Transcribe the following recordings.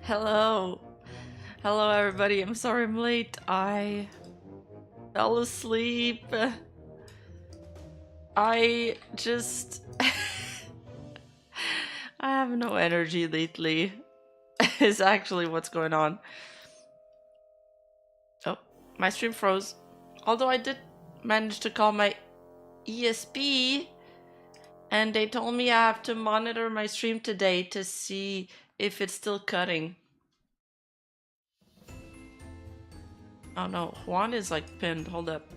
Hello. Hello, everybody. I'm sorry I'm late. I fell asleep. I just... I have no energy lately. Is actually what's going on. Oh, my stream froze. Although I did manage to call my ESP, and they told me I have to monitor my stream today to see if it's still cutting. Oh no, Juan is like pinned. Hold up.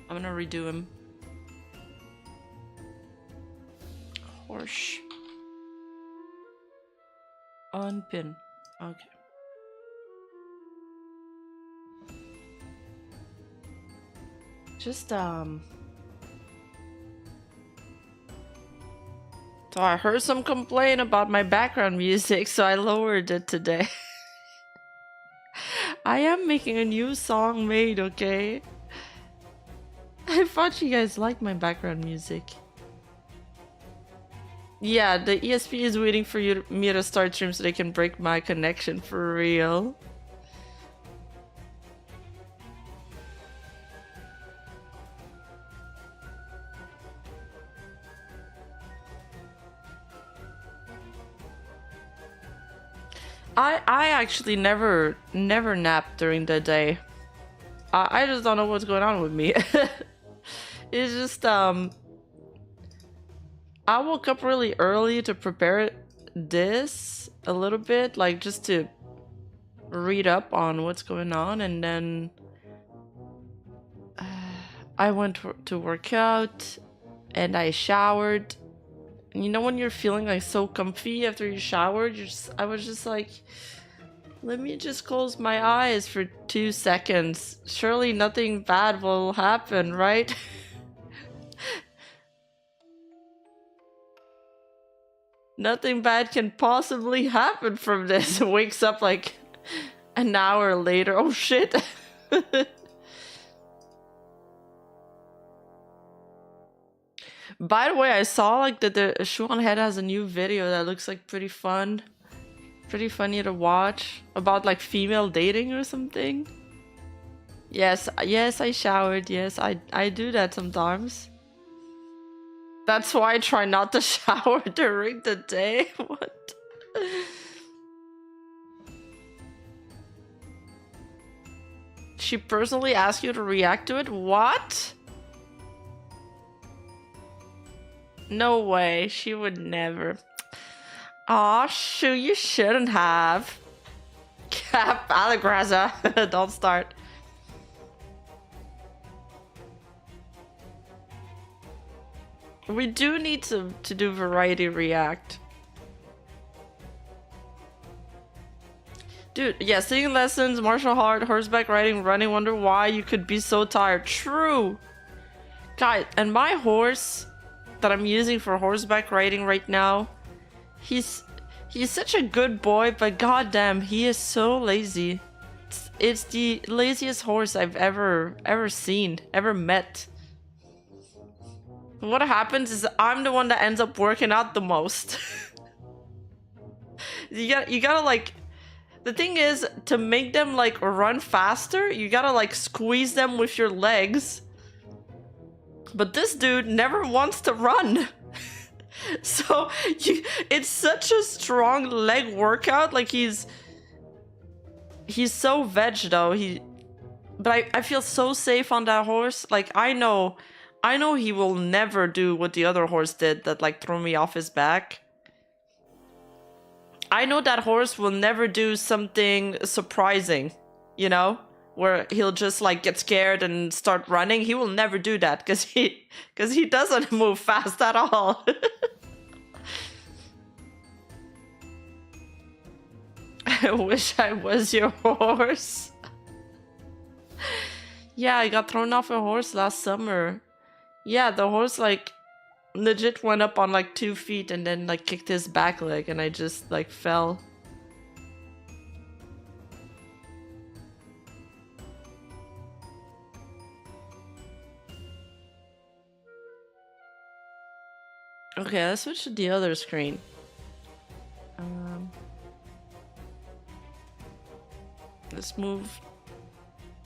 I'm gonna redo him. Horsh. Unpin. Okay. Just So I heard some complaint about my background music, so I lowered it today. I am making a new song made, okay? I thought you guys liked my background music. Yeah, the ESP is waiting for me to start stream so they can break my connection for real. I actually never nap during the day. I just don't know what's going on with me. It's just I woke up really early to prepare this a little bit, like just to read up on what's going on, and then I went to work out and I showered. You know when you're feeling like so comfy after you showered, I was just like, let me just close my eyes for 2 seconds. Surely nothing bad will happen, right? Nothing bad can possibly happen from this. Wakes up like an hour later. Oh shit. By the way, I saw like that the Shuan Head has a new video that looks like pretty fun. Pretty funny to watch. About like female dating or something. Yes, I showered. Yes, I do that sometimes. That's why I try not to shower during the day. What? She personally asked you to react to it? What? No way, she would never. Aw, shoot, you shouldn't have. Cap Allegraza. Don't start. We do need to do variety react. Dude, yeah, singing lessons, martial art, horseback riding, running, wonder why you could be so tired. True! Guys, and my horse that I'm using for horseback riding right now, he's such a good boy, but goddamn, he is so lazy. It's the laziest horse I've ever seen, ever met. What happens is I'm the one that ends up working out the most. you gotta like, the thing is, to make them like run faster, you gotta like squeeze them with your legs. But this dude never wants to run. So it's such a strong leg workout. Like he's so veg though. But I feel so safe on that horse. Like I know he will never do what the other horse did that like threw me off his back. I know that horse will never do something surprising, you know, where he'll just like get scared and start running. He will never do that because he doesn't move fast at all. I wish I was your horse. Yeah, I got thrown off a horse last summer. Yeah, the horse like legit went up on like 2 feet and then like kicked his back leg and I just like fell. Okay, let's switch to the other screen. Let's move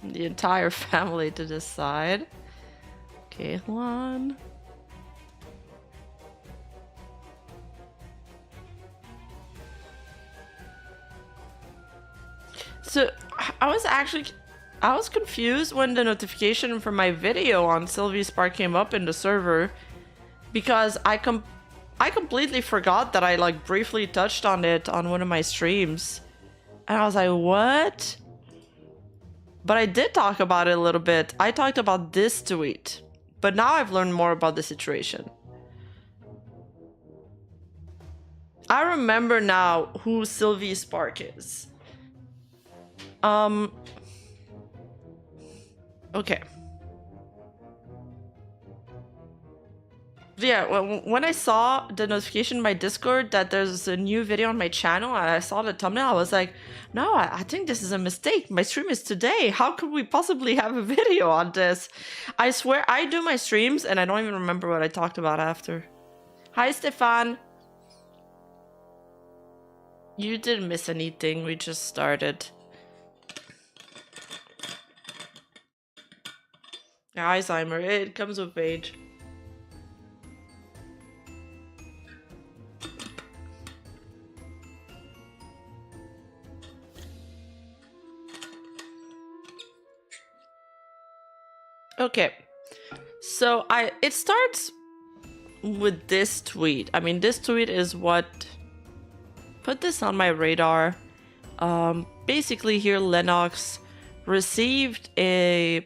the entire family to this side. Okay, Juan. So I was confused when the notification for my video on SilvySpark came up in the server, because I completely forgot that I like briefly touched on it on one of my streams, and I was like, what? But I did talk about it a little bit. I talked about this tweet, but now I've learned more about the situation. I remember now who Sylvia Spark is. Okay. Yeah, when I saw the notification in my Discord that there's a new video on my channel, and I saw the thumbnail, I was like, no, I think this is a mistake. My stream is today. How could we possibly have a video on this? I swear, I do my streams, and I don't even remember what I talked about after. Hi, Stefan. You didn't miss anything. We just started. Alzheimer, it comes with age. Okay, so it starts with this tweet. I mean, this tweet is what put this on my radar. Basically here, Lenox received an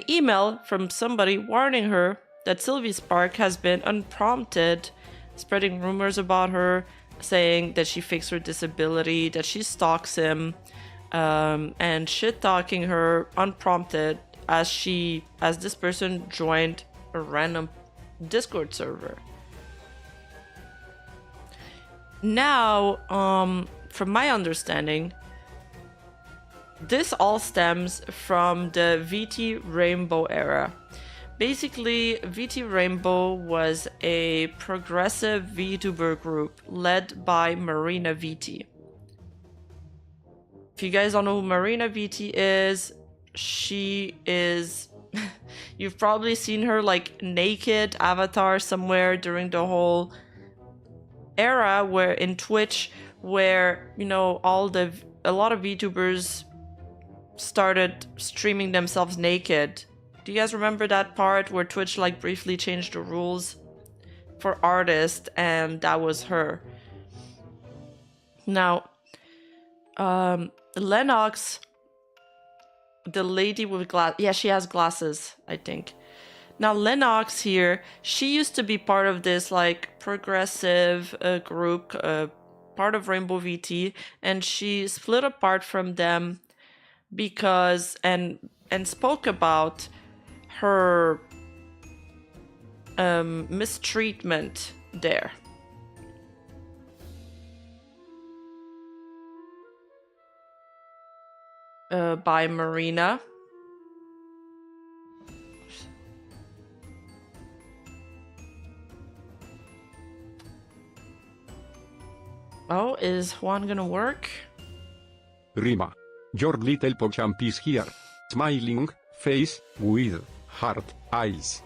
email from somebody warning her that SilvySpark has been unprompted, spreading rumors about her, saying that she fakes her disability, that she stalks him, and shit-talking her unprompted as this person joined a random Discord server. Now, from my understanding, this all stems from the VT Rainbow era. Basically, VT Rainbow was a progressive VTuber group led by NeediVT. If you guys don't know who NeediVT is, she is... You've probably seen her like naked avatar somewhere during the whole era where in Twitch, where, you know, a lot of VTubers started streaming themselves naked. Do you guys remember that part where Twitch like briefly changed the rules for artists, and that was her? Now, Lenox, the lady with yeah, she has glasses, I think. Now Lenox here, she used to be part of this like progressive group, part of Rainbow VT, and she split apart from them because and spoke about her mistreatment there. By Marina. Oh, is Juan gonna work? Rima. Your little Pochamp is here. Smiling face with heart eyes.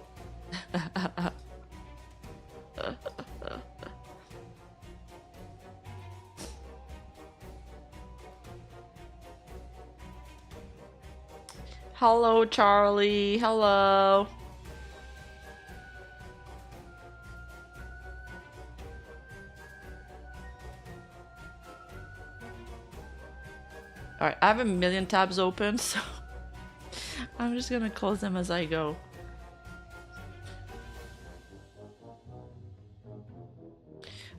Hello, Charlie. Hello. Alright, I have a million tabs open, so I'm just gonna close them as I go.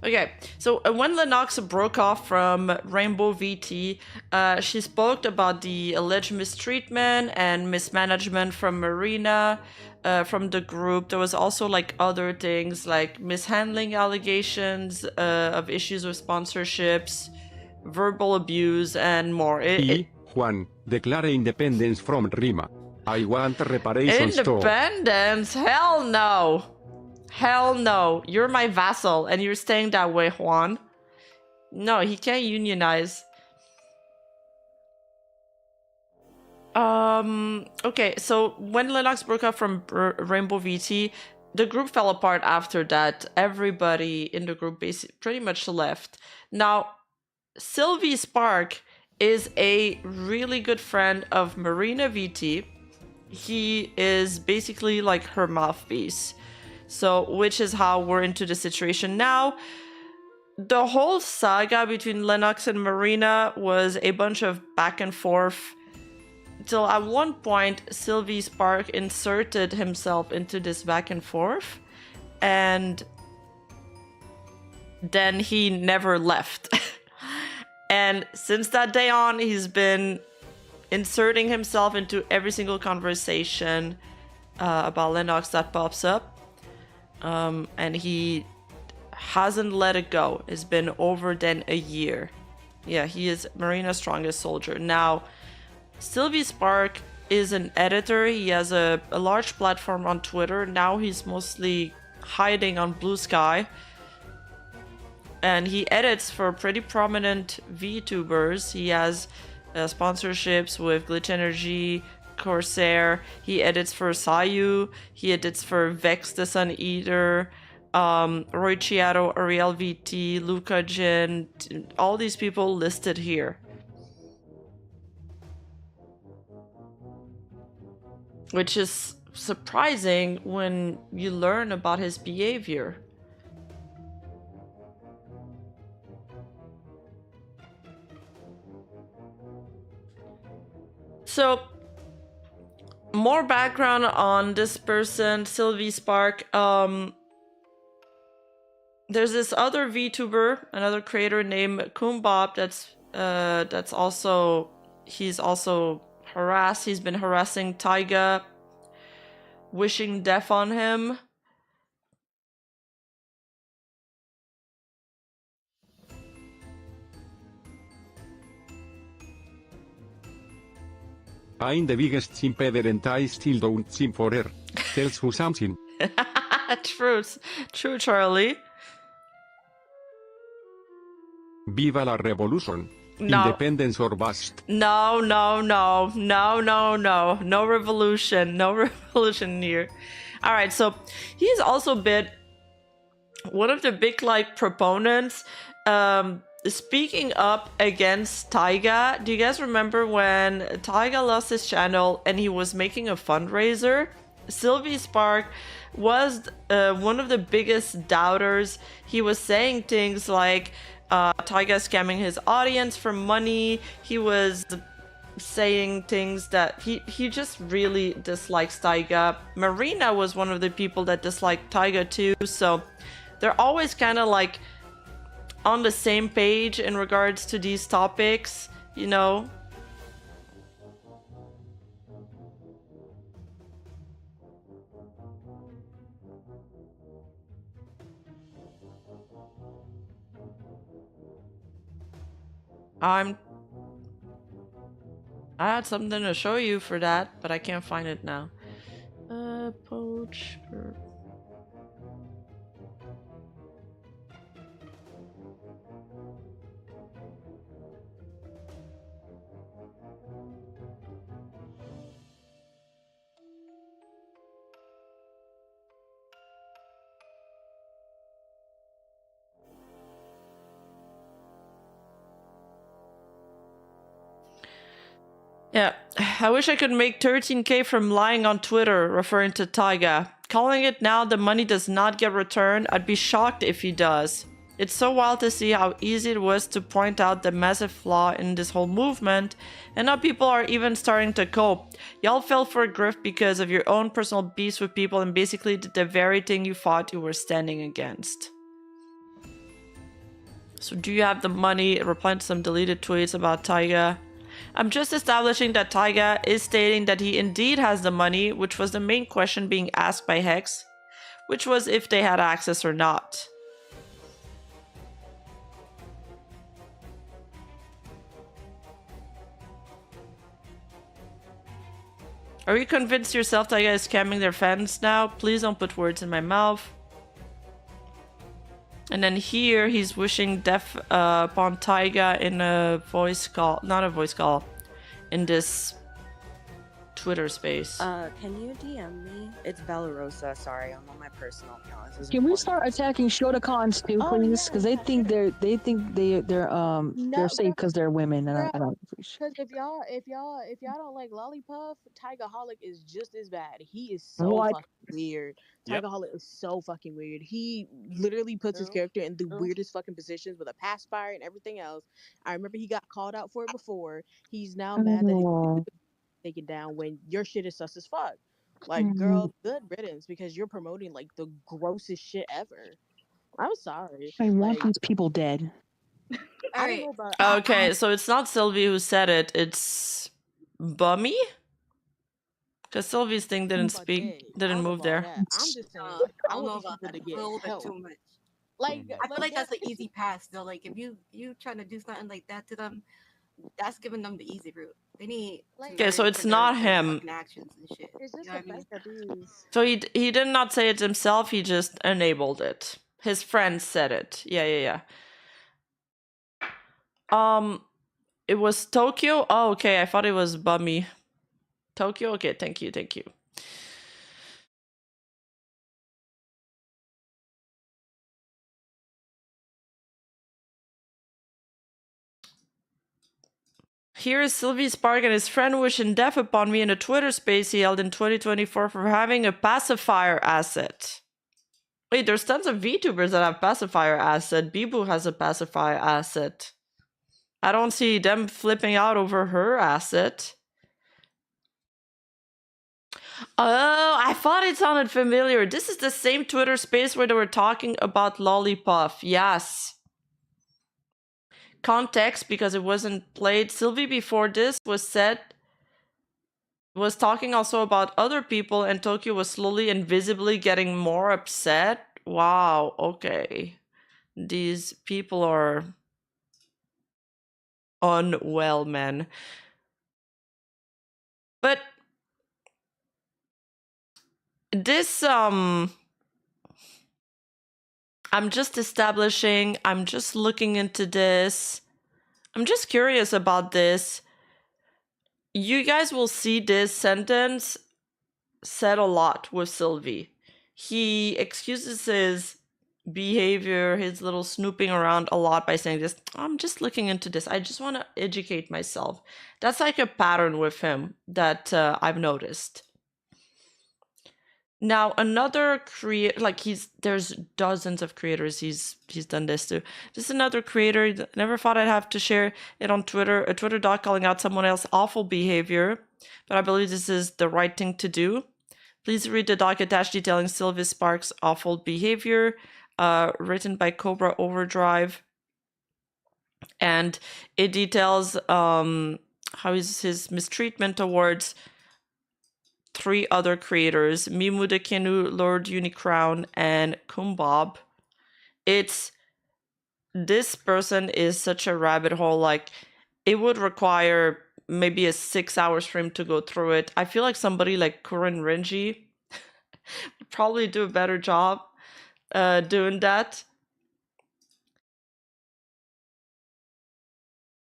Okay, so when Lenox broke off from Rainbow VT, she spoke about the alleged mistreatment and mismanagement from Marina, from the group. There was also like other things like mishandling allegations of issues with sponsorships, verbal abuse, and more. Juan, declare independence from Rima. I want reparations too. Independence? Hell no. Hell no. You're my vassal and you're staying that way, Juan. No, he can't unionize. Okay, so when Lenox broke up from Rainbow VT, the group fell apart after that. Everybody in the group basically pretty much left. Now, SilvySpark is a really good friend of NeediVT. He is basically like her mouthpiece. So, which is how we're into the situation now. The whole saga between Lenox and Marina was a bunch of back and forth till at one point SilvySpark inserted himself into this back and forth, and then he never left. And since that day on, he's been inserting himself into every single conversation about Lenox that pops up, and he hasn't let it go. It's been over than a year. Yeah, he is Marina's strongest soldier. Now, SilvySpark is an editor. He has a large platform on Twitter. Now he's mostly hiding on Blue Sky. And he edits for pretty prominent VTubers. He has sponsorships with Glitch Energy, Corsair. He edits for Sayu. He edits for Vex the Sun Eater, Roy Chiato, Ariel VT, Luca Jin, all these people listed here. Which is surprising when you learn about his behavior. So, more background on this person, SilvySpark. There's this other VTuber, another creator named Kumbop. That's also, he's also harassed. He's been harassing Taiga, wishing death on him. I'm the biggest simperer and I still don't sim for her. Tells you something. True, Charlie. Viva la revolution. No. Independence or bust. No revolution. No revolution here. All right, so he's also been one of the big like proponents speaking up against Taiga. Do you guys remember when Taiga lost his channel and he was making a fundraiser? SilvySpark was one of the biggest doubters. He was saying things like Taiga scamming his audience for money. He was saying things that he just really dislikes Taiga. Marina was one of the people that disliked Taiga too, so they're always kind of like on the same page in regards to these topics, you know. I had something to show you for that, but I can't find it now. Poach. Yeah, I wish I could make 13k from lying on Twitter, referring to Taiga. Calling it now the money does not get returned, I'd be shocked if he does. It's so wild to see how easy it was to point out the massive flaw in this whole movement, and now people are even starting to cope. Y'all fell for a grift because of your own personal beefs with people and basically did the very thing you thought you were standing against. So do you have the money? Replying to some deleted tweets about Taiga. I'm just establishing that Taiga is stating that he indeed has the money, which was the main question being asked by Hex, which was if they had access or not. Are you convinced yourself Taiga is scamming their fans now? Please don't put words in my mouth. And then here he's wishing death upon Taiga in a voice call, not a voice call, in this Twitter space. Can you DM me? It's Valerosa. Sorry, I'm on my personal account. This is Can we important. start attacking Shotacons too, Oh, please? Because yeah, they think they're No, safe because they're women, and girl, I don't appreciate. because if y'all don't like Lollipop, Tigerholic is just as bad. He is so What? fucking weird. Yep. Tigerholic is so fucking weird. He literally puts his character in the weirdest fucking positions with a pacifier and everything else. I remember he got called out for it before. He's now mad that his Oh. taken down when your shit is sus as fuck. Like, Mm. girl, good riddance because you're promoting like the grossest shit ever. I'm sorry. I want Like, these people dead. I don't know about. Okay, so it's not Sylvie who said it, it's Bummy? Because Sylvie's thing didn't But speak, I didn't don't know move about there. that. I'm just saying, I I don't know want these about people that. to It's get a little bit help. too much. Like, I feel like that's the easy pass though. Like if you trying to do something like that to them, that's giving them the easy route. They need Like- Okay, so it's not him. actions and shit. It's just You know the what I mean? fact that these. So he did not say it himself, he just enabled it. His friend said it. Yeah. It was Tokyo? Oh, okay, I thought it was Bummy. Tokyo? Okay, thank you. Here is SilvySpark and his friend wishing death upon me in a Twitter space he held in 2024 for having a pacifier asset. Wait, there's tons of VTubers that have pacifier asset. Bibu has a pacifier asset. I don't see them flipping out over her asset. Oh, I thought it sounded familiar. This is the same Twitter space where they were talking about Lollipop. Yes. Context, because it wasn't played. Sylvie before this was talking also about other people, and Tokyo was slowly and visibly getting more upset. Wow, okay. These people are unwell, man. But this I'm just establishing, I'm just looking into this. I'm just curious about this. You guys will see this sentence said a lot with Sylvie. He excuses his behavior, his little snooping around a lot by saying this, I'm just looking into this. I just want to educate myself. That's like a pattern with him that I've noticed. Now another creator, like there's dozens of creators he's done this to. Just another creator, never thought I'd have to share it on Twitter, a Twitter doc calling out someone else's awful behavior, but I believe this is the right thing to do. Please read the doc attached detailing Sylvia Spark's awful behavior, written by Cobra Overdrive. And it details how his mistreatment towards 3 other creators, Mimu the Kenu, Lord Unicrown, and Kumbob. This person is such a rabbit hole, like it would require maybe a 6 hours for him to go through it. I feel like somebody like Kurin Renji would probably do a better job doing that.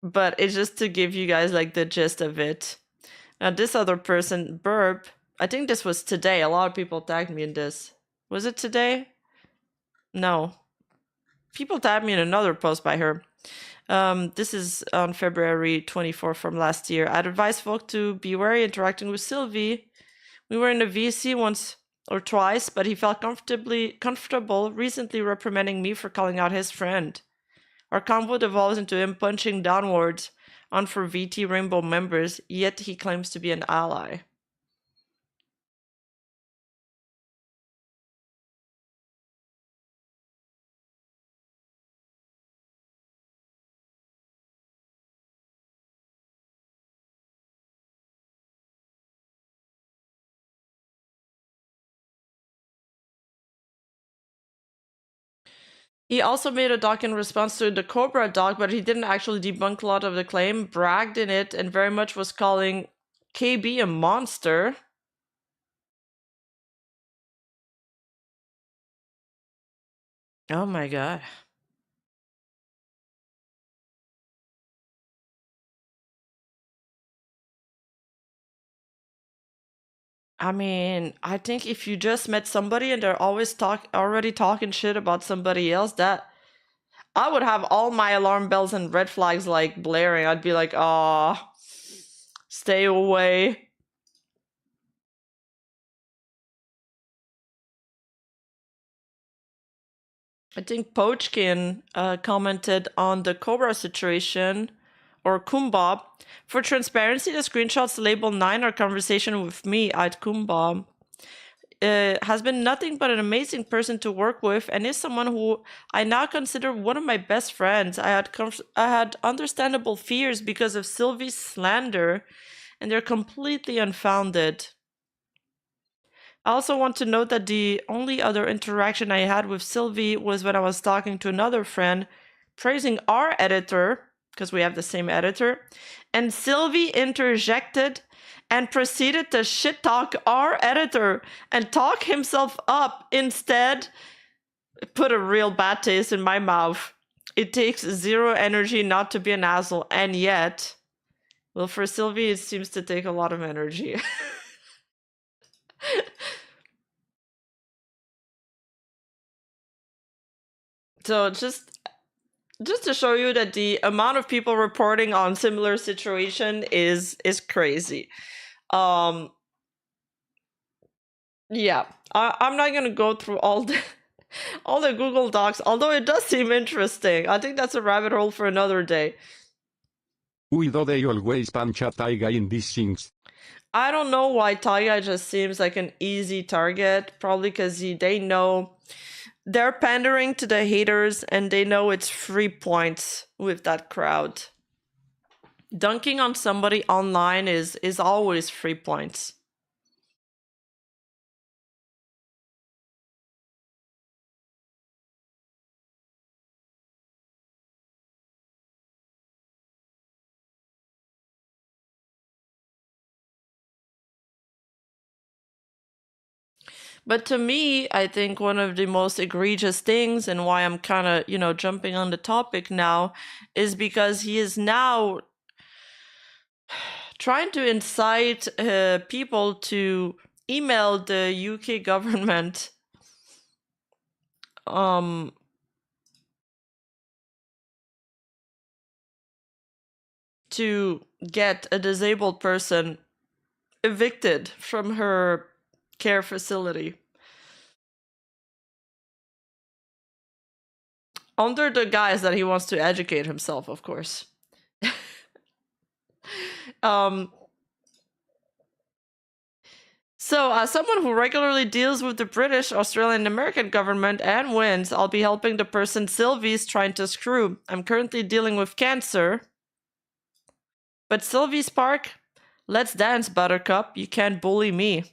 But it's just to give you guys like the gist of it. Now this other person, Burp, I think this was today. A lot of people tagged me in this. Was it today? No. People tagged me in another post by her. This is on February 24th from last year. I'd advise folk to be wary interacting with Sylvie. We were in a VC once or twice, but he felt comfortable recently reprimanding me for calling out his friend. Our convo devolves into him punching downwards on for VT Rainbow members, yet he claims to be an ally. He also made a doc in response to the Cobra doc, but he didn't actually debunk a lot of the claim, bragged in it, and very much was calling KB a monster. Oh my god. I mean, I think if you just met somebody and they're always already talking shit about somebody else, that I would have all my alarm bells and red flags like blaring. I'd be like, "Ah, stay away." I think Pochkin commented on the Cobra situation, or Kumba. For transparency, the screenshots label 9 our conversation with me at Kumba. Has been nothing but an amazing person to work with, and is someone who I now consider one of my best friends. I had understandable fears because of Sylvie's slander, and they're completely unfounded. I also want to note that the only other interaction I had with Sylvie was when I was talking to another friend, praising our editor, because we have the same editor, and Sylvie interjected and proceeded to shit talk our editor and talk himself up instead. Put a real bad taste in my mouth. It takes zero energy not to be an asshole, and yet, well, for Sylvie, it seems to take a lot of energy. So just to show you that the amount of people reporting on similar situation is crazy. Yeah, I'm not gonna go through all the all the Google Docs, although it does seem interesting. I think that's a rabbit hole for another day. Why do they always punch a Taiga in these things? I don't know why Taiga just seems like an easy target. Probably because they know they're pandering to the haters and they know it's free points with that crowd. Dunking on somebody online is always free points. But to me, I think one of the most egregious things and why I'm kind of, jumping on the topic now is because he is now trying to incite people to email the UK government to get a disabled person evicted from her care facility. Under the guise that he wants to educate himself, of course. So, as someone who regularly deals with the British, Australian, and American government and wins, I'll be helping the person Sylvie's trying to screw. I'm currently dealing with cancer. But SilvySpark, let's dance, Buttercup. You can't bully me.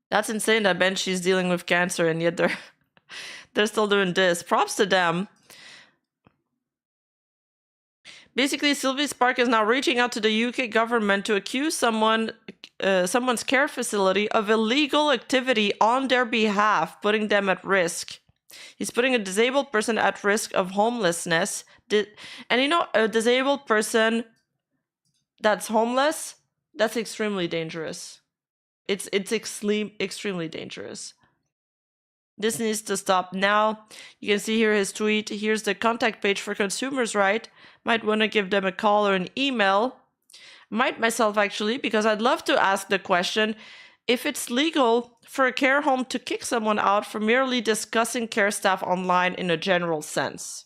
That's insane that Benchy's dealing with cancer and yet they're still doing this. Props to them. Basically, SilvySpark is now reaching out to the UK government to accuse someone's care facility of illegal activity on their behalf, putting them at risk. He's putting a disabled person at risk of homelessness. And a disabled person that's homeless, that's extremely dangerous. It's extremely dangerous. This needs to stop now. You can see here his tweet. Here's the contact page for consumers, right? Might want to give them a call or an email. Might myself, actually, because I'd love to ask the question if it's legal for a care home to kick someone out for merely discussing care staff online in a general sense.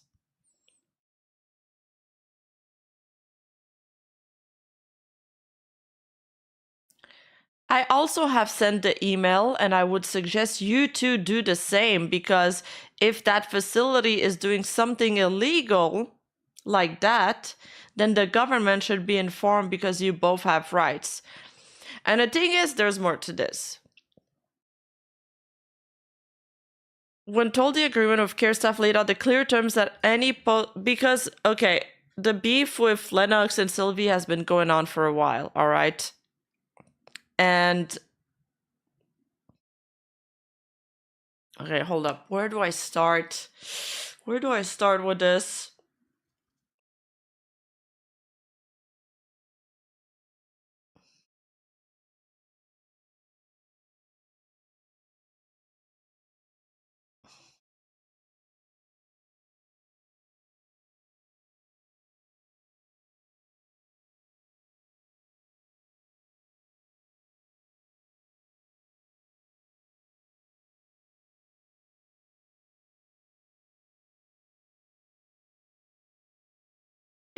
I also have sent the email, and I would suggest you to do the same, because if that facility is doing something illegal like that, then the government should be informed because you both have rights. And the thing is, there's more to this. When told the agreement of care staff laid out the clear terms that because, okay, the beef with Lenox and Sylvie has been going on for a while, all right? And okay, hold up. Where do I start? Where do I start with this?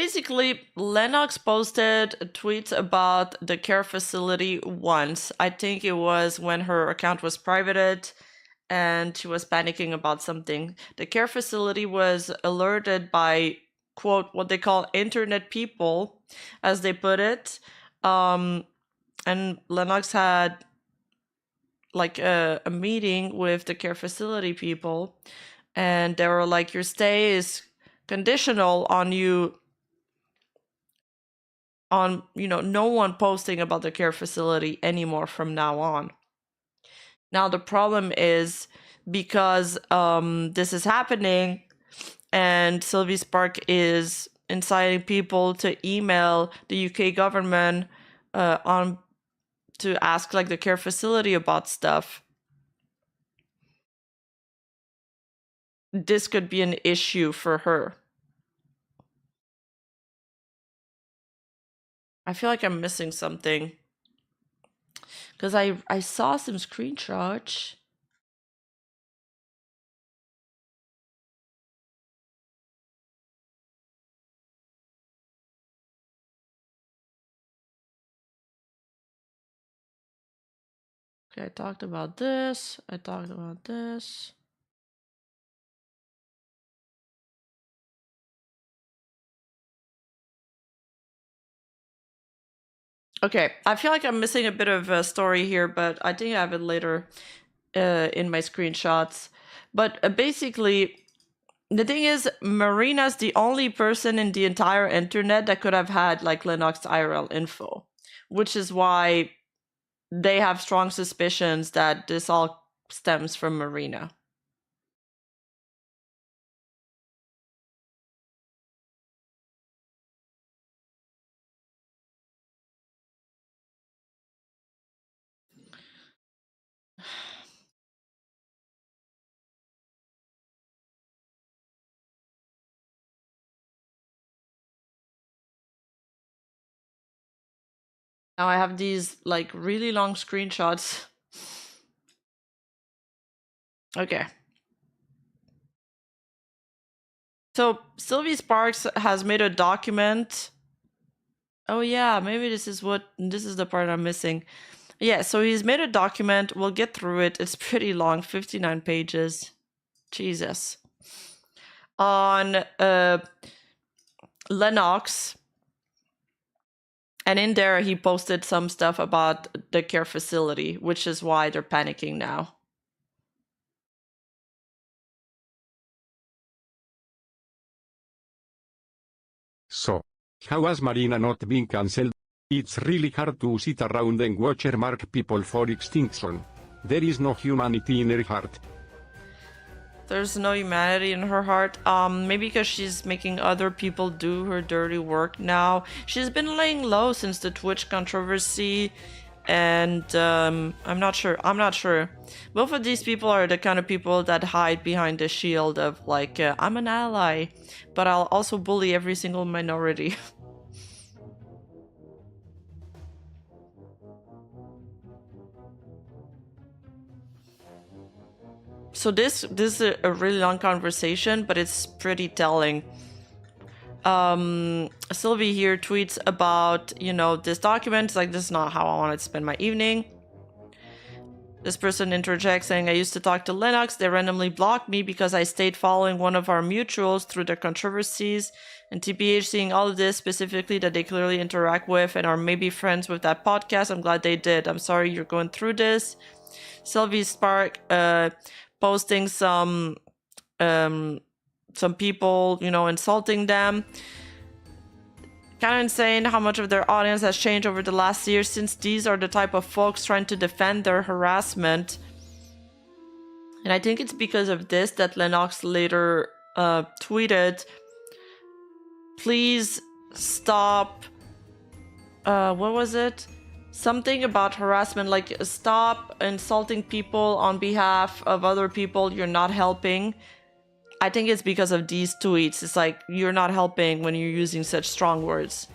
Basically, Lenox posted tweets about the care facility once. I think it was when her account was privated and she was panicking about something. The care facility was alerted by, quote, what they call internet people, as they put it. And Lenox had like a meeting with the care facility people, and they were like, your stay is conditional on you on, you know, no one posting about the care facility anymore from now on. Now the problem is because this is happening and SilvySpark is inciting people to email the UK government on to ask like the care facility about stuff. This could be an issue for her. I feel like I'm missing something. Because I saw some screenshots. Okay, I talked about this. I talked about this. Okay, I feel like I'm missing a bit of a story here, but I think I have it later in my screenshots. But basically, the thing is, Marina's the only person in the entire internet that could have had like Lenox IRL info, which is why they have strong suspicions that this all stems from Marina. Now I have these like really long screenshots. Okay. So Sylvia Sparks has made a document. Oh yeah, maybe this is the part I'm missing. Yeah, so he's made a document. We'll get through it. It's pretty long, 59 pages. Jesus. On Lenox. And in there, he posted some stuff about the care facility, which is why they're panicking now. So, how has Marina not been cancelled? It's really hard to sit around and watch her mark people for extinction. There is no humanity in her heart. There's no humanity in her heart. Maybe because she's making other people do her dirty work now. She's been laying low since the Twitch controversy, and I'm not sure. Both of these people are the kind of people that hide behind the shield of like, I'm an ally, but I'll also bully every single minority. So this is a really long conversation, but it's pretty telling. Sylvie here tweets about, you know, this document. It's like, this is not how I wanted to spend my evening. This person interjects saying, I used to talk to Lenox. They randomly blocked me because I stayed following one of our mutuals through their controversies. And TPH seeing all of this, specifically that they clearly interact with and are maybe friends with that podcast. I'm glad they did. I'm sorry you're going through this. SilvySpark, posting some people, you know, insulting them. Kind of insane how much of their audience has changed over the last year, since these are the type of folks trying to defend their harassment. And I think it's because of this that Lenox later tweeted, please stop, what was it? Something about harassment, like stop insulting people on behalf of other people. You're not helping. I think it's because of these tweets. It's like, you're not helping when you're using such strong words.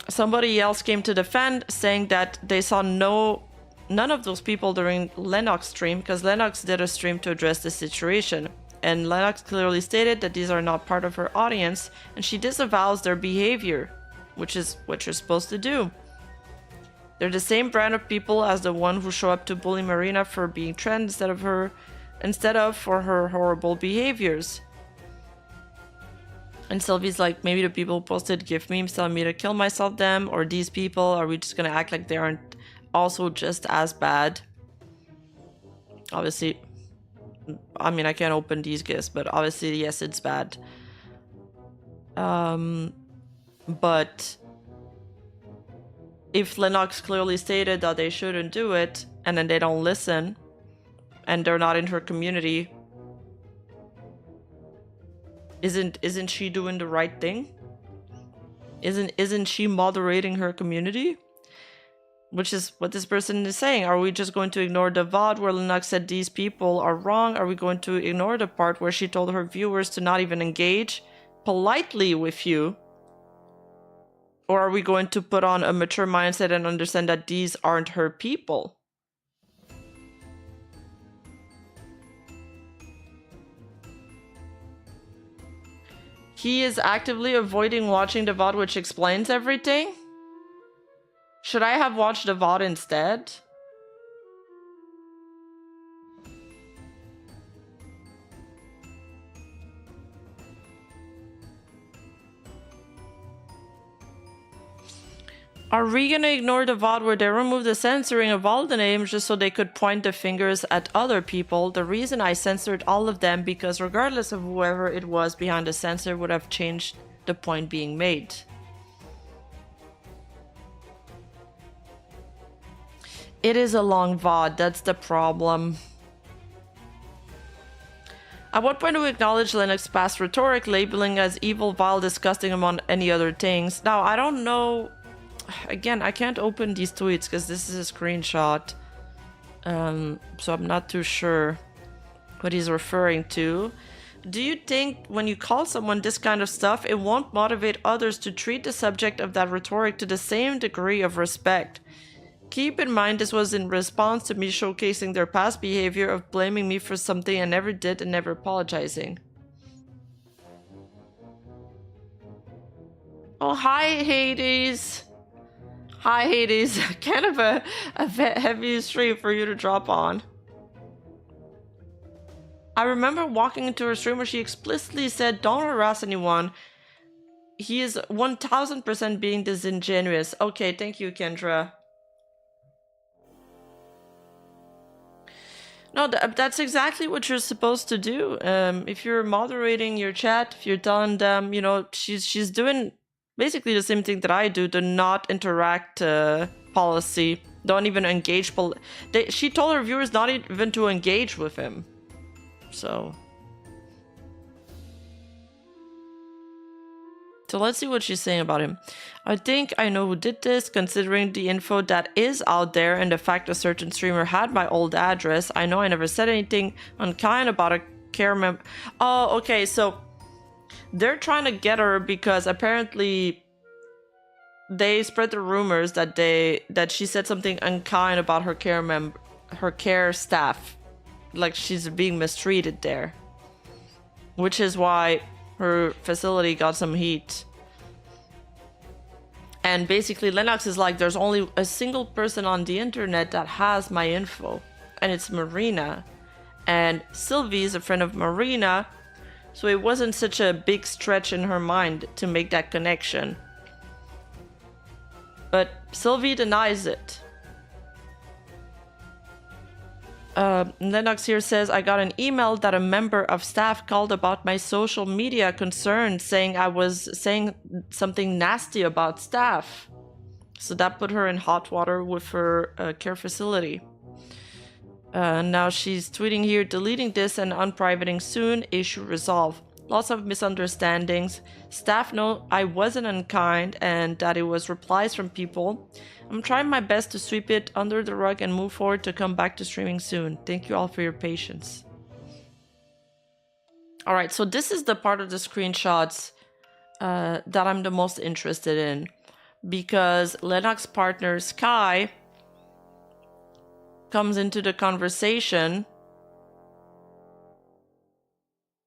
Somebody else came to defend, saying that they saw none of those people during Lenox stream, because Lenox did a stream to address the situation. and Lenox clearly stated that these are not part of her audience, and she disavows their behavior, which is what you're supposed to do. They're the same brand of people as the one who show up to bully Marina for being trans instead of for her horrible behaviors. And Sylvie's like, maybe the people who posted GIF memes telling me to kill myself them, or these people, are we just gonna act like they aren't also just as bad? Obviously, I mean, I can't open these GIFs, but obviously, yes, it's bad. But if Lenox clearly stated that they shouldn't do it, and then they don't listen, and they're not in her community, isn't she doing the right thing? Isn't she moderating her community? Which is what this person is saying. Are we just going to ignore the VOD where Lenox said these people are wrong? Are we going to ignore the part where she told her viewers to not even engage politely with you? Or are we going to put on a mature mindset and understand that these aren't her people? He is actively avoiding watching the VOD, which explains everything? Should I have watched the VOD instead? Are we gonna ignore the VOD where they removed the censoring of all the names just so they could point the fingers at other people? The reason I censored all of them because regardless of whoever it was behind the censor would have changed the point being made. It is a long VOD, that's the problem. At what point do we acknowledge Lenox's past rhetoric, labeling as evil, vile, disgusting among any other things? Now, I don't know. Again, I can't open these tweets because this is a screenshot. So I'm not too sure what he's referring to. Do you think when you call someone this kind of stuff, it won't motivate others to treat the subject of that rhetoric to the same degree of respect? Keep in mind this was in response to me showcasing their past behavior of blaming me for something I never did and never apologizing. Oh, hi, Hades. Hi, Hades. Kind of a heavy stream for you to drop on. I remember walking into her stream where she explicitly said, don't harass anyone. He is 1000% being disingenuous. Okay, thank you, Kendra. No, that's exactly what you're supposed to do. If you're moderating your chat, if you're telling them, you know, she's doing basically the same thing that I do, the not interact policy. Don't even engage. She told her viewers not even to engage with him. So let's see what she's saying about him. I think I know who did this, considering the info that is out there and the fact a certain streamer had my old address. I know I never said anything unkind about a care member. Oh, okay, so they're trying to get her because apparently they spread the rumors that she said something unkind about her care staff, like she's being mistreated there, which is why her facility got some heat. And basically Lenox is like, there's only a single person on the internet that has my info, and it's Marina, and Sylvie is a friend of Marina. So it wasn't such a big stretch in her mind to make that connection. But Sylvie denies it. Lenox here says, I got an email that a member of staff called about my social media concerns, saying I was saying something nasty about staff. So that put her in hot water with her care facility. Now she's tweeting here, deleting this and unprivating soon, issue resolved. Lots of misunderstandings. Staff know I wasn't unkind and that it was replies from people. I'm trying my best to sweep it under the rug and move forward to come back to streaming soon. Thank you all for your patience. Alright, so this is the part of the screenshots that I'm the most interested in. Because Lenox partner Sky comes into the conversation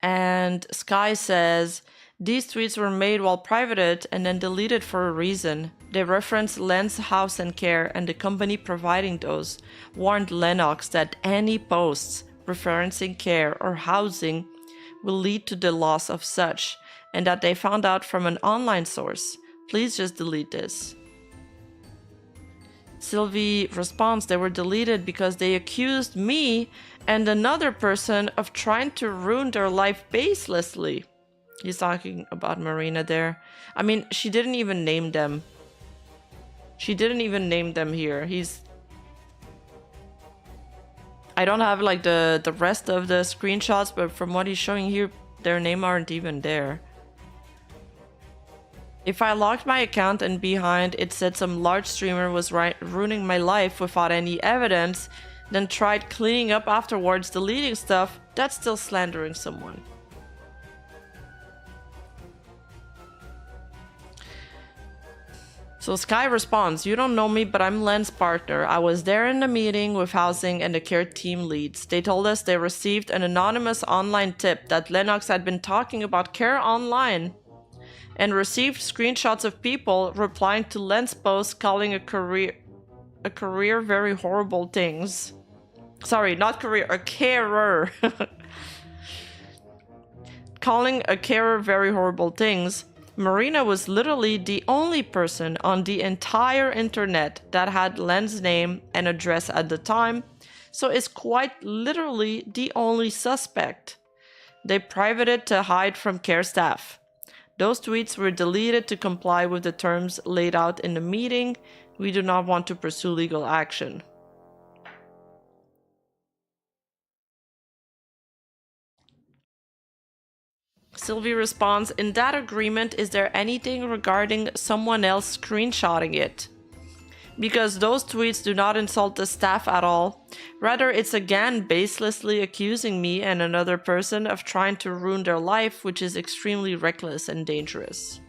And Sky says, these tweets were made while privated and then deleted for a reason. They reference Len's House and Care, and the company providing those warned Lenox that any posts referencing care or housing will lead to the loss of such, and that they found out from an online source. Please just delete this. Sylvie responds, they were deleted because they accused me and another person of trying to ruin their life baselessly. He's talking about Marina there. I mean, she didn't even name them. She didn't even name them here. I don't have like the rest of the screenshots, but from what he's showing here, their name aren't even there. If I logged my account and behind it said some large streamer was ruining my life without any evidence, then tried cleaning up afterwards, deleting stuff, that's still slandering someone. So Sky responds, you don't know me, but I'm Len's partner. I was there in the meeting with housing and the care team leads. They told us they received an anonymous online tip that Lenox had been talking about care online and received screenshots of people replying to Len's post calling a career very horrible things. Sorry, not career, a carer. Calling a carer very horrible things. Marina was literally the only person on the entire internet that had Len's name and address at the time, so is quite literally the only suspect. They privated to hide from care staff. Those tweets were deleted to comply with the terms laid out in the meeting. We do not want to pursue legal action. Sylvie responds, in that agreement, is there anything regarding someone else screenshotting it? Because those tweets do not insult the staff at all. Rather, it's again baselessly accusing me and another person of trying to ruin their life, which is extremely reckless and dangerous.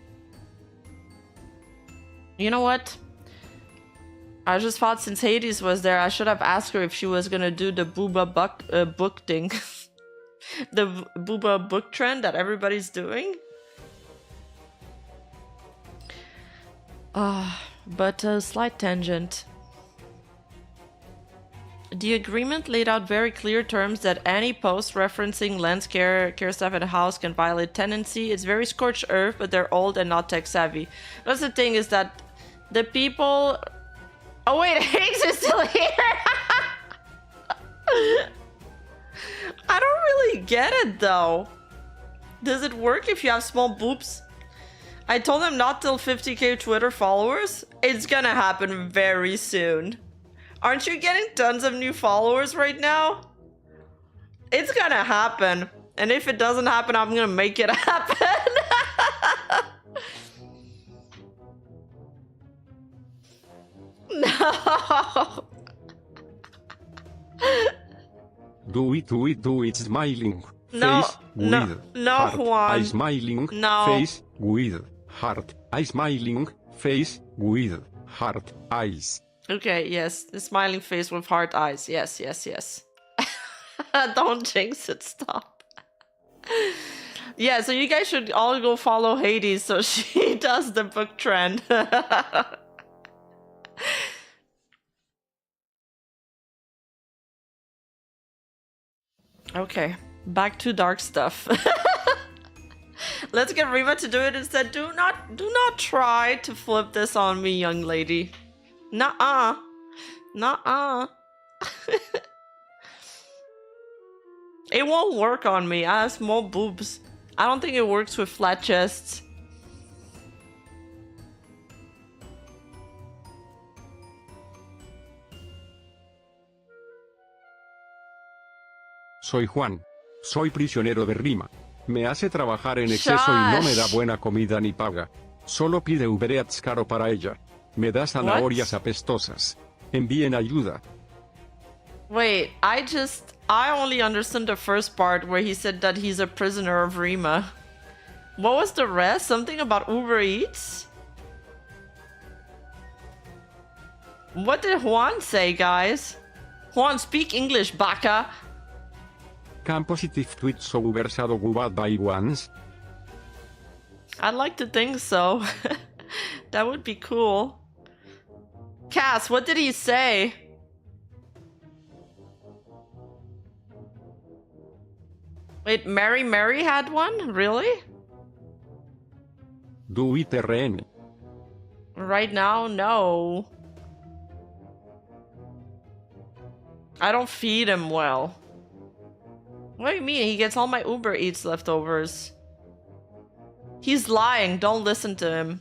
You know what? I just thought since Hades was there, I should have asked her if she was gonna do the booba book thing. The booba book trend that everybody's doing. But a slight tangent. The agreement laid out very clear terms that any post referencing Len's care staff at a house can violate tenancy. It's very scorched earth, but they're old and not tech savvy. That's the thing, is that the people... Oh wait, Higgs is still here! I don't really get it though. Does it work if you have small boobs? I told him not till 50k Twitter followers. It's gonna happen very soon. Aren't you getting tons of new followers right now? It's gonna happen. And if it doesn't happen, I'm gonna make it happen. No. Do it, smiling. No, Face no, with no, heart. Juan. I smiling. No. Face with heart. I smiling. Face with heart eyes. Okay, yes. The smiling face with heart eyes. Yes, yes, yes. Don't jinx it, stop. Yeah, so you guys should all go follow Hades so she does the book trend. Okay, back to dark stuff. Let's get Rima to do it instead. Do not try to flip this on me, young lady. Nuh-uh. Nuh-uh. It won't work on me. I have small boobs. I don't think it works with flat chests. Soy Juan. Soy prisionero de Rima. Me hace trabajar en exceso y no me da buena comida ni paga. Solo pide Uber Eats caro para ella. Me da zanahorias apestosas. Envíen ayuda. Wait, I only understood the first part where he said that he's a prisoner of Rima. What was the rest? Something about Uber Eats? What did Juan say, guys? Juan, speak English, baka. Can positive tweets so versado bad by once? I'd like to think so. That would be cool. Cass, what did he say? Wait, Mary had one? Really? Do it RN. Right now, no. I don't feed him well. What do you mean? He gets all my Uber Eats leftovers. He's lying. Don't listen to him.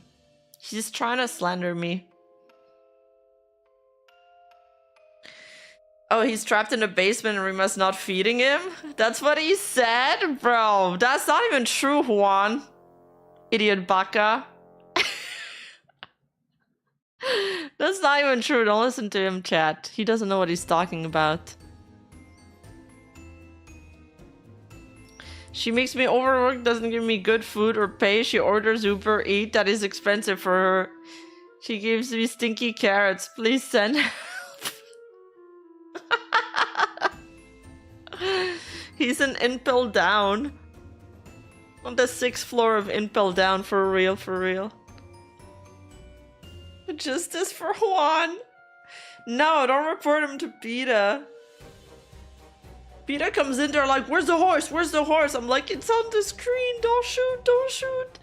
He's trying to slander me. Oh, he's trapped in the basement and we must not feeding him? That's what he said? Bro, that's not even true, Juan. Idiot baka. That's not even true. Don't listen to him, chat. He doesn't know what he's talking about. She makes me overwork, doesn't give me good food or pay. She orders Uber Eat that is expensive for her. She gives me stinky carrots. Please send help. He's an Impel Down. On the 6th floor of Impel Down, for real, for real. Justice for Juan. No, don't report him to PETA. PETA comes in there like, where's the horse? Where's the horse? I'm like, it's on the screen. Don't shoot, don't shoot.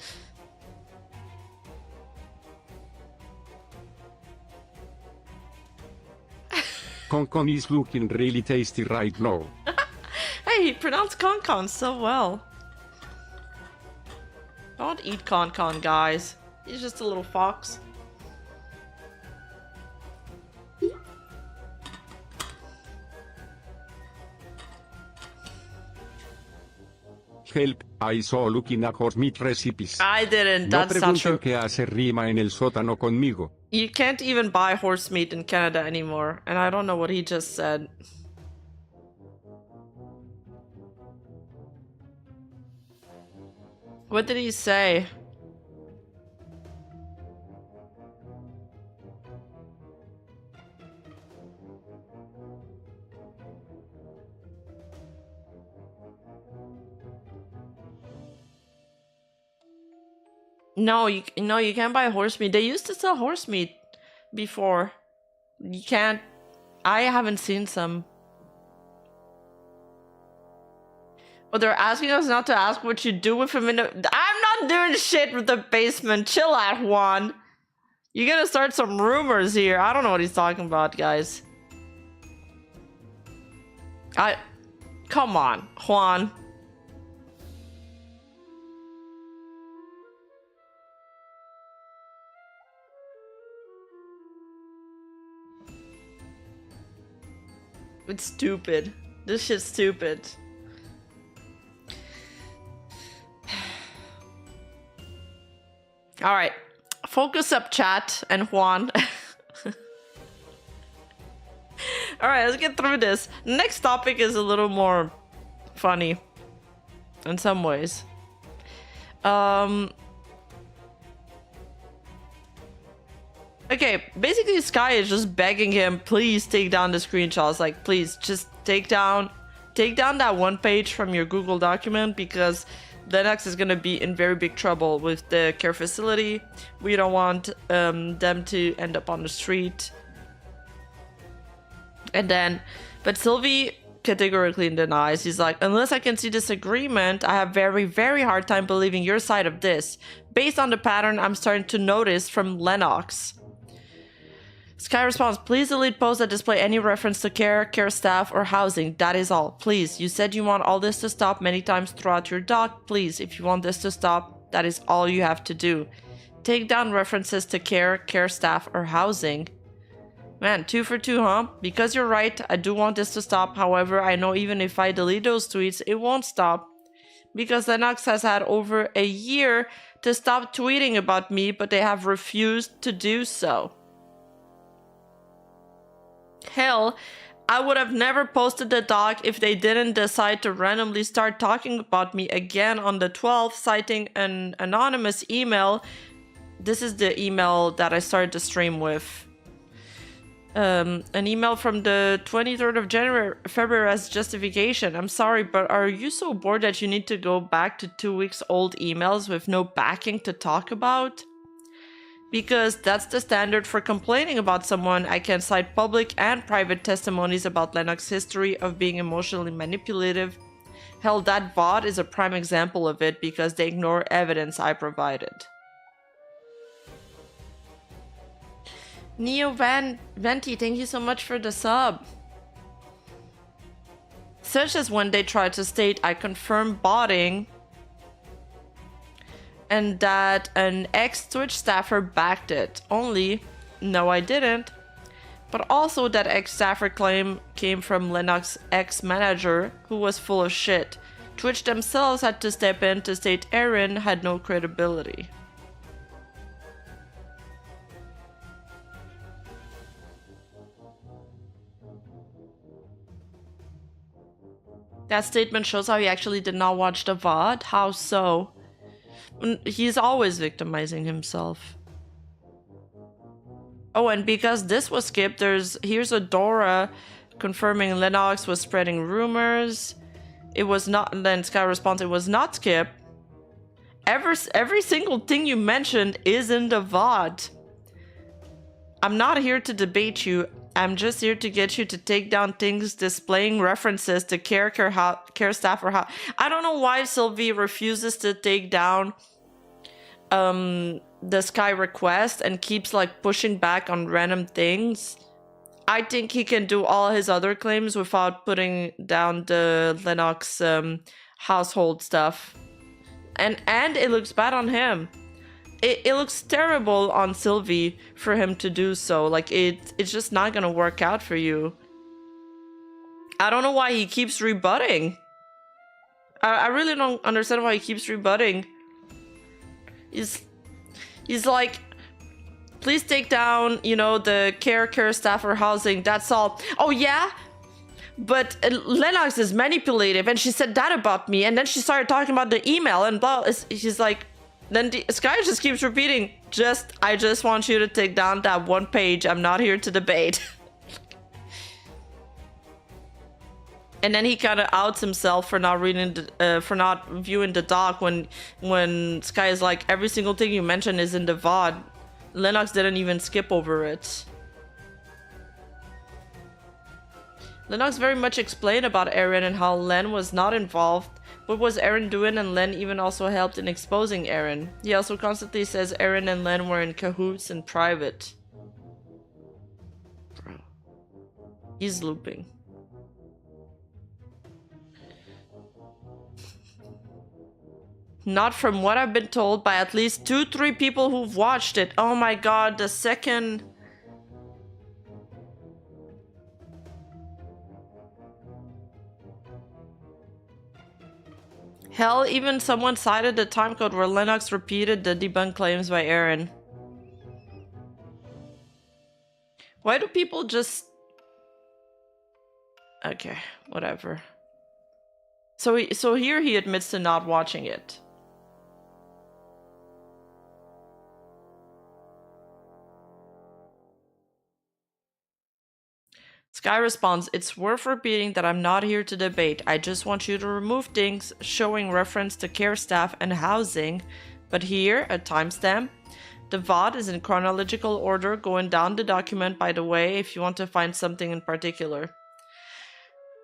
Concon is looking really tasty right now. Hey, he pronounced Concon so well. Don't eat Concon, guys. He's just a little fox. Help, I saw looking at horse meat recipes. I didn't, No that's not pregunten true. qué hace rima en el sótano conmigo. You can't even buy horse meat in Canada anymore, and I don't know what he just said. What did he say? No, you can't buy horse meat. They used to sell horse meat before. You can't. I haven't seen some. But they're asking us not to ask what you do with him in the... I'm not doing shit with the basement. Chill out, Juan. You're gonna start some rumors here. I don't know what he's talking about, guys. Come on, Juan. It's stupid. This shit's stupid. Alright. Focus up, chat and Juan. Alright, let's get through this. Next topic is a little more funny. In some ways. Okay, basically Sky is just begging him, please take down the screenshots. Like, please, just take down that one page from your Google document because Lenox is gonna be in very big trouble with the care facility. We don't want them to end up on the street. And then, but Sylvie categorically denies. He's like, unless I can see this agreement, I have very, very hard time believing your side of this. Based on the pattern I'm starting to notice from Lenox. Sky responds, please delete posts that display any reference to care staff, or housing. That is all. Please, you said you want all this to stop many times throughout your doc. Please, if you want this to stop, that is all you have to do. Take down references to care staff, or housing. Man, 2 for 2, huh? Because you're right, I do want this to stop. However, I know even if I delete those tweets, it won't stop. Because Lenox has had over a year to stop tweeting about me, but they have refused to do so. Hell, I would have never posted the doc if they didn't decide to randomly start talking about me again on the 12th, citing an anonymous email. This is the email that I started the stream with. An email from the 23rd of February as justification. I'm sorry, but are you so bored that you need to go back to 2 weeks old emails with no backing to talk about? Because that's the standard for complaining about someone. I can cite public and private testimonies about Lenox's history of being emotionally manipulative. Hell, that VOD is a prime example of it because they ignore evidence I provided. Venti, thank you so much for the sub. Such as when they tried to state I confirm botting and that an ex-Twitch staffer backed it. Only, no I didn't. But also that ex-staffer claim came from Lenox's ex-manager who was full of shit. Twitch themselves had to step in to state Aaron had no credibility. That statement shows how he actually did not watch the VOD. How so? He's always victimizing himself. Oh, and because this was skipped, here's a Dora confirming Lenox was spreading rumors. It was not, and then Sky responds, it was not skipped. Every single thing you mentioned is in the VOD. I'm not here to debate you. I'm just here to get you to take down things displaying references to care staff or how. I don't know why Sylvie refuses to take down the Sky request and keeps like pushing back on random things. I think he can do all his other claims without putting down the Lenox household stuff. And it looks bad on him. It looks terrible on Sylvie for him to do so. Like, it's just not gonna work out for you. I don't know why he keeps rebutting. I really don't understand why he keeps rebutting. He's like, please take down, you know, the care staff or housing. That's all. Oh, yeah? But Lenox is manipulative, and she said that about me. And then she started talking about the email and blah. She's like... Then Sky just keeps repeating, I just want you to take down that one page. I'm not here to debate. And then he kind of outs himself for not reading, for not viewing the doc when Sky is like, every single thing you mentioned is in the VOD. Lenox didn't even skip over it. Lenox very much explained about Aaron and how Len was not involved. What was Aaron doing, and Len even also helped in exposing Aaron. He also constantly says Aaron and Len were in cahoots in private. Bro. He's looping. Not from what I've been told by at least 2-3 people who've watched it. Oh my god, the second... Hell, even someone cited the timecode where Lenox repeated the debunked claims by Aaron. Why do people just... Okay, whatever. So here he admits to not watching it. Sky responds, it's worth repeating that I'm not here to debate. I just want you to remove things showing reference to care staff and housing. But here, a timestamp. The VOD is in chronological order going down the document, by the way, if you want to find something in particular.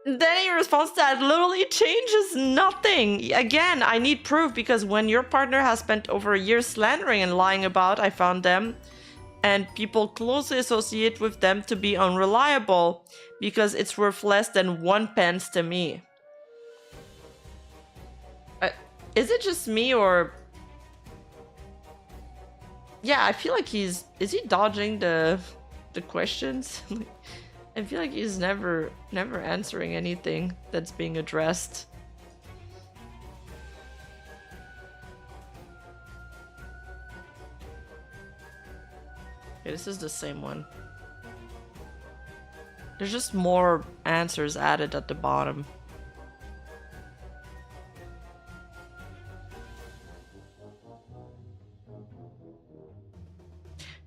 Then he responds that literally changes nothing. Again, I need proof because when your partner has spent over a year slandering and lying about, I found them. And people closely associate with them to be unreliable because it's worth less than 1 pence to me. Is it just me or... Yeah, I feel like is he dodging the questions? I feel like he's never answering anything that's being addressed. Okay, this is the same one. There's just more answers added at the bottom.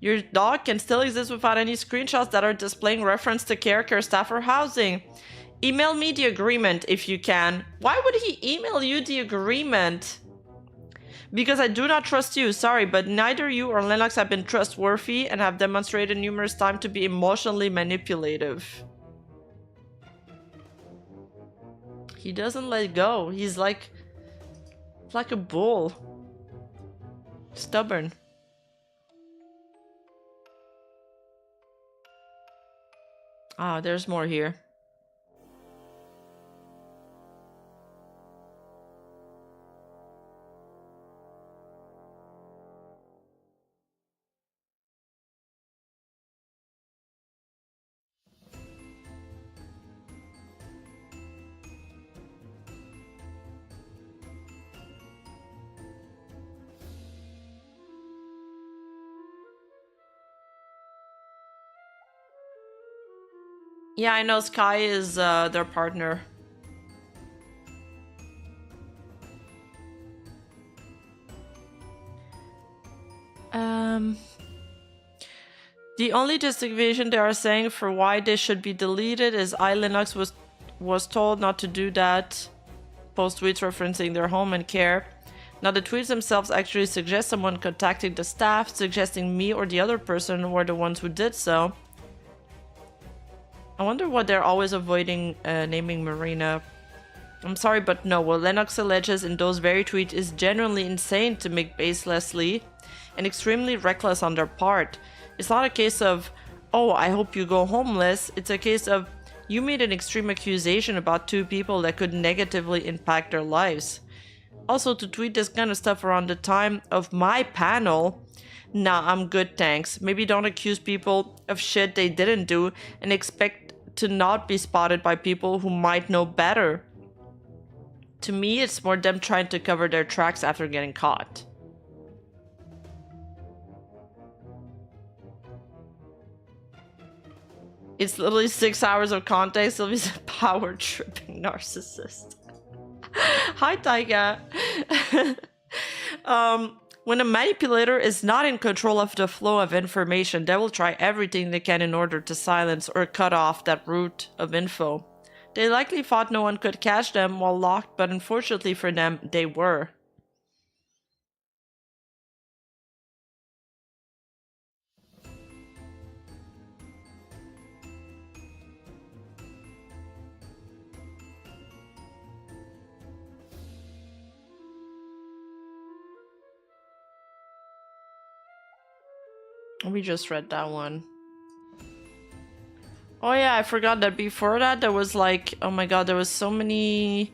Your dog can still exist without any screenshots that are displaying reference to care staff, or housing. Email me the agreement if you can. Why would he email you the agreement? Because I do not trust you, sorry, but neither you or Lenox have been trustworthy and have demonstrated numerous times to be emotionally manipulative. He doesn't let go. He's like a bull. Stubborn. Ah, there's more here. Yeah, I know Sky is their partner. The only justification they are saying for why they should be deleted is Lenox was told not to do that. Post tweets referencing their home and care. Now the tweets themselves actually suggest someone contacting the staff, suggesting me or the other person were the ones who did so. I wonder what they're always avoiding naming Marina. I'm sorry, but no, what Lenox alleges in those very tweets is genuinely insane to make baselessly and extremely reckless on their part. It's not a case of, oh, I hope you go homeless. It's a case of, you made an extreme accusation about two people that could negatively impact their lives. Also, to tweet this kind of stuff around the time of my panel, nah, I'm good, thanks. Maybe don't accuse people of shit they didn't do and expect to not be spotted by people who might know better. To me, it's more them trying to cover their tracks after getting caught. It's literally 6 hours of context. Sylvia's a power-tripping narcissist. Hi, Taiga. When a manipulator is not in control of the flow of information, they will try everything they can in order to silence or cut off that route of info. They likely thought no one could catch them while locked, but unfortunately for them, they were. We just read that one. Oh yeah, I forgot that before that there was like, oh my god, there was so many...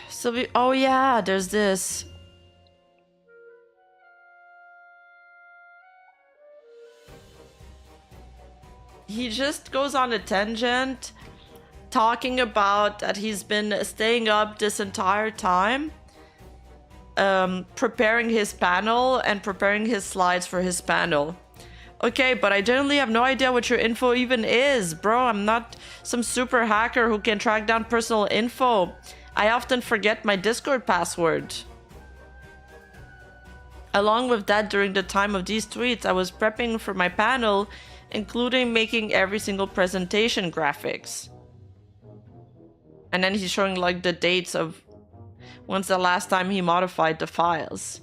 Sylvia, oh yeah, there's this. He just goes on a tangent talking about that he's been staying up this entire time, preparing his panel and preparing his slides for his panel. Okay, but I generally have no idea what your info even is, bro. I'm not some super hacker who can track down personal info. I often forget my Discord password. Along with that, during the time of these tweets, I was prepping for my panel, including making every single presentation graphics. And then he's showing like the dates of when's the last time he modified the files.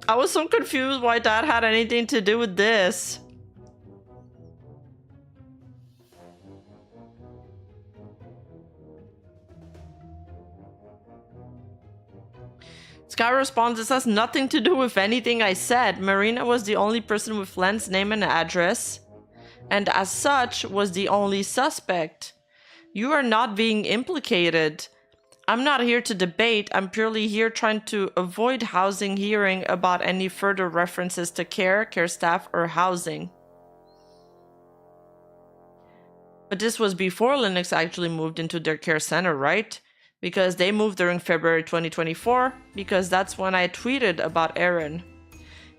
I was so confused why that had anything to do with this. Sky responds, this has nothing to do with anything I said. Marina was the only person with Len's name and address, and as such was the only suspect. You are not being implicated. I'm not here to debate. I'm purely here trying to avoid housing hearing about any further references to care staff, or housing. But this was before Lenox actually moved into their care center, right? Because they moved during February 2024, because that's when I tweeted about Aaron.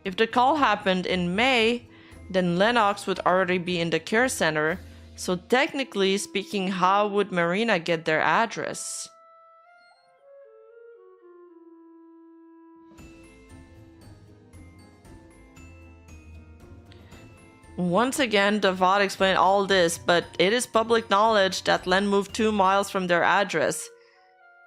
If the call happened in May, then Lenox would already be in the care center. So technically speaking, how would Marina get their address? Once again, Devad explained all this, but it is public knowledge that Len moved 2 miles from their address.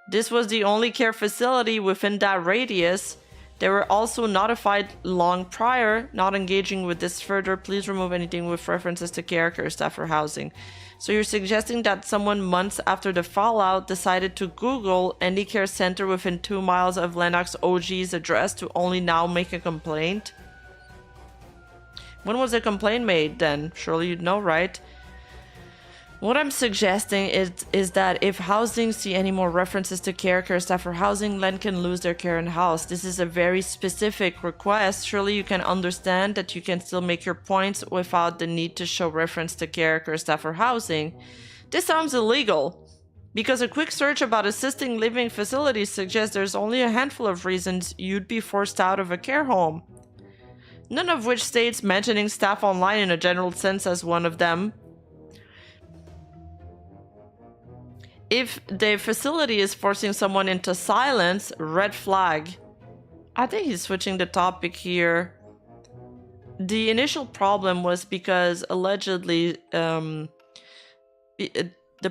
This was the only care facility within that radius. They were also notified long prior, not engaging with this further. Please remove anything with references to care staff or housing. So you're suggesting that someone months after the fallout decided to Google any care center within 2 miles of Lenox OG's address to only now make a complaint? When was the complaint made then? Surely you'd know, right? What I'm suggesting is that if housing see any more references to care staff or housing, Len can lose their care in house. This is a very specific request. Surely you can understand that you can still make your points without the need to show reference to care staff or housing. This sounds illegal, because a quick search about assisting living facilities suggests there's only a handful of reasons you'd be forced out of a care home. None of which states mentioning staff online in a general sense as one of them. If the facility is forcing someone into silence, red flag. I think he's switching the topic here. The initial problem was because allegedly the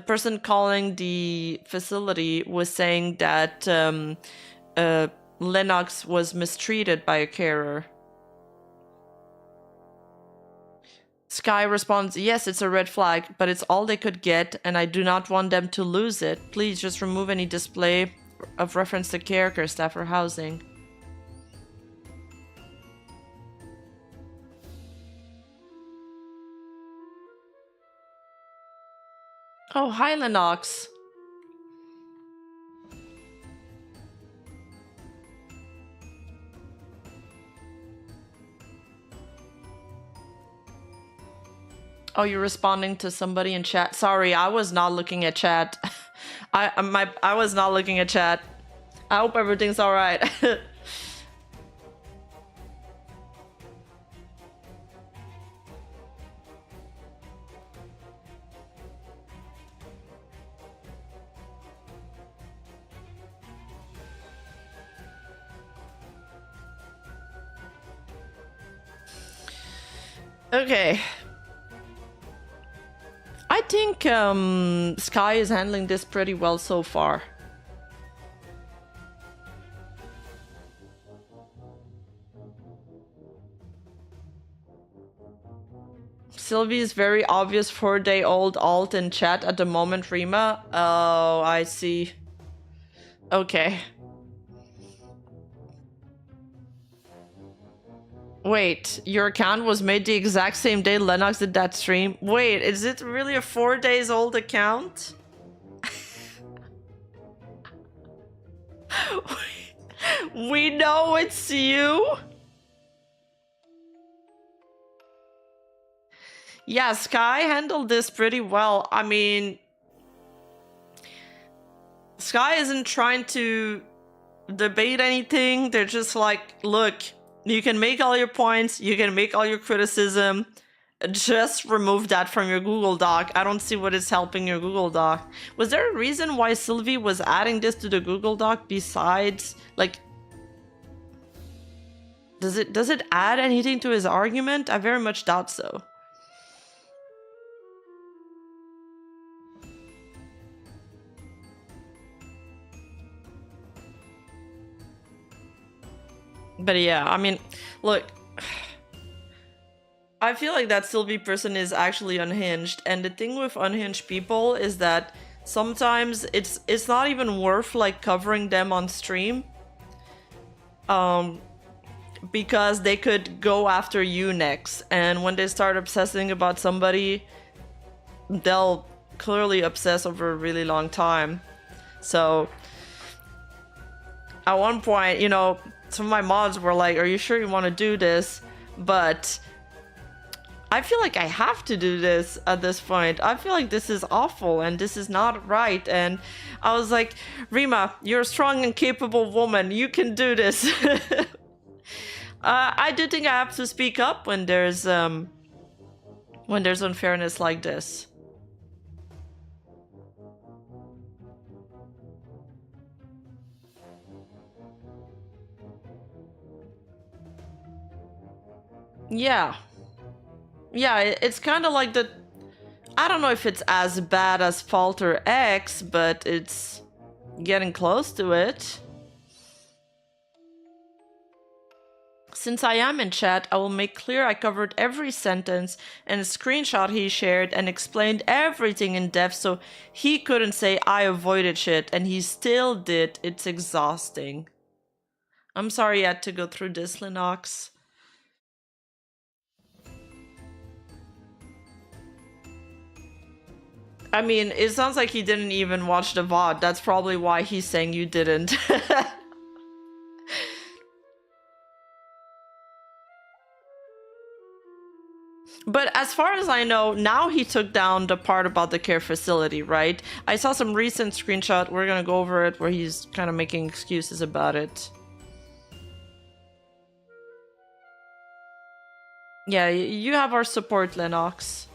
person calling the facility was saying that Lenox was mistreated by a carer. Sky responds, yes, it's a red flag, but it's all they could get, and I do not want them to lose it. Please just remove any display of reference to care staff or housing. Oh, hi, Lenox. Oh, you're responding to somebody in chat. Sorry, I was not looking at chat. I was not looking at chat. I hope everything's all right. Okay. I think Sky is handling this pretty well so far. Sylvie's very obvious 4-day-old alt in chat at the moment, Rima. Oh, I see. Okay. Wait, your account was made the exact same day Lenox did that stream? Wait, is it really a 4 days old account? We know it's you? Yeah, Sky handled this pretty well. I mean, Sky isn't trying to debate anything. They're just like, look, you can make all your points, you can make all your criticism, just remove that from your Google Doc. I don't see what is helping your Google Doc. Was there a reason why Sylvie was adding this to the Google Doc besides, like, does it add anything to his argument? I very much doubt so. But yeah, I mean, look, I feel like that Sylvie person is actually unhinged, and the thing with unhinged people is that sometimes it's not even worth like covering them on stream, because they could go after you next, and when they start obsessing about somebody, they'll clearly obsess over a really long time. So at one point, you know, some of my mods were like, are you sure you want to do this? But I feel like I have to do this at this point. I feel like this is awful and this is not right. And I was like, Rima, you're a strong and capable woman. You can do this. I do think I have to speak up when there's unfairness like this. Yeah. Yeah, it's kind of like the... I don't know if it's as bad as Falter X, but it's getting close to it. Since I am in chat, I will make clear I covered every sentence and a screenshot he shared and explained everything in depth so he couldn't say I avoided shit, and he still did. It's exhausting. I'm sorry you had to go through this, Lenox. I mean, it sounds like he didn't even watch the VOD. That's probably why he's saying you didn't. But as far as I know, now he took down the part about the care facility, right? I saw some recent screenshot, we're gonna go over it, where he's kind of making excuses about it. Yeah, you have our support, Lenox.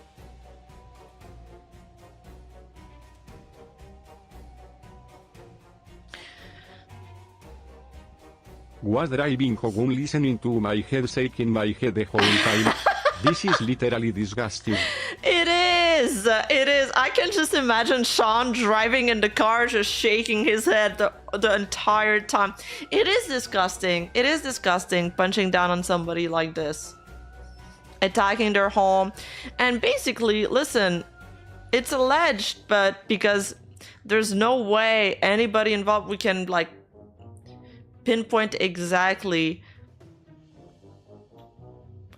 Was driving home listening to my head shaking my head the whole time. This is literally disgusting. It is! It is! I can just imagine Sean driving in the car just shaking his head the entire time. It is disgusting. It is disgusting punching down on somebody like this. Attacking their home. And basically, listen, it's alleged, but because there's no way anybody involved, we can like pinpoint exactly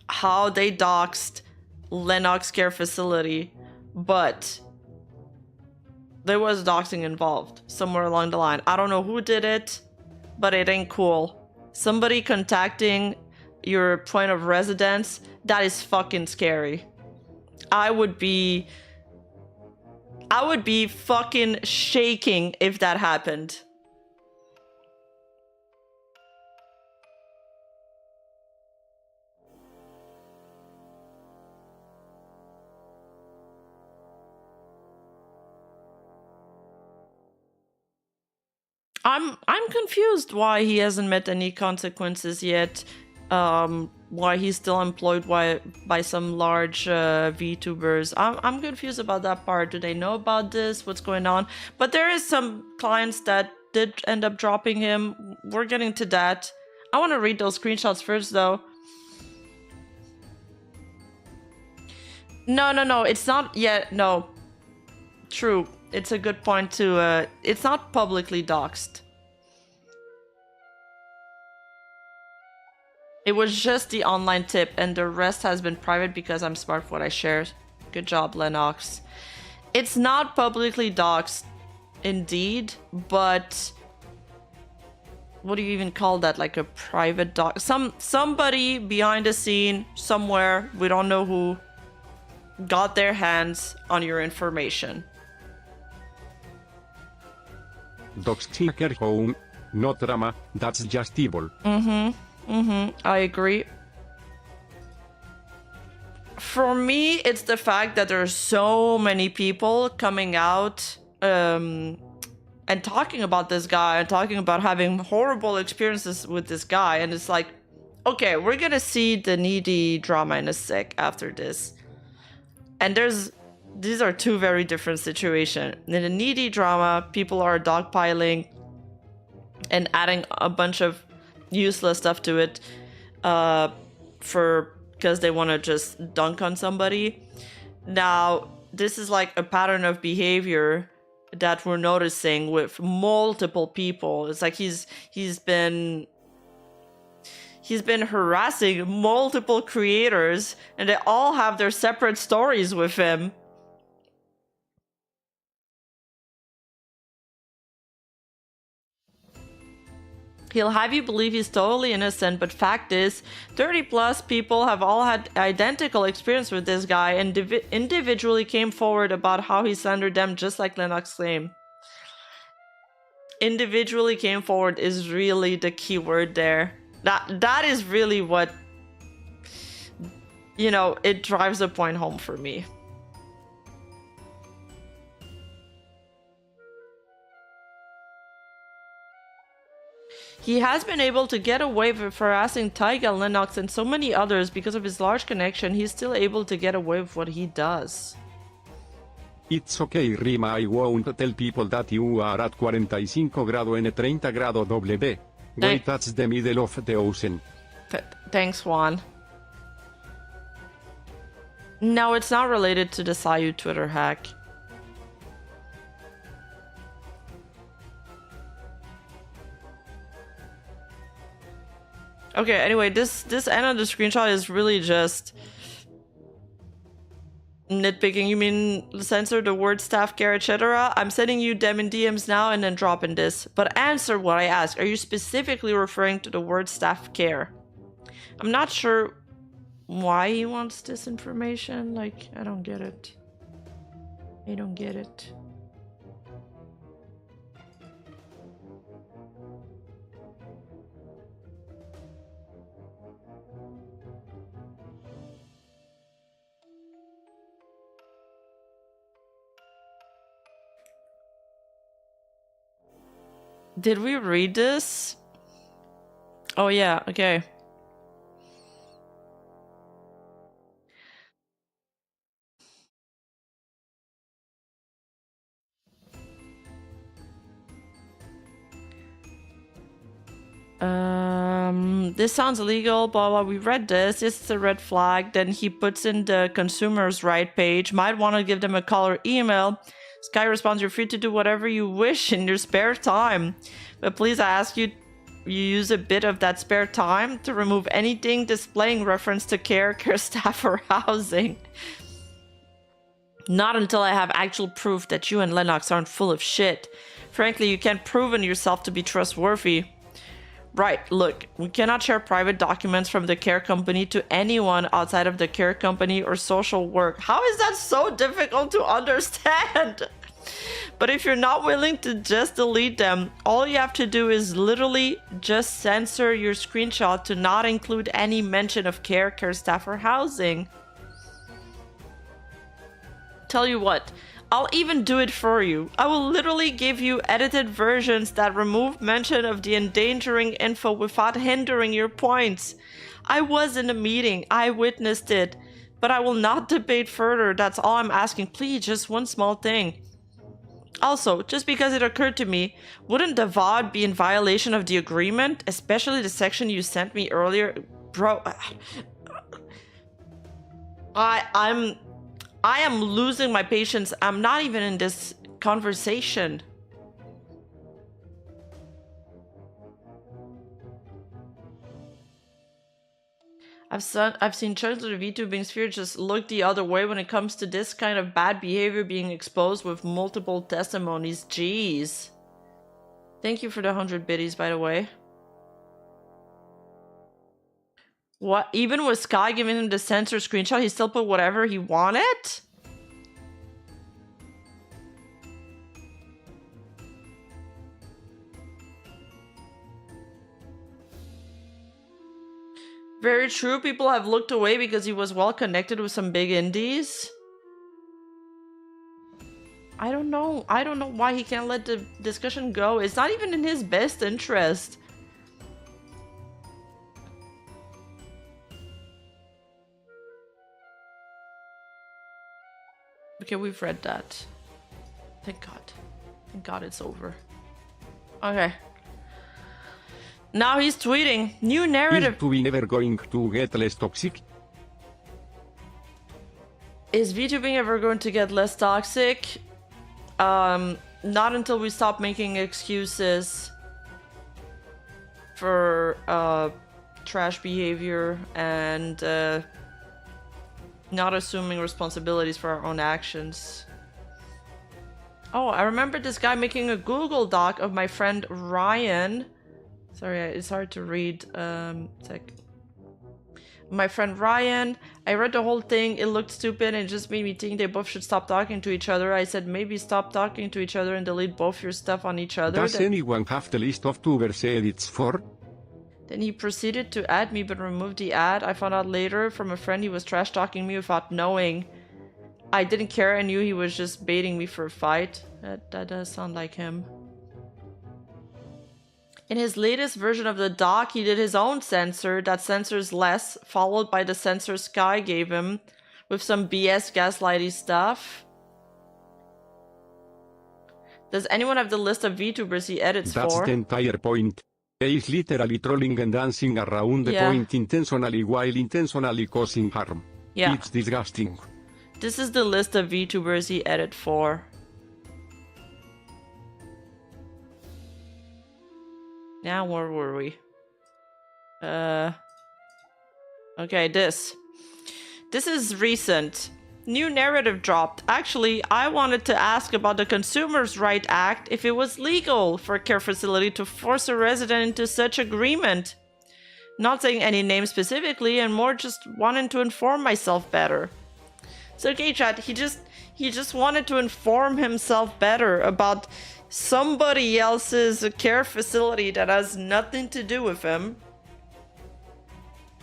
how they doxed Lenox Care Facility, but there was doxing involved somewhere along the line. I don't know who did it, but it ain't cool. Somebody contacting your point of residence, that is fucking scary. I would be fucking shaking if that happened. I'm confused why he hasn't met any consequences yet. Why he's still employed by some large VTubers. I'm confused about that part. Do they know about this? What's going on? But there is some clients that did end up dropping him. We're getting to that. I want to read those screenshots first, though. No, it's not yet. No. True. It's a good point to, it's not publicly doxed. It was just the online tip, and the rest has been private because I'm smart for what I share. Good job, Lenox. It's not publicly doxed, indeed, but what do you even call that? Like a private dox? Somebody behind the scene, somewhere, we don't know who, got their hands on your information. Doxing her home, no drama, that's just evil. I agree. For me, it's the fact that there's so many people coming out and talking about this guy and talking about having horrible experiences with this guy, and it's like, okay, we're gonna see the Needy drama in a sec after this. And these are two very different situations. In the Needy drama, people are dogpiling and adding a bunch of useless stuff to it because they want to just dunk on somebody. Now, this is like a pattern of behavior that we're noticing with multiple people. It's like he's been harassing multiple creators, and they all have their separate stories with him. He'll have you believe he's totally innocent, but fact is, 30 plus people have all had identical experience with this guy and individually came forward about how he slandered them, just like Lenox claimed. Individually came forward is really the key word there. That is really what, you know, it drives the point home for me. He has been able to get away with harassing Taiga, Lenox, and so many others because of his large connection. He's still able to get away with what he does. It's okay, Rima. I won't tell people that you are at 45 grado and 30 grado WD. Wait, that's the middle of the ocean. Thanks, Juan. No, it's not related to the Sayu Twitter hack. Okay, anyway, this end of the screenshot is really just nitpicking. You mean censor the word staff care, etc.? I'm sending you them in DMs now and then dropping this. But answer what I ask. Are you specifically referring to the word staff care? I'm not sure why he wants this information. Like, I don't get it. I don't get it. Did we read this? Oh yeah, okay. This sounds illegal, blah blah. We read this. It's a red flag. Then he puts in the consumer's right page. Might want to give them a call or email. Sky responds, "You're free to do whatever you wish in your spare time, but please I ask you use a bit of that spare time to remove anything displaying reference to care staff, or housing. Not until I have actual proof that you and Lenox aren't full of shit. Frankly, you can't prove in yourself to be trustworthy." Right, look, we cannot share private documents from the care company to anyone outside of the care company or social work. How is that so difficult to understand? But if you're not willing to just delete them, all you have to do is literally just censor your screenshot to not include any mention of care staff, or housing. Tell you what, I'll even do it for you. I will literally give you edited versions that remove mention of the endangering info without hindering your points. I was in a meeting, I witnessed it, but I will not debate further. That's all I'm asking. Please, just one small thing. Also, just because it occurred to me, wouldn't the VOD be in violation of the agreement? Especially the section you sent me earlier? Bro, I am losing my patience. I'm not even in this conversation. I've seen chunks of the VTubing sphere just look the other way when it comes to this kind of bad behavior being exposed with multiple testimonies. Jeez. Thank you for the 100 biddies, by the way. What? Even with Sky giving him the censor screenshot, he still put whatever he wanted? Very true. People have looked away because he was well connected with some big indies. I don't know. I don't know why he can't let the discussion go. It's not even in his best interest. Okay, we've read that. Thank God. Thank God it's over. Okay. Now he's tweeting. New narrative. Is we never going to get less toxic? Is VTubing ever going to get less toxic? Not until we stop making excuses for trash behavior and not assuming responsibilities for our own actions. Oh, I remember this guy making a Google Doc of my friend Ryan. Sorry, it's hard to read. My friend Ryan. I read the whole thing. It looked stupid and it just made me think they both should stop talking to each other. I said maybe stop talking to each other and delete both your stuff on each other. Does anyone have the list of tubers edits for? Then he proceeded to add me but removed the ad. I found out later from a friend he was trash talking me without knowing. I didn't care. I knew he was just baiting me for a fight. That does sound like him. In his latest version of the doc, he did his own censor that censors less, followed by the censor Sky gave him, with some BS gaslighty stuff. Does anyone have the list of VTubers he edits That's for? the entire point. He is literally trolling and dancing around the point intentionally while intentionally causing harm. Yeah. It's disgusting. This is the list of VTubers he edited for. Now where were we? Okay, this is recent. New narrative dropped. Actually, I wanted to ask about the Consumers' Right Act, if it was legal for a care facility to force a resident into such agreement. Not saying any name specifically, and more just wanting to inform myself better. So okay, chat, he just wanted to inform himself better about somebody else's care facility that has nothing to do with him.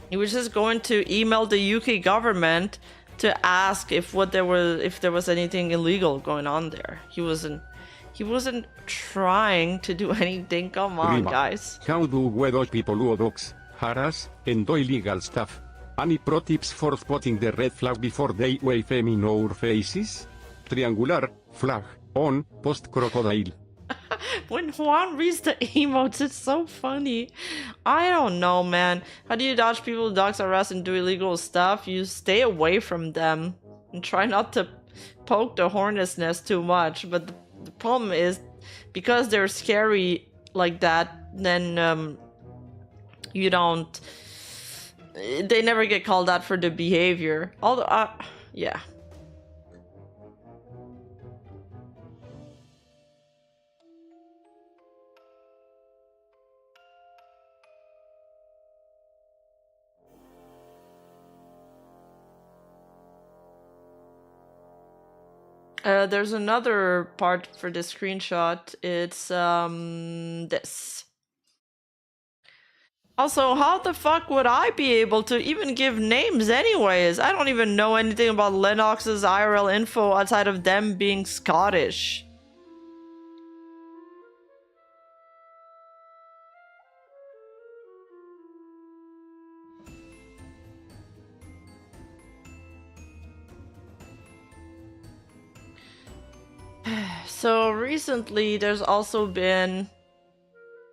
He was just going to email the UK government to ask if there was anything illegal going on there. He wasn't trying to do anything. Come on, Rima. guys. How do we dodge people who dox, harass, and do illegal stuff? Any pro tips for spotting the red flag before they wave them in our faces? Triangular, flag, on, post crocodile. When Juan reads the emotes, it's so funny. I don't know, man. How do you dodge people who dox, harass, and do illegal stuff? You stay away from them and try not to poke the hornet's nest too much. But the problem is, because they're scary like that, then you don't... They never get called out for the behavior. Although, yeah. There's another part for this screenshot. It's this. Also, how the fuck would I be able to even give names anyways? I don't even know anything about Lenox's IRL info outside of them being Scottish. So recently there's also been,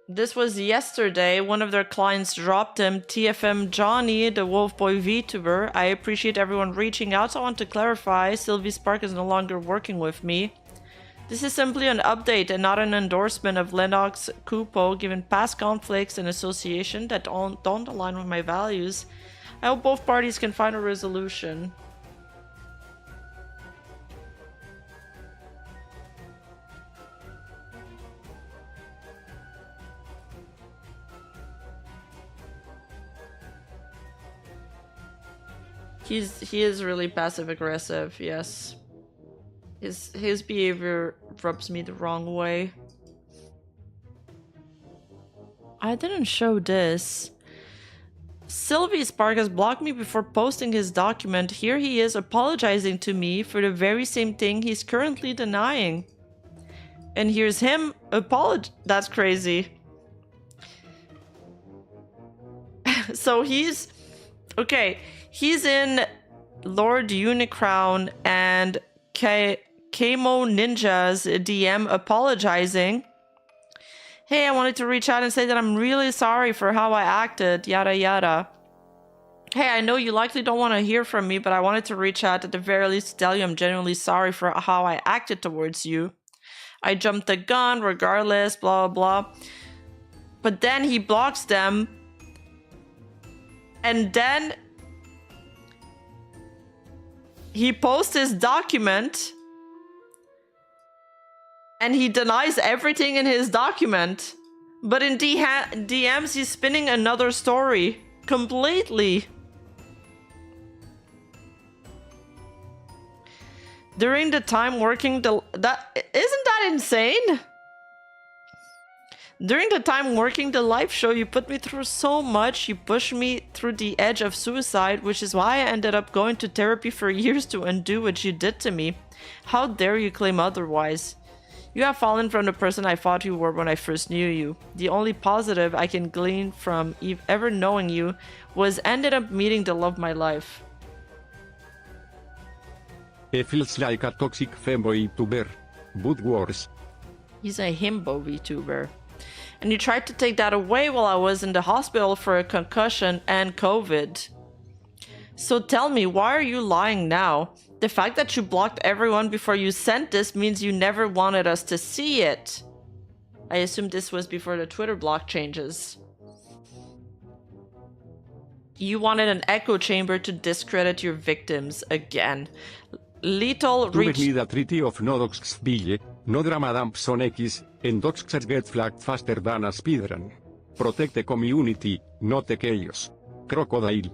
this was yesterday, one of their clients dropped him, TFM Johnny, the Wolfboy VTuber. I appreciate everyone reaching out, so I want to clarify, SilvySpark is no longer working with me. This is simply an update and not an endorsement of Lenox Kupo, given past conflicts and association that don't align with my values. I hope both parties can find a resolution. He is really passive aggressive, yes. His behavior rubs me the wrong way. I didn't show this. SilvySpark has blocked me before posting his document. Here he is apologizing to me for the very same thing he's currently denying. And here's him that's crazy. So he's... Okay, he's in Lord Unicrown and Kamo Ninja's DM apologizing. Hey, I wanted to reach out and say that I'm really sorry for how I acted, yada yada. Hey, I know you likely don't want to hear from me, but I wanted to reach out at the very least to tell you I'm genuinely sorry for how I acted towards you. I jumped the gun regardless, blah blah blah. But then he blocks them. And then he posts his document and he denies everything in his document. But in DMs, he's spinning another story completely. During the time working isn't that insane? During the time working the live show, you put me through so much. You pushed me through the edge of suicide, which is why I ended up going to therapy for years to undo what you did to me. How dare you claim otherwise? You have fallen from the person I thought you were when I first knew you. The only positive I can glean from ever knowing you was ended up meeting the love of my life. It feels like a toxic femboy tuber. But worse. He's a himbo VTuber. And you tried to take that away while I was in the hospital for a concussion and COVID. So tell me, why are you lying now? The fact that you blocked everyone before you sent this means you never wanted us to see it. I assume this was before the Twitter block changes. You wanted an echo chamber to discredit your victims again. Lethal reached... Tu the treaty of no doxxville, no drama dampson X, and doxxers get flagged faster than a speedrun. Protect the community, not the chaos. Crocodile.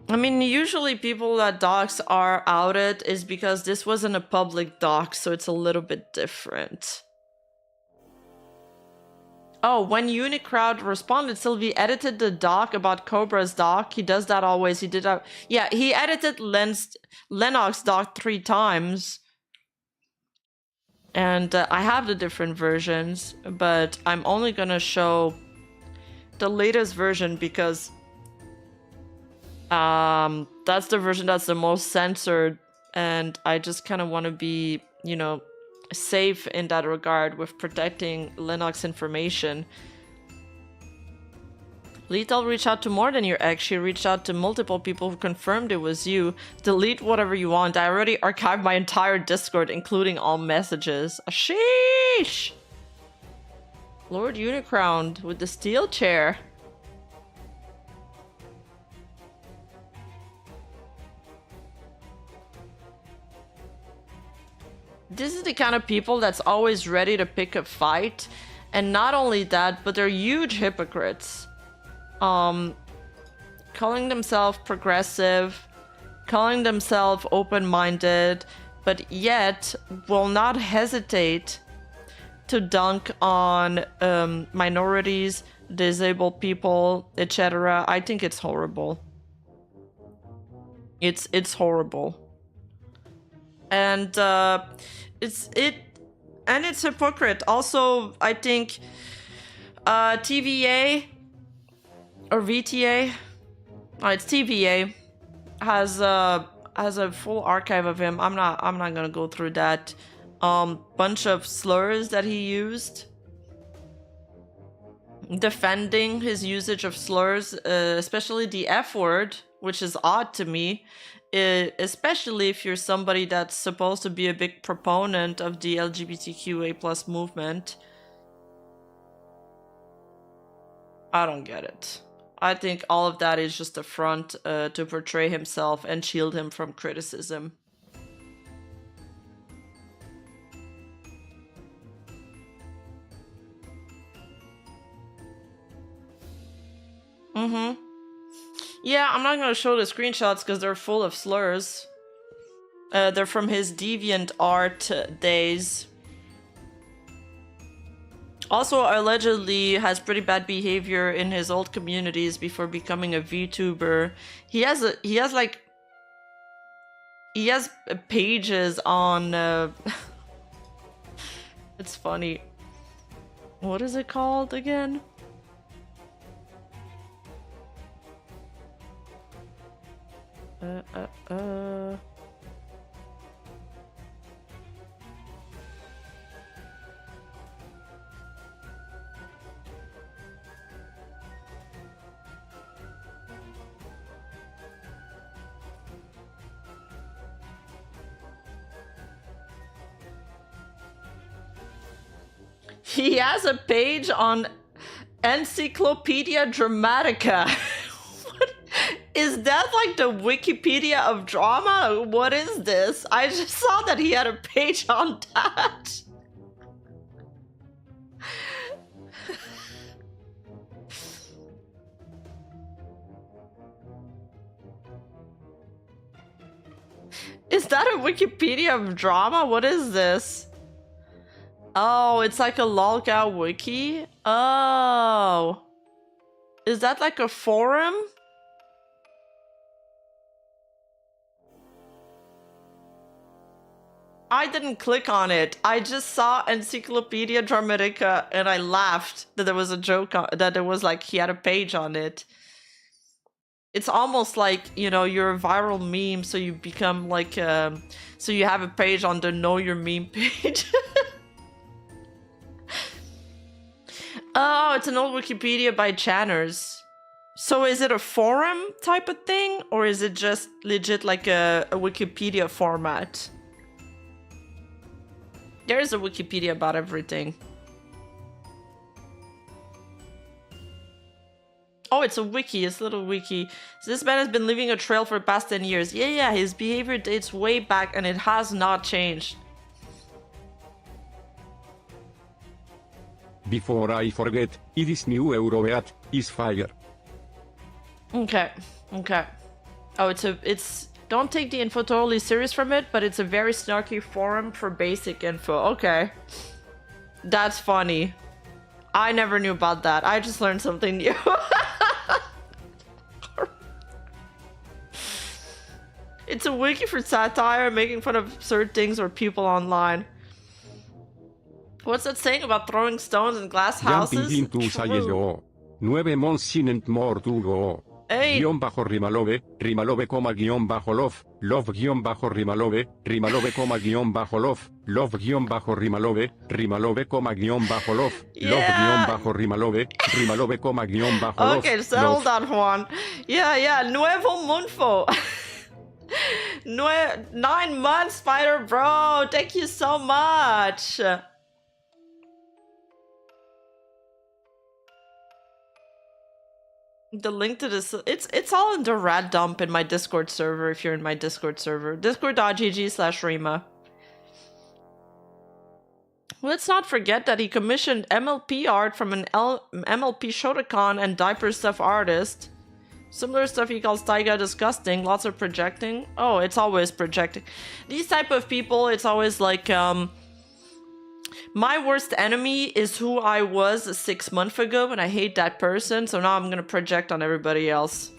I mean, usually people that docs are outed is because this wasn't a public doc, so it's a little bit different. Oh, when Unicrowd responded, Sylvie edited the doc about Cobra's doc. He does that always. He did that. Yeah, he edited Lenox doc 3 times. And I have the different versions, but I'm only gonna show the latest version because that's the version that's the most censored, and I just kind of want to be, you know, safe in that regard with protecting Lenox information. Lethal reached out to more than your ex. She reached out to multiple people who confirmed it was you. Delete whatever you want. I already archived my entire Discord, including all messages. Sheesh! Lord Unicrowned with the steel chair. This is the kind of people that's always ready to pick a fight. And not only that, but they're huge hypocrites. Calling themselves progressive, calling themselves open-minded, but yet will not hesitate to dunk on minorities, disabled people, etc. I think it's horrible. It's horrible. And it's hypocrite. Also, I think TVA or VTA, it's TVA, has a full archive of him. I'm not gonna go through that. Bunch of slurs that he used, defending his usage of slurs, especially the F word, which is odd to me. Especially if you're somebody that's supposed to be a big proponent of the LGBTQA+ movement. I don't get it. I think all of that is just a front to portray himself and shield him from criticism. Yeah, I'm not gonna show the screenshots because they're full of slurs. They're from his DeviantArt days. Also, allegedly has pretty bad behavior in his old communities before becoming a VTuber. He has pages on. It's funny. What is it called again? He has a page on Encyclopedia Dramatica. Is that like the Wikipedia of drama? What is this? I just saw that he had a page on that. Is that a Wikipedia of drama? What is this? Oh, it's like a lolcow wiki? Oh. Is that like a forum? I didn't click on it. I just saw Encyclopedia Dramatica and I laughed that there was a joke that there was like he had a page on it. It's almost like, you know, you're a viral meme, so you become like so you have a page on the Know Your Meme page. Oh, it's an old Wikipedia by Channers. So is it a forum type of thing, or is it just legit like a Wikipedia format? There's a Wikipedia about everything. Oh, it's a wiki, it's a little wiki. So this man has been leaving a trail for the past 10 years. Yeah, his behavior dates way back and it has not changed. Before I forget, it is new Eurobeat is fire. Okay. Oh, it's don't take the info totally serious from it, but it's a very snarky forum for basic info. Okay. That's funny. I never knew about that. I just learned something new. It's a wiki for satire, making fun of absurd things or people online. What's that saying about throwing stones in glass houses? Jumping into Sayeyo. 9 months in more to go. Hey. Guión bajo Rimalove, Rimalove, guión bajo love guión bajo Rimalove, guión bajo love guión bajo Rimalove, guión bajo love guión bajo Rimalove, guión bajo love. Okay, settle that one. Yeah, Nuevo Munfo. 9 months, Spider Bro. Thank you so much. The link to this, it's all in the rat dump in my Discord server if you're in my Discord server. Discord.gg/Rima. Let's not forget that he commissioned MLP art from an MLP Shotokan and diaper stuff artist. Similar stuff he calls Taiga disgusting, lots of projecting. Oh, it's always projecting. These type of people, it's always like, my worst enemy is who I was 6 months ago, and I hate that person, so now I'm gonna project on everybody else.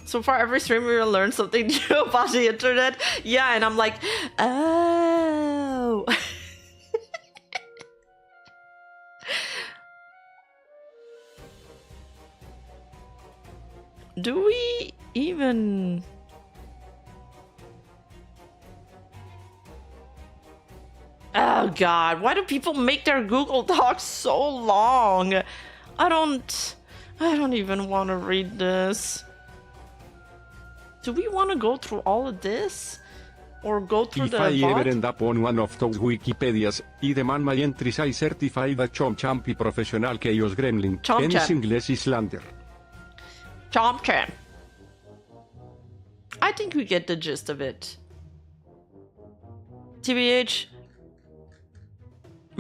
So far, every streamer will learn something new about the internet. Yeah, and I'm like, oh. Do we even... Oh god, why do people make their Google Docs so long? I don't even want to read this. Do we want to go through all of this? Or go through if the I bot? ever end up on one of those Wikipedias, I demand my entries I certified a chomp champy professional chaos gremlin, Chomp any champ. English Islander. Chomp champ. I think we get the gist of it. TBH,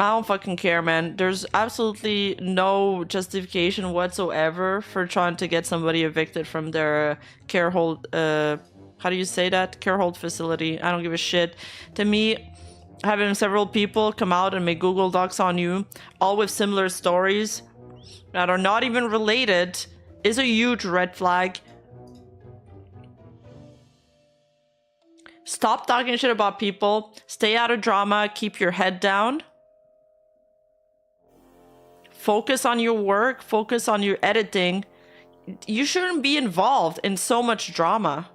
I don't fucking care, man. There's absolutely no justification whatsoever for trying to get somebody evicted from their care hold, how do you say that? Care hold facility. I don't give a shit. To me, having several people come out and make Google Docs on you, all with similar stories that are not even related, is a huge red flag. Stop talking shit about people. Stay out of drama. Keep your head down. Focus on your work. Focus on your editing. You shouldn't be involved in so much drama.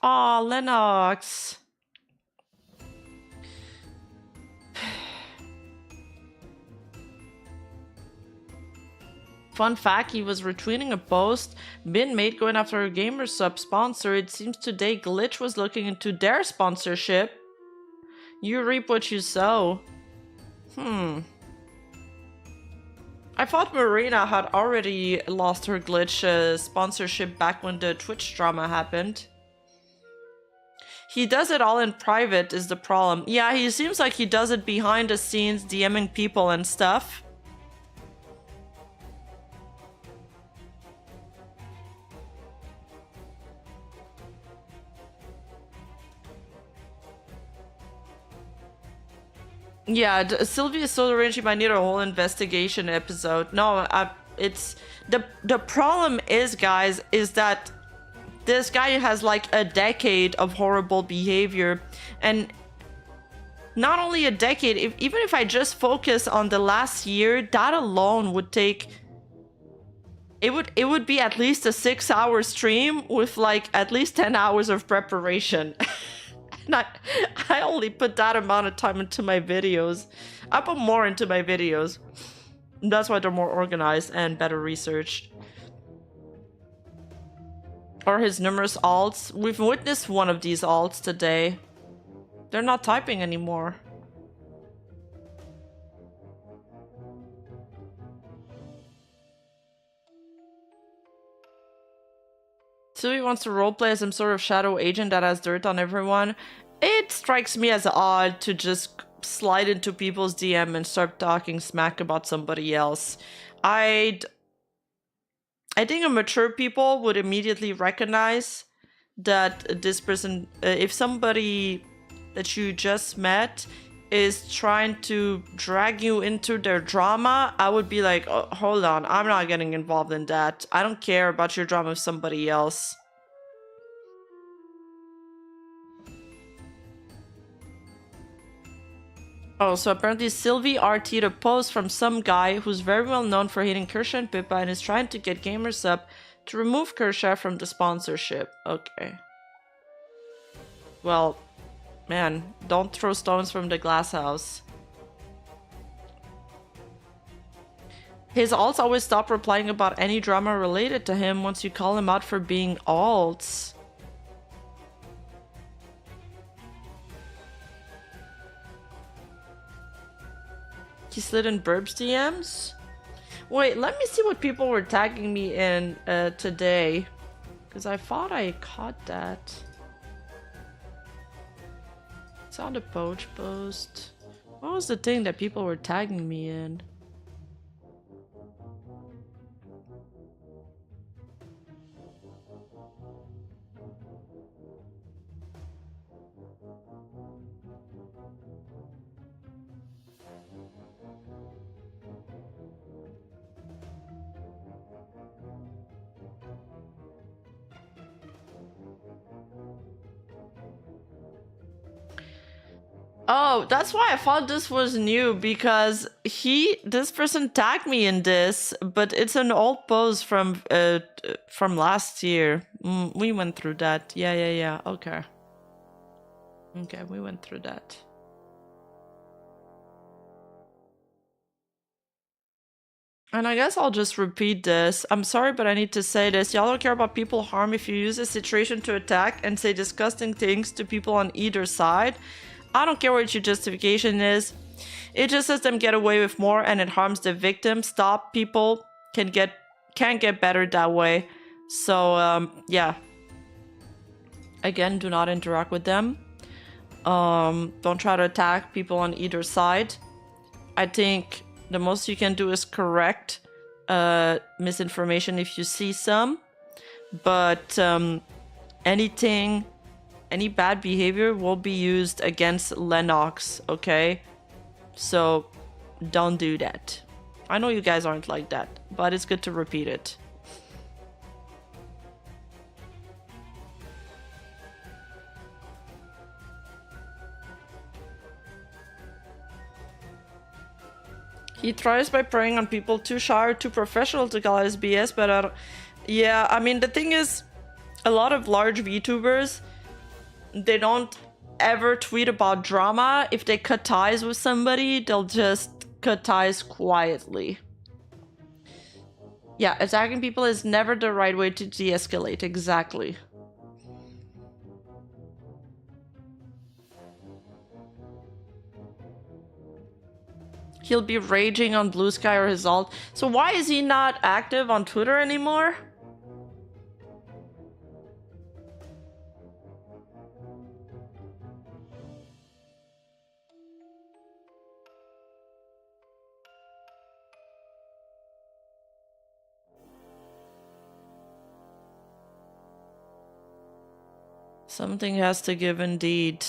Aw, Lenox. Fun fact, he was retweeting a post been made going after a gamer sub sponsor. It seems today Glitch was looking into their sponsorship. You reap what you sow. I thought Marina had already lost her Glitch sponsorship back when the Twitch drama happened. He does it all in private is the problem. Yeah, he seems like he does it behind the scenes, DMing people and stuff. Yeah, Sylvia is so deranged, she might need a whole investigation episode. No, it's... The problem is, guys, is that This guy has like a decade of horrible behavior, and not only a decade, even if I just focus on the last year, that alone would take, it would be at least a 6-hour stream with like at least 10 hours of preparation. And I only put that amount of time into my videos. I put more into my videos. That's why they're more organized and better researched. Or his numerous alts. We've witnessed one of these alts today. They're not typing anymore. Sylvie wants to roleplay as some sort of shadow agent that has dirt on everyone. It strikes me as odd to just slide into people's DM and start talking smack about somebody else. I think a mature people would immediately recognize that this person, if somebody that you just met is trying to drag you into their drama, I would be like, oh, hold on, I'm not getting involved in that. I don't care about your drama with somebody else. Oh, so apparently Sylvie RT'd a post from some guy who's very well known for hating Kersha and Pippa and is trying to get gamers up to remove Kersha from the sponsorship. Okay. Well, man, don't throw stones from the glass house. His alts always stop replying about any drama related to him once you call him out for being alts. He slid in Burb's DMs? Wait, let me see what people were tagging me in today. Because I thought I caught that. Saw the poach post. What was the thing that people were tagging me in? Oh, that's why I thought this was new, because this person tagged me in this, but it's an old post from last year. We went through that. Yeah. Okay. Okay, we went through that. And I guess I'll just repeat this. I'm sorry, but I need to say this. Y'all don't care about people harm if you use a situation to attack and say disgusting things to people on either side. I don't care what your justification is. It just lets them get away with more and it harms the victim. Stop. People can't get better that way. So, yeah. Again, do not interact with them. Don't try to attack people on either side. I think the most you can do is correct misinformation if you see some. But any bad behavior will be used against Lenox, okay? So don't do that. I know you guys aren't like that, but it's good to repeat it. He tries by preying on people too shy or too professional to call his BS, but yeah, I mean, the thing is, a lot of large VTubers, they don't ever tweet about drama. If they cut ties with somebody, they'll just cut ties quietly. Yeah, attacking people is never the right way to de-escalate. Exactly. He'll be raging on Blue Sky or his alt. So why is he not active on Twitter anymore? Something has to give indeed.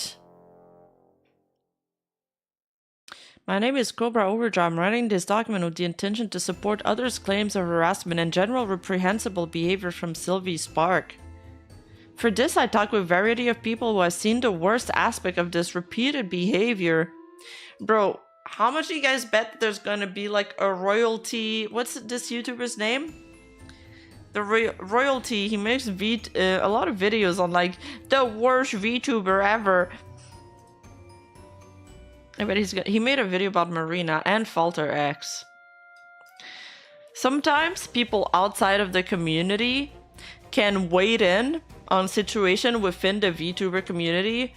My name is Cobra Overdrive. I'm writing this document with the intention to support others' claims of harassment and general reprehensible behavior from SilvySpark. For this, I talk with a variety of people who have seen the worst aspect of this repeated behavior. Bro, how much do you guys bet that there's gonna be like a royalty? What's this YouTuber's name? The royalty. He makes a lot of videos on like the worst VTuber ever. I bet he made a video about Marina and Falter X. Sometimes people outside of the community can wade in on situation within the VTuber community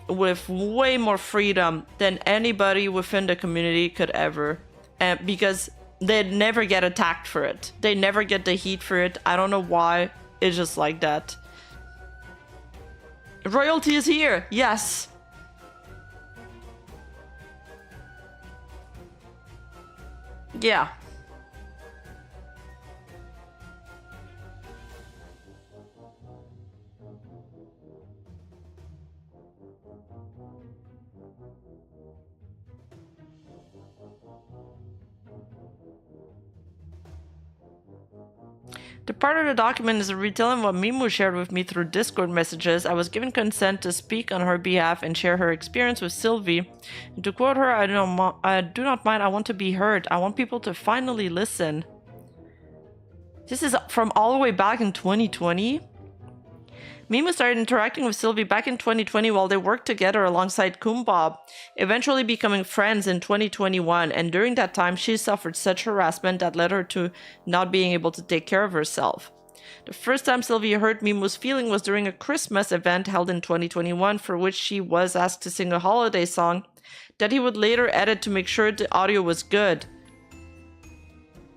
with way more freedom than anybody within the community could ever. Because they never get attacked for it. They never get the heat for it. I don't know why. It's just like that. Royalty is here. Yes. Yeah. The part of the document is a retelling what Mimu shared with me through Discord messages. I was given consent to speak on her behalf and share her experience with Sylvie. And to quote her, I do not mind, I want to be heard. I want people to finally listen. This is from all the way back in 2020. Mimu started interacting with Sylvie back in 2020 while they worked together alongside Kumbob, eventually becoming friends in 2021, and during that time she suffered such harassment that led her to not being able to take care of herself. The first time Sylvie hurt Mimu's feeling was during a Christmas event held in 2021, for which she was asked to sing a holiday song that he would later edit to make sure the audio was good.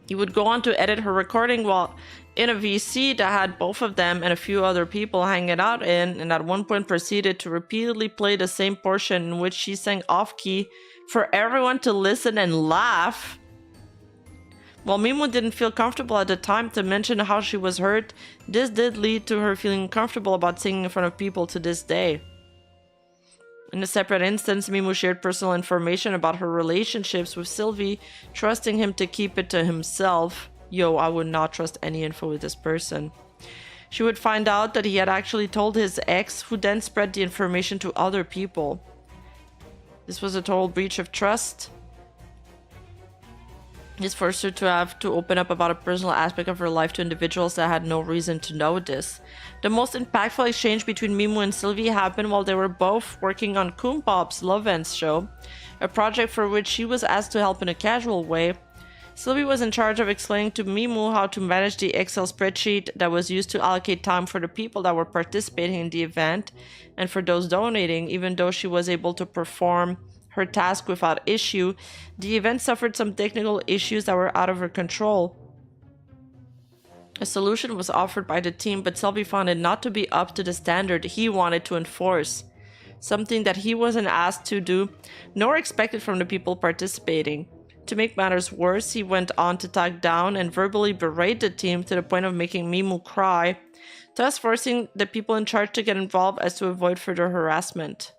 He would go on to edit her recording while in a VC that had both of them and a few other people hanging out in, and at one point proceeded to repeatedly play the same portion in which she sang off-key for everyone to listen and laugh. While Mimu didn't feel comfortable at the time to mention how she was hurt, this did lead to her feeling comfortable about singing in front of people to this day. In a separate instance, Mimu shared personal information about her relationships with Sylvie, trusting him to keep it to himself. Yo, I would not trust any info with this person. She would find out that he had actually told his ex, who then spread the information to other people. This was a total breach of trust. This forced her to have to open up about a personal aspect of her life to individuals that had no reason to know this. The most impactful exchange between Mimu and Sylvie happened while they were both working on Kumbob's Love Ends show, a project for which she was asked to help in a casual way. Sylvie was in charge of explaining to Mimu how to manage the Excel spreadsheet that was used to allocate time for the people that were participating in the event and for those donating. Even though she was able to perform her task without issue, the event suffered some technical issues that were out of her control. A solution was offered by the team, but Sylvie found it not to be up to the standard he wanted to enforce, something that he wasn't asked to do nor expected from the people participating. To make matters worse, he went on to talk down and verbally berate the team to the point of making Mimu cry, thus forcing the people in charge to get involved as to avoid further harassment.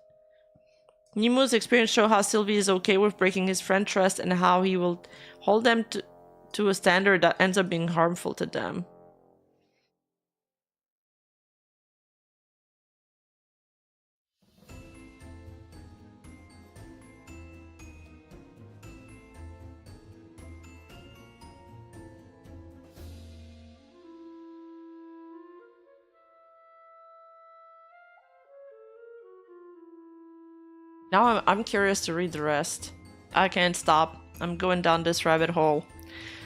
Mimu's experience showed how Sylvie is okay with breaking his friend's trust and how he will hold them to a standard that ends up being harmful to them. Now I'm curious to read the rest. I can't stop. I'm going down this rabbit hole.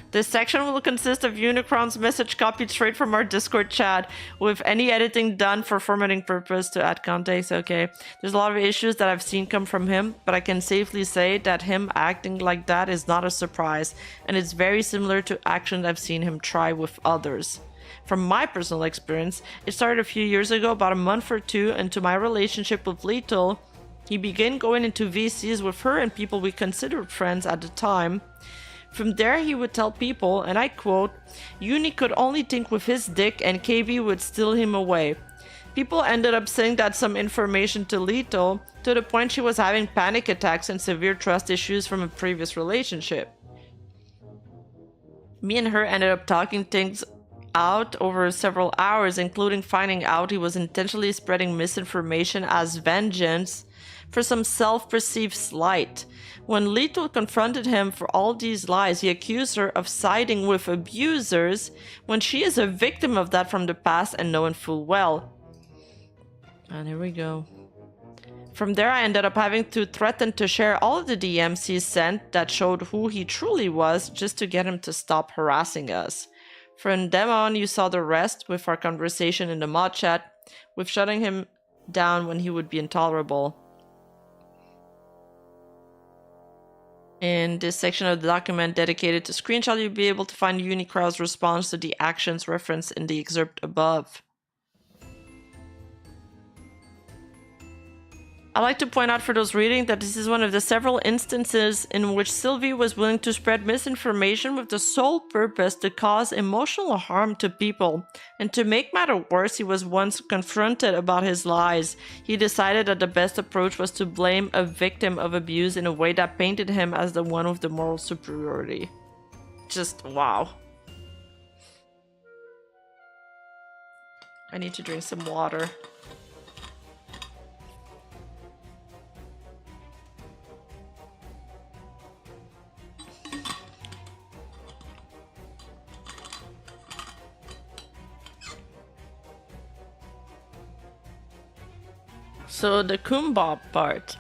This section will consist of Unicron's message copied straight from our Discord chat, with any editing done for formatting purpose to add context. Okay, there's a lot of issues that I've seen come from him, but I can safely say that him acting like that is not a surprise, and it's very similar to actions I've seen him try with others. From my personal experience, it started a few years ago, about a month or two into my relationship with Lethal. He began going into VCs with her and people we considered friends at the time. From there, he would tell people, and I quote, "Uni could only think with his dick and KB would steal him away." People ended up saying that some information to Lethal, to the point she was having panic attacks and severe trust issues from a previous relationship. Me and her ended up talking things out over several hours, including finding out he was intentionally spreading misinformation as vengeance for some self-perceived slight. When Lito confronted him for all these lies, he accused her of siding with abusers when she is a victim of that from the past and knowing full well. And here we go. From there, I ended up having to threaten to share all of the DMs he sent that showed who he truly was just to get him to stop harassing us. From then on, you saw the rest with our conversation in the mod chat, with shutting him down when he would be intolerable. In this section of the document dedicated to screenshot, you'll be able to find Unicrowd's response to the actions referenced in the excerpt above. I like to point out for those reading that this is one of the several instances in which Sylvie was willing to spread misinformation with the sole purpose to cause emotional harm to people. And to make matter worse, he was once confronted about his lies. He decided that the best approach was to blame a victim of abuse in a way that painted him as the one with the moral superiority. Just wow. I need to drink some water. So the Kumbab part.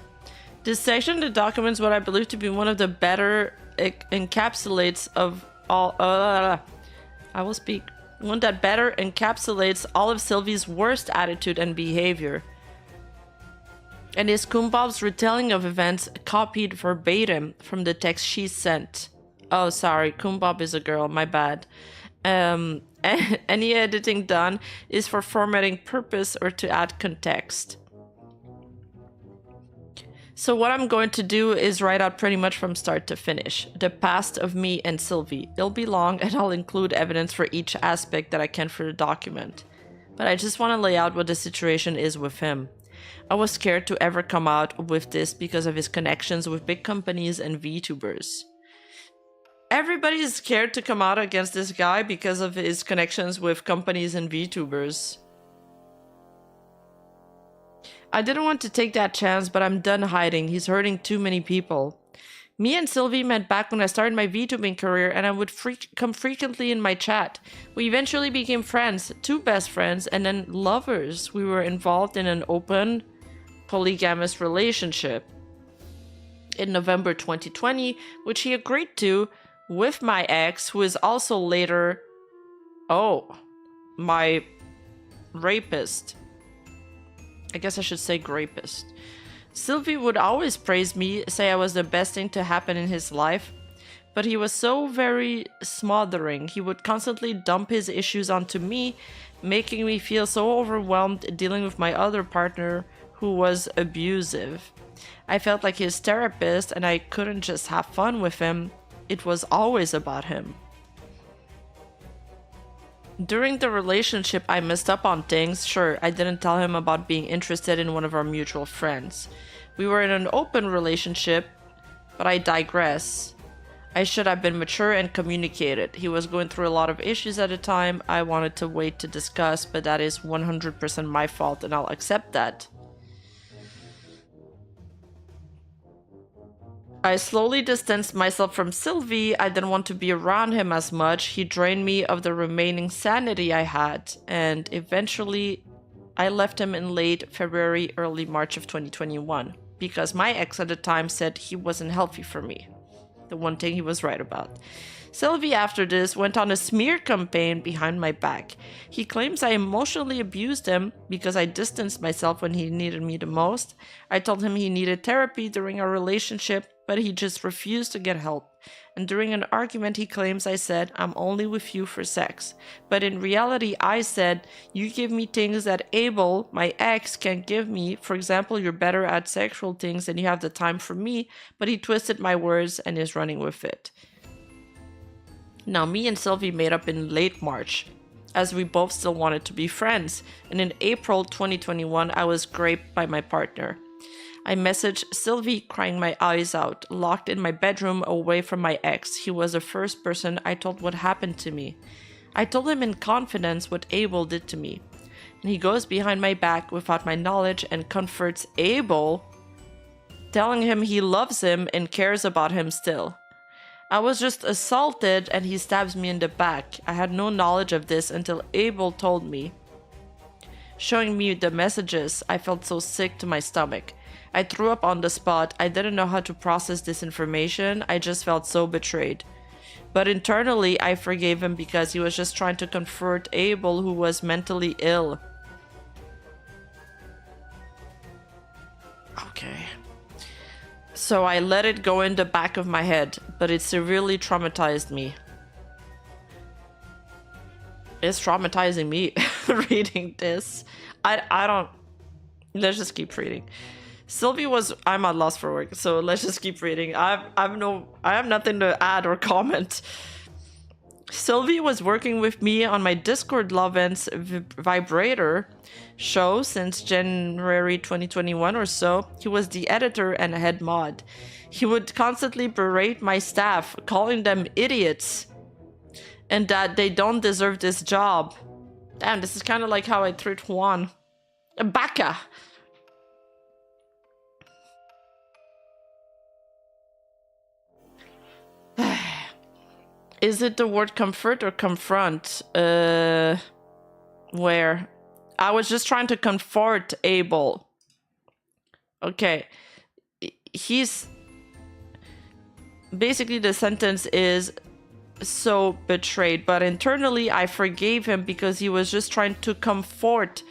This section of the document is what I believe to be one of the better encapsulates of all. I will speak. One that better encapsulates all of Sylvie's worst attitude and behavior. And is Kumbab's retelling of events copied verbatim from the text she sent. Oh, sorry, Kumbab is a girl, my bad. Any editing done is for formatting purpose or to add context. So what I'm going to do is write out pretty much from start to finish, the past of me and Sylvie. It'll be long and I'll include evidence for each aspect that I can for the document. But I just want to lay out what the situation is with him. I was scared to ever come out with this because of his connections with big companies and VTubers. Everybody is scared to come out against this guy because of his connections with companies and VTubers. I didn't want to take that chance, but I'm done hiding. He's hurting too many people. Me and Sylvie met back when I started my VTubing career, and I would come frequently in my chat. We eventually became friends, 2 best friends, and then lovers. We were involved in an open, polygamous relationship in November 2020, which he agreed to with my ex, who is also later, my rapist. I guess I should say rapist. Sylvie would always praise me, say I was the best thing to happen in his life, but he was so very smothering. He would constantly dump his issues onto me, making me feel so overwhelmed dealing with my other partner who was abusive. I felt like his therapist and I couldn't just have fun with him. It was always about him. During the relationship, I messed up on things. Sure, I didn't tell him about being interested in one of our mutual friends. We were in an open relationship, but I digress. I should have been mature and communicated. He was going through a lot of issues at the time. I wanted to wait to discuss, but that is 100% my fault and I'll accept that. I slowly distanced myself from Sylvie. I didn't want to be around him as much. He drained me of the remaining sanity I had. And eventually, I left him in late February, early March of 2021. Because my ex at the time said he wasn't healthy for me. The one thing he was right about. Sylvie, after this, went on a smear campaign behind my back. He claims I emotionally abused him because I distanced myself when he needed me the most. I told him he needed therapy during our relationship, but he just refused to get help. And during an argument, he claims I said, I'm only with you for sex. But in reality, I said, you give me things that Abel, my ex, can't give me. For example, you're better at sexual things and you have the time for me. But he twisted my words and is running with it. Now, me and Sylvie made up in late March, as we both still wanted to be friends. And in April 2021, I was raped by my partner. I messaged Sylvie crying my eyes out, locked in my bedroom away from my ex. He was the first person I told what happened to me. I told him in confidence what Abel did to me. And he goes behind my back without my knowledge and comforts Abel, telling him he loves him and cares about him still. I was just assaulted and he stabs me in the back. I had no knowledge of this until Abel told me. Showing me the messages, I felt so sick to my stomach. I threw up on the spot. I didn't know how to process this information. I just felt so betrayed. But internally, I forgave him because he was just trying to comfort Abel, who was mentally ill. Okay. So I let it go in the back of my head, but it severely traumatized me. It's traumatizing me reading this. I don't... Let's just keep reading. Sylvie was... I'm at loss for words, so let's just keep reading. I have nothing to add or comment. Sylvie was working with me on my Discord Loven's Vibrator show since January 2021 or so. He was the editor and head mod. He would constantly berate my staff, calling them idiots, and that they don't deserve this job. Damn, this is kind of like how I treat Juan. A baka. Is it the word comfort or confront? Where? I was just trying to comfort Abel. Okay. He's... Basically, the sentence is so betrayed, but internally I forgave him because he was just trying to comfort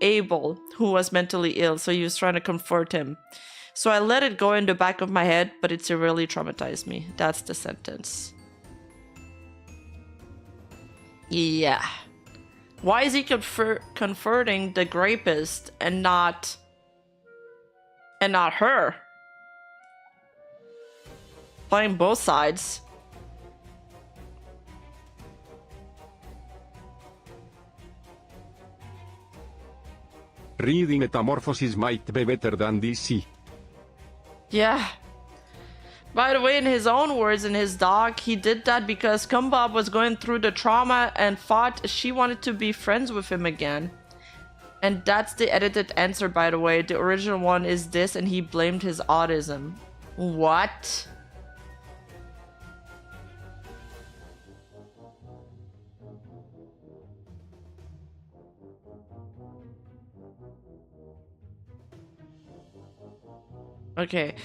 Abel, who was mentally ill, so he was trying to comfort him. So I let it go in the back of my head, but it severely traumatized me. That's the sentence. Yeah. Why is he comforting the rapist and not her? Playing both sides. Reading Metamorphosis might be better than DC. Yeah. By the way, in his own words, in his doc, he did that because Kumbab was going through the trauma and thought she wanted to be friends with him again. And that's the edited answer, by the way. The original one is this, and he blamed his autism. What? Okay.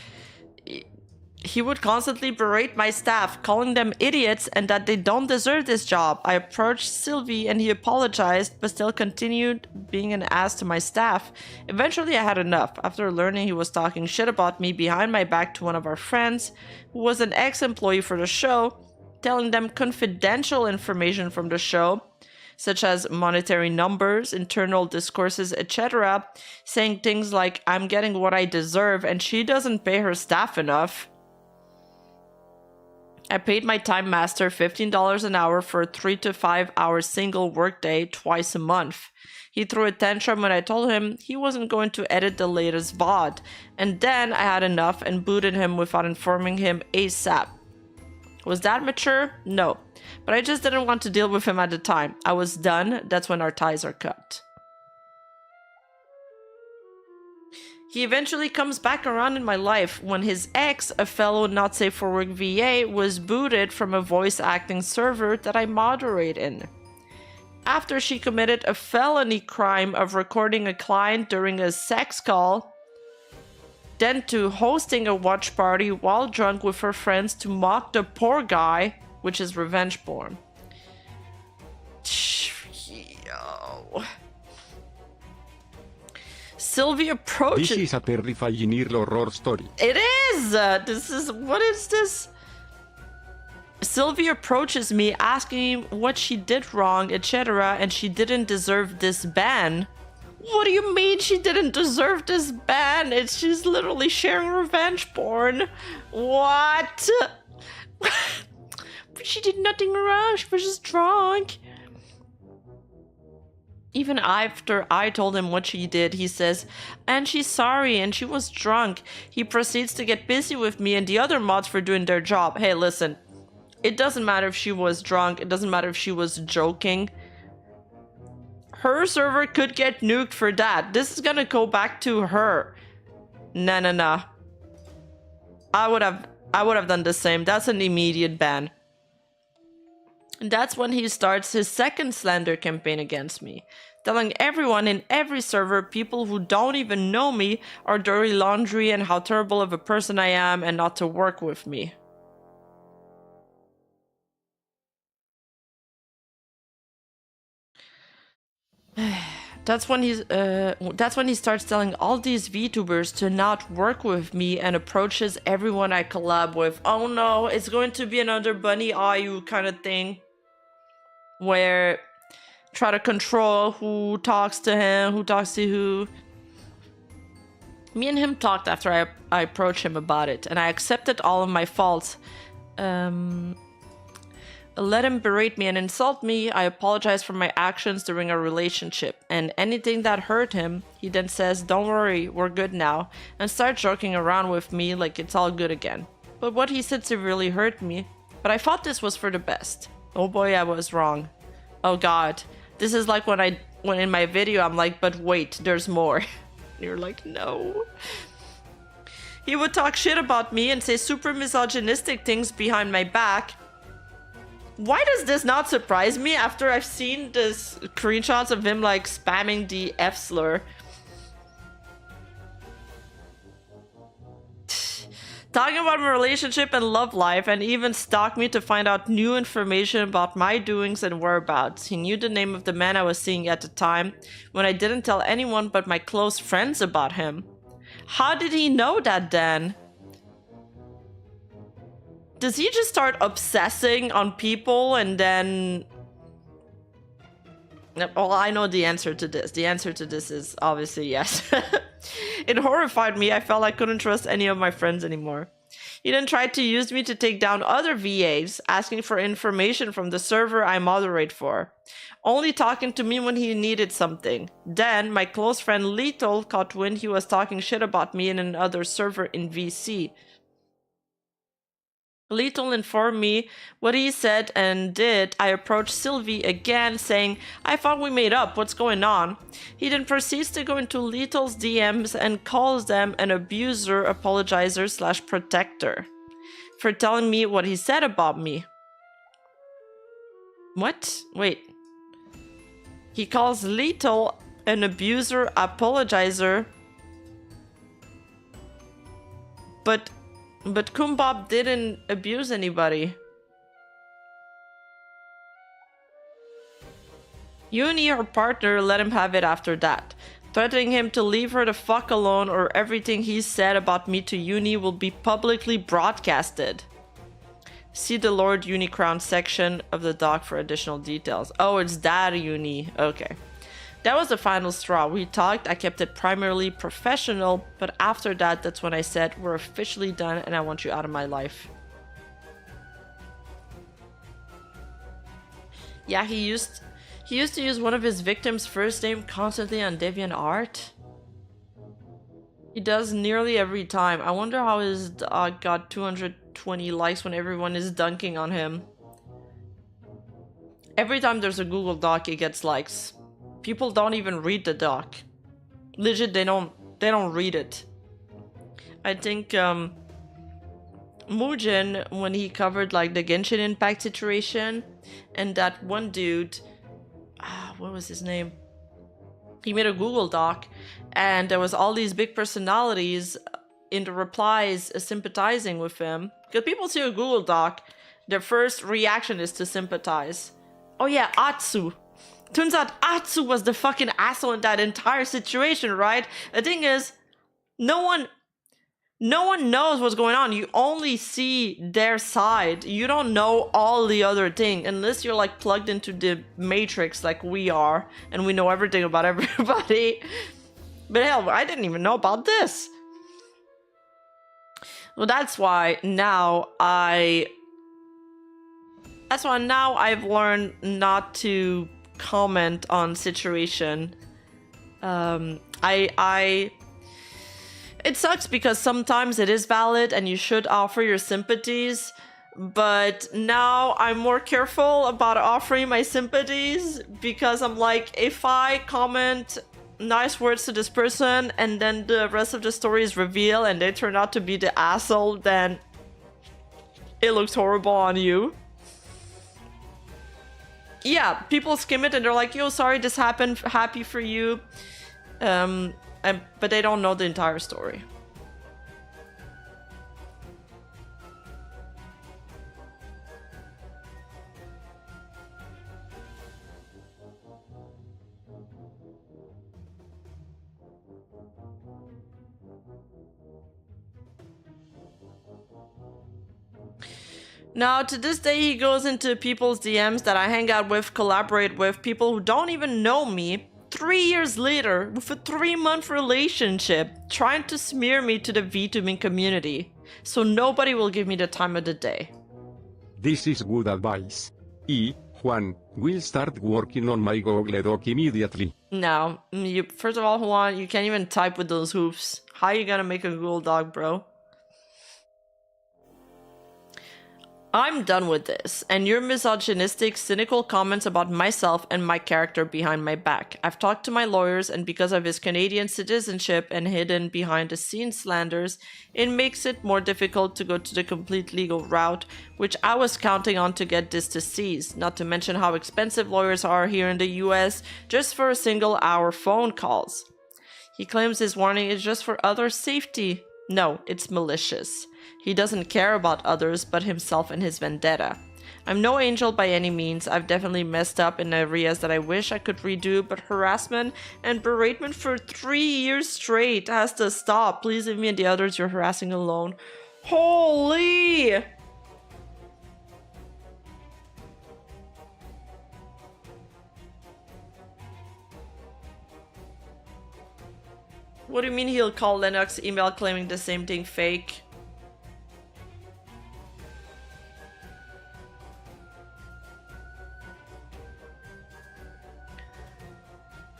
He would constantly berate my staff, calling them idiots and that they don't deserve this job. I approached Sylvie and he apologized, but still continued being an ass to my staff. Eventually I had enough. After learning he was talking shit about me behind my back to one of our friends, who was an ex-employee for the show, telling them confidential information from the show, such as monetary numbers, internal discourses, etc., saying things like, I'm getting what I deserve and she doesn't pay her staff enough. I paid my time master $15 an hour for a 3 to 5 hour single workday twice a month. He threw a tantrum when I told him he wasn't going to edit the latest VOD, and then I had enough and booted him without informing him ASAP. Was that mature? No. But I just didn't want to deal with him at the time. I was done. That's when our ties are cut. He eventually comes back around in my life when his ex, a fellow not safe for work VA, was booted from a voice acting server that I moderate in. After she committed a felony crime of recording a client during a sex call, then to hosting a watch party while drunk with her friends to mock the poor guy, which is revenge porn. Yo. Sylvia approaches... This is a terrifying horror story. It is! What is this? Sylvia approaches me asking what she did wrong, etc., and she didn't deserve this ban. What do you mean she didn't deserve this ban? She's literally sharing revenge porn. What? But she did nothing wrong. She was just drunk. Even after I told him what she did, he says, and she's sorry and she was drunk. He proceeds to get busy with me and the other mods for doing their job. Hey, listen. It doesn't matter if she was drunk. It doesn't matter if she was joking. Her server could get nuked for that. This is gonna go back to her. Nah. I would have done the same. That's an immediate ban. And that's when he starts his second slander campaign against me, telling everyone in every server, people who don't even know me, are dirty laundry and how terrible of a person I am and not to work with me. That's when he starts telling all these VTubers to not work with me and approaches everyone I collab with. Oh no, it's going to be another Bunny Ayu kind of thing, where try to control who talks to him, who talks to who. Me and him talked after I approached him about it, and I accepted all of my faults. Let him berate me and insult me. I apologize for my actions during our relationship, and anything that hurt him, he then says, "Don't worry, we're good now," and starts joking around with me like it's all good again. But what he said severely hurt me, but I thought this was for the best. Oh boy, I was wrong. Oh god. This is like when in my video I'm like, but wait, there's more. You're like, no. He would talk shit about me and say super misogynistic things behind my back. Why does this not surprise me after I've seen this screenshots of him like spamming the F slur? Talking about my relationship and love life, and even stalked me to find out new information about my doings and whereabouts. He knew the name of the man I was seeing at the time, when I didn't tell anyone but my close friends about him. How did he know that then? Does he just start obsessing on people and then... Well, I know the answer to this. The answer to this is obviously yes. It horrified me. I felt I couldn't trust any of my friends anymore. He then tried to use me to take down other VAs, asking for information from the server I moderate for. Only talking to me when he needed something. Then, my close friend Lethal caught wind he was talking shit about me in another server in VC. Lethal informed me what he said and did. I approached Sylvie again, saying, "I thought we made up, what's going on?" He then proceeds to go into Lethal's DMs and calls them an abuser, apologizer / protector for telling me what he said about me. What? Wait. He calls Lethal an abuser, apologizer, but Kumbab didn't abuse anybody. Uni, her partner, let him have it after that, threatening him to leave her the fuck alone or everything he said about me to Uni will be publicly broadcasted. See the Lord Unicrown section of the doc for additional details. Oh, it's that Uni. Okay. That was the final straw. We talked, I kept it primarily professional, but after that, that's when I said, we're officially done and I want you out of my life. Yeah, he used to use one of his victims' first name constantly on DeviantArt. He does nearly every time. I wonder how his dog got 220 likes when everyone is dunking on him. Every time there's a Google Doc, it gets likes. People don't even read the doc. Legit, they don't read it. I think Mugen, when he covered like the Genshin Impact situation, and that one dude, what was his name? He made a Google Doc, and there was all these big personalities in the replies sympathizing with him. Because people see a Google Doc, their first reaction is to sympathize. Oh yeah, Atsu. Turns out Atsu was the fucking asshole in that entire situation, right? The thing is, no one knows what's going on. You only see their side. You don't know all the other thing unless you're like plugged into the matrix like we are and we know everything about everybody. But hell, I didn't even know about this. Well, that's why now I've learned not to comment on situation. It sucks because sometimes it is valid and you should offer your sympathies, But now I'm more careful about offering my sympathies because I'm like, if I comment nice words to this person and then the rest of the story is revealed and they turn out to be the asshole, then it looks horrible on you. Yeah, people skim it and they're like, yo, sorry this happened, happy for you. But they don't know the entire story. Now, to this day, he goes into people's DMs that I hang out with, collaborate with, people who don't even know me, 3 years later, with a 3-month relationship, trying to smear me to the VTubing community, so nobody will give me the time of the day. This is good advice. Juan, will start working on my Google Doc immediately. No, first of all, Juan, you can't even type with those hoofs. How are you gonna make a Google Doc, bro? I'm done with this, and your misogynistic, cynical comments about myself and my character behind my back. I've talked to my lawyers, and because of his Canadian citizenship and hidden behind-the-scenes slanders, it makes it more difficult to go to the complete legal route, which I was counting on to get this to cease, not to mention how expensive lawyers are here in the US just for a single-hour phone calls. He claims his warning is just for others' safety. No, it's malicious. He doesn't care about others but himself and his vendetta. I'm no angel by any means. I've definitely messed up in areas that I wish I could redo, but harassment and beratement for 3 years straight has to stop. Please leave me and the others you're harassing alone. Holy! What do you mean he'll call Lenox email claiming the same thing fake?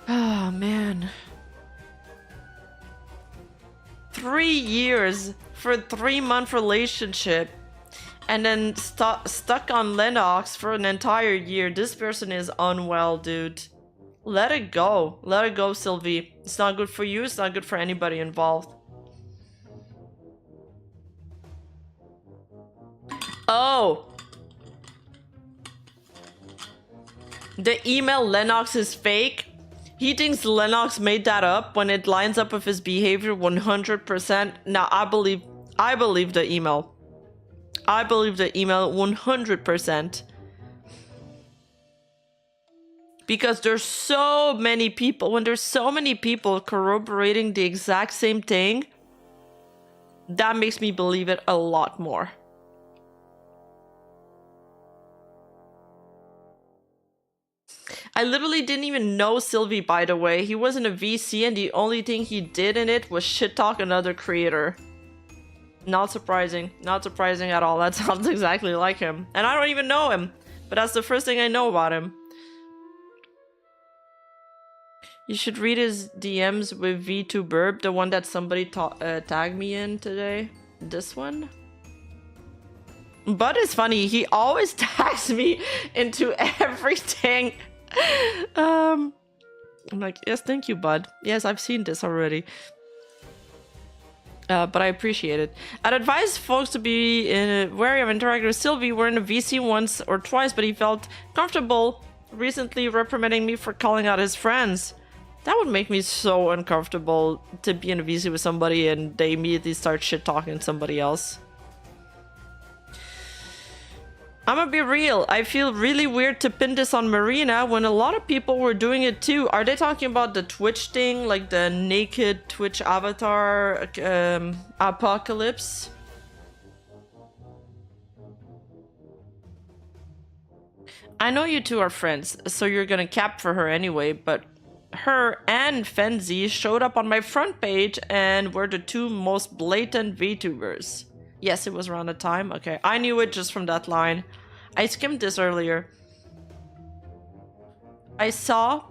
Oh, man. 3 years for a 3-month relationship and then stuck on Lenox for an entire year. This person is unwell, dude. Let it go. Let it go, Sylvie. It's not good for you. It's not good for anybody involved. Oh. The email Lenox is fake. He thinks Lenox made that up when it lines up with his behavior 100%. Now, I believe the email. I believe the email 100%. Because there's so many people, when there's so many people corroborating the exact same thing, that makes me believe it a lot more. I literally didn't even know Sylvie, by the way. He wasn't a VC and the only thing he did in it was shit talk another creator. Not surprising. Not surprising at all. That sounds exactly like him. And I don't even know him. But that's the first thing I know about him. You should read his DMs with V2Burb, the one that somebody tagged me in today. This one? But it's funny, he always tags me into everything. I'm like, yes, thank you, bud. Yes, I've seen this already. But I appreciate it. I'd advise folks to be wary of interacting with Sylvie. We're in a VC once or twice, but he felt comfortable recently reprimanding me for calling out his friends. That would make me so uncomfortable to be in a VC with somebody and they immediately start shit talking somebody else. I'm gonna be real. I feel really weird to pin this on Marina when a lot of people were doing it too. Are they talking about the Twitch thing, like the naked Twitch avatar apocalypse? I know you two are friends, so you're gonna cap for her anyway, but her and Fenzi showed up on my front page and were the two most blatant VTubers. Yes, it was around the time. Okay, I knew it just from that line. I skimmed this earlier. I saw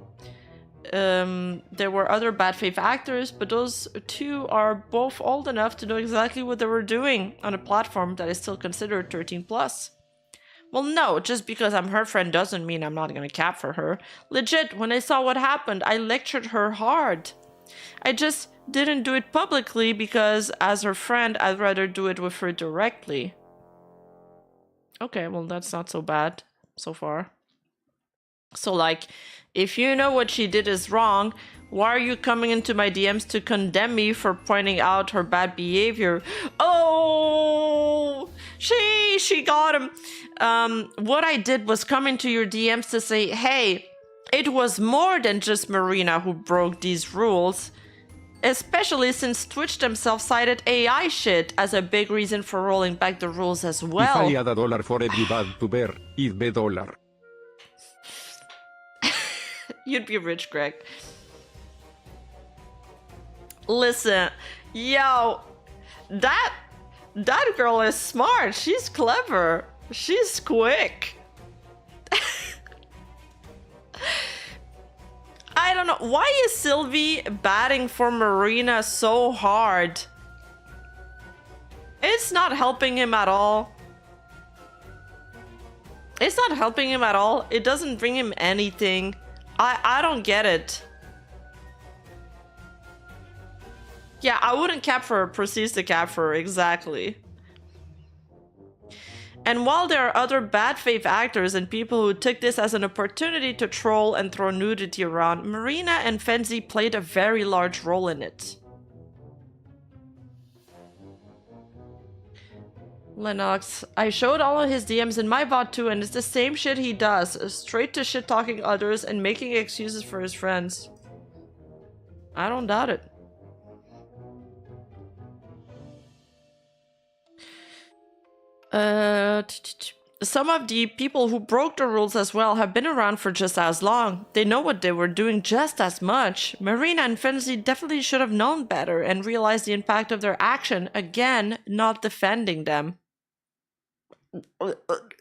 there were other bad faith actors, but those two are both old enough to know exactly what they were doing on a platform that is still considered 13 plus. Well, no, just because I'm her friend doesn't mean I'm not gonna cap for her. Legit, when I saw what happened, I lectured her hard. I just didn't do it publicly because as her friend, I'd rather do it with her directly. Okay, well, that's not so bad so far. So, like, if you know what she did is wrong, why are you coming into my DMs to condemn me for pointing out her bad behavior? Oh, she got him. What I did was come into your DMs to say, hey, it was more than just Marina who broke these rules. Especially since Twitch themselves cited AI shit as a big reason for rolling back the rules as well. If I had $1 for every bad tuber, it'd be $1. You'd be rich, Greg. Listen, yo, that girl is smart. She's clever. She's quick. I don't know. Why is Sylvie batting for Marina so hard? It's not helping him at all. It's not helping him at all. It doesn't bring him anything. I don't get it. Yeah, I wouldn't cap for her. Proceeds to cap for her. Exactly. And while there are other bad faith actors and people who took this as an opportunity to troll and throw nudity around, Marina and Fenzi played a very large role in it. Lenox, I showed all of his DMs in my bot too, and it's the same shit he does. Straight to shit talking others and making excuses for his friends. I don't doubt it. Some of the people who broke the rules as well have been around for just as long. They know what they were doing just as much. Marina and Fenzi definitely should have known better and realized the impact of their action. Again, not defending them.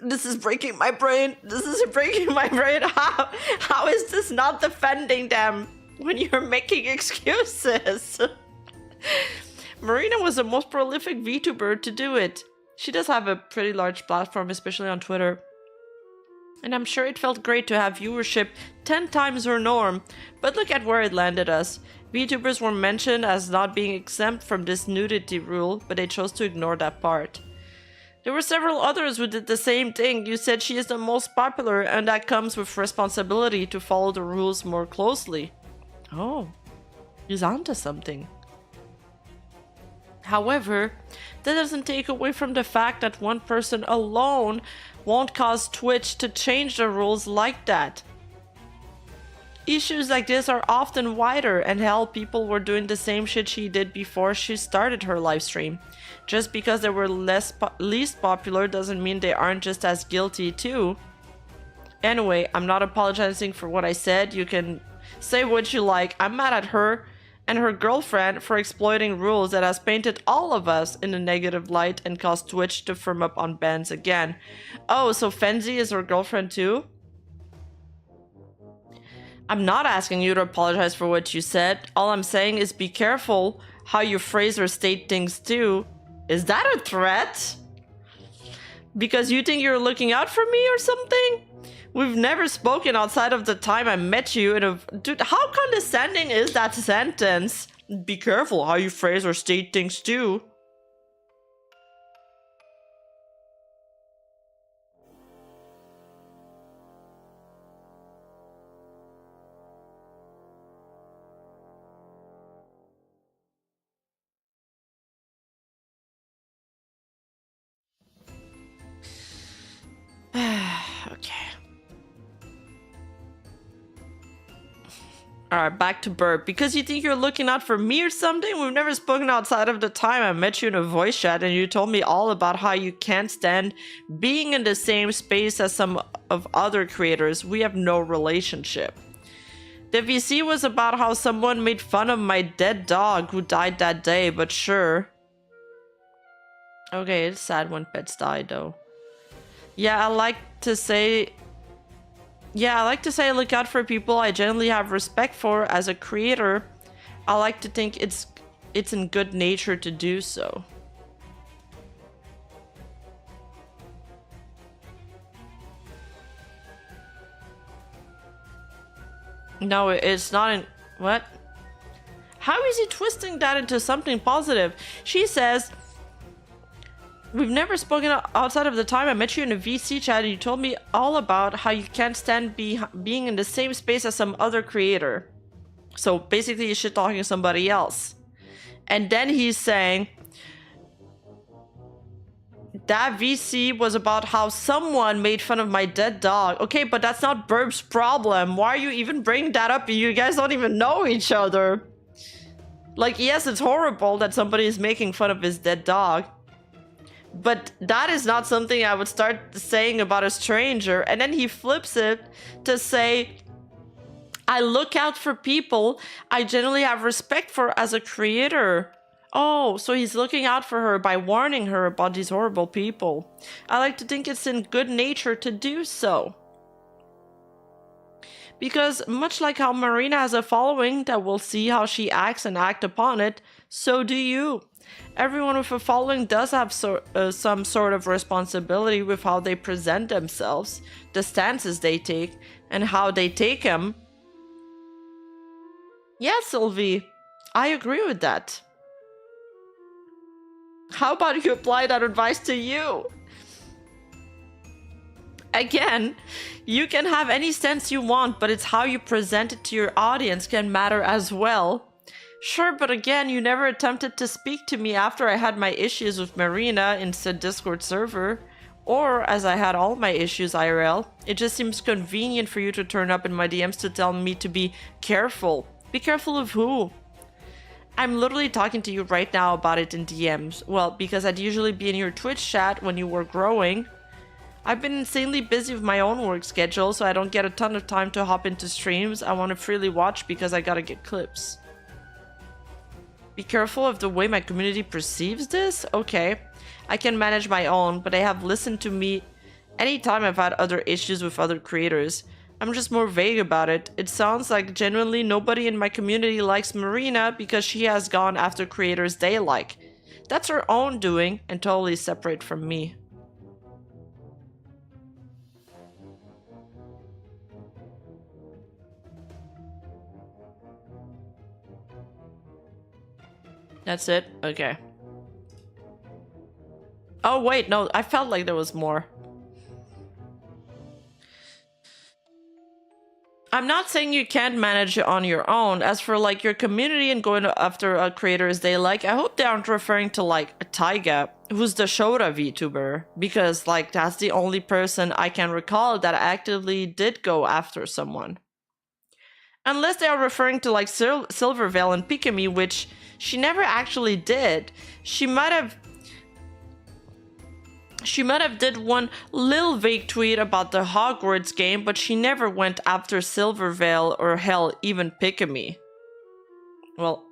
This is breaking my brain. This is breaking my brain. How is this not defending them when you're making excuses? Marina was the most prolific VTuber to do it. She does have a pretty large platform, especially on Twitter. And I'm sure it felt great to have viewership 10 times her norm. But look at where it landed us. VTubers were mentioned as not being exempt from this nudity rule, but they chose to ignore that part. There were several others who did the same thing. You said she is the most popular, and that comes with responsibility to follow the rules more closely. Oh, he's onto something. However, that doesn't take away from the fact that one person alone won't cause Twitch to change the rules like that. Issues like this are often wider, and hell, people were doing the same shit she did before she started her livestream. Just because they were least popular doesn't mean they aren't just as guilty too. Anyway, I'm not apologizing for what I said. You can say what you like. I'm mad at her and her girlfriend for exploiting rules that has painted all of us in a negative light and caused Twitch to firm up on bans again. Oh, so Fenzi is her girlfriend too? I'm not asking you to apologize for what you said. All I'm saying is be careful how you phrase or state things too. Is that a threat? Because you think you're looking out for me or something? We've never spoken outside of the time I met you in a... Dude, how condescending is that sentence? Be careful how you phrase or state things too. Okay. Alright, back to Burp. Because you think you're looking out for me or something? We've never spoken outside of the time I met you in a voice chat and you told me all about how you can't stand being in the same space as some of other creators. We have no relationship. The VC was about how someone made fun of my dead dog who died that day, but sure. Okay, it's sad when pets die though. Yeah, I like to say Yeah, I like to say I look out for people I genuinely have respect for as a creator. I like to think it's in good nature to do so. No, it's not in... What? How is he twisting that into something positive? She says, we've never spoken outside of the time I met you in a VC chat and you told me all about how you can't stand being in the same space as some other creator. So basically he's shit talking somebody else. And then he's saying that VC was about how someone made fun of my dead dog. Okay, but that's not Burb's problem. Why are you even bringing that up? You guys don't even know each other. Like, yes, it's horrible that somebody is making fun of his dead dog. But that is not something I would start saying about a stranger. And then he flips it to say, I look out for people I generally have respect for as a creator. Oh, so he's looking out for her by warning her about these horrible people. I like to think it's in good nature to do so. Because much like how Marina has a following that will see how she acts and act upon it, so do you. Everyone with a following does have some sort of responsibility with how they present themselves, the stances they take, and how they take them. Yeah, Sylvie, I agree with that. How about you apply that advice to you? Again, you can have any stance you want, but it's how you present it to your audience can matter as well. Sure, but again, you never attempted to speak to me after I had my issues with Marina in said Discord server, or as I had all my issues IRL. It just seems convenient for you to turn up in my DMs to tell me to be careful. Be careful of who? I'm literally talking to you right now about it in DMs. Well, because I'd usually be in your Twitch chat when you were growing. I've been insanely busy with my own work schedule, so I don't get a ton of time to hop into streams I want to freely watch because I gotta get clips. Be careful of the way my community perceives this? Okay, I can manage my own, but they have listened to me anytime I've had other issues with other creators. I'm just more vague about it. It sounds like genuinely nobody in my community likes Marina because she has gone after creators they like. That's her own doing and totally separate from me. That's it? Okay. Oh wait, no, I felt like there was more. I'm not saying you can't manage it on your own. As for like your community and going after creators they like, I hope they aren't referring to like Taiga, who's the Shota VTuber, because like that's the only person I can recall that actively did go after someone. Unless they are referring to like Silvervale and Pikami, which she never actually did. She might have did one little vague tweet about the Hogwarts game, but she never went after Silvervale or hell, even Pikami. Well,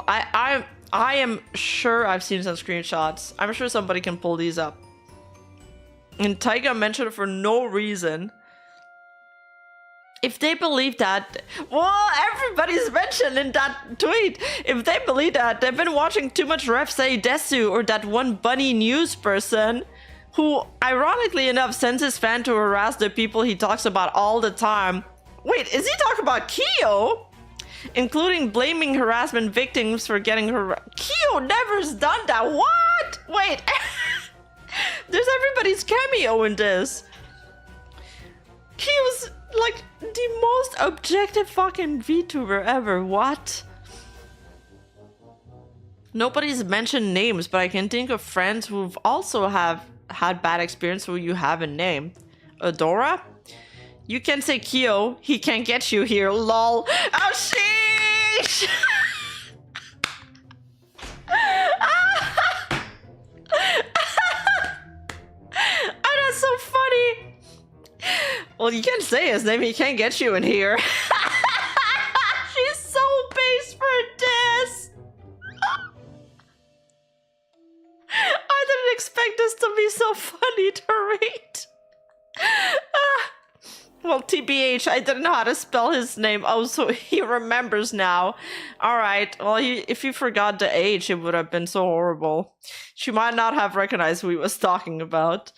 I am sure I've seen some screenshots. I'm sure somebody can pull these up. And Taiga mentioned it for no reason. If they believe that, well, everybody's mentioned in that tweet. If they believe that, they've been watching too much Refsei Desu or that one bunny news person who, ironically enough, sends his fan to harass the people he talks about all the time. Wait, is he talking about Kyo? Including blaming harassment victims for getting harassed. Kyo never's done that. What? Wait. There's everybody's cameo in this. Kyo's like the most objective fucking VTuber ever. What? Nobody's mentioned names, but I can think of friends who've also have had bad experience who you haven't named. Adora? You can say Kyo. He can't get you here. Lol. Oh, sheesh! Oh, that's so funny. Well, you can't say his name. He can't get you in here. She's so base for this. I didn't expect this to be so funny to read. Well, TBH, I didn't know how to spell his name. Oh, so he remembers now. Alright, well, if he forgot the H, it would have been so horrible. She might not have recognized who he was talking about.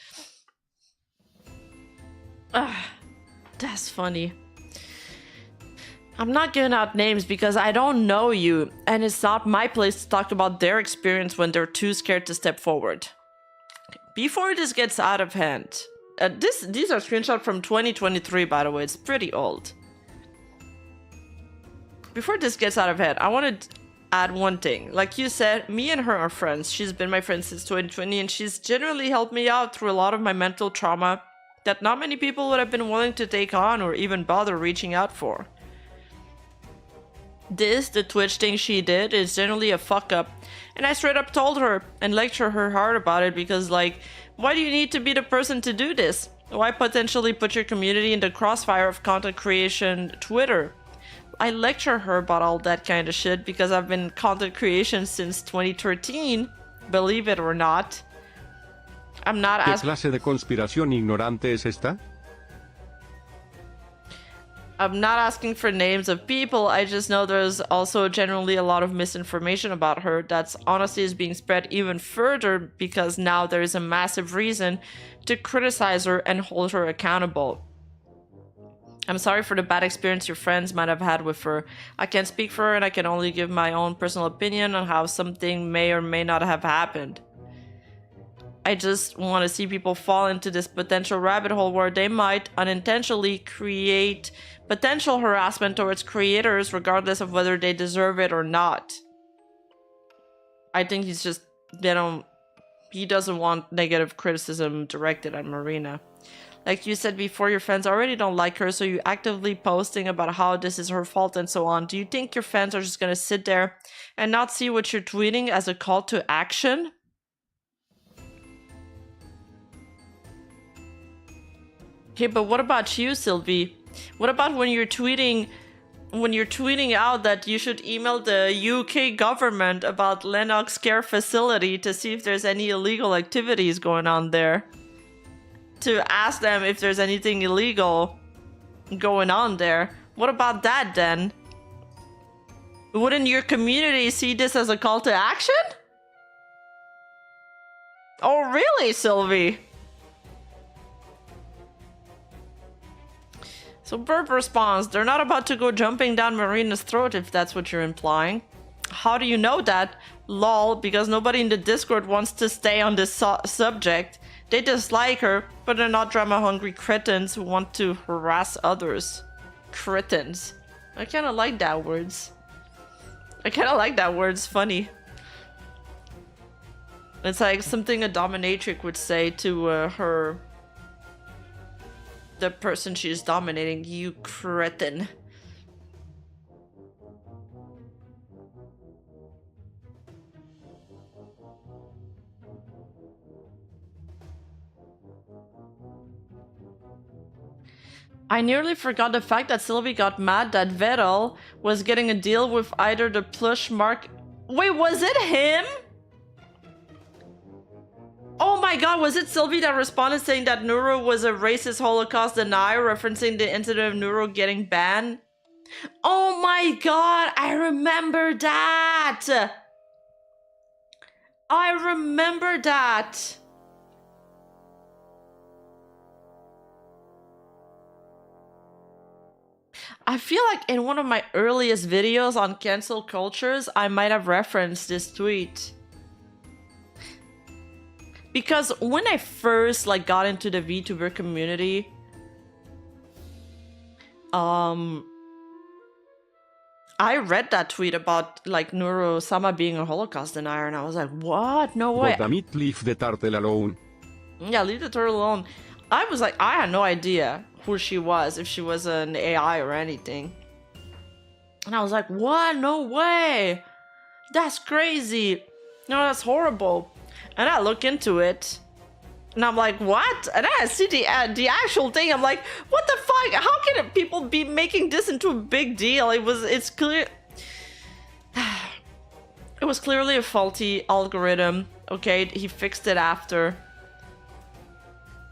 That's funny. I'm not giving out names because I don't know you, and it's not my place to talk about their experience when they're too scared to step forward. Before this gets out of hand... these are screenshots from 2023, by the way. It's pretty old. Before this gets out of hand, I want to add one thing. Like you said, me and her are friends. She's been my friend since 2020, and she's generally helped me out through a lot of my mental trauma that not many people would have been willing to take on or even bother reaching out for. The Twitch thing she did, is generally a fuck up. And I straight up told her and lectured her hard about it because, like, why do you need to be the person to do this? Why potentially put your community in the crossfire of content creation Twitter? I lecture her about all that kind of shit because I've been content creation since 2013, believe it or not. I'm not ¿Qué asking... clase de conspiración ignorante es esta? I'm not asking for names of people, I just know there's also generally a lot of misinformation about her that's honestly is being spread even further because now there is a massive reason to criticize her and hold her accountable. I'm sorry for the bad experience your friends might have had with her. I can't speak for her and I can only give my own personal opinion on how something may or may not have happened. I just want to see people fall into this potential rabbit hole where they might unintentionally create potential harassment towards creators regardless of whether they deserve it or not. I think he's just, he doesn't want negative criticism directed at Marina. Like you said before, your fans already don't like her, so you actively posting about how this is her fault and so on. Do you think your fans are just gonna sit there and not see what you're tweeting as a call to action? Okay, but what about you, Sylvie? What about when you're tweeting out that you should email the UK government about Lenox care facility to see if there's any illegal activities going on there? To ask them if there's anything illegal going on there. What about that then? Wouldn't your community see this as a call to action? Oh really, Sylvie? So Burp responds, they're not about to go jumping down Marina's throat if that's what you're implying. How do you know that? Lol, because nobody in the Discord wants to stay on this subject. They dislike her, but they're not drama-hungry cretins who want to harass others. Cretins. I kinda like that words. It's funny. It's like something a dominatrix would say to the person she's dominating. You cretin. I nearly forgot the fact that Sylvie got mad that Vettel was getting a deal with either the plush mark... Wait, was it him? Oh my god, was it Sylvie that responded saying that Nuro was a racist Holocaust denier, referencing the incident of Nuro getting banned? Oh my god, I remember that! I remember that! I feel like in one of my earliest videos on cancel cultures, I might have referenced this tweet. Because when I first got into the VTuber community, I read that tweet about Nuro Sama being a Holocaust denier, and I was like, what? No way. But damn it, leave the turtle alone. Yeah, leave the turtle alone. I was like, I had no idea who she was, if she was an AI or anything. And I was like, what? No way. That's crazy. No, that's horrible. And I look into it, and I'm like, what? And I see the actual thing. I'm like, what the fuck? How can people be making this into a big deal? It's clear. It was clearly a faulty algorithm. Okay, he fixed it after.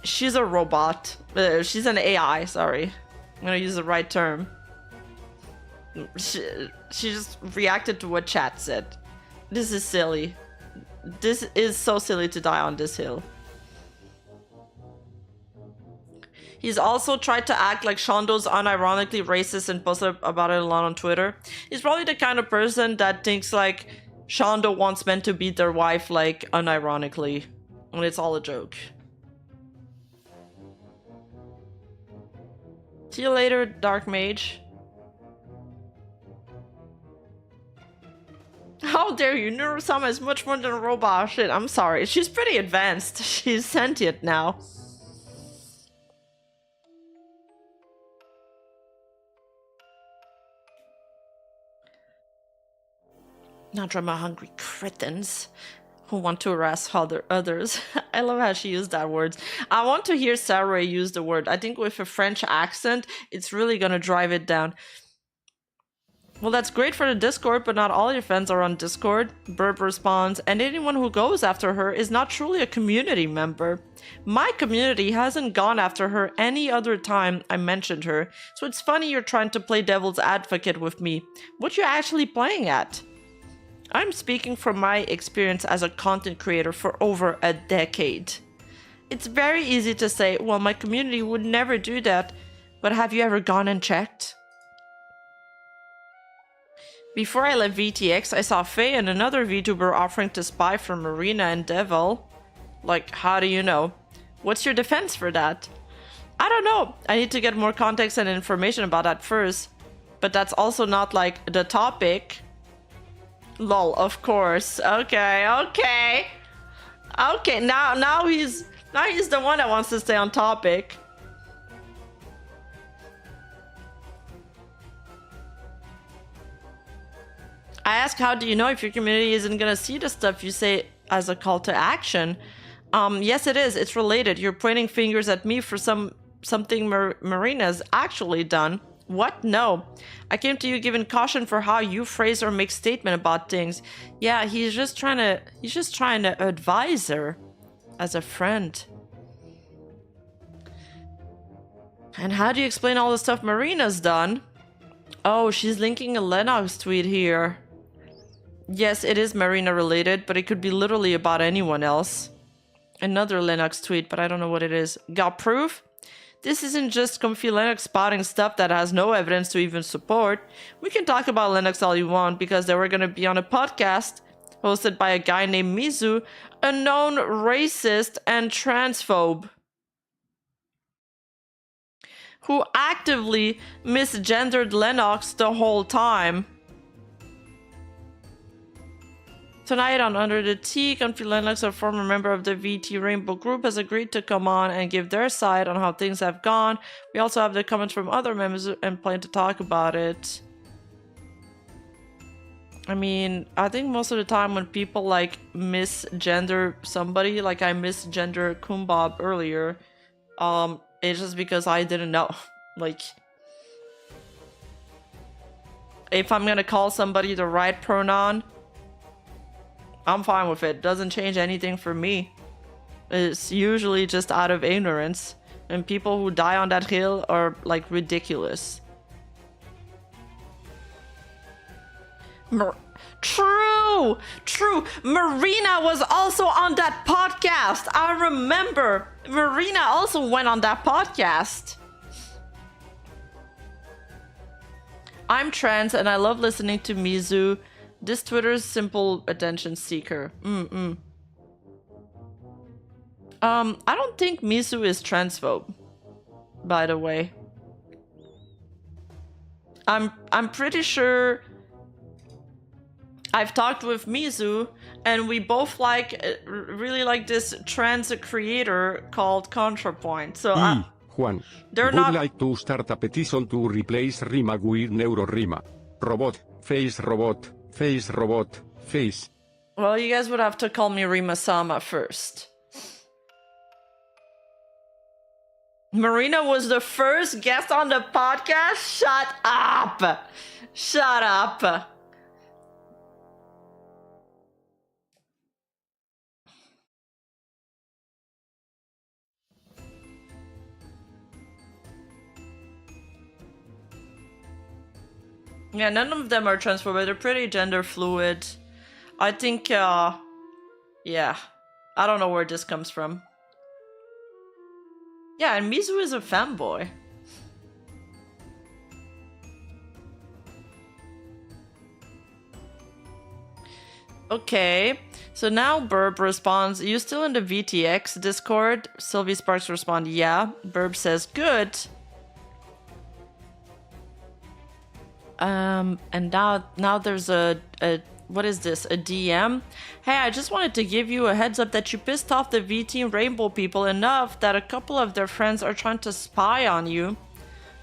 She's a robot. She's an AI, sorry. I'm gonna use the right term. She just reacted to what chat said. This is silly. This is so silly to die on this hill. He's also tried to act like Shondo's unironically racist and posted about it a lot on Twitter. He's probably the kind of person that thinks like Shondo wants men to beat their wife like unironically, when it's all a joke. See you later, Dark Mage. How dare you? Neurosama is much more than a robot. Shit, I'm sorry. She's pretty advanced. She's sentient now. Not drama-hungry cretins who want to harass others. I love how she used that word. I want to hear Sarai use the word. I think with a French accent, it's really gonna drive it down. Well, that's great for the Discord, but not all your friends are on Discord. Burp responds, and anyone who goes after her is not truly a community member. My community hasn't gone after her any other time I mentioned her, so it's funny you're trying to play devil's advocate with me. What you actually playing at? I'm speaking from my experience as a content creator for over a decade. It's very easy to say, well, my community would never do that, but have you ever gone and checked? Before I left VTX, I saw Faye and another VTuber offering to spy for Marina and Devil. Like, how do you know? What's your defense for that? I don't know. I need to get more context and information about that first. But that's also not like the topic. Lol, of course. Okay. Okay, now he's the one that wants to stay on topic. I ask, how do you know if your community isn't gonna see the stuff you say as a call to action? Yes, it is. It's related. You're pointing fingers at me for something Marina's actually done. What? No. I came to you giving caution for how you phrase or make statement about things. Yeah, he's just trying to advise her as a friend. And how do you explain all the stuff Marina's done? Oh, she's linking a Lenox tweet here. Yes, it is Marina related, but it could be literally about anyone else. Another Lenox tweet, but I don't know what it is. Got proof? This isn't just comfy Linux spotting stuff that has no evidence to even support. We can talk about Linux all you want because they were going to be on a podcast hosted by a guy named Mizu, a known racist and transphobe who actively misgendered Lenox the whole time. Tonight on Under the Tea, Comfy Lenox, a former member of the VT Rainbow Group, has agreed to come on and give their side on how things have gone. We also have the comments from other members and plan to talk about it. I mean, I think most of the time when people like misgender somebody, like I misgender Kumbab earlier, it's just because I didn't know. Like, if I'm gonna call somebody the right pronoun, I'm fine with it. Doesn't change anything for me. It's usually just out of ignorance. And people who die on that hill are like ridiculous. True! Marina was also on that podcast. I remember. Marina also went on that podcast. I'm trans and I love listening to Mizu. This Twitter's simple attention seeker. I don't think Mizu is transphobe, by the way. I'm pretty sure I've talked with Mizu and we both really like this trans creator called ContraPoint. So Juan, they're would not like to start a petition to replace Rima with NeuroRima. Robot, face robot, face robot, face. Well, you guys would have to call me Rima-sama first. Marina was the first guest on the podcast? Shut up! Shut up! Yeah, none of them are transphobic. They're pretty gender fluid. I think, yeah. I don't know where this comes from. Yeah, and Mizu is a fanboy. Okay, so now Burb responds, you still in the VTX Discord? SilvySparks respond, yeah. Burb says, good. And now there's a what is this? A DM? Hey, I just wanted to give you a heads up that you pissed off the VT Rainbow people enough that a couple of their friends are trying to spy on you.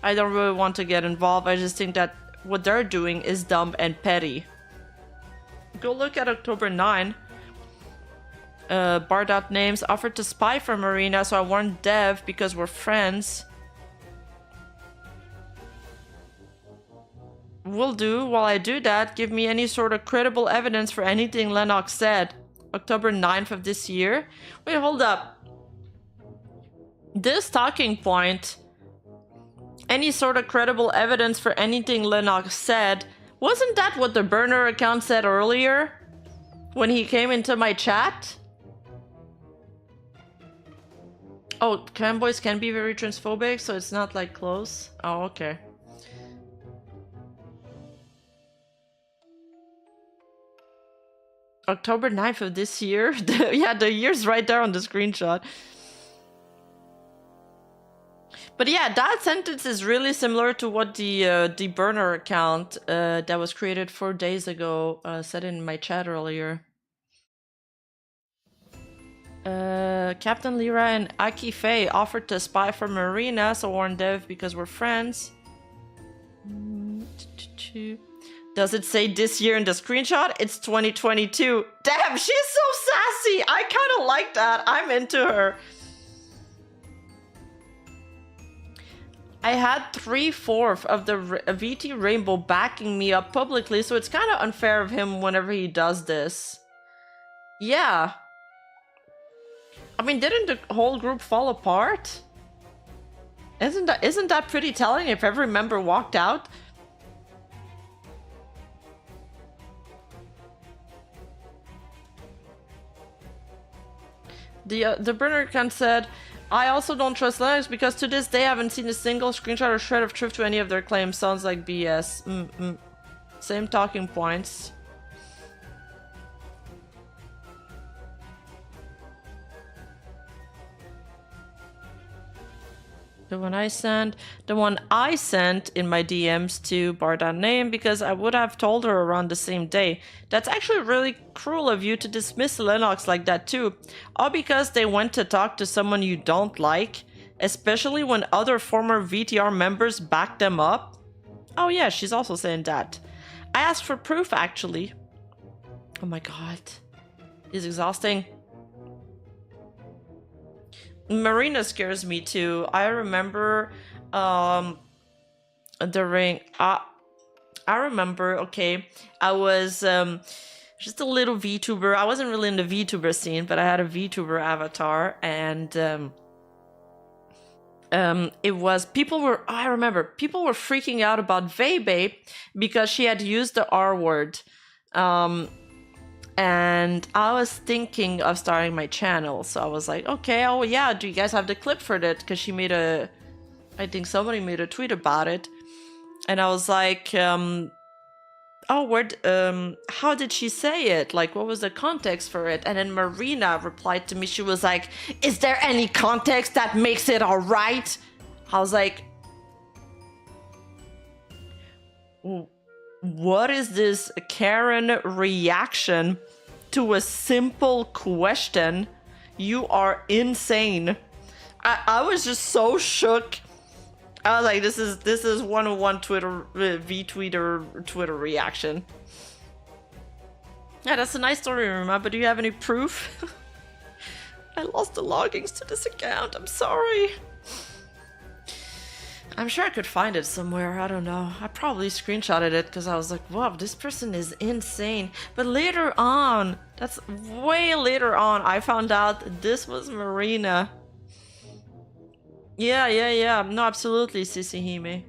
I don't really want to get involved. I just think that what they're doing is dumb and petty. Go look at October 9. Bardot names offered to spy for Marina, so I warned Dev because we're friends. Will do. While I do that, give me any sort of credible evidence for anything Lenox said. October 9th of this year. Wait, hold up. This talking point, any sort of credible evidence for anything Lenox said, wasn't that what the burner account said earlier? When he came into my chat? Oh, fanboys can be very transphobic, so it's not like close. Oh, okay. October 9th of this year? Yeah, the year's right there on the screenshot. But yeah, that sentence is really similar to what the burner account that was created 4 days ago said in my chat earlier. Captain Lyra and Aki Faye offered to spy for Marina, so warned Dev because we're friends. Does it say this year in the screenshot? It's 2022. Damn, she's so sassy. I kind of like that. I'm into her. I had 3/4 of the VT Rainbow backing me up publicly, so it's kind of unfair of him whenever he does this. Yeah. I mean, didn't the whole group fall apart? Isn't that pretty telling if every member walked out? The burner account said, I also don't trust Lenox because to this day I haven't seen a single screenshot or shred of truth to any of their claims. Sounds like BS. Same talking points. The one I sent in my DMs to Bardan Name because I would have told her around the same day. That's actually really cruel of you to dismiss Lenox like that too. All because they went to talk to someone you don't like, especially when other former VTR members back them up. Oh yeah, she's also saying that. I asked for proof actually. Oh my god. It's exhausting. Marina scares me too. I remember during I remember, okay, I was just a little VTuber. I wasn't really in the VTuber scene, but I had a VTuber avatar, and it was I remember people were freaking out about Vebe because she had used the R word. And I was thinking of starting my channel, so I was like, okay, oh yeah, do you guys have the clip for that? Because she made I think somebody made a tweet about it, and I was like, oh, how did she say it? Like, what was the context for it? And then Marina replied to me, she was like, is there any context that makes it all right? I was like, what is this Karen reaction to a simple question? You are insane. I was just so shook. I was like, this is 101 Twitter Twitter reaction. Yeah, that's a nice story, Rima, but do you have any proof? I lost the logins to this account. I'm sorry. I'm sure I could find it somewhere. I don't know. I probably screenshotted it because I was like, wow, this person is insane. But later on, that's way later on, I found out this was Marina. Yeah. No, absolutely, Sissy Hime.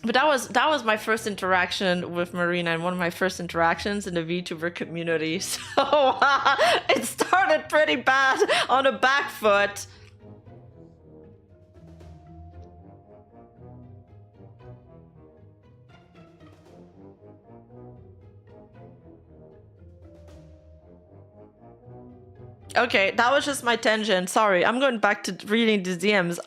But that was my first interaction with Marina and one of my first interactions in the VTuber community. So it started pretty bad on a back foot. Okay, that was just my tangent. Sorry, I'm going back to reading these DMs.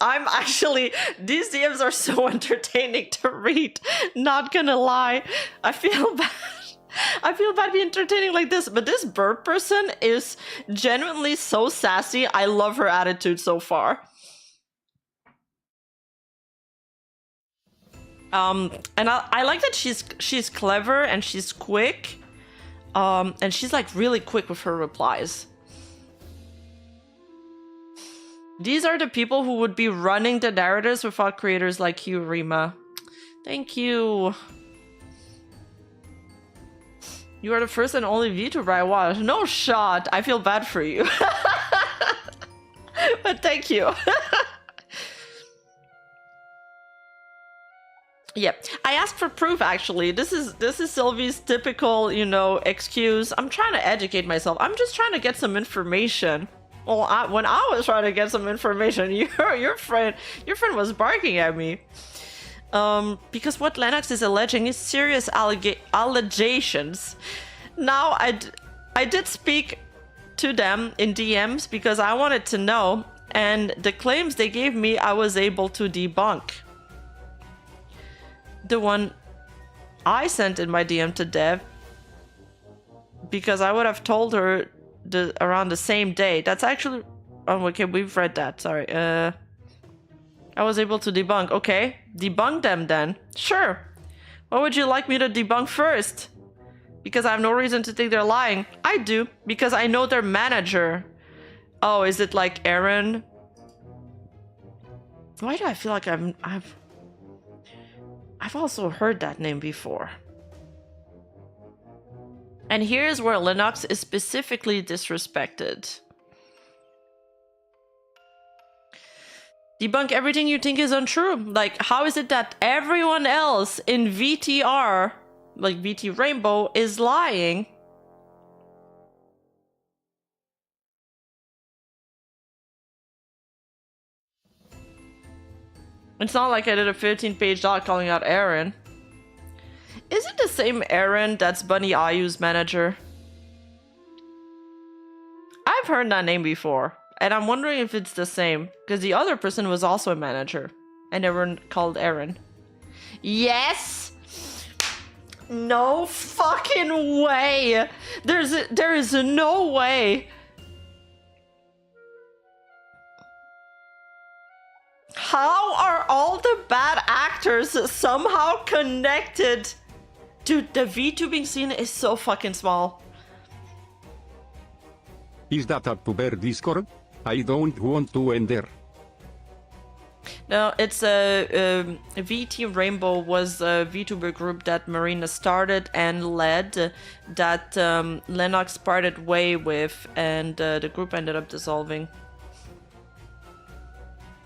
These DMs are so entertaining to read. Not gonna lie. I feel bad. I feel bad being entertaining like this, but this bird person is genuinely so sassy. I love her attitude so far. And I like that she's clever and she's quick. And she's like really quick with her replies. These are the people who would be running the narratives without creators like you, Rima. Thank you. You are the first and only VTuber I watched. No shot. I feel bad for you. But thank you. Yeah, I asked for proof actually. This is Sylvie's typical, you know, excuse. I'm trying to educate myself. I'm just trying to get some information. Well, when I was trying to get some information, your friend was barking at me. Because what Lenox is alleging is serious allegations. Now, I did speak to them in DMs because I wanted to know, and the claims they gave me, I was able to debunk. The one I sent in my DM to Dev, because I would have told her around the same day. That's actually... Oh, okay, we've read that. Sorry. I was able to debunk. Okay, debunk them then. Sure. What would you like me to debunk first? Because I have no reason to think they're lying. I do, because I know their manager. Oh, is it like Aaron? Why do I feel like I've also heard that name before? And here's where Lenox is specifically disrespected. Debunk everything you think is untrue. Like, how is it that everyone else in VTR, like VT Rainbow, is lying? It's not like I did a 15-page doc calling out Aaron. Is it the same Aaron that's Bunny Ayu's manager? I've heard that name before, and I'm wondering if it's the same, because the other person was also a manager, and everyone called Aaron. Yes! No fucking way! There is no way! How are all the bad actors somehow connected? Dude, the VTubing scene is so fucking small. Is that a tuber Discord? I don't want to enter. No, it's a VT Rainbow was a VTuber group that Marina started and led, that Lenox parted way with, and the group ended up dissolving.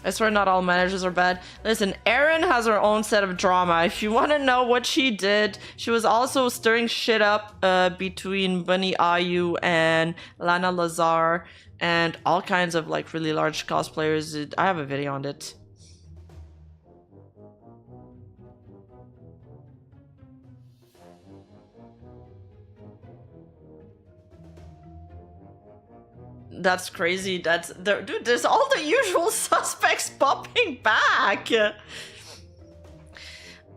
I swear not all managers are bad. Listen, Erin has her own set of drama. If you want to know what she did, she was also stirring shit up between Bunny Ayu and Lana Lazar and all kinds of like really large cosplayers. I have a video on it. That's crazy. Dude, there's all the usual suspects popping back.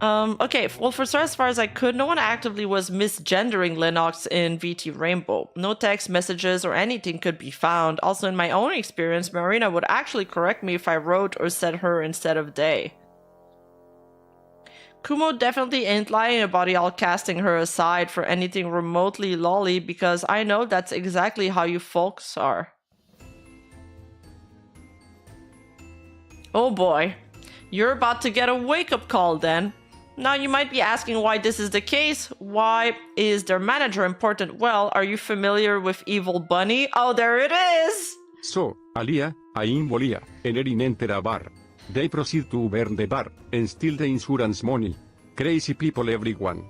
Okay, well, as far as I could, no one actively was misgendering Lenox in VT Rainbow. No text messages or anything could be found. Also, in my own experience, Marina would actually correct me if I wrote or said her instead of they. Kumo definitely ain't lying about y'all casting her aside for anything remotely lolly, because I know that's exactly how you folks are. Oh boy, you're about to get a wake-up call then. Now you might be asking why this is the case. Why is their manager important? Well, are you familiar with Evil Bunny? Oh, there it is! So, Alia, Aim Volia, Enerin enter a bar. They proceed to burn the bar, and steal the insurance money. Crazy people everyone.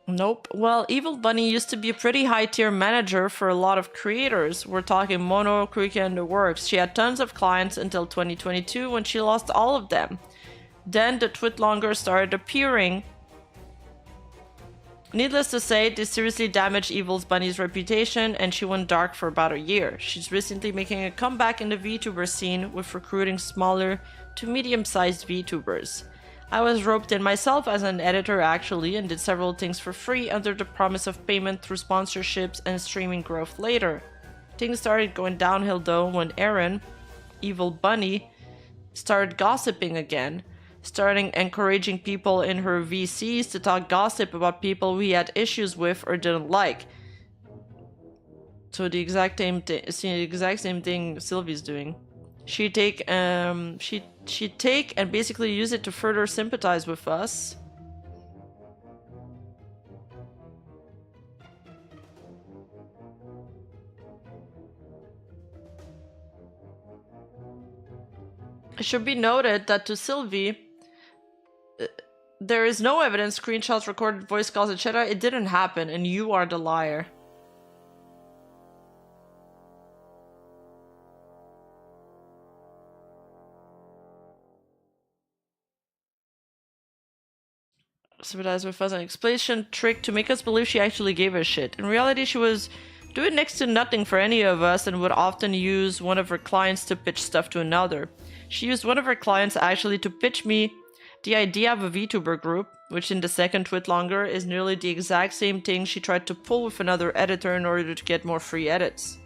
Nope. Well, Evil Bunny used to be a pretty high-tier manager for a lot of creators. We're talking Mono, Krika, and the works. She had tons of clients until 2022 when she lost all of them. Then the Twitlonger started appearing. Needless to say, this seriously damaged Evil Bunny's reputation and she went dark for about a year. She's recently making a comeback in the VTuber scene with recruiting smaller to medium-sized VTubers. I was roped in myself as an editor actually and did several things for free under the promise of payment through sponsorships and streaming growth later. Things started going downhill though when Erin, Evil Bunny, started gossiping again, starting encouraging people in her VCs to talk gossip about people we had issues with or didn't like. So the exact same thing Sylvie's doing. She'd take and basically use it to further sympathize with us. It should be noted that to Sylvie, there is no evidence, screenshots, recorded voice calls, etc. It didn't happen, and you are the liar. Sympathize with us, an explanation trick to make us believe she actually gave a shit. In reality, she was doing next to nothing for any of us and would often use one of her clients to pitch stuff to another. She used one of her clients actually to pitch me the idea of a VTuber group, which in the second Twitlonger is nearly the exact same thing she tried to pull with another editor in order to get more free edits.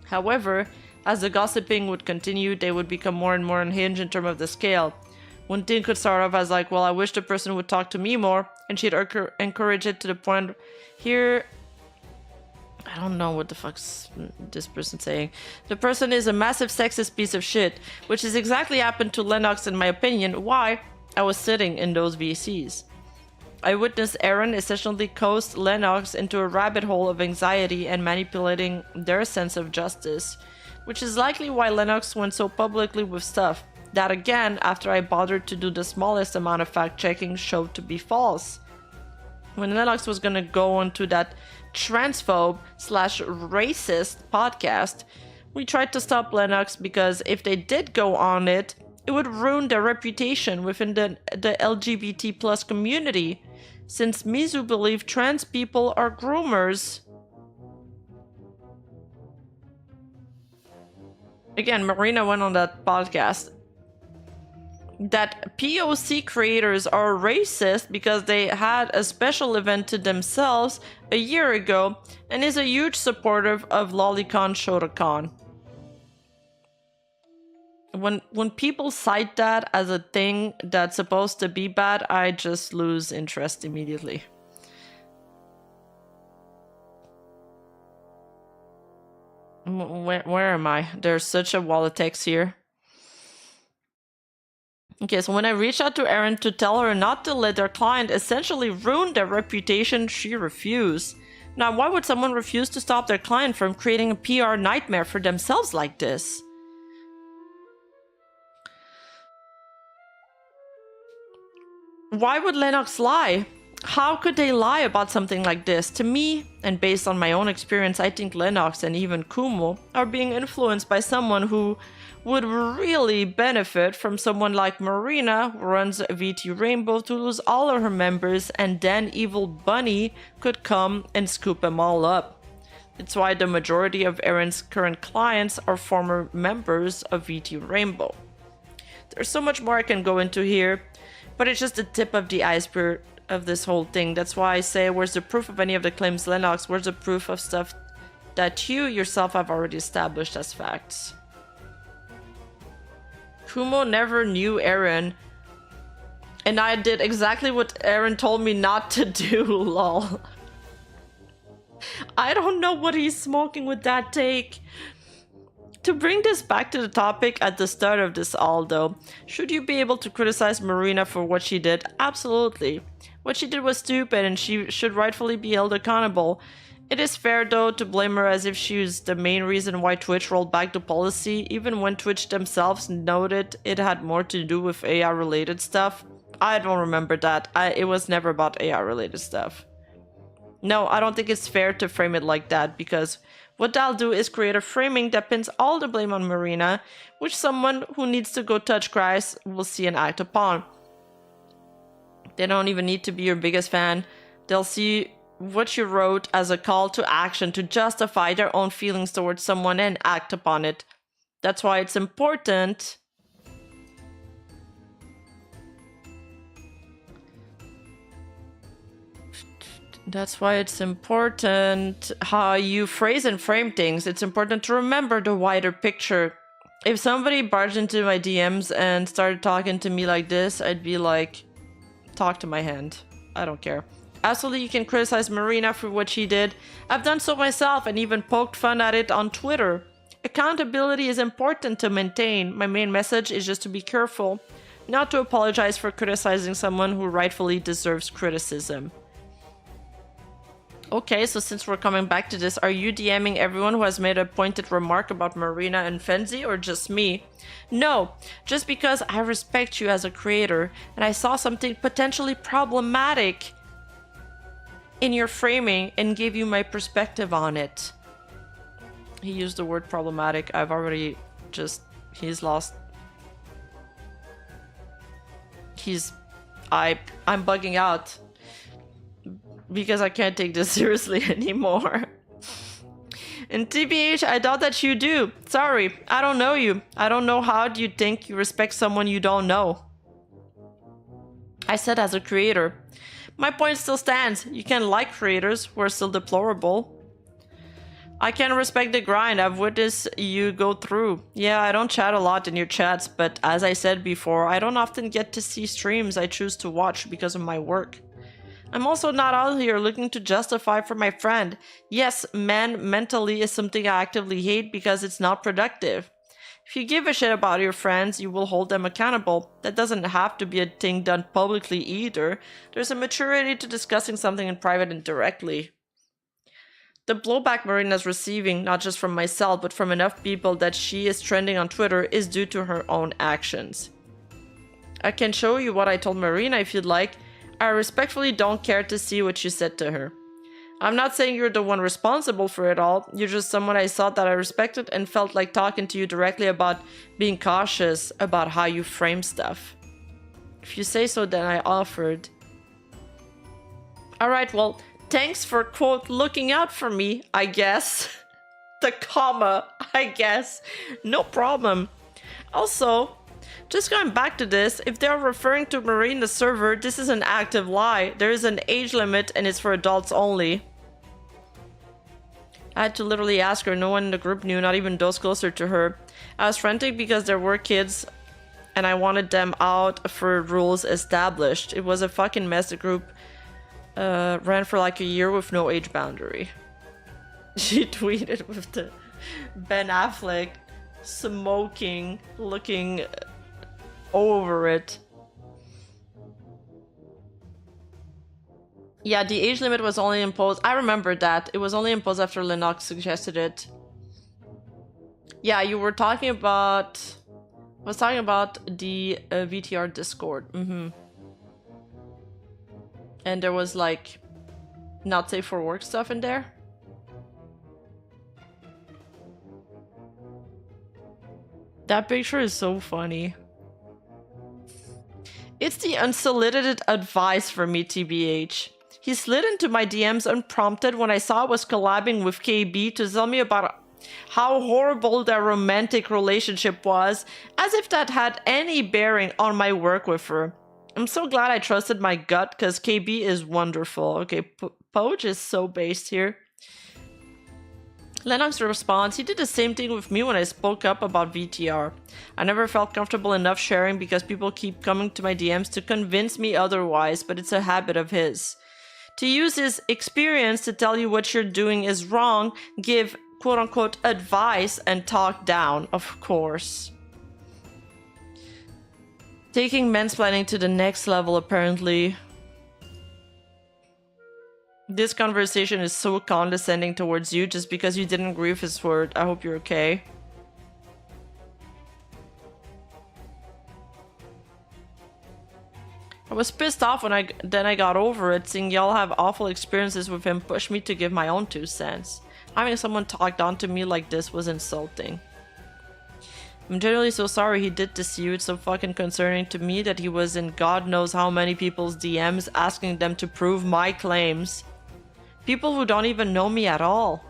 However, as the gossiping would continue, they would become more and more unhinged in terms of the scale. One thing could start off as like, well, I wish the person would talk to me more, and she'd encourage it to the point here. I don't know what the fuck's this person saying. The person is a massive sexist piece of shit, which is exactly happened to Lenox in my opinion, why I was sitting in those VCs. I witnessed Erin essentially coast Lenox into a rabbit hole of anxiety and manipulating their sense of justice, which is likely why Lenox went so publicly with stuff that again, after I bothered to do the smallest amount of fact-checking, showed to be false. When Lenox was gonna go onto that transphobe / racist podcast, we tried to stop Lenox because if they did go on it, it would ruin their reputation within the LGBT plus community, since Mizu believed trans people are groomers. Again, Marina went on that podcast that POC creators are racist because they had a special event to themselves a year ago and is a huge supporter of Lolicon Shotacon. When people cite that as a thing that's supposed to be bad, I just lose interest immediately. Where am I? There's such a wall of text here. Okay, so when I reached out to Erin to tell her not to let their client essentially ruin their reputation, she refused. Now, why would someone refuse to stop their client from creating a PR nightmare for themselves like this? Why would Lenox lie? How could they lie about something like this? To me, and based on my own experience, I think Lenox and even Kumo are being influenced by someone who would really benefit from someone like Marina, who runs VT Rainbow, to lose all of her members, and then Evil Bunny could come and scoop them all up. It's why the majority of Erin's current clients are former members of VT Rainbow. There's so much more I can go into here, but it's just the tip of the iceberg of this whole thing. That's why I say, where's the proof of any of the claims, Lenox? Where's the proof of stuff that you yourself have already established as facts? Kumo never knew Erin, and I did exactly what Erin told me not to do, lol. I don't know what he's smoking with that take. To bring this back to the topic at the start of this all though, should you be able to criticize Marina for what she did? Absolutely. What she did was stupid and she should rightfully be held accountable. It is fair though to blame her as if she was the main reason why Twitch rolled back the policy, even when Twitch themselves noted it had more to do with AI related stuff. I don't remember that. It was never about AI related stuff. No, I don't think it's fair to frame it like that, because what they'll do is create a framing that pins all the blame on Marina, which someone who needs to go touch grass will see and act upon. They don't even need to be your biggest fan. They'll see what you wrote as a call to action to justify their own feelings towards someone and act upon it. That's why it's important how you phrase and frame things. It's important to remember the wider picture. If somebody barged into my DMs and started talking to me like this, I'd be like, talk to my hand. I don't care. Absolutely, you can criticize Marina for what she did. I've done so myself and even poked fun at it on Twitter. Accountability is important to maintain. My main message is just to be careful, not to apologize for criticizing someone who rightfully deserves criticism. Okay, so since we're coming back to this, are you DMing everyone who has made a pointed remark about Marina and Fenzi, or just me? No, just because I respect you as a creator and I saw something potentially problematic in your framing and gave you my perspective on it. He used the word problematic. I've already just... he's lost. I'm bugging out because I can't take this seriously anymore. And TBH, I doubt that you do. Sorry, I don't know you. I don't know how do you think you respect someone you don't know. I said as a creator. My point still stands. You can like creators who are still deplorable. I can respect the grind. I've witnessed you go through. Yeah, I don't chat a lot in your chats, but as I said before, I don't often get to see streams I choose to watch because of my work. I'm also not out here looking to justify for my friend. Yes, man mentally is something I actively hate because it's not productive. If you give a shit about your friends, you will hold them accountable. That doesn't have to be a thing done publicly either. There's a maturity to discussing something in private and directly. The blowback Marina's receiving, not just from myself, but from enough people that she is trending on Twitter, is due to her own actions. I can show you what I told Marina if you'd like. I respectfully don't care to see what you said to her. I'm not saying you're the one responsible for it all. You're just someone I saw that I respected and felt like talking to you directly about being cautious about how you frame stuff. If you say so, then I offered. Alright, well, thanks for, quote, looking out for me, I guess. The comma, I guess. No problem. Also, just going back to this, if they're referring to Marina's server, this is an active lie. There is an age limit and it's for adults only. I had to literally ask her. No one in the group knew, not even those closer to her. I was frantic because there were kids and I wanted them out for rules established. It was a fucking mess. The group ran for like a year with no age boundary. She tweeted with the Ben Affleck smoking, looking over it. Yeah, the age limit was only imposed. I remember that. It was only imposed after Lenox suggested it. Yeah, you were talking about... I was talking about the VTR Discord. And there was like not safe for work stuff in there. That picture is so funny. It's the unsolicited advice for me, TBH. He slid into my DMs unprompted when I saw I was collabing with KB to tell me about how horrible their romantic relationship was, as if that had any bearing on my work with her. I'm so glad I trusted my gut, because KB is wonderful. Okay, Poach is so based here. Lenox responds, he did the same thing with me when I spoke up about VTR. I never felt comfortable enough sharing because people keep coming to my DMs to convince me otherwise, but it's a habit of his. To use his experience to tell you what you're doing is wrong, give quote-unquote advice and talk down, of course. Taking mansplaining to the next level, apparently. This conversation is so condescending towards you just because you didn't agree with his word. I hope you're okay. I was pissed off when I got over it, seeing y'all have awful experiences with him push me to give my own 2 cents. Having someone talk down to me like this was insulting. I'm genuinely so sorry he did this to you. It's so fucking concerning to me that he was in God knows how many people's DMs asking them to prove my claims. People who don't even know me at all.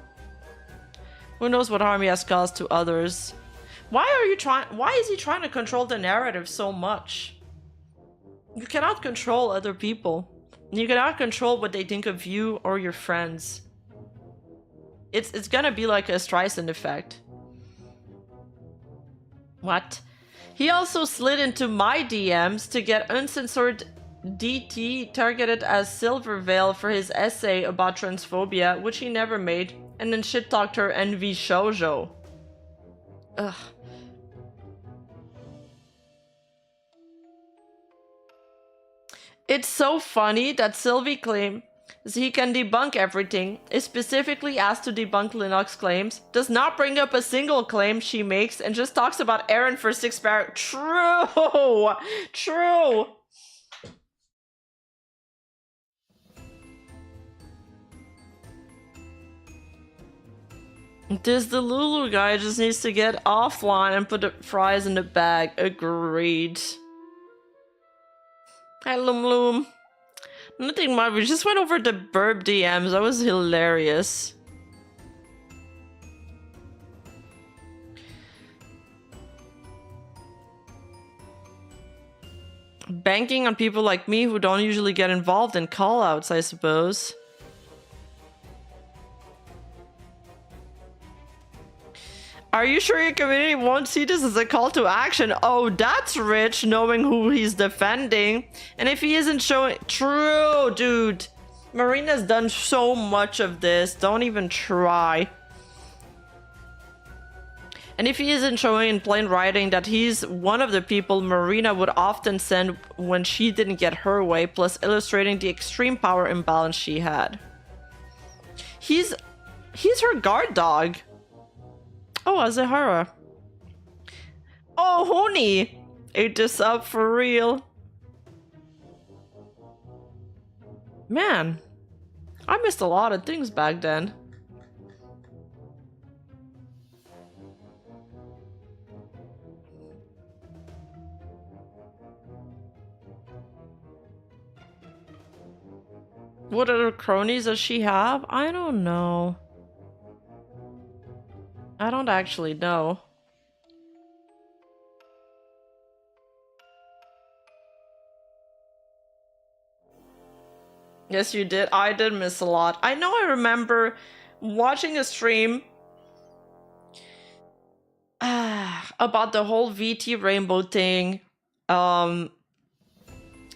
Who knows what harm he has caused to others. Why is he trying to control the narrative so much? You cannot control other people. You cannot control what they think of you or your friends. It's gonna be like a Streisand effect. What? He also slid into my DMs to get uncensored DT targeted as Silvervale for his essay about transphobia, which he never made, and then shit-talked her NV shoujo. Ugh. It's so funny that Sylvie claims he can debunk everything, is specifically asked to debunk Lenox claims, does not bring up a single claim she makes, and just talks about Aaron for 6 paragraphs. True! True! This the Lulu guy just needs to get offline and put the fries in the bag. Agreed. Hi, Loom Loom. Nothing much, we just went over the burp DMs. That was hilarious. Banking on people like me who don't usually get involved in call-outs, I suppose. Are you sure your community won't see this as a call to action? Oh, that's rich, knowing who he's defending. And if he isn't showing... True, dude. Marina's done so much of this. Don't even try. And if he isn't showing in plain writing that he's one of the people Marina would often send when she didn't get her way, plus illustrating the extreme power imbalance she had. He's her guard dog. Oh, Azahara. Oh, Honey! Ate this up for real. Man, I missed a lot of things back then. What other cronies does she have? I don't know. I don't actually know. Yes, you did. I did miss a lot. I know I remember watching a stream about the whole VT rainbow thing.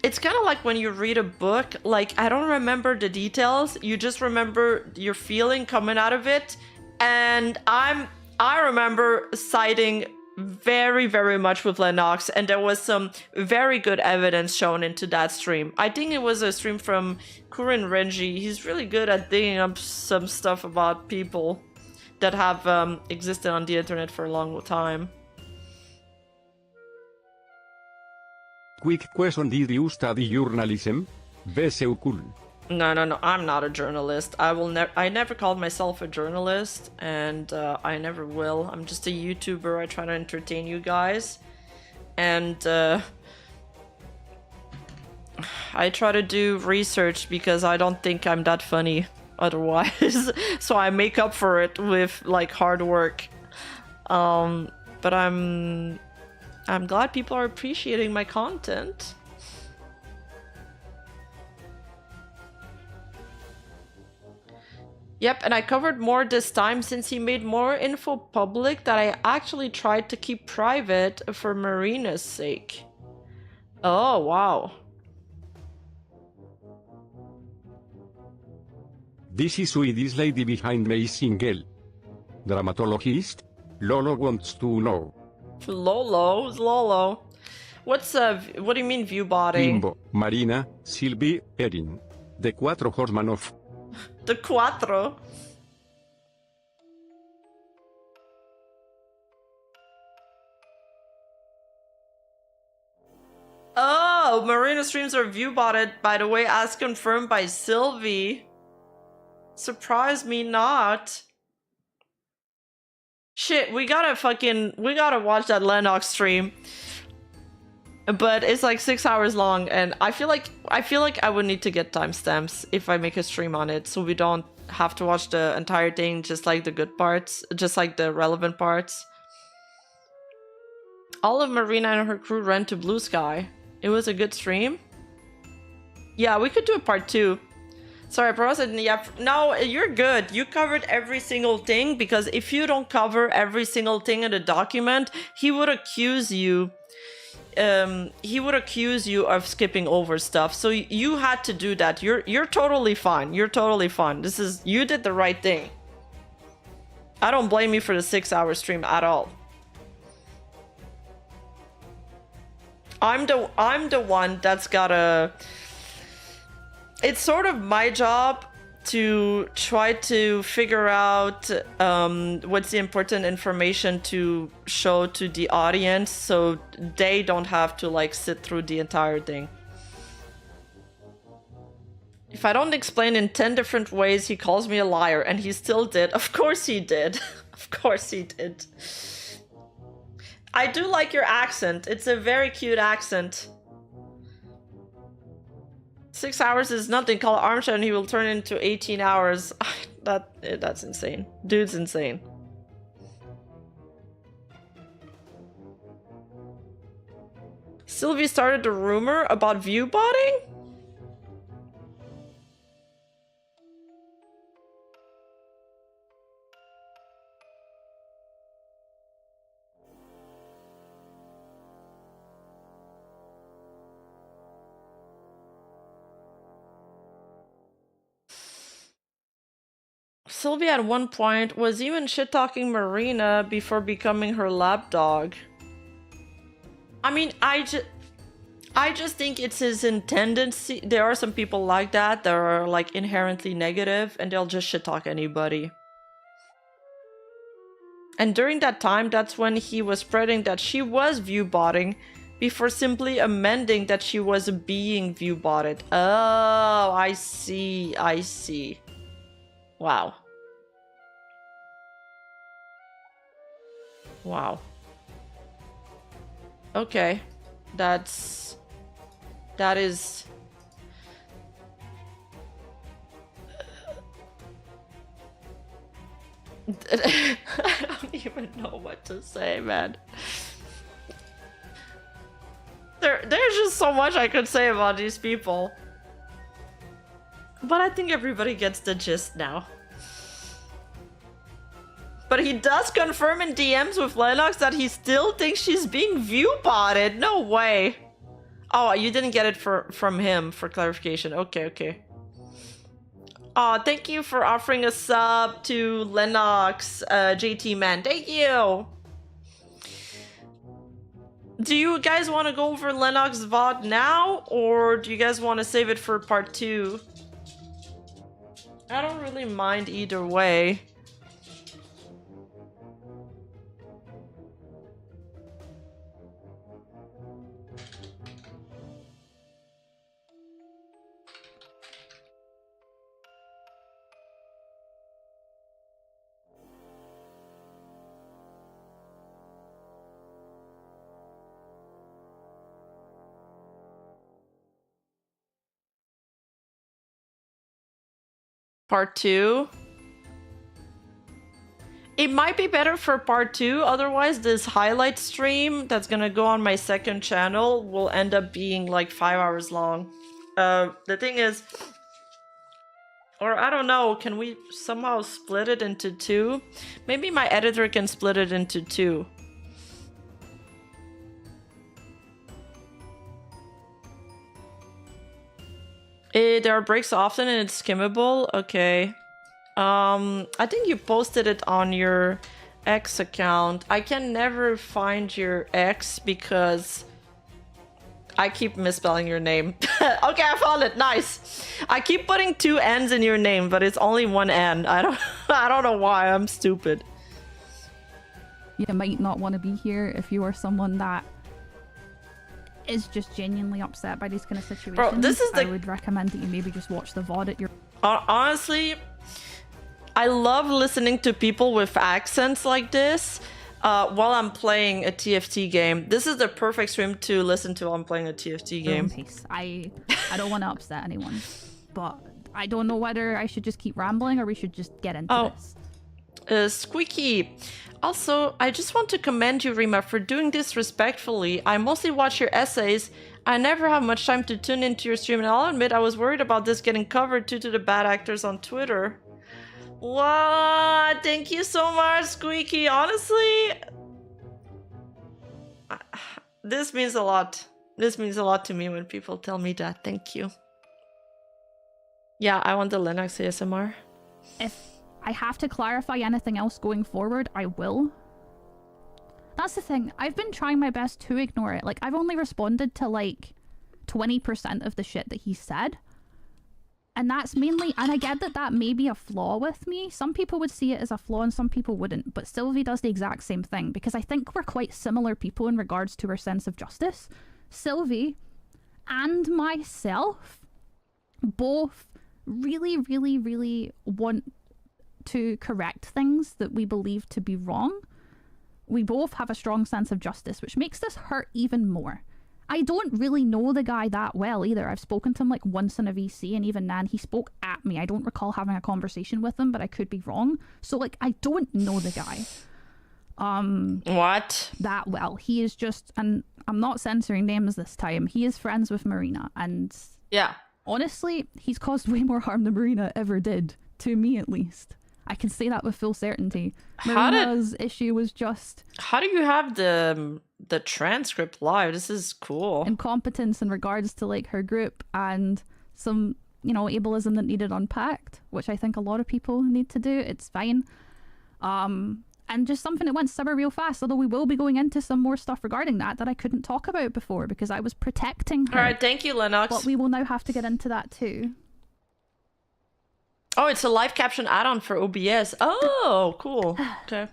It's kind of like when you read a book, like I don't remember the details, you just remember your feeling coming out of it. And I remember siding very, very much with Lenox, and there was some very good evidence shown into that stream. I think it was a stream from Kurin Renji. He's really good at digging up some stuff about people that have existed on the internet for a long time. Quick question, did you study journalism? Very cool. No, I'm not a journalist. I never called myself a journalist, and I never will. I'm just a YouTuber. I try to entertain you guys. And I try to do research because I don't think I'm that funny otherwise. So I make up for it with like hard work. But I'm glad people are appreciating my content. Yep, and I covered more this time since he made more info public that I actually tried to keep private for Marina's sake. Oh, wow. This is why this lady behind me is single. Dramatologist? Lolo wants to know. Lolo? Who's Lolo? What do you mean Viewbotting? Limbo, Marina, Sylvie, Erin. The 4 horsemen of... The cuatro. Oh, Marina streams are viewbotted, by the way, as confirmed by Sylvie. Surprise me not. Shit, we gotta watch that Lenox stream. But it's like 6 hours long, and I feel like I would need to get timestamps if I make a stream on it, so we don't have to watch the entire thing, just like the good parts, just like the relevant parts. All of Marina and her crew ran to Blue Sky. It was a good stream. Yeah, we could do a part 2. Sorry, bro. Yeah, no, you're good. You covered every single thing, because if you don't cover every single thing in the document, he would accuse you. He would accuse you of skipping over stuff. So you had to do that. You're totally fine. You're totally fine. You did the right thing. I don't blame you for the 6-hour stream at all. I'm the one that's gotta. It's sort of my job to try to figure out what's the important information to show to the audience, so they don't have to like sit through the entire thing. If I don't explain in 10 different ways, he calls me a liar, and he still did. Of course he did. Of course he did. I do like your accent. It's a very cute accent. 6 hours is nothing. Call Armchair and he will turn into 18 hours. That's insane. Dude's insane. Sylvie started a rumor about viewbotting? Sylvia at one point was even shit-talking Marina before becoming her lapdog. I mean, I just think it's his tendency. There are some people like that are like inherently negative, and they'll just shit-talk anybody. And during that time, that's when he was spreading that she was viewbotting before simply amending that she was being viewbotted. Oh, I see. I see. Wow. Wow. Okay. That is... I don't even know what to say, man. There's just so much I could say about these people. But I think everybody gets the gist now. But he does confirm in DMs with Lenox that he still thinks she's being viewbotted. No way. Oh, you didn't get it from him for clarification. Okay, okay. Oh, thank you for offering a sub to Lenox, JT man. Thank you. Do you guys want to go over Lenox VOD now, or do you guys want to save it for part 2? I don't really mind either way. Part 2. It might be better for part 2, otherwise this highlight stream that's gonna go on my second channel will end up being like 5 hours long. The thing is, or I don't know, can we somehow split it into 2? Maybe my editor can split it into 2. There are breaks often and it's skimmable. Okay. I think you posted it on your X account. I can never find your X because I keep misspelling your name. Okay, I found it. Nice. I keep putting 2 N's in your name, but it's only 1 N. I don't know why. I'm stupid. You might not want to be here if you are someone that is just genuinely upset by these kind of situations. Bro, this is I would recommend that you maybe just watch the VOD at your... Honestly, I love listening to people with accents like this while I'm playing a TFT game. This is the perfect stream to listen to while I'm playing a TFT game. I don't want to upset anyone, but I don't know whether I should just keep rambling or we should just get into this. Squeaky. Also, I just want to commend you, Rima, for doing this respectfully. I mostly watch your essays. I never have much time to tune into your stream, and I'll admit I was worried about this getting covered due to the bad actors on Twitter. What? Thank you so much, Squeaky. Honestly, this means a lot. This means a lot to me when people tell me that. Thank you. Yeah, I want the Lenox ASMR. If I have to clarify anything else going forward, I will. That's the thing. I've been trying my best to ignore it. Like, I've only responded to, like, 20% of the shit that he said. And that's mainly... And I get that that may be a flaw with me. Some people would see it as a flaw and some people wouldn't. But Sylvie does the exact same thing. Because I think we're quite similar people in regards to our sense of justice. Sylvie and myself both really, really, really want to correct things that we believe to be wrong. We both have a strong sense of justice, which makes this hurt even more. I don't really know the guy that well either. I've spoken to him like once in a VC, and even then he spoke at me. I don't recall having a conversation with him, but I could be wrong. So like, I don't know the guy what that well. He is just, and I'm not censoring names this time, he is friends with Marina, and yeah, honestly, he's caused way more harm than Marina ever did, to me at least. I can say that with full certainty. Marina's issue was just... How do you have the transcript live? This is cool. Incompetence in regards to like her group and some, you know, ableism that needed unpacked, which I think a lot of people need to do. It's fine. And just something that went sour real fast, although we will be going into some more stuff regarding that I couldn't talk about before because I was protecting her. Alright, thank you, Lenox. But we will now have to get into that too. Oh, it's a live caption add-on for OBS. Oh, cool. Okay.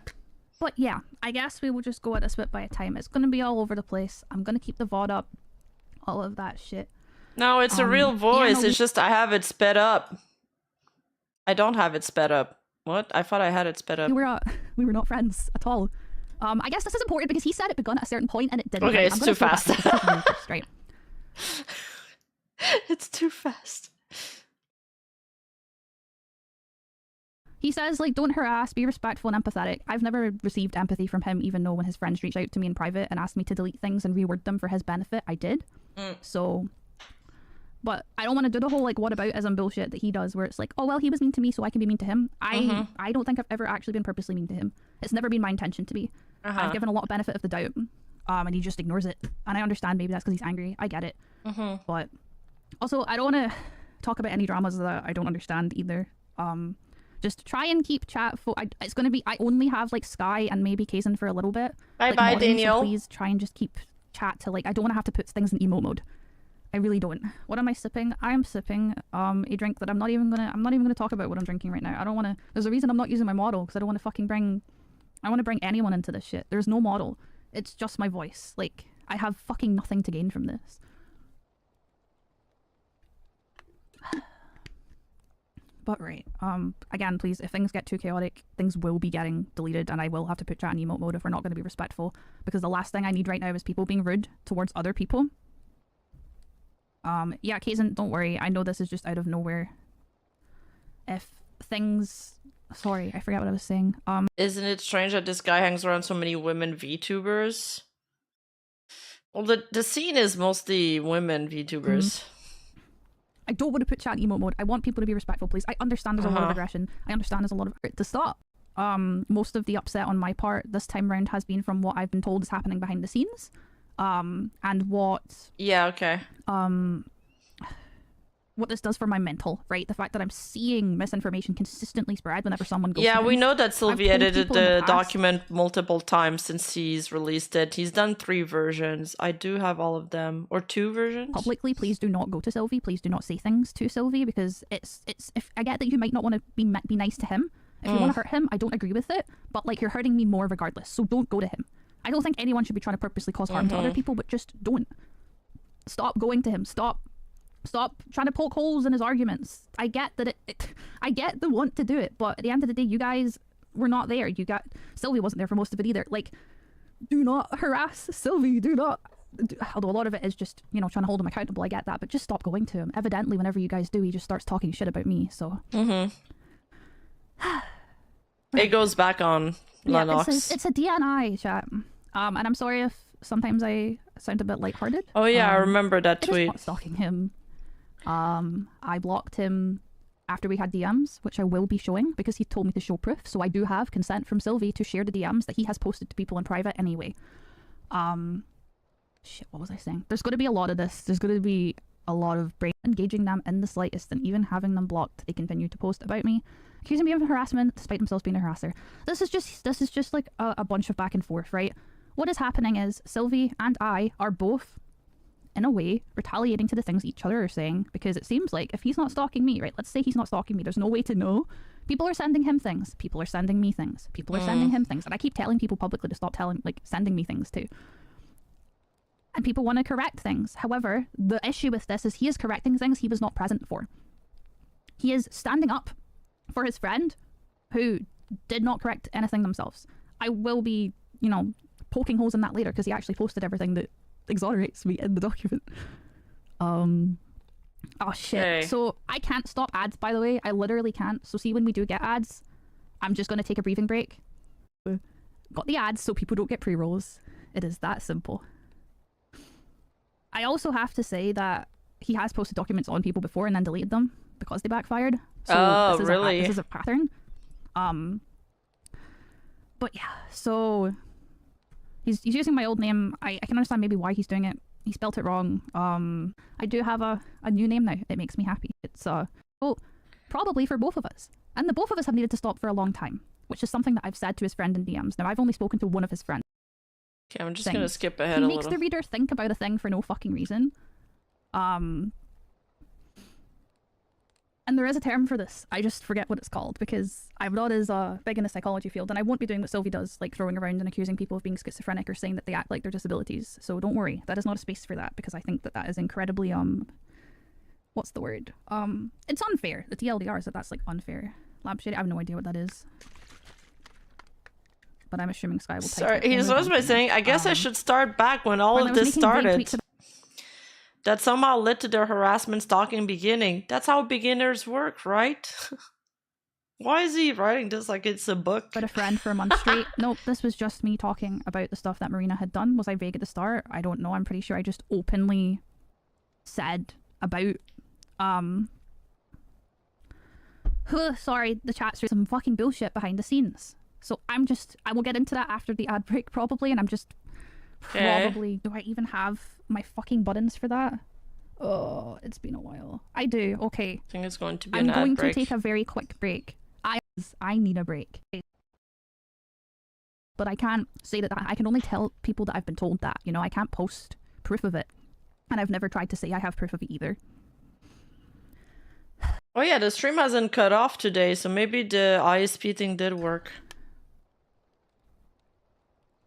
But yeah, I guess we will just go at this bit by a time. It's going to be all over the place. I'm going to keep the VOD up. All of that shit. No, it's a real voice. Yeah, no, it's just I have it sped up. I don't have it sped up. What? I thought I had it sped up. We were not friends at all. I guess this is important because he said it begun at a certain point and it didn't. Okay, it's too fast. Right. It's too fast. He says, like, don't harass, be respectful and empathetic. I've never received empathy from him, even though when his friends reached out to me in private and asked me to delete things and reword them for his benefit, I did. So, but I don't want to do the whole, like, whataboutism bullshit that he does, where it's like, oh, well, he was mean to me, so I can be mean to him. I don't think I've ever actually been purposely mean to him. It's never been my intention to be. I've given a lot of benefit of the doubt, and he just ignores it. And I understand maybe that's because he's angry. I get it. But also, I don't want to talk about any dramas that I don't understand either. Just try and keep chat it's going to be, I only have like Sky and maybe Kazan for a little bit. Bye, So Daniel. please try and just keep chat to like, I don't want to have to put things in emote mode. I really don't. What am I sipping? I am sipping a drink that I'm not even gonna talk about what I'm drinking right now. I don't want to, there's a reason I'm not using my model because I don't want to fucking bring anyone into this shit. There's no model. It's just my voice. Like, I have fucking nothing to gain from this. But right, again, please, if things get too chaotic, things will be getting deleted and I will have to put chat in emote mode if we're not going to be respectful, because the last thing I need right now is people being rude towards other people. Yeah, Kazan, don't worry, I know this is just out of nowhere. If things... Sorry, I forgot what I was saying. Isn't it strange that this guy hangs around so many women VTubers? Well, the scene is mostly women VTubers. I don't want to put chat in emote mode. I want people to be respectful, please. I understand there's a lot of aggression. I understand there's a lot of... To stop. Most of the upset on my part this time round has been from what I've been told is happening behind the scenes. And what... Yeah, okay. what this does for my mental, right? The fact that I'm seeing misinformation consistently spread whenever someone goes Yeah, to we him. know that Sylvie told edited people in the the past- document multiple times since he's released it. He's done 3 versions. I do have all of them. Or 2 versions? Publicly, please do not go to Sylvie. Please do not say things to Sylvie, because it's if I get that you might not want to be nice to him. If you want to hurt him, I don't agree with it, but like, you're hurting me more regardless, so don't go to him. I don't think anyone should be trying to purposely cause harm to other people, but just don't. Stop going to him. Stop trying to poke holes in his arguments. I get that I get the want to do it, but at the end of the day, you guys were not there. Sylvie wasn't there for most of it either. Like, do not harass Sylvie. Do not. Although a lot of it is just, you know, trying to hold him accountable. I get that, but just stop going to him. Evidently, whenever you guys do, he just starts talking shit about me. So. It goes back on Lenox. Yeah, it's a DNI chat. And I'm sorry if sometimes I sound a bit lighthearted. Oh yeah, I remember that It is tweet. not stalking him. I blocked him after we had DMs, which I will be showing because he told me to show proof. So I do have consent from Sylvie to share the DMs that he has posted to people in private anyway. Shit, what was I saying? There's going to be a lot of this. There's going to be a lot of brain engaging them in the slightest, and even having them blocked, they continue to post about me, accusing me of harassment despite themselves being a harasser. This is just like a bunch of back and forth, right? What is happening is Sylvie and I are both, in a way, retaliating to the things each other are saying, because it seems like if he's not stalking me, right, let's say he's not stalking me, there's no way to know. People are sending him things. People are sending me things. People are sending him things. And I keep telling people publicly to stop sending me things too. And people want to correct things. However, the issue with this is he is correcting things he was not present for. He is standing up for his friend who did not correct anything themselves. I will be, you know, poking holes in that later because he actually posted everything that exonerates me in the document. Oh shit. Okay. So I can't stop ads, by the way. I literally can't. So see, when we do get ads, I'm just going to take a breathing break. Got the ads so people don't get pre-rolls. It is that simple. I also have to say that he has posted documents on people before and then deleted them because they backfired. So Oh, this is really? This is a pattern. But yeah, so he's using my old name. I can understand maybe why he's doing it. He spelt it wrong. I do have a new name now. It makes me happy. It's well, probably for both of us. And the both of us have needed to stop for a long time, which is something that I've said to his friend in DMs. Now, I've only spoken to one of his friends. Okay, I'm just gonna skip ahead He a makes little. the reader think about a thing for no fucking reason. And there is a term for this. I just forget what it's called because I'm not as big in the psychology field, and I won't be doing what Sylvie does, like throwing around and accusing people of being schizophrenic or saying that they act like they're disabilities. So don't worry, that is not a space for that because I think that is incredibly what's the word? It's unfair. The TLDR is that's like unfair. Lab shade. I have no idea what that is. But I'm assuming Sky will type Sorry, it. he We'll starts move by on. saying, I guess I should start back when all when I of was this making vague started. tweets about- That somehow led to their harassment stalking beginning. That's how beginners work, right? Why is he writing this like it's a book? But a friend for a month straight. Nope, this was just me talking about the stuff that Marina had done. Was I vague at the start? I don't know. I'm pretty sure I just openly said about sorry, the chat's some fucking bullshit behind the scenes. So I will get into that after the ad break probably, and I'm just probably, do I even have my fucking buttons for that? Oh, it's been a while. I do, okay. I think it's going to be I'm an ad going break. to take a very quick break. I need a break. But I can't say that. I can only tell people that I've been told that. You know, I can't post proof of it. And I've never tried to say I have proof of it either. Oh yeah, the stream hasn't cut off today, so maybe the ISP thing did work.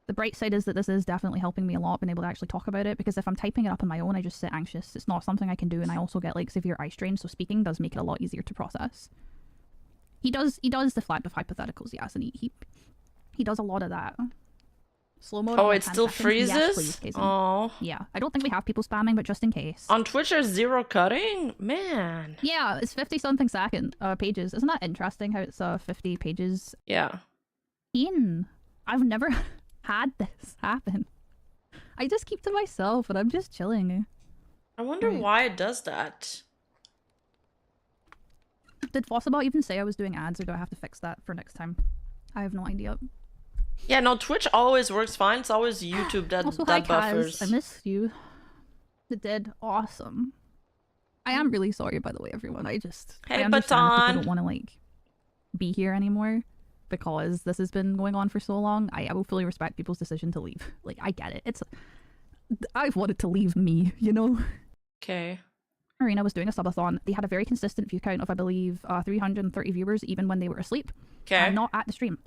The bright side is that this is definitely helping me a lot, being able to actually talk about it, because if I'm typing it up on my own, I just sit anxious. It's not something I can do, and I also get like severe eye strain, so speaking does make it a lot easier to process. He does the flat with hypotheticals, yes, and he does a lot of that. Slow mode. Oh, on it 10 still seconds? Yes, freezes? please, Kaizen. Oh. Yeah, I don't think we have people spamming, but just in case. On Twitch there's zero cutting? Man. Yeah, it's 50 something second pages. Isn't that interesting how it's 50 pages? Yeah. I've never had this happen. I just keep to myself and I'm just chilling. I wonder Right. why it does that. Did Fossabot even say I was doing ads, or do I have to fix that for next time? I have no idea. Yeah, no, Twitch always works fine. It's always YouTube that, Also, hi that buffers. Kaz, I missed you. It did. Awesome. I am really sorry, by the way, everyone. I Hey, understand if people Baton. don't want to like be here anymore because this has been going on for so long. I will fully respect people's decision to leave. Like, I get it. I've wanted to leave me, you know? Okay. Marina was doing a subathon. They had a very consistent view count of, I believe, 330 viewers, even when they were asleep. Okay. And not at the stream.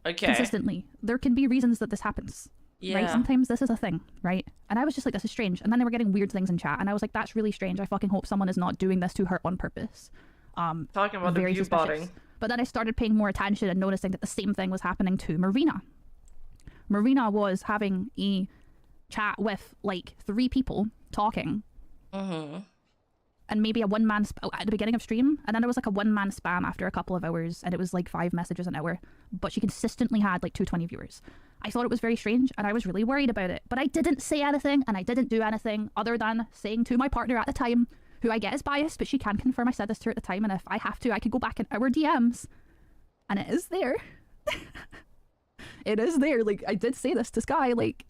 Okay. Consistently. There can be reasons that this happens. Yeah. Right? Sometimes this is a thing, right? And I was just like, this is strange. And then they were getting weird things in chat. And I was like, that's really strange. I fucking hope someone is not doing this to her on purpose. Talking about the Very Viewbotting. suspicious. But then I started paying more attention and noticing that the same thing was happening to Marina. Marina was having a chat with like 3 people talking. Mm-hmm. And maybe a one-man at the beginning of stream, and then there was like a one-man spam after a couple of hours, and it was like 5 messages an hour, but she consistently had like 220 viewers. I thought it was very strange, and I was really worried about it, but I didn't say anything, and I didn't do anything other than saying to my partner at the time, who I get is biased, but she can confirm I said this to her at the time, and if I have to, I could go back in our DMs, and it is there. It is there. Like, I did say this to Sky like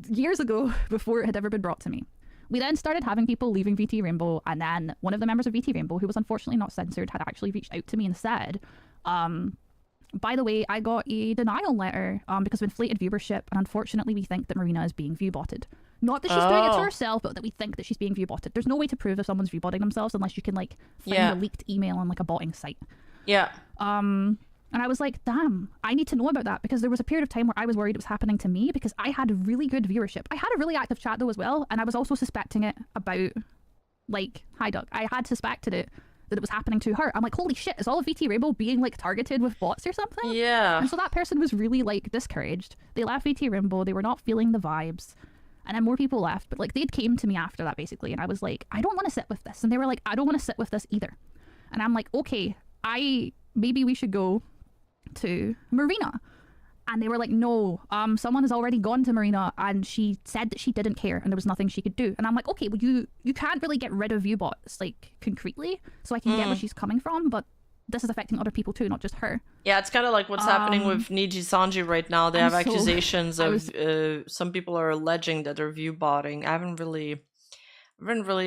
years ago before it had ever been brought to me. We then started having people leaving VT Rainbow, and then one of the members of VT Rainbow, who was unfortunately not censored, had actually reached out to me and said, by the way, I got a denial letter because of inflated viewership, and unfortunately we think that Marina is being viewbotted. Not that she's doing it to herself, but that we think that she's being viewbotted. There's no way to prove if someone's viewbotting themselves unless you can like find a leaked email on like a botting site. Yeah. And I was like, damn, I need to know about that, because there was a period of time where I was worried it was happening to me because I had really good viewership. I had a really active chat though as well, and I was also suspecting it about, like, hi Doug, I had suspected it, that it was happening to her. I'm like, holy shit, is all of VT Rainbow being like targeted with bots or something? Yeah. And so that person was really like discouraged. They left VT Rainbow, they were not feeling the vibes. And then more people left, but like they'd came to me after that basically, and I was like, I don't want to sit with this. And they were like, I don't want to sit with this either. And I'm like, okay, maybe we should go to Marina. And they were like, no, someone has already gone to Marina and she said that she didn't care and there was nothing she could do. And I'm like, okay, well you can't really get rid of Viewbots like concretely, so I can get where she's coming from, but this is affecting other people too, not just her. Yeah, it's kind of like what's happening with Niji Sanji right now. They have accusations of some people are alleging that they're viewbotting. I haven't really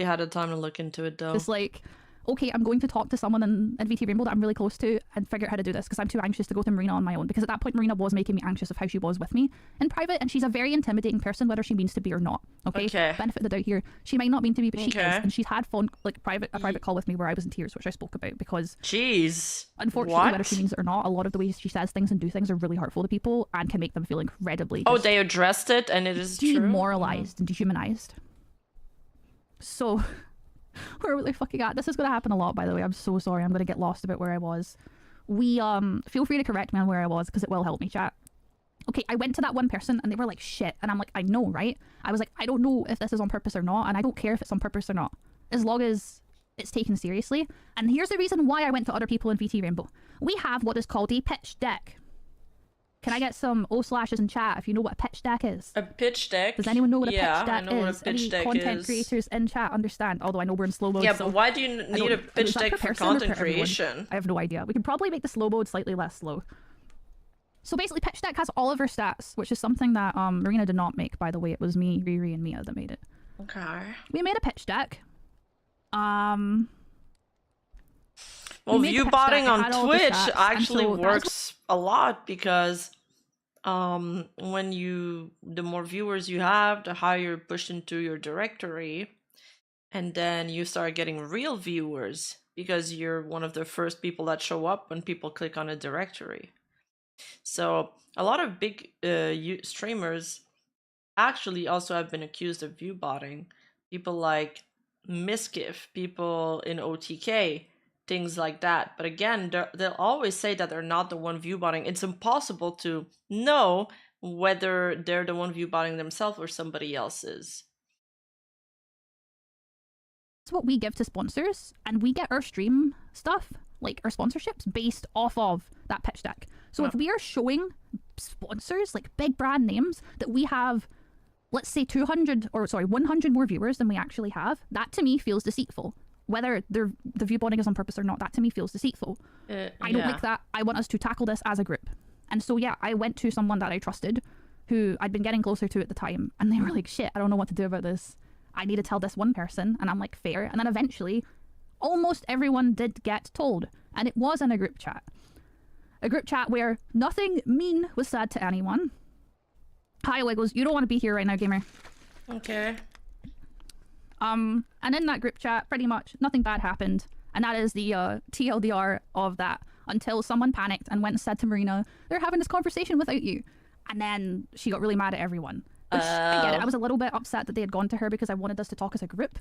had a time to look into it though. It's like, okay, I'm going to talk to someone in VT Rainbow that I'm really close to and figure out how to do this, because I'm too anxious to go to Marina on my own, because at that point Marina was making me anxious of how she was with me in private, and she's a very intimidating person whether she means to be or not. Okay. Benefit of the doubt here. She might not mean to be, but she is, and she's had a private call with me where I was in tears, which I spoke about, because unfortunately whether she means it or not, a lot of the ways she says things and do things are really hurtful to people and can make them feel incredibly they addressed it and it is demoralized and dehumanized. So where were they fucking at? This is going to happen a lot, by the way. I'm so sorry. I'm going to get lost about where I was. We, feel free to correct me on where I was, because it will help me, chat. Okay, I went to that one person and they were like, shit. And I'm like, I know, right? I was like, I don't know if this is on purpose or not, and I don't care if it's on purpose or not, as long as it's taken seriously. And here's the reason why I went to other people in VT Rainbow. We have what is called a pitch deck. Can I get some O/slashes in chat if you know what a pitch deck is? A pitch deck? Does anyone know what a pitch deck I know is? what a pitch deck content is. creators in chat understand, although I know we're in slow mode. Yeah, so but why do you need a pitch deck for content creation? I have no idea. We can probably make the slow mode slightly less slow. So basically, pitch deck has all of her stats, which is something that Marina did not make, by the way. It was me, Riri, and Mia that made it. Okay. We made a pitch deck. Well, viewbotting on Twitch actually works a lot, because the more viewers you have, the higher you're pushed into your directory, and then you start getting real viewers because you're one of the first people that show up when people click on a directory. So a lot of big streamers actually also have been accused of viewbotting. People like Miskiff, people in OTK, things like that. But again, they'll always say that they're not the one viewbotting. It's impossible to know whether they're the one viewbotting themselves or somebody else is. It's what we give to sponsors, and we get our stream stuff, like our sponsorships, based off of that pitch deck. So if we are showing sponsors, like big brand names, that we have, let's say 100 more viewers than we actually have, that to me feels deceitful. Whether the viewbotting is on purpose or not, that to me feels deceitful. I don't like that. I want us to tackle this as a group. And so yeah, I went to someone that I trusted, who I'd been getting closer to at the time, and they were like, shit, I don't know what to do about this. I need to tell this one person, and I'm like, fair. And then eventually, almost everyone did get told, and it was in a group chat. A group chat where nothing mean was said to anyone. Hi, Wiggles. You don't want to be here right now, gamer. Okay. And in that group chat, pretty much nothing bad happened. And that is the TLDR of that. Until someone panicked and went and said to Marina, they're having this conversation without you. And then she got really mad at everyone. Which, I get it. I was a little bit upset that they had gone to her because I wanted us to talk as a group.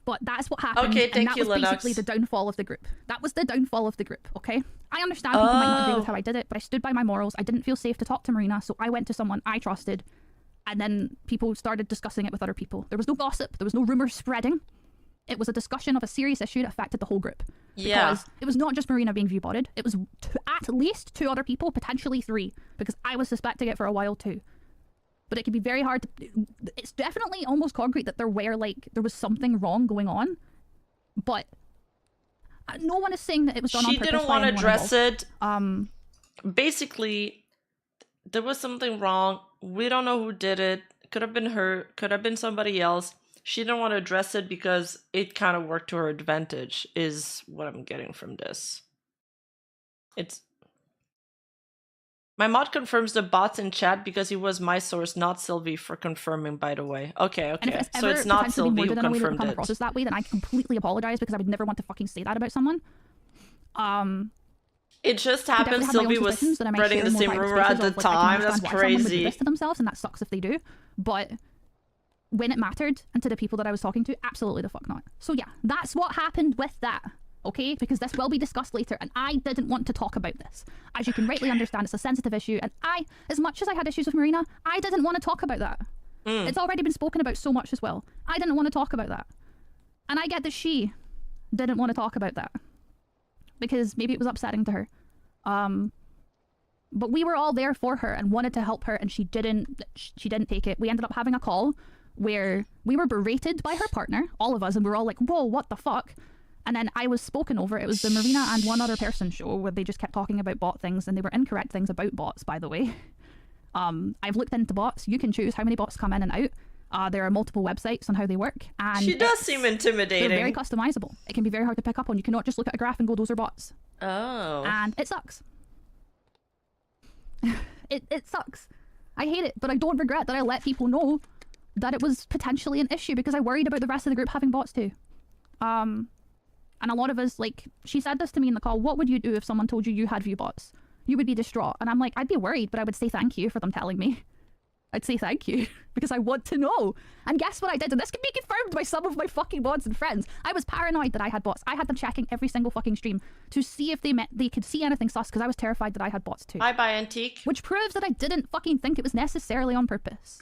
But that's what happened. Okay, and thank that you, was Lenox. basically the downfall of the group. That was the downfall of the group, okay? I understand people might not agree with how I did it, but I stood by my morals. I didn't feel safe to talk to Marina, so I went to someone I trusted. And then people started discussing it with other people. There was no gossip. There was no rumours spreading. It was a discussion of a serious issue that affected the whole group. Yeah. Because it was not just Marina being viewbotted. It was at least 2 other people, potentially 3, because I was suspecting it for a while too. But it can be very hard to... It's definitely almost concrete that there was something wrong going on. But no one is saying that it was done on She purpose. didn't want to address it. Um, Basically, there was something wrong. We don't know who did it. Could have been her. Could have been somebody else. She didn't want to address it because it kind of worked to her advantage, is what I'm getting from this. It's... My mod confirms the bots in chat because he was my source, not Sylvie, for confirming, by the way. Okay, and if okay. it's So ever it's not potentially Sylvie who worded in a way that confirmed come it. across as that way, then I completely apologize because I would never want to fucking say that about someone. It just I definitely happened have my own Sylvie was suspicions that I might spreading share the in more same private rumor at spaces the of, like, I can time. That's understand why someone would do crazy. this to themselves, and that sucks if they do. But when it mattered, and to the people that I was talking to, absolutely the fuck not. So yeah, that's what happened with that. Okay, because this will be discussed later, and I didn't want to talk about this. As you can rightly understand, it's a sensitive issue, and as much as I had issues with Marina, I didn't want to talk about that. It's already been spoken about so much as well. I didn't want to talk about that. And I get that she didn't want to talk about that. Because maybe it was upsetting to her. But we were all there for her and wanted to help her, and she didn't take it. We ended up having a call where we were berated by her partner, all of us, and we were all like, whoa, what the fuck? And then I was spoken over. It was the Marina and one other person show where they just kept talking about bot things, and they were incorrect things about bots, by the way. I've looked into bots. You can choose how many bots come in and out. There are multiple websites on how they work. And She does seem intimidating. they're very customizable. It can be very hard to pick up on. You cannot just look at a graph and go, those are bots. Oh. And it sucks. it sucks. I hate it, but I don't regret that I let people know that it was potentially an issue because I worried about the rest of the group having bots too. And a lot of us, like, she said this to me in the call, what would you do if someone told you you had view bots? You would be distraught. And I'm like, I'd be worried, but I would say thank you for them telling me. I'd say thank you because I want to know. And guess what I did? And this can be confirmed by some of my fucking mods and friends. I was paranoid that I had bots. I had them checking every single fucking stream to see if they could see anything sus because I was terrified that I had bots too. Bye-bye, Antique. Which proves that I didn't fucking think it was necessarily on purpose.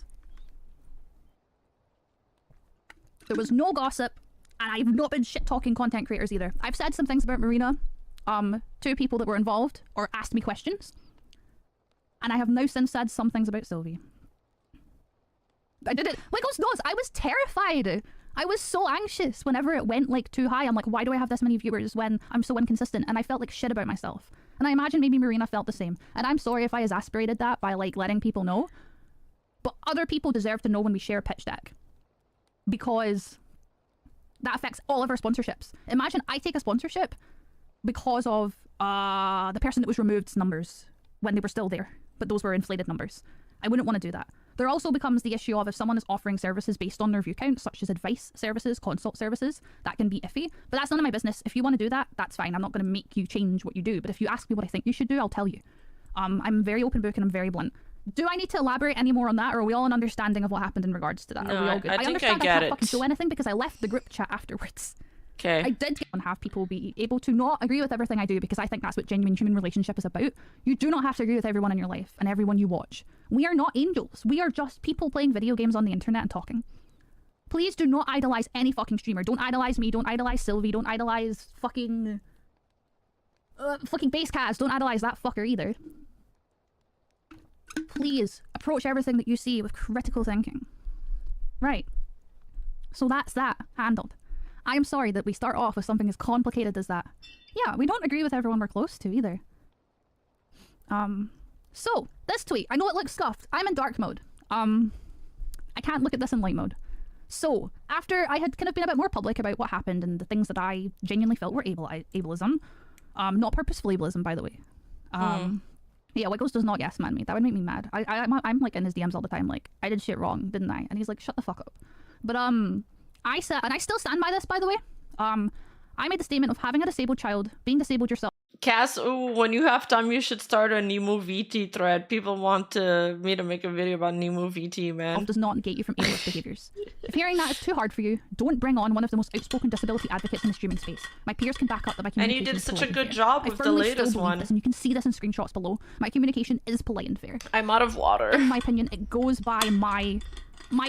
There was no gossip, and I've not been shit-talking content creators either. I've said some things about Marina to people that were involved or asked me questions. And I have now since said some things about Sylvie. I did it. Wiggles knows. I was terrified. I was so anxious whenever it went like too high. I'm like, why do I have this many viewers when I'm so inconsistent? And I felt like shit about myself. And I imagine maybe Marina felt the same. And I'm sorry if I exasperated that by like letting people know. But other people deserve to know when we share pitch deck. Because that affects all of our sponsorships. Imagine I take a sponsorship because of the person that was removed's numbers when they were still there. But those were inflated numbers. I wouldn't want to do that. There also becomes the issue of if someone is offering services based on their view count, such as advice services, consult services, that can be iffy. But that's none of my business. If you want to do that, that's fine. I'm not going to make you change what you do. But if you ask me what I think you should do, I'll tell you. I'm very open book and I'm very blunt. Do I need to elaborate any more on that, or are we all an understanding of what happened in regards to that? No, are we all good? I think understand I get can't fucking it. show anything because I left the group chat afterwards. Okay. I did have people be able to not agree with everything I do because I think that's what genuine human relationship is about. You do not have to agree with everyone in your life and everyone you watch. We are not angels. We are just people playing video games on the internet and talking. Please do not idolize any fucking streamer. Don't idolize me. Don't idolize Sylvie. Don't idolize fucking Basecast. Don't idolize that fucker either. Please approach everything that you see with critical thinking. Right. So that's that handled. I am sorry that we start off with something as complicated as that. Yeah, we don't agree with everyone we're close to either. So, this tweet. I know it looks scuffed. I'm in dark mode. I can't look at this in light mode. So, after I had kind of been a bit more public about what happened and the things that I genuinely felt were ableism, not purposeful ableism, by the way. Yeah, Wiggles does not yes man me. That would make me mad. I'm like in his DMs all the time, like, I did shit wrong, didn't I? And he's like, shut the fuck up. But I said, and I still stand by this, by the way. I made the statement of having a disabled child, being disabled yourself. Cass, ooh, when you have time, you should start a NeedyVT thread. People want me to make a video about NeedyVT, man. Does not negate you from ableist behaviours. If hearing that is too hard for you, don't bring on one of the most outspoken disability advocates in the streaming space. My peers can back up that my communication And you did is such polite a good and fair. job I with the firmly latest still believe one. this, and you can see this in screenshots below. My communication is polite and fair. I'm out of water. In my opinion, it goes by my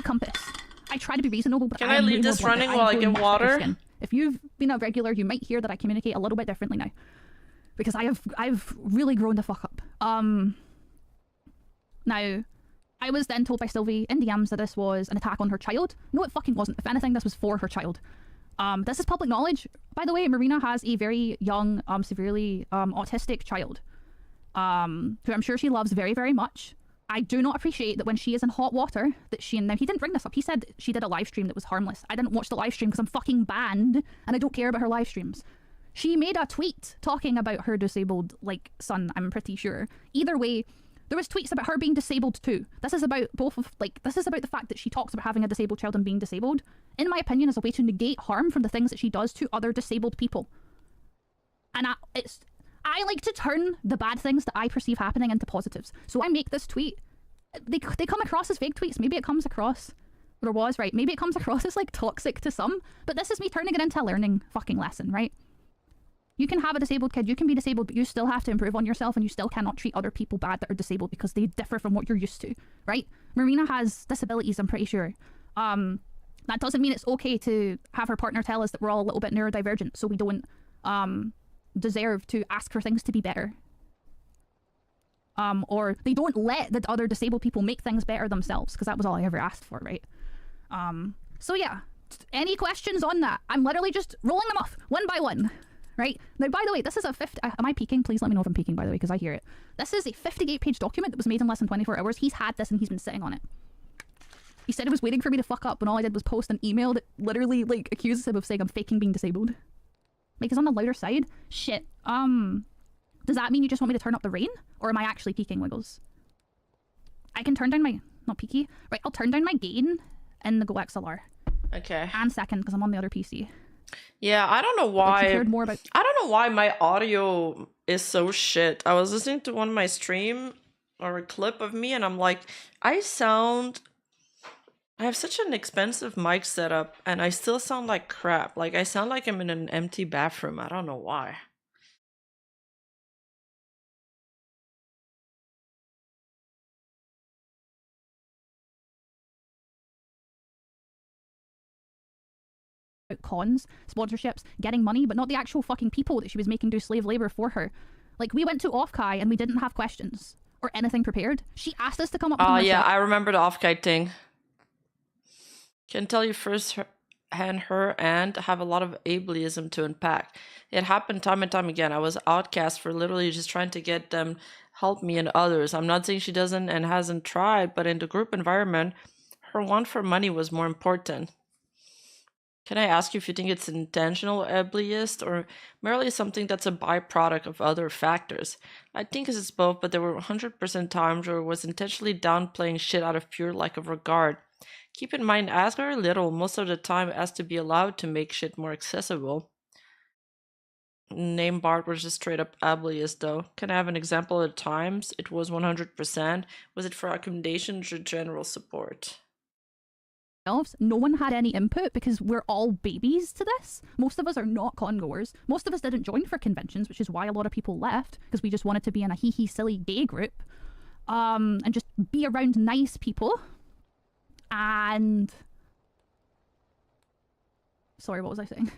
compass. I try to be reasonable, but Can I leave this running while I get water? If you've been a regular, you might hear that I communicate a little bit differently now. Because I've really grown the fuck up. Now, I was then told by Sylvie in DMs that this was an attack on her child. No, it fucking wasn't. If anything, this was for her child. This is public knowledge. By the way, Marina has a very young, severely autistic child, who I'm sure she loves very, very much. I do not appreciate that when she is in hot water, that she, and now he didn't bring this up. He said she did a live stream that was harmless. I didn't watch the live stream because I'm fucking banned and I don't care about her live streams. She made a tweet talking about her disabled, like, son, I'm pretty sure. Either way, there was tweets about her being disabled too. This is about this is about the fact that she talks about having a disabled child and being disabled, in my opinion, as a way to negate harm from the things that she does to other disabled people. And I like to turn the bad things that I perceive happening into positives. So I make this tweet. They come across as fake tweets. Maybe it comes across, or was, right? Maybe it comes across as, like, toxic to some, but this is me turning it into a learning fucking lesson, right? You can have a disabled kid, you can be disabled, but you still have to improve on yourself, and you still cannot treat other people bad that are disabled because they differ from what you're used to, right? Marina has disabilities, I'm pretty sure. That doesn't mean it's okay to have her partner tell us that we're all a little bit neurodivergent, so we don't deserve to ask for things to be better. Or they don't let the other disabled people make things better themselves, because that was all I ever asked for, right? So yeah, any questions on that? I'm literally just rolling them off, one by one. Right? Now, by the way, this is a am I peeking? Please let me know if I'm peeking, by the way, because I hear it. This is a 58-page document that was made in less than 24 hours. He's had this and he's been sitting on it. He said he was waiting for me to fuck up when all I did was post an email that literally, like, accuses him of saying I'm faking being disabled. Like, it's on the louder side. Shit. Does that mean you just want me to turn up the rain? Or am I actually peeking, Wiggles? I can turn down my... Not peaky. Right, I'll turn down my gain in the Go XLR. Okay. And second, because I'm on the other PC. Yeah, I don't know why. Cared more about... I don't know why my audio is so shit. I was listening to one of my stream or a clip of me, and I'm like, I have such an expensive mic setup, and I still sound like crap. Like, I sound like I'm in an empty bathroom. I don't know why. Cons, sponsorships, getting money, but not the actual fucking people that she was making do slave labor for her. Like, we went to Offkai and we didn't have questions or anything prepared. She asked us to come up with yeah, I remember the Offkai thing. Can tell you firsthand her and have a lot of ableism to unpack. It happened time and time again. I was outcast for literally just trying to get them help me and others. I'm not saying she doesn't and hasn't tried, but in the group environment, her want for money was more important. Can I ask you if you think it's intentional ableist or merely something that's a byproduct of other factors? I think it's both, but there were 100% times where it was intentionally downplaying shit out of pure lack of regard. Keep in mind, ask very little, most of the time as to be allowed to make shit more accessible. Name Bart was just straight up ableist though. Can I have an example of the times it was 100%? Was it for recommendations or general support? No one had any input because we're all babies to this. Most of us are not congoers. Most of us didn't join for conventions, which is why a lot of people left, because we just wanted to be in a hee-hee silly gay group and just be around nice people. And sorry, what was I saying?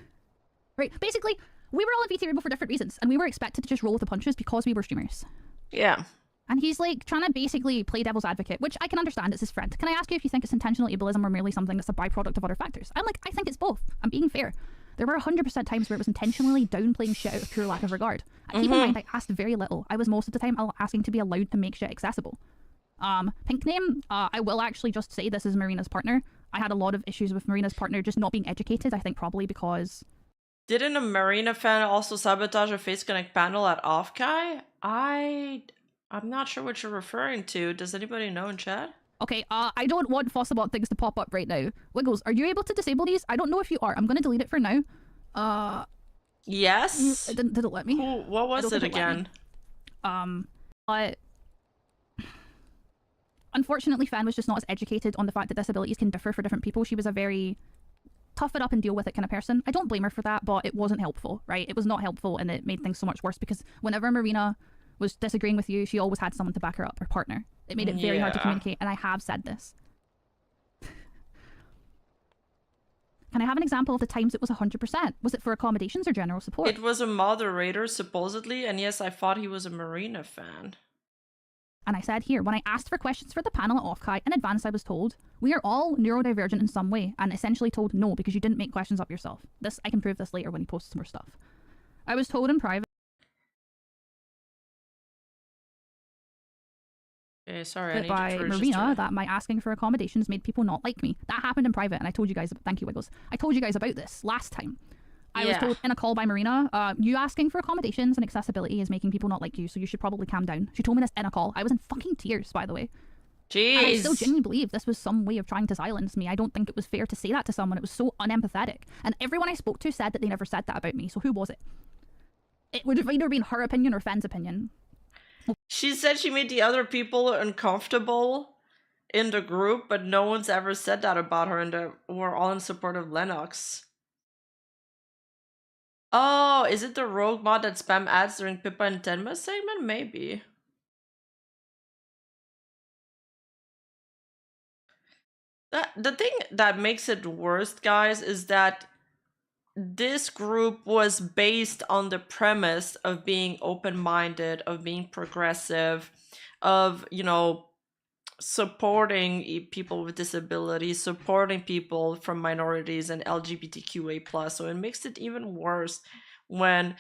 Right, basically, we were all in VT Rainbow for different reasons, and we were expected to just roll with the punches because we were streamers. Yeah. And he's like trying to basically play devil's advocate, which I can understand, it's his friend. Can I ask you if you think it's intentional ableism or merely something that's a byproduct of other factors? I'm like, I think it's both. I'm being fair. There were 100% times where it was intentionally downplaying shit out of pure lack of regard. And keep in mind, I asked very little. I was most of the time asking to be allowed to make shit accessible. Pink name, I will actually just say this is Marina's partner. I had a lot of issues with Marina's partner just not being educated, I think probably because... Didn't a Marina fan also sabotage a Face Connect panel at Offkai? I'm not sure what you're referring to. Does anybody know in chat? Okay, I don't want Fossabot things to pop up right now. Wiggles, are you able to disable these? I don't know if you are. I'm going to delete it for now. Yes? It didn't let me. What was it again? But... Unfortunately, Fan was just not as educated on the fact that disabilities can differ for different people. She was a very tough it up and deal with it kind of person. I don't blame her for that, but it wasn't helpful, right? It was not helpful, and it made things so much worse because whenever Marina was disagreeing with you, she always had someone to back her up, her partner. It made it very hard to communicate, and I have said this. Can I have an example of the times it was 100%? Was it for accommodations or general support? It was a moderator, supposedly, and yes, I thought he was a Marina fan. And I said here, when I asked for questions for the panel at Offkai, in advance I was told, we are all neurodivergent in some way, and essentially told no because you didn't make questions up yourself. This, I can prove this later when he posts more stuff. I was told in private... Okay, sorry, I need by to Marina that my asking for accommodations made people not like me. That happened in private, and I told you guys, thank you Wiggles, I told you guys about this last time. I was told in a call by Marina, you asking for accommodations and accessibility is making people not like you, so you should probably calm down. She told me this in a call. I was in fucking tears, by the way. Jeez. And I still genuinely believe this was some way of trying to silence me. I don't think it was fair to say that to someone. It was so unempathetic. And everyone I spoke to said that they never said that about me, so who was it? It would have either been her opinion or Fen's opinion. She said she made the other people uncomfortable in the group, but no one's ever said that about her, and we're all in support of Lenox. Oh, is it the rogue mod that spam ads during Pippa and Tenma segment? Maybe. The thing that makes it worse, guys, is that this group was based on the premise of being open-minded, of being progressive, of, you know, supporting people with disabilities, supporting people from minorities and LGBTQA+. So it makes it even worse when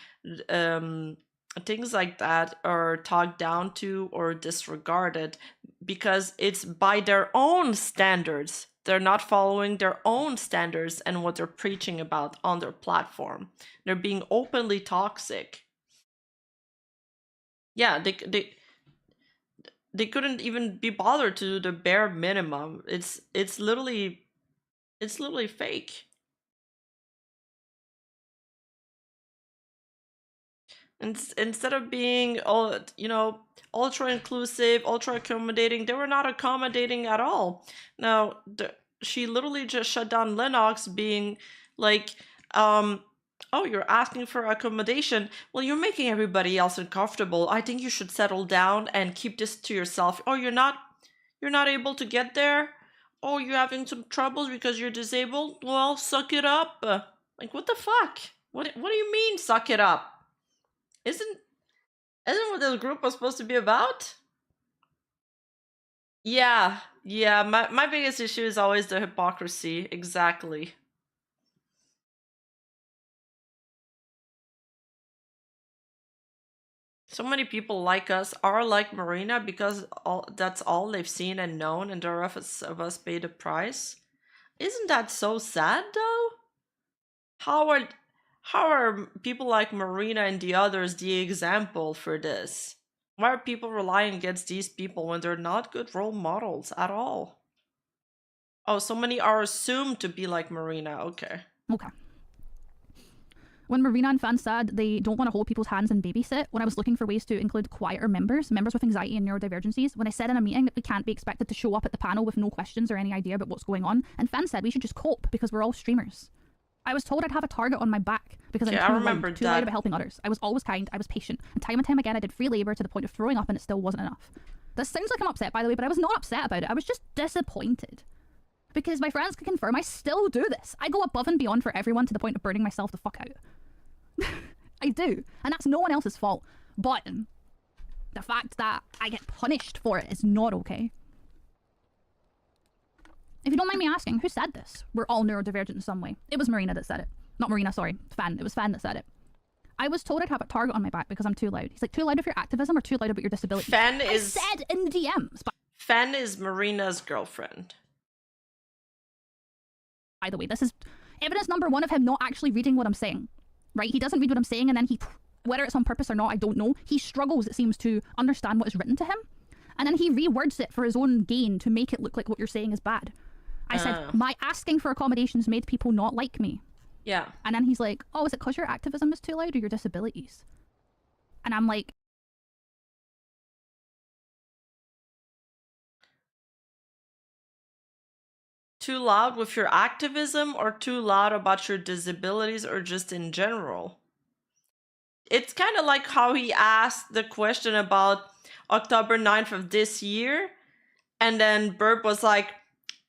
things like that are talked down to or disregarded because it's by their own standards. They're not following their own standards and what they're preaching about on their platform. They're being openly toxic. Yeah, they couldn't even be bothered to do the bare minimum. It's literally fake. And instead of being all, you know, ultra inclusive, ultra accommodating, they were not accommodating at all. Now, she literally just shut down Lenox, being like, oh, you're asking for accommodation. Well, you're making everybody else uncomfortable. I think you should settle down and keep this to yourself. Oh, you're not able to get there? Oh, you're having some troubles because you're disabled? Well, suck it up. Like, what the fuck? What do you mean, suck it up? Isn't what this group was supposed to be about? Yeah, my biggest issue is always the hypocrisy. Exactly. So many people like us are like Marina because that's all they've seen and known, and the rest of us pay the price. Isn't that so sad, though? How are people like Marina and the others the example for this? Why are people relying against these people when they're not good role models at all? Oh, so many are assumed to be like Marina. Okay. Okay. When Marina and Fan said they don't want to hold people's hands and babysit, when I was looking for ways to include quieter members with anxiety and neurodivergencies, when I said in a meeting that we can't be expected to show up at the panel with no questions or any idea about what's going on, and Fan said we should just cope because we're all streamers. I was told I'd have a target on my back because I'm too loud about helping others. I was always kind, I was patient, and time again I did free labour to the point of throwing up, and it still wasn't enough. This sounds like I'm upset, by the way, but I was not upset about it. I was just disappointed. Because my friends can confirm I still do this. I go above and beyond for everyone to the point of burning myself the fuck out. I do. And that's no one else's fault. But the fact that I get punished for it is not okay. If you don't mind me asking, who said this? We're all neurodivergent in some way. It was Marina that said it. Not Marina, sorry. Fan. It was Fan that said it. I was told I'd have a target on my back because I'm too loud. He's like, too loud of your activism or too loud about your disability? I said in the DMs. But Fan is Marina's girlfriend. by the way. This is evidence number one of him not actually reading what I'm saying, right? He doesn't read what I'm saying, and then he, whether it's on purpose or not, I don't know, he struggles, it seems, to understand what is written to him. And then he rewords it for his own gain to make it look like what you're saying is bad. I said, my asking for accommodations made people not like me. Yeah. And then he's like, oh, is it because your activism is too loud or your disabilities? And I'm like, too loud with your activism, or too loud about your disabilities, or just in general? It's kind of like how he asked the question about October 9th of this year, and then Burp was like,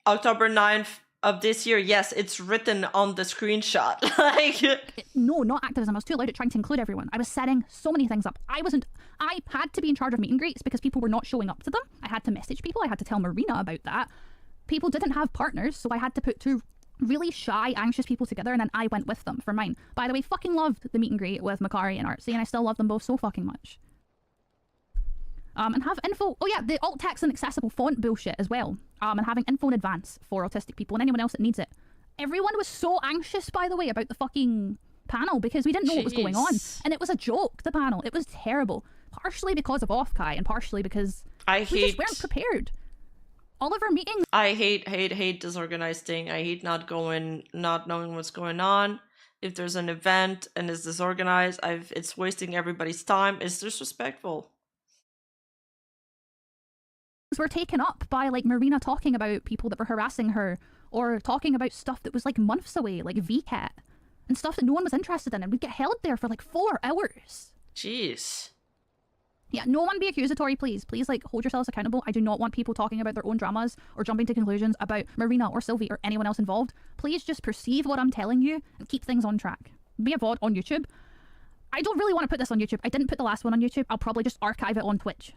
October 9th of this year, yes, it's written on the screenshot. Like, no, not activism. I was too loud at trying to include everyone. I was setting so many things up. I had to be in charge of meet and greets because people were not showing up to them. I had to message people. I had to tell Marina about that. People didn't have partners, so I had to put two really shy, anxious people together, and then I went with them for mine. By the way, fucking loved the meet and greet with Makari and Artsy, and I still love them both so fucking much. And have info, oh yeah, the alt text and accessible font bullshit as well. And having info in advance for autistic people and anyone else that needs it. Everyone was so anxious, by the way, about the fucking panel because we didn't know what was going on. And it was a joke, the panel. It was terrible. Partially because of Offkai and partially because we just weren't prepared. All of our meetings. I hate disorganized thing. I hate not knowing what's going on. If there's an event and it's disorganized, it's wasting everybody's time. It's disrespectful. Were taken up by like Marina talking about people that were harassing her or talking about stuff that was like months away, like VCAT and stuff that no one was interested in, and we'd get held there for like 4 hours. Jeez. Yeah, no one be accusatory, please. Please, like, hold yourselves accountable. I do not want people talking about their own dramas or jumping to conclusions about Marina or Sylvie or anyone else involved. Please just perceive what I'm telling you and keep things on track. Be a VOD on YouTube. I don't really want to put this on YouTube. I didn't put the last one on YouTube. I'll probably just archive it on Twitch.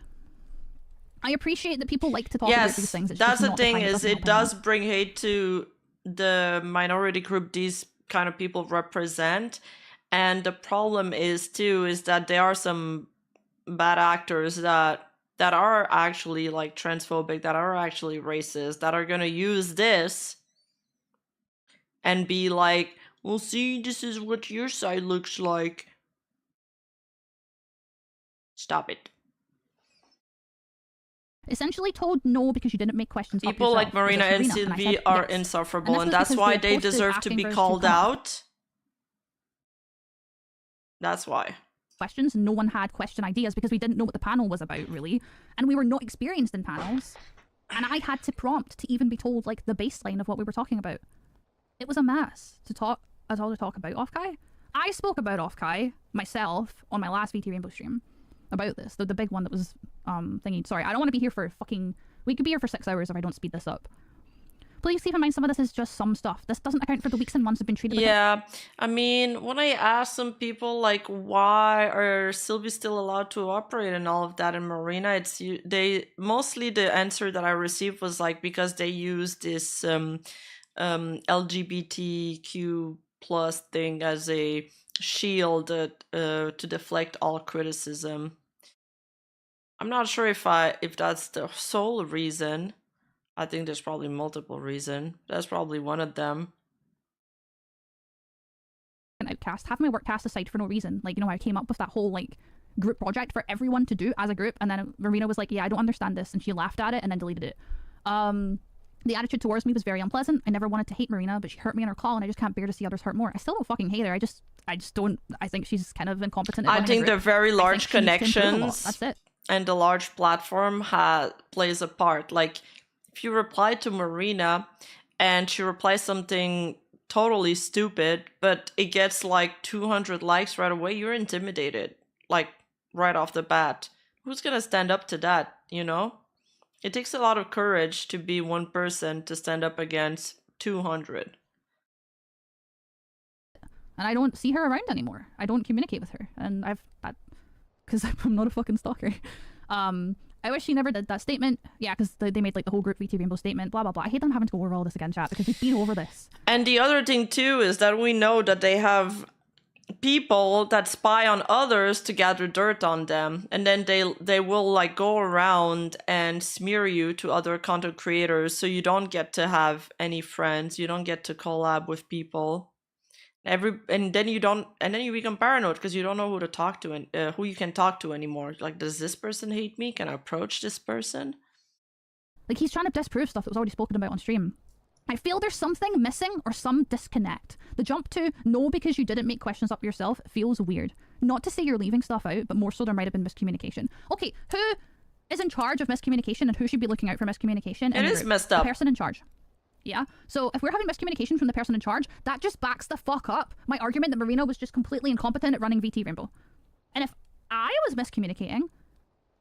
I appreciate that people like to talk about these things. It's that's just the thing, is it does bring hate to the minority group these kind of people represent. And the problem is that there are some bad actors that are actually like transphobic, that are actually racist, that are gonna use this and be like, well, see, this is what your side looks like. Stop it. Essentially told no because you didn't make questions up People like yourself. Marina and Sylvie Sylvie are insufferable, and that's because why they they deserve to be called out. That's why. Questions, no one had question ideas because we didn't know what the panel was about, really. And we were not experienced in panels. And I had to prompt to even be told, like, the baseline of what we were talking about. It was a mess to talk about Offkai. I spoke about Offkai myself on my last VT Rainbow stream about this, the big one that was thingy. Sorry, I don't want to be here for fucking... We could be here for 6 hours if I don't speed this up. Please keep in mind some of this is just some stuff. This doesn't account for the weeks and months I've been treated. Yeah, I mean, when I asked some people like, why are Sylvie still allowed to operate and all of that in Marina, mostly the answer that I received was like, because they use this LGBTQ plus thing as a shield to deflect all criticism. I'm not sure if that's the sole reason. I think there's probably multiple reasons. That's probably one of them. An outcast, having my work cast aside for no reason. Like, you know, I came up with that whole like group project for everyone to do as a group, and then Marina was like, yeah, I don't understand this, and she laughed at it and then deleted it. The attitude towards me was very unpleasant. I never wanted to hate Marina, but she hurt me in her call, and I just can't bear to see others hurt more. I still don't fucking hate her. I just don't. I think she's kind of incompetent. I think the very large connections That's it. And the large platform plays a part. Like, if you reply to Marina and she replies something totally stupid, but it gets like 200 likes right away, you're intimidated, like right off the bat. Who's gonna stand up to that, you know? It takes a lot of courage to be one person to stand up against 200. And I don't see her around anymore. I don't communicate with her, and because I'm not a fucking stalker. I wish she never did that statement. Yeah, because they made like the whole group VT Rainbow statement, blah blah blah. I hate them having to go over all this again, chat, because we've been over this. And the other thing too is that we know that they have people that spy on others to gather dirt on them, and then they will like go around and smear you to other content creators, so you don't get to have any friends, you don't get to collab with people. And then you become paranoid because you don't know who to talk to and who you can talk to anymore. Like, does this person hate me? Can I approach this person? Like, he's trying to disprove stuff that was already spoken about on stream. I feel there's something missing or some disconnect. The jump to no because you didn't make questions up yourself feels weird. Not to say you're leaving stuff out, but more so there might have been miscommunication. Okay, who is in charge of miscommunication and who should be looking out for miscommunication? It is messed up. The person in charge. Yeah, so if we're having miscommunication from the person in charge, that just backs the fuck up my argument that Marina was just completely incompetent at running VT Rainbow. And if I was miscommunicating,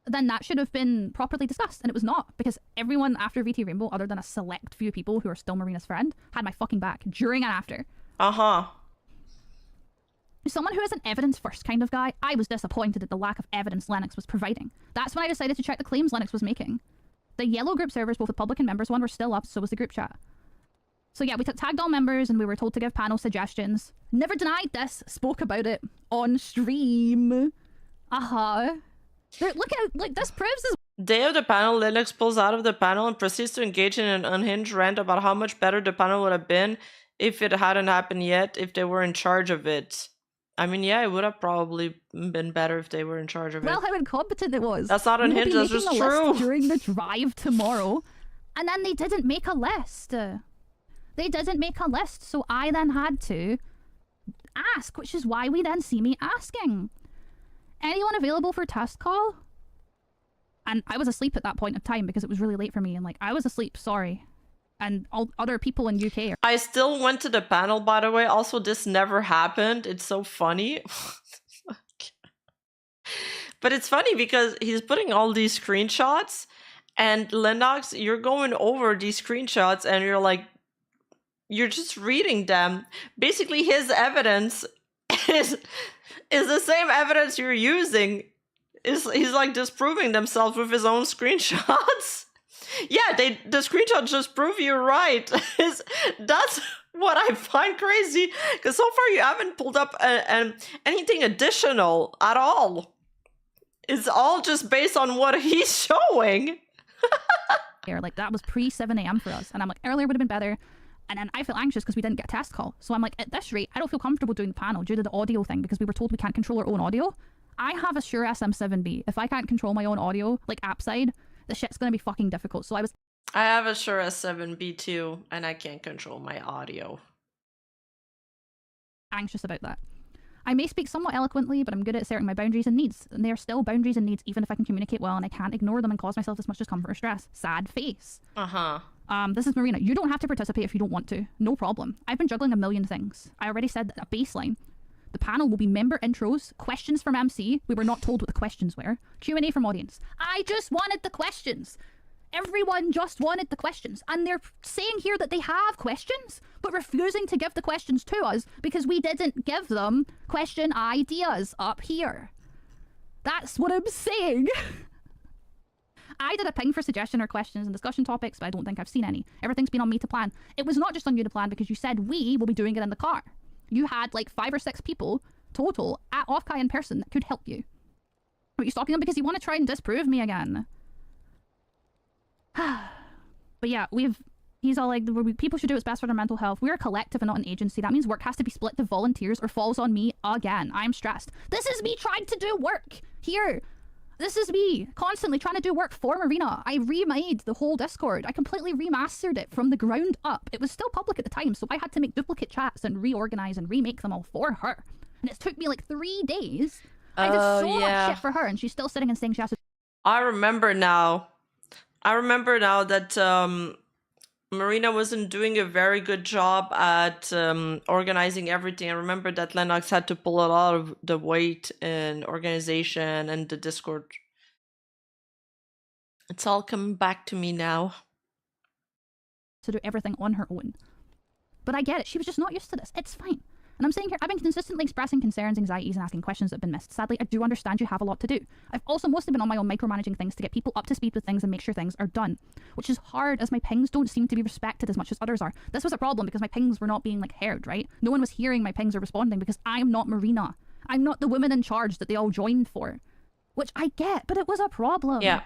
then that should have been properly discussed, and it was not, because everyone after VT Rainbow, other than a select few people who are still Marina's friend, had my fucking back during and after. Someone who is an evidence first kind of guy, I was disappointed at the lack of evidence Lenox was providing. That's when I decided to check the claims Lenox was making. The yellow group servers, both the public and members one, were still up, so was the group chat. So yeah, we tagged all members and we were told to give panel suggestions. Never denied this, spoke about it on stream. Look at, like, this proves this. Day of the panel, Lenox pulls out of the panel and proceeds to engage in an unhinged rant about how much better the panel would have been if it hadn't happened yet, if they were in charge of it. I mean, yeah, it would have probably been better if they were in charge of it. Well, how incompetent it was. That's not unhinged, that's just true. During the drive tomorrow, and then they didn't make a list. They didn't make a list, so I then had to ask, which is why we then see me asking. Anyone available for test call? And I was asleep at that point of time because it was really late for me, and like, I was asleep, sorry. And all other people in UK are. I still went to the panel, by the way. Also, this never happened. It's so funny. But it's funny because he's putting all these screenshots, and Lenox, you're going over these screenshots and you're like, you're just reading them. Basically, his evidence is the same evidence you're using. He's like disproving themselves with his own screenshots. Yeah, the screenshots just prove you're right. That's what I find crazy, because so far you haven't pulled up anything additional at all. It's all just based on what he's showing. Like, that was pre 7 a.m. for us, and I'm like, earlier would have been better. And then I feel anxious because we didn't get a test call. So I'm like, at this rate, I don't feel comfortable doing the panel due to the audio thing, because we were told we can't control our own audio. I have a Shure SM7B. If I can't control my own audio, like app side, the shit's gonna be fucking difficult. So I have a Shure S7B too, and I can't control my audio. Anxious about that. I may speak somewhat eloquently, but I'm good at asserting my boundaries and needs. And they are still boundaries and needs, even if I can communicate well, and I can't ignore them and cause myself this much discomfort or stress. Sad face. This is Marina. You don't have to participate if you don't want to. No problem. I've been juggling a million things. I already said that a baseline. The panel will be member intros, questions from MC. We were not told what the questions were. Q&A from audience. I just wanted the questions. Everyone just wanted the questions. And they're saying here that they have questions, but refusing to give the questions to us because we didn't give them question ideas up here. That's what I'm saying. I did a ping for suggestion or questions and discussion topics, but I don't think I've seen any. Everything's been on me to plan. It was not just on you to plan because you said we will be doing it in the car. You had like 5 or 6 people total at Offkai in person that could help you. Are you stalking them because you want to try and disprove me again? But yeah, he's all like, people should do what's best for their mental health. We're a collective and not an agency. That means work has to be split to volunteers or falls on me again. I'm stressed. This is me trying to do work here. This is me constantly trying to do work for Marina. I remade the whole Discord. I completely remastered it from the ground up. It was still public at the time, so I had to make duplicate chats and reorganize and remake them all for her. And it took me like 3 days. I did so much shit for her, and she's still sitting and saying she has to. I remember now that Marina wasn't doing a very good job at organizing everything. I remember that Lenox had to pull a lot of the weight in organization and the Discord. It's all coming back to me now. To do everything on her own. But I get it. She was just not used to this. It's fine. And I'm saying here, I've been consistently expressing concerns, anxieties, and asking questions that have been missed. Sadly, I do understand you have a lot to do. I've also mostly been on my own micromanaging things to get people up to speed with things and make sure things are done, which is hard as my pings don't seem to be respected as much as others are. This was a problem because my pings were not being like heard, right? No one was hearing my pings or responding because I'm not Marina. I'm not the woman in charge that they all joined for, which I get, but it was a problem. Yeah.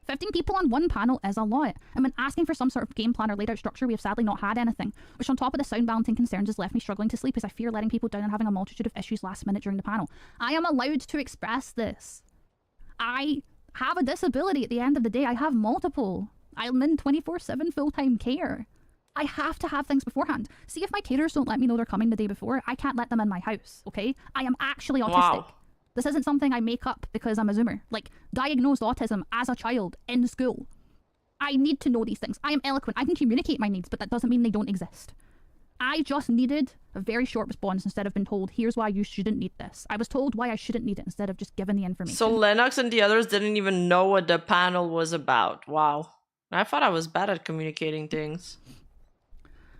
15 people on one panel is a lot. And when asking for some sort of game plan or laid out structure, we have sadly not had anything, which on top of the sound balancing concerns has left me struggling to sleep as I fear letting people down and having a multitude of issues last minute during the panel. I am allowed to express this. I have a disability at the end of the day. I have multiple. I'm in 24/7 full-time care. I have to have things beforehand. See, if my caterers don't let me know they're coming the day before, I can't let them in my house, okay? I am actually autistic. Wow. This isn't something I make up because I'm a Zoomer. Like, diagnosed autism as a child in school. I need to know these things. I am eloquent. I can communicate my needs, but that doesn't mean they don't exist. I just needed a very short response instead of being told, here's why you shouldn't need this. I was told why I shouldn't need it instead of just given the information. So Lenox and the others didn't even know what the panel was about. Wow. I thought I was bad at communicating things.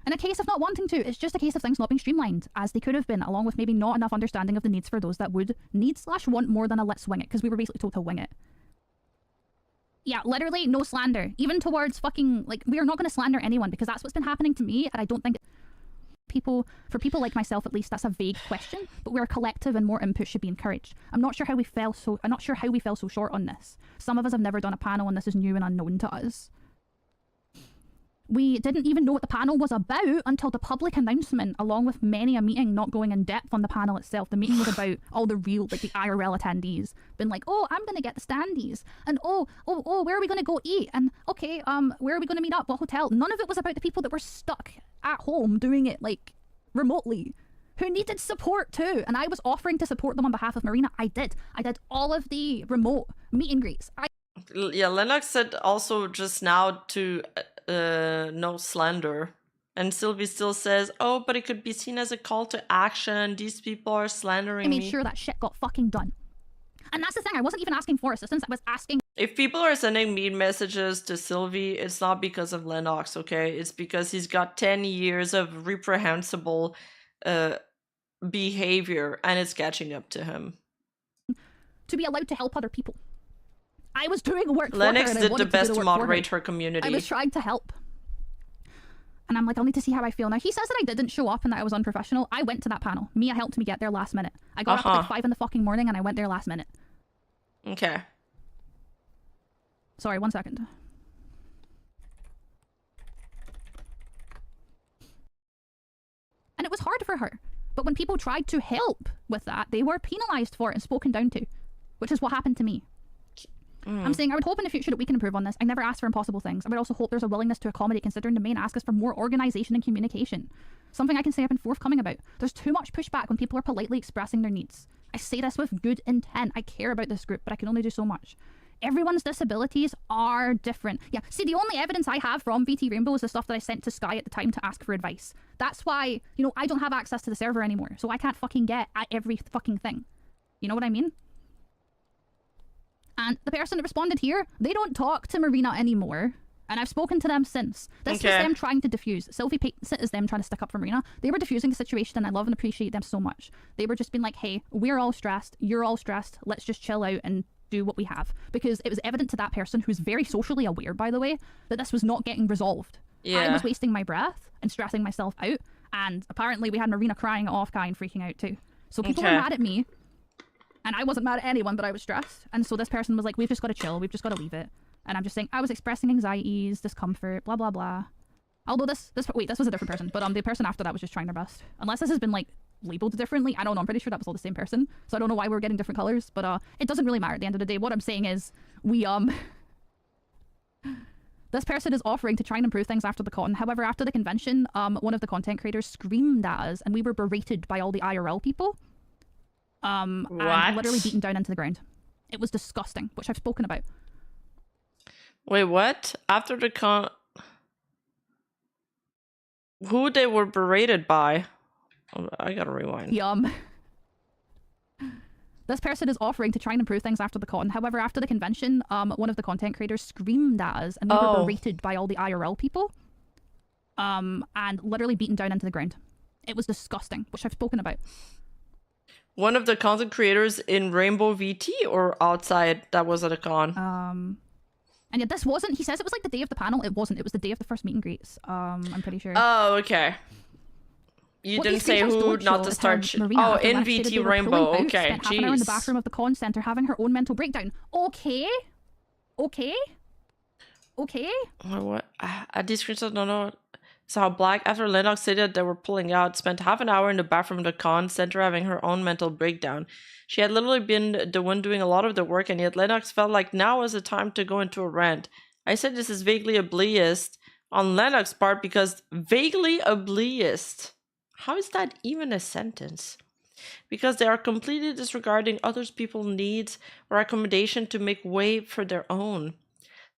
In a case of not wanting to, it's just a case of things not being streamlined, as they could have been, along with maybe not enough understanding of the needs for those that would need/want more than a let's wing it, because we were basically told to wing it. Yeah, literally no slander. Even towards fucking, like, we are not going to slander anyone, because that's what's been happening to me, and I don't think for people like myself at least, that's a vague question, but we're a collective and more input should be encouraged. I'm not sure how we fell so short on this. Some of us have never done a panel and this is new and unknown to us. We didn't even know what the panel was about until the public announcement, along with many a meeting not going in depth on the panel itself. The meeting was about all the real, like the IRL attendees, been like, oh, I'm going to get the standees, and oh, where are we going to go eat? And okay, where are we going to meet up? What hotel? None of it was about the people that were stuck at home doing it, like, remotely, who needed support too. And I was offering to support them on behalf of Marina. I did all of the remote meet and greets. Yeah, Lennox said also just now to no slander. And Sylvie still says, oh, but it could be seen as a call to action. These people are slandering me. I made sure that shit got fucking done. And that's the thing, I wasn't even asking for assistance, I was asking... If people are sending mean messages to Sylvie, it's not because of Lenox, okay? It's because he's got 10 years of reprehensible behavior, and it's catching up to him. To be allowed to help other people. I was doing work Lennox for her. did the best to moderate her community. I was trying to help. And I'm like, I'll need to see how I feel. Now, he says that I didn't show up and that I was unprofessional. I went to that panel. Mia helped me get there last minute. I got up at like 5 in the fucking morning and I went there last minute. Okay. Sorry, 1 second. And it was hard for her. But when people tried to help with that, they were penalised for it and spoken down to. Which is what happened to me. I'm saying I would hope in the future that we can improve on this. I never asked for impossible things. I would also hope there's a willingness to accommodate, considering the main ask is for more organisation and communication. Something I can say I've been forthcoming about. There's too much pushback when people are politely expressing their needs. I say this with good intent. I care about this group, but I can only do so much. Everyone's disabilities are different. Yeah, see, the only evidence I have from VT Rainbow is the stuff that I sent to Sky at the time to ask for advice. That's why, you know, I don't have access to the server anymore, so I can't fucking get at every fucking thing. You know what I mean? And the person that responded here, they don't talk to Marina anymore. And I've spoken to them since. This is them trying to diffuse. Sylvie Payton is them trying to stick up for Marina. They were diffusing the situation and I love and appreciate them so much. They were just being like, hey, we're all stressed. You're all stressed. Let's just chill out and do what we have. Because it was evident to that person, who's very socially aware, by the way, that this was not getting resolved. Yeah. I was wasting my breath and stressing myself out. And apparently we had Marina crying it off, and freaking out too. So people were mad at me. And I wasn't mad at anyone, but I was stressed. And so this person was like, we've just got to chill. We've just got to leave it. And I'm just saying, I was expressing anxieties, discomfort, blah, blah, blah. Although this was a different person. But the person after that was just trying their best. Unless this has been, like, labeled differently. I don't know. I'm pretty sure that was all the same person. So I don't know why we're getting different colors. But it doesn't really matter at the end of the day. What I'm saying is, this person is offering to try and improve things after the con. However, after the convention, one of the content creators screamed at us. And we were berated by all the IRL people. And literally beaten down into the ground. It was disgusting, which I've spoken about. Wait, what? After the con... Who they were berated by? Oh, I gotta rewind. This person is offering to try and improve things after the con. However, after the convention, one of the content creators screamed at us and we were berated by all the IRL people. And literally beaten down into the ground. It was disgusting, which I've spoken about. One of the content creators in Rainbow VT or outside that was at a con? And yet this wasn't, he says it was like the day of the panel. It wasn't. It was the day of the first meet and greets. I'm pretty sure. Oh, okay. You What didn't these say screenshots who don't not show to is start. how Marina, Oh, after in Lex stated they VT were Rainbow. pulling out, Okay, spent half an hour in the jeez. bathroom of the con center having her own mental breakdown. Okay. Okay. Okay. What? At these screenshots, no, no. So how Black, after Lenox stated they were pulling out, spent half an hour in the bathroom of the con center having her own mental breakdown. She had literally been the one doing a lot of the work, and yet Lenox felt like now was the time to go into a rant. I said this is vaguely oblivious on Lenox's part because vaguely oblivious. How is that even a sentence? Because they are completely disregarding other people's needs or accommodation to make way for their own.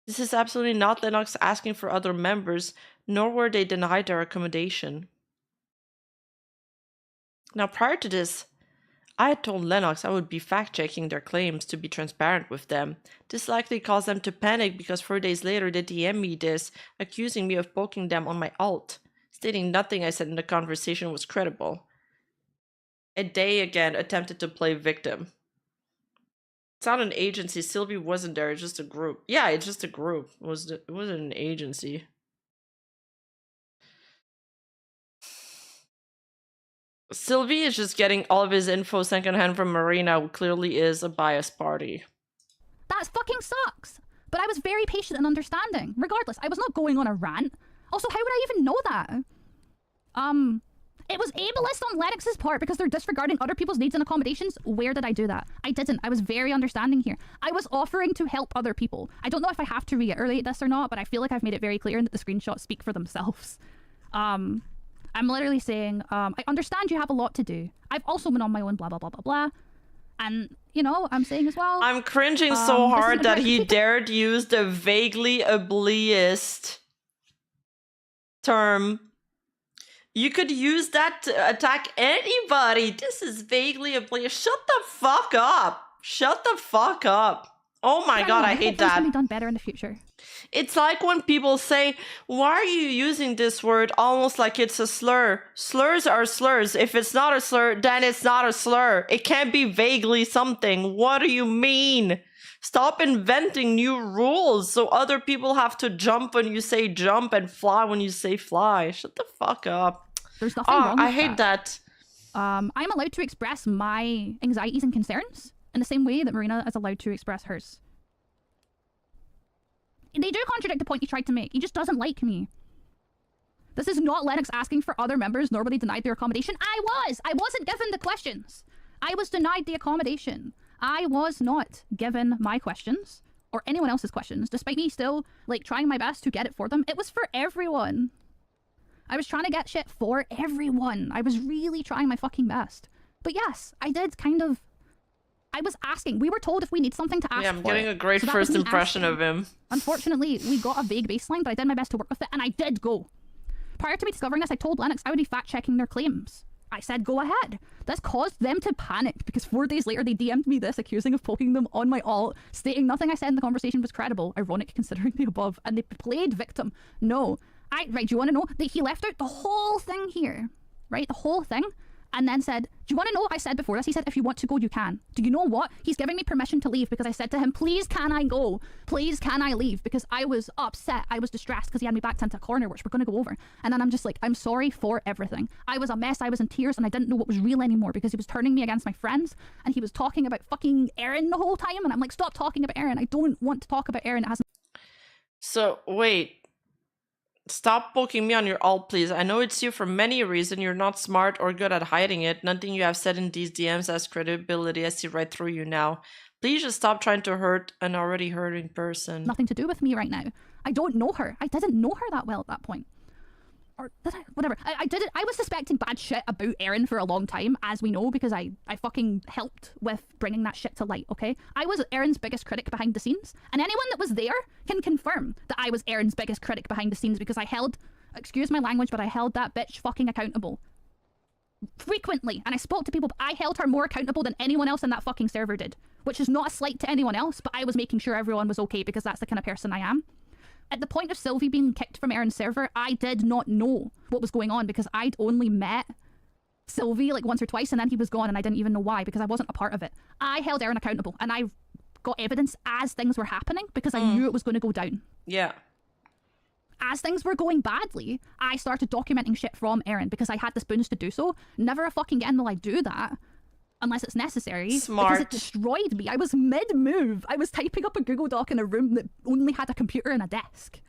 This is absolutely not Lenox asking for other members, nor were they denied their accommodation. Now, prior to this, I had told Lenox I would be fact-checking their claims to be transparent with them. This likely caused them to panic because 4 days later they DM me this, accusing me of poking them on my alt, stating nothing I said in the conversation was credible. And they again attempted to play victim. It's not an agency. Sylvie wasn't there. It's just a group. Yeah, it's just a group. It wasn't an agency. Sylvie is just getting all of his info secondhand from Marina, who clearly is a biased party. That fucking sucks. But I was very patient and understanding. Regardless, I was not going on a rant. Also, how would I even know that? It was ableist on Lenox's part because they're disregarding other people's needs and accommodations. Where did I do that? I didn't. I was very understanding here. I was offering to help other people. I don't know if I have to reiterate this or not, but I feel like I've made it very clear that the screenshots speak for themselves. I'm literally saying, I understand you have a lot to do. I've also been on my own, blah, blah, blah, blah, blah. And, you know, I'm saying as well... I'm cringing so hard that he dared use the vaguely oblivious term. You could use that to attack anybody. This is vaguely oblivious. Shut the fuck up. Shut the fuck up. Oh my god, I hate that. It's going to be done better in the future. It's like when people say, why are you using this word almost like it's a slur? Slurs are slurs. If it's not a slur, then it's not a slur. It can't be vaguely something. What do you mean? Stop inventing new rules so other people have to jump when you say jump and fly when you say fly. Shut the fuck up. There's nothing wrong with I hate that. I'm allowed to express my anxieties and concerns in the same way that Marina is allowed to express hers. They do contradict the point he tried to make. He just doesn't like me. This is not Lenox asking for other members, nor were they denied their accommodation. I wasn't given the questions. I was denied the accommodation. I was not given my questions, or anyone else's questions, despite me still, like, trying my best to get it for them. It was for everyone. I was trying to get shit for everyone. I was really trying my fucking best. But yes, I did kind of... I was asking. We were told if we need something to ask for. Yeah, I'm getting a great So that first was me impression asking. of him. Unfortunately, we got a vague baseline, but I did my best to work with it, and I did go. Prior to me discovering this, I told Lenox I would be fact-checking their claims. I said, go ahead. This caused them to panic, because 4 days later they DM'd me this, accusing of poking them on my alt, stating nothing I said in the conversation was credible, ironic considering the above, and they played victim. No. Right, do you want to know? He left out the whole thing here, right? The whole thing. And then said, do you want to know what I said before this? He said, if you want to go, you can. Do you know what? He's giving me permission to leave because I said to him, please can I go? Please can I leave? Because I was upset. I was distressed because he had me backed into a corner, which we're going to go over. And then I'm just like, I'm sorry for everything. I was a mess. I was in tears and I didn't know what was real anymore because he was turning me against my friends and he was talking about fucking Erin the whole time. And I'm like, stop talking about Erin. I don't want to talk about Erin. It hasn't... So, wait. Stop poking me on your alt, please. I know it's you for many reasons. You're not smart or good at hiding it. Nothing you have said in these DMs has credibility. I see right through you now. Please just stop trying to hurt an already hurting person. Nothing to do with me right now. I don't know her. I didn't know her that well at that point. Or did I? Whatever. I did it. I was suspecting bad shit about Erin for a long time, as we know, because I fucking helped with bringing that shit to light, okay? I was Erin's biggest critic behind the scenes, and anyone that was there can confirm that I was Erin's biggest critic behind the scenes because I held, excuse my language, but I held that bitch fucking accountable. Frequently. And I spoke to people, but I held her more accountable than anyone else in that fucking server did. Which is not a slight to anyone else, but I was making sure everyone was okay because that's the kind of person I am. At the point of Sylvie being kicked from Erin's server, I did not know what was going on because I'd only met Sylvie like once or twice, and then he was gone, and I didn't even know why because I wasn't a part of it. I held Aaron accountable, and I got evidence as things were happening because I knew it was going to go down. Yeah. As things were going badly, I started documenting shit from Aaron because I had the spoons to do so. Never a fucking again will I do that unless it's necessary. Smart. Because it destroyed me. I was mid-move. I was typing up a Google Doc in a room that only had a computer and a desk.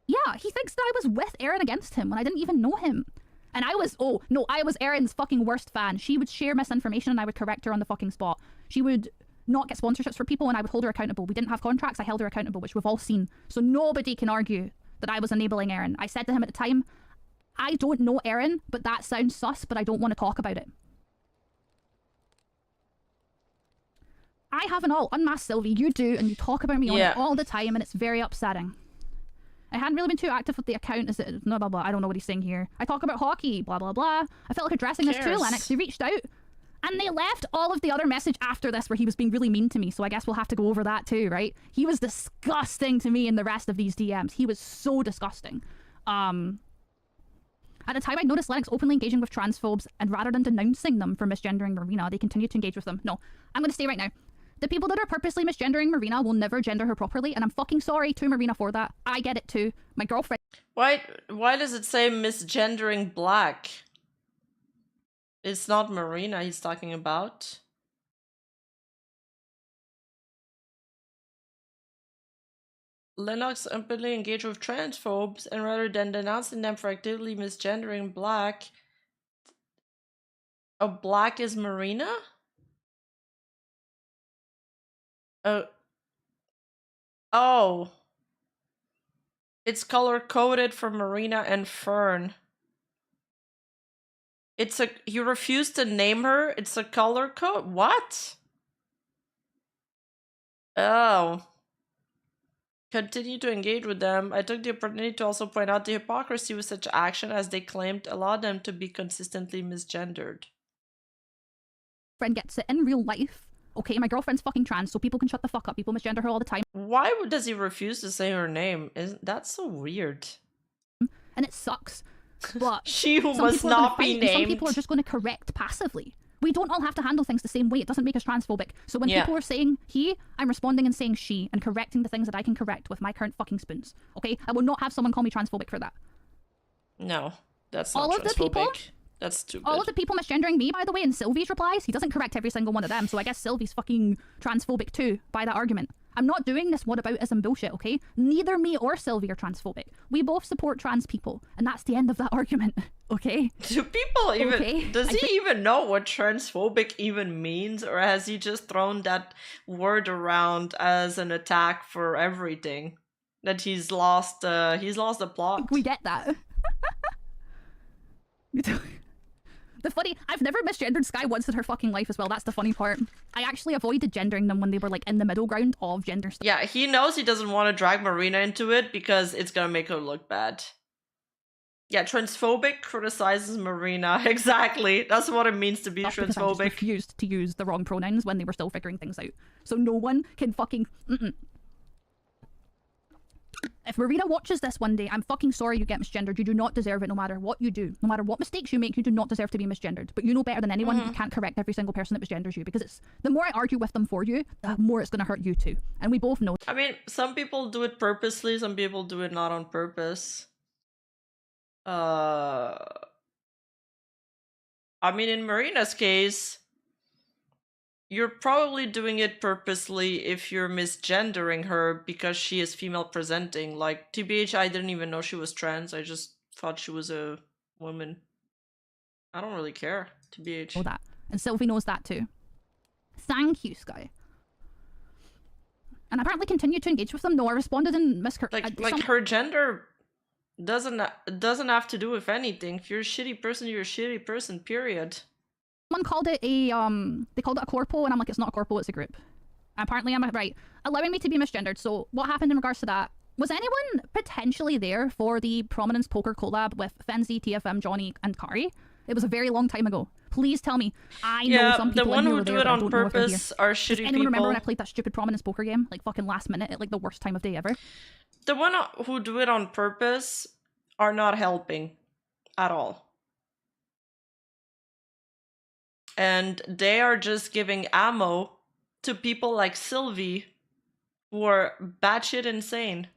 Yeah, he thinks that I was with Aaron against him when I didn't even know him. And I was, oh, no, I was Erin's fucking worst fan. She would share misinformation and I would correct her on the fucking spot. She would not get sponsorships for people and I would hold her accountable. We didn't have contracts, I held her accountable, which we've all seen. So nobody can argue that I was enabling Erin. I said to him at the time, I don't know Erin, but that sounds sus, but I don't want to talk about it. I have an all unmasked Sylvie, you do, and you talk about me on it all the time and it's very upsetting. I hadn't really been too active with the account, is it? Blah, blah, blah. I don't know what he's saying here. I talk about hockey, blah, blah, blah. I felt like addressing this too, Lenox. They reached out. And they left all of the other message after this where he was being really mean to me, so I guess we'll have to go over that too, right? He was disgusting to me in the rest of these DMs. He was so disgusting. At the time, I noticed Lenox openly engaging with transphobes, and rather than denouncing them for misgendering Marina, they continued to engage with them. No, I'm going to stay right now. The people that are purposely misgendering Marina will never gender her properly, and I'm fucking sorry to Marina for that. I get it too. My girlfriend... Why does it say misgendering black? It's not Marina he's talking about. Lenox openly engaged with transphobes, and rather than denouncing them for actively misgendering black... Oh, black is Marina? Oh. It's color-coded for Marina and Fern. You refuse to name her? It's a color code? What? Oh. Continue to engage with them. I took the opportunity to also point out the hypocrisy with such action as they claimed allowed them to be consistently misgendered. Friend gets it in real life. Okay, my girlfriend's fucking trans, so people can shut the fuck up. People misgender her all the time. Why does he refuse to say her name? That's so weird. And it sucks. But she who must not be named. Some people are just going to correct passively. We don't all have to handle things the same way. It doesn't make us transphobic. So when people are saying he, I'm responding and saying she and correcting the things that I can correct with my current fucking spoons. Okay? I will not have someone call me transphobic for that. No, that's not all transphobic. Of the people, that's stupid. All of the people misgendering me, by the way, in Sylvie's replies, he doesn't correct every single one of them. So I guess Sylvie's fucking transphobic too by that argument. I'm not doing this whataboutism bullshit, okay? Neither me or Sylvie are transphobic. We both support trans people, and that's the end of that argument, okay? Do people even... Does he even know what transphobic even means? Or has he just thrown that word around as an attack for everything? That he's lost the plot? We get that. The funny, I've never misgendered Sky once in her fucking life as well. That's the funny part. I actually avoided gendering them when they were like in the middle ground of gender stuff. Yeah, he knows he doesn't want to drag Marina into it because it's gonna make her look bad. Yeah, transphobic criticizes Marina. Exactly. That's what it means to be transphobic. I just refused to use the wrong pronouns when they were still figuring things out. So no one can fucking... If Marina watches this one day, I'm fucking sorry you get misgendered. You do not deserve it no matter what you do. No matter what mistakes you make, you do not deserve to be misgendered. But you know better than anyone you can't correct every single person that misgenders you, because it's the more I argue with them for you, the more it's going to hurt you too. And we both know. I mean, some people do it purposely, some people do it not on purpose. I mean, in Marina's case, you're probably doing it purposely if you're misgendering her because she is female presenting. Like, TBH, I didn't even know she was trans. I just thought she was a woman. I don't really care, TBH. Know that. And Sylvie knows that too. Thank you, Sky. And apparently continued to engage with them. No, I responded in like her gender doesn't have to do with anything. If you're a shitty person, you're a shitty person, period. Someone called it a, they called it a corpo, and I'm like, it's not a corpo, it's a group. And apparently I'm right. Allowing me to be misgendered. So what happened in regards to that? Was anyone potentially there for the Prominence Poker collab with Fenzi, TFM, Johnny, and Kari? It was a very long time ago. Please tell me. I know some people the one who who do it on purpose are shitty people. Anyone remember when I played that stupid Prominence Poker game? Like fucking last minute at like the worst time of day ever? The one who do it on purpose are not helping at all. and they are just giving ammo to people like Sylvie who are batshit insane.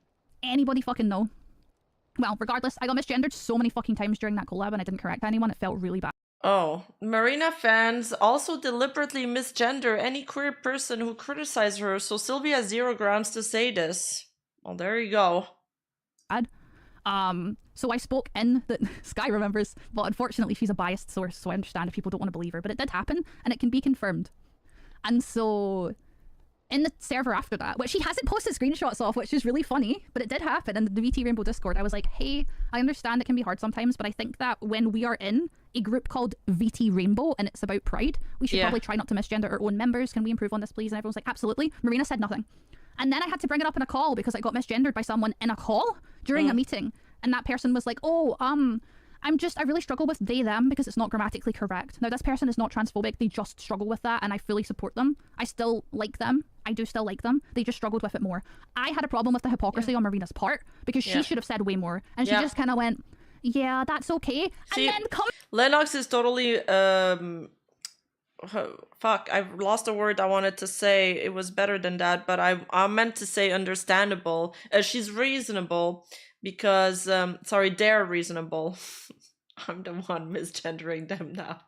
Anybody fucking know? Well, regardless, I got misgendered so many fucking times during that collab and I didn't correct anyone. It felt really bad. Oh, Marina fans also deliberately misgender any queer person who criticize her, so Sylvia has 0 grounds to say this. Well, there you go. So I spoke in that Sky remembers, but unfortunately she's a biased source, so I understand if people don't want to believe her, but it did happen and it can be confirmed. And so in the server after that, which she hasn't posted screenshots of, which is really funny, but it did happen in the VT Rainbow Discord. I was like, hey, I understand it can be hard sometimes, but I think that when we are in a group called VT Rainbow and it's about pride, we should probably try not to misgender our own members. Can we improve on this, please? And everyone's like, absolutely. Marina said nothing. And then I had to bring it up in a call because I got misgendered by someone in a call during a meeting. And that person was like, oh, I really struggle with they, them because it's not grammatically correct. Now, this person is not transphobic. They just struggle with that and I fully support them. I still like them. I do still like them. They just struggled with it more. I had a problem with the hypocrisy on Marina's part because she should have said way more. And she just kind of went, yeah, that's okay. See, and then Lenox is totally, fuck, I've lost a word I wanted to say. It was better than that, but I meant to say understandable. She's reasonable. Because, sorry, they're reasonable. I'm the one misgendering them now.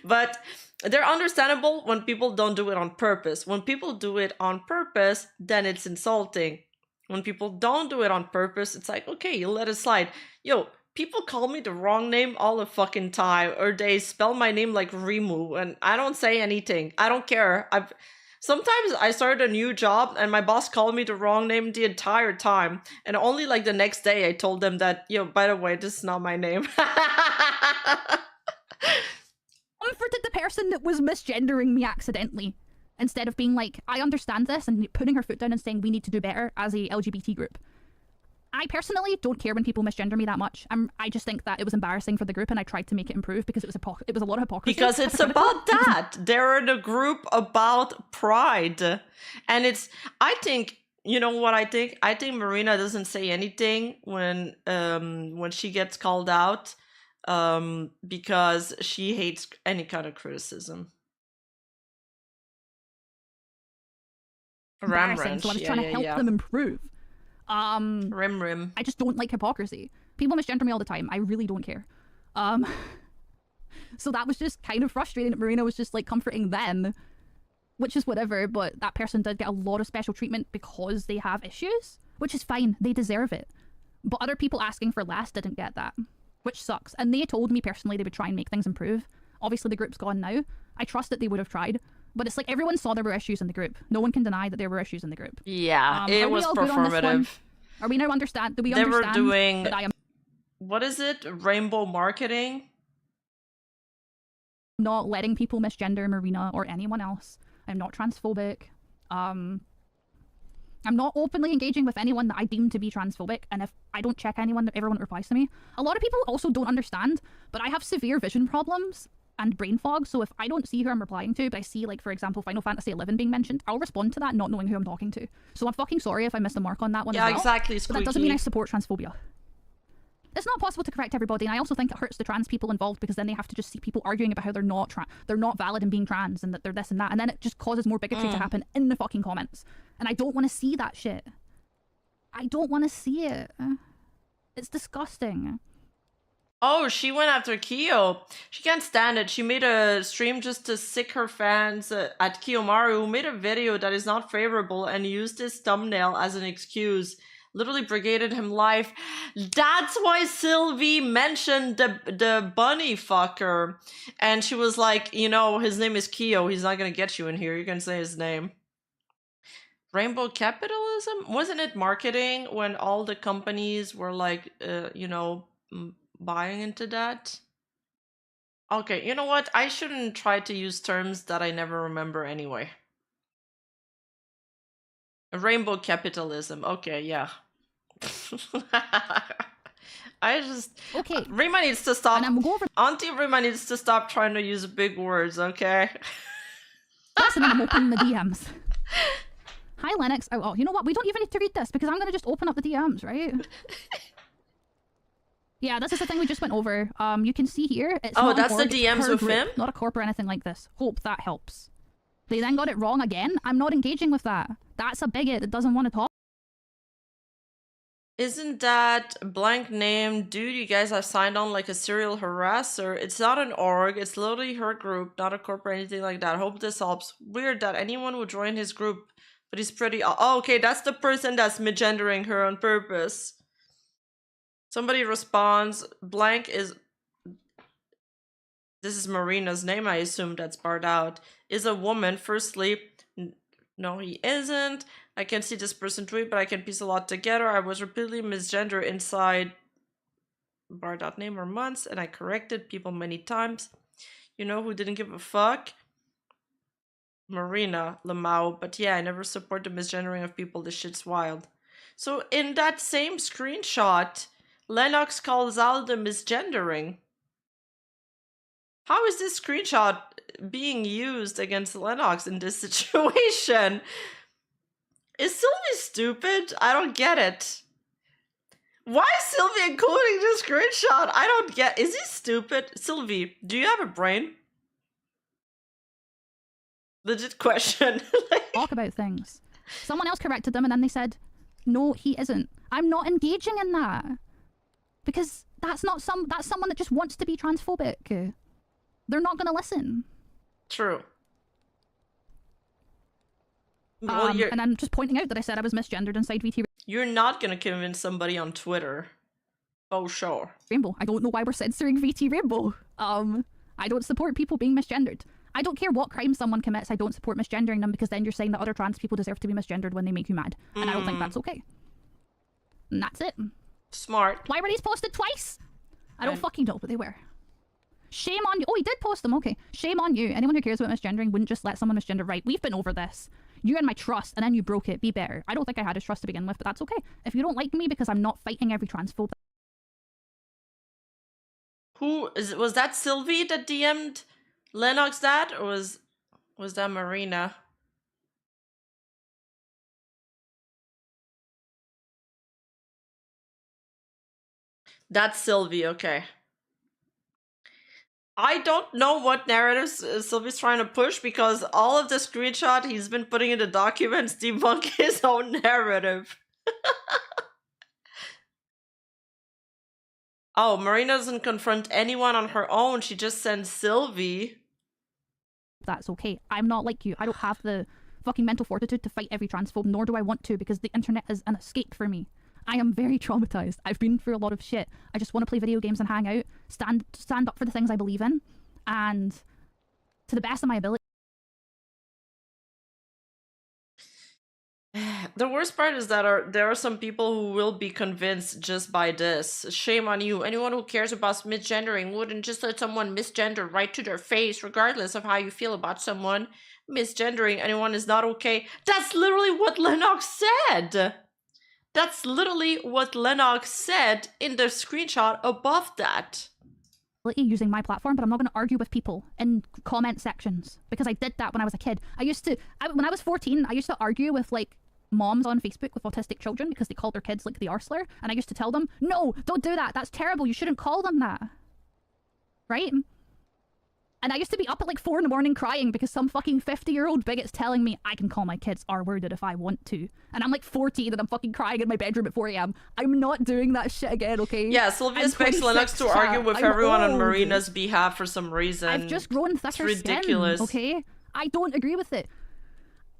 But they're understandable when people don't do it on purpose. When people do it on purpose, then it's insulting. When people don't do it on purpose, it's like, okay, you let it slide. Yo, people call me the wrong name all the fucking time. Or they spell my name like Rimu, and I don't say anything. I don't care. Sometimes I started a new job and my boss called me the wrong name the entire time. And only like the next day I told them that, yo, by the way, this is not my name. comforted the person that was misgendering me accidentally. Instead of being like, I understand this, and putting her foot down and saying we need to do better as a LGBT group. I personally don't care when people misgender me that much. I just think that it was embarrassing for the group and I tried to make it improve because it was a lot of hypocrisy. Because it's about that. They're in a group about pride. And it's, I think, you know what I think? I think Marina doesn't say anything when she gets called out because she hates any kind of criticism. Embarrassing, so I was trying to help them improve. Rim. I just don't like hypocrisy. People misgender me all the time. I really don't care. So that was just kind of frustrating. Marina was just like comforting them, which is whatever, but that person did get a lot of special treatment because they have issues, which is fine. They deserve it. But other people asking for less didn't get that, which sucks. And they told me personally they would try and make things improve. Obviously the group's gone now. I trust that they would have tried. But it's like everyone saw there were issues in the group. No one can deny that there were issues in the group. Yeah, it was performative. Are we now understand? Do we they understand were doing, that I am what is it? Rainbow marketing? not letting people misgender Marina or anyone else. I'm not transphobic. I'm not openly engaging with anyone that I deem to be transphobic, and if I don't check anyone, everyone replies to me. A lot of people also don't understand, but I have severe vision problems and brain fog, so if I don't see who I'm replying to, but I see, like, for example, Final Fantasy XI being mentioned, I'll respond to that not knowing who I'm talking to. So I'm fucking sorry if I missed the mark on that one as well. Yeah, exactly, But that doesn't mean I support transphobia. It's not possible to correct everybody, and I also think it hurts the trans people involved because then they have to just see people arguing about how they're not valid in being trans and that they're this and that, and then it just causes more bigotry to happen in the fucking comments. And I don't want to see that shit. I don't want to see it. It's disgusting. Oh, she went after Kyo. She can't stand it. She made a stream just to sick her fans at Kiyomaru, who made a video that is not favorable and used his thumbnail as an excuse. Literally brigaded him live. That's why Sylvie mentioned the bunny fucker. And she was like, you know, his name is Kyo. He's not going to get you in here. You can say his name. Rainbow capitalism? Wasn't it marketing when all the companies were like, you know, buying into that? Okay, you know what? I shouldn't try to use terms that I never remember anyway. Rainbow capitalism. Okay, yeah. I just... Okay. Rima needs to stop. And I'm going over... Auntie Rima needs to stop trying to use big words, okay? Listen, I'm opening the DMs. Hi, Lenox. Oh, you know what? We don't even need to read this because I'm going to just open up the DMs, right? Yeah, this is the thing we just went over. You can see here. It's Oh, not an that's the org, it's DMs her with group, him? not a corp or anything like this. Hope that helps. They then got it wrong again. I'm not engaging with that. That's a bigot that doesn't want to talk. Isn't that blank name dude you guys have signed on like a serial harasser? It's not an org, it's literally her group, not a corp or anything like that. Hope this helps. Weird that anyone would join his group, but he's pretty... Oh, okay, that's the person that's misgendering her on purpose. Somebody responds, blank is... This is Marina's name, I assume that's barred out. Is a woman, firstly. No, he isn't. I can see this person tweet, but I can piece a lot together. I was repeatedly misgendered inside barred out name or months, and I corrected people many times. You know who didn't give a fuck? Marina Lamau. But yeah, I never support the misgendering of people. This shit's wild. So in that same screenshot, Lenox calls out the misgendering. How is this screenshot being used against Lenox in this situation? Is Sylvie stupid? I don't get it. Why is Sylvie including this screenshot? I don't get... Is he stupid? Sylvie, do you have a brain? Legit question. Talk about things. Someone else corrected them and then they said, no, he isn't. I'm not engaging in that. Because that's someone that just wants to be transphobic. They're not gonna listen. True. Well, and I'm just pointing out that I said I was misgendered inside VT You're not gonna convince somebody on Twitter. Oh, sure. Rainbow. I don't know why we're censoring VT Rainbow. I don't support people being misgendered. I don't care what crime someone commits, I don't support misgendering them because then you're saying that other trans people deserve to be misgendered when they make you mad. And I don't think that's okay. And that's it. Smart. Why were these posted twice? I don't fucking know, but they were. Shame on you. Oh, he did post them. Okay. Shame on you. Anyone who cares about misgendering wouldn't just let someone misgender. Right. We've been over this. You had my trust and then you broke it. Be better. I don't think I had his trust to begin with, but that's okay. If you don't like me because I'm not fighting every transphobe. Was that Sylvie that DM'd Lenox that? Or was that Marina? That's Sylvie, okay. I don't know what narratives Sylvie's trying to push because all of the screenshot he's been putting in the documents debunk his own narrative. Oh, Marina doesn't confront anyone on her own. She just sends Sylvie. That's okay. I'm not like you. I don't have the fucking mental fortitude to fight every transphobe, nor do I want to because the internet is an escape for me. I am very traumatized. I've been through a lot of shit. I just want to play video games and hang out, stand up for the things I believe in, and to the best of my ability. The worst part is that there are some people who will be convinced just by this. Shame on you. Anyone who cares about misgendering wouldn't just let someone misgender right to their face, regardless of how you feel about someone. Misgendering anyone is not okay. That's literally what Lenox said. That's literally what Lenox said in the screenshot above that. Using my platform, but I'm not going to argue with people in comment sections because I did that when I was a kid. When I was 14, I used to argue with like moms on Facebook with autistic children because they called their kids like the arsler, and I used to tell them, no, don't do that, that's terrible, you shouldn't call them that. Right? And I used to be up at like 4 in the morning crying because some fucking 50-year-old bigot's telling me I can call my kids R-worded if I want to. And I'm like 14 and I'm fucking crying in my bedroom at 4 AM. I'm not doing that shit again, okay? Yeah, Sylvia expects Lenox to argue with everyone on Marina's behalf for some reason. I've just grown thicker it's ridiculous. Skin, okay? I don't agree with it.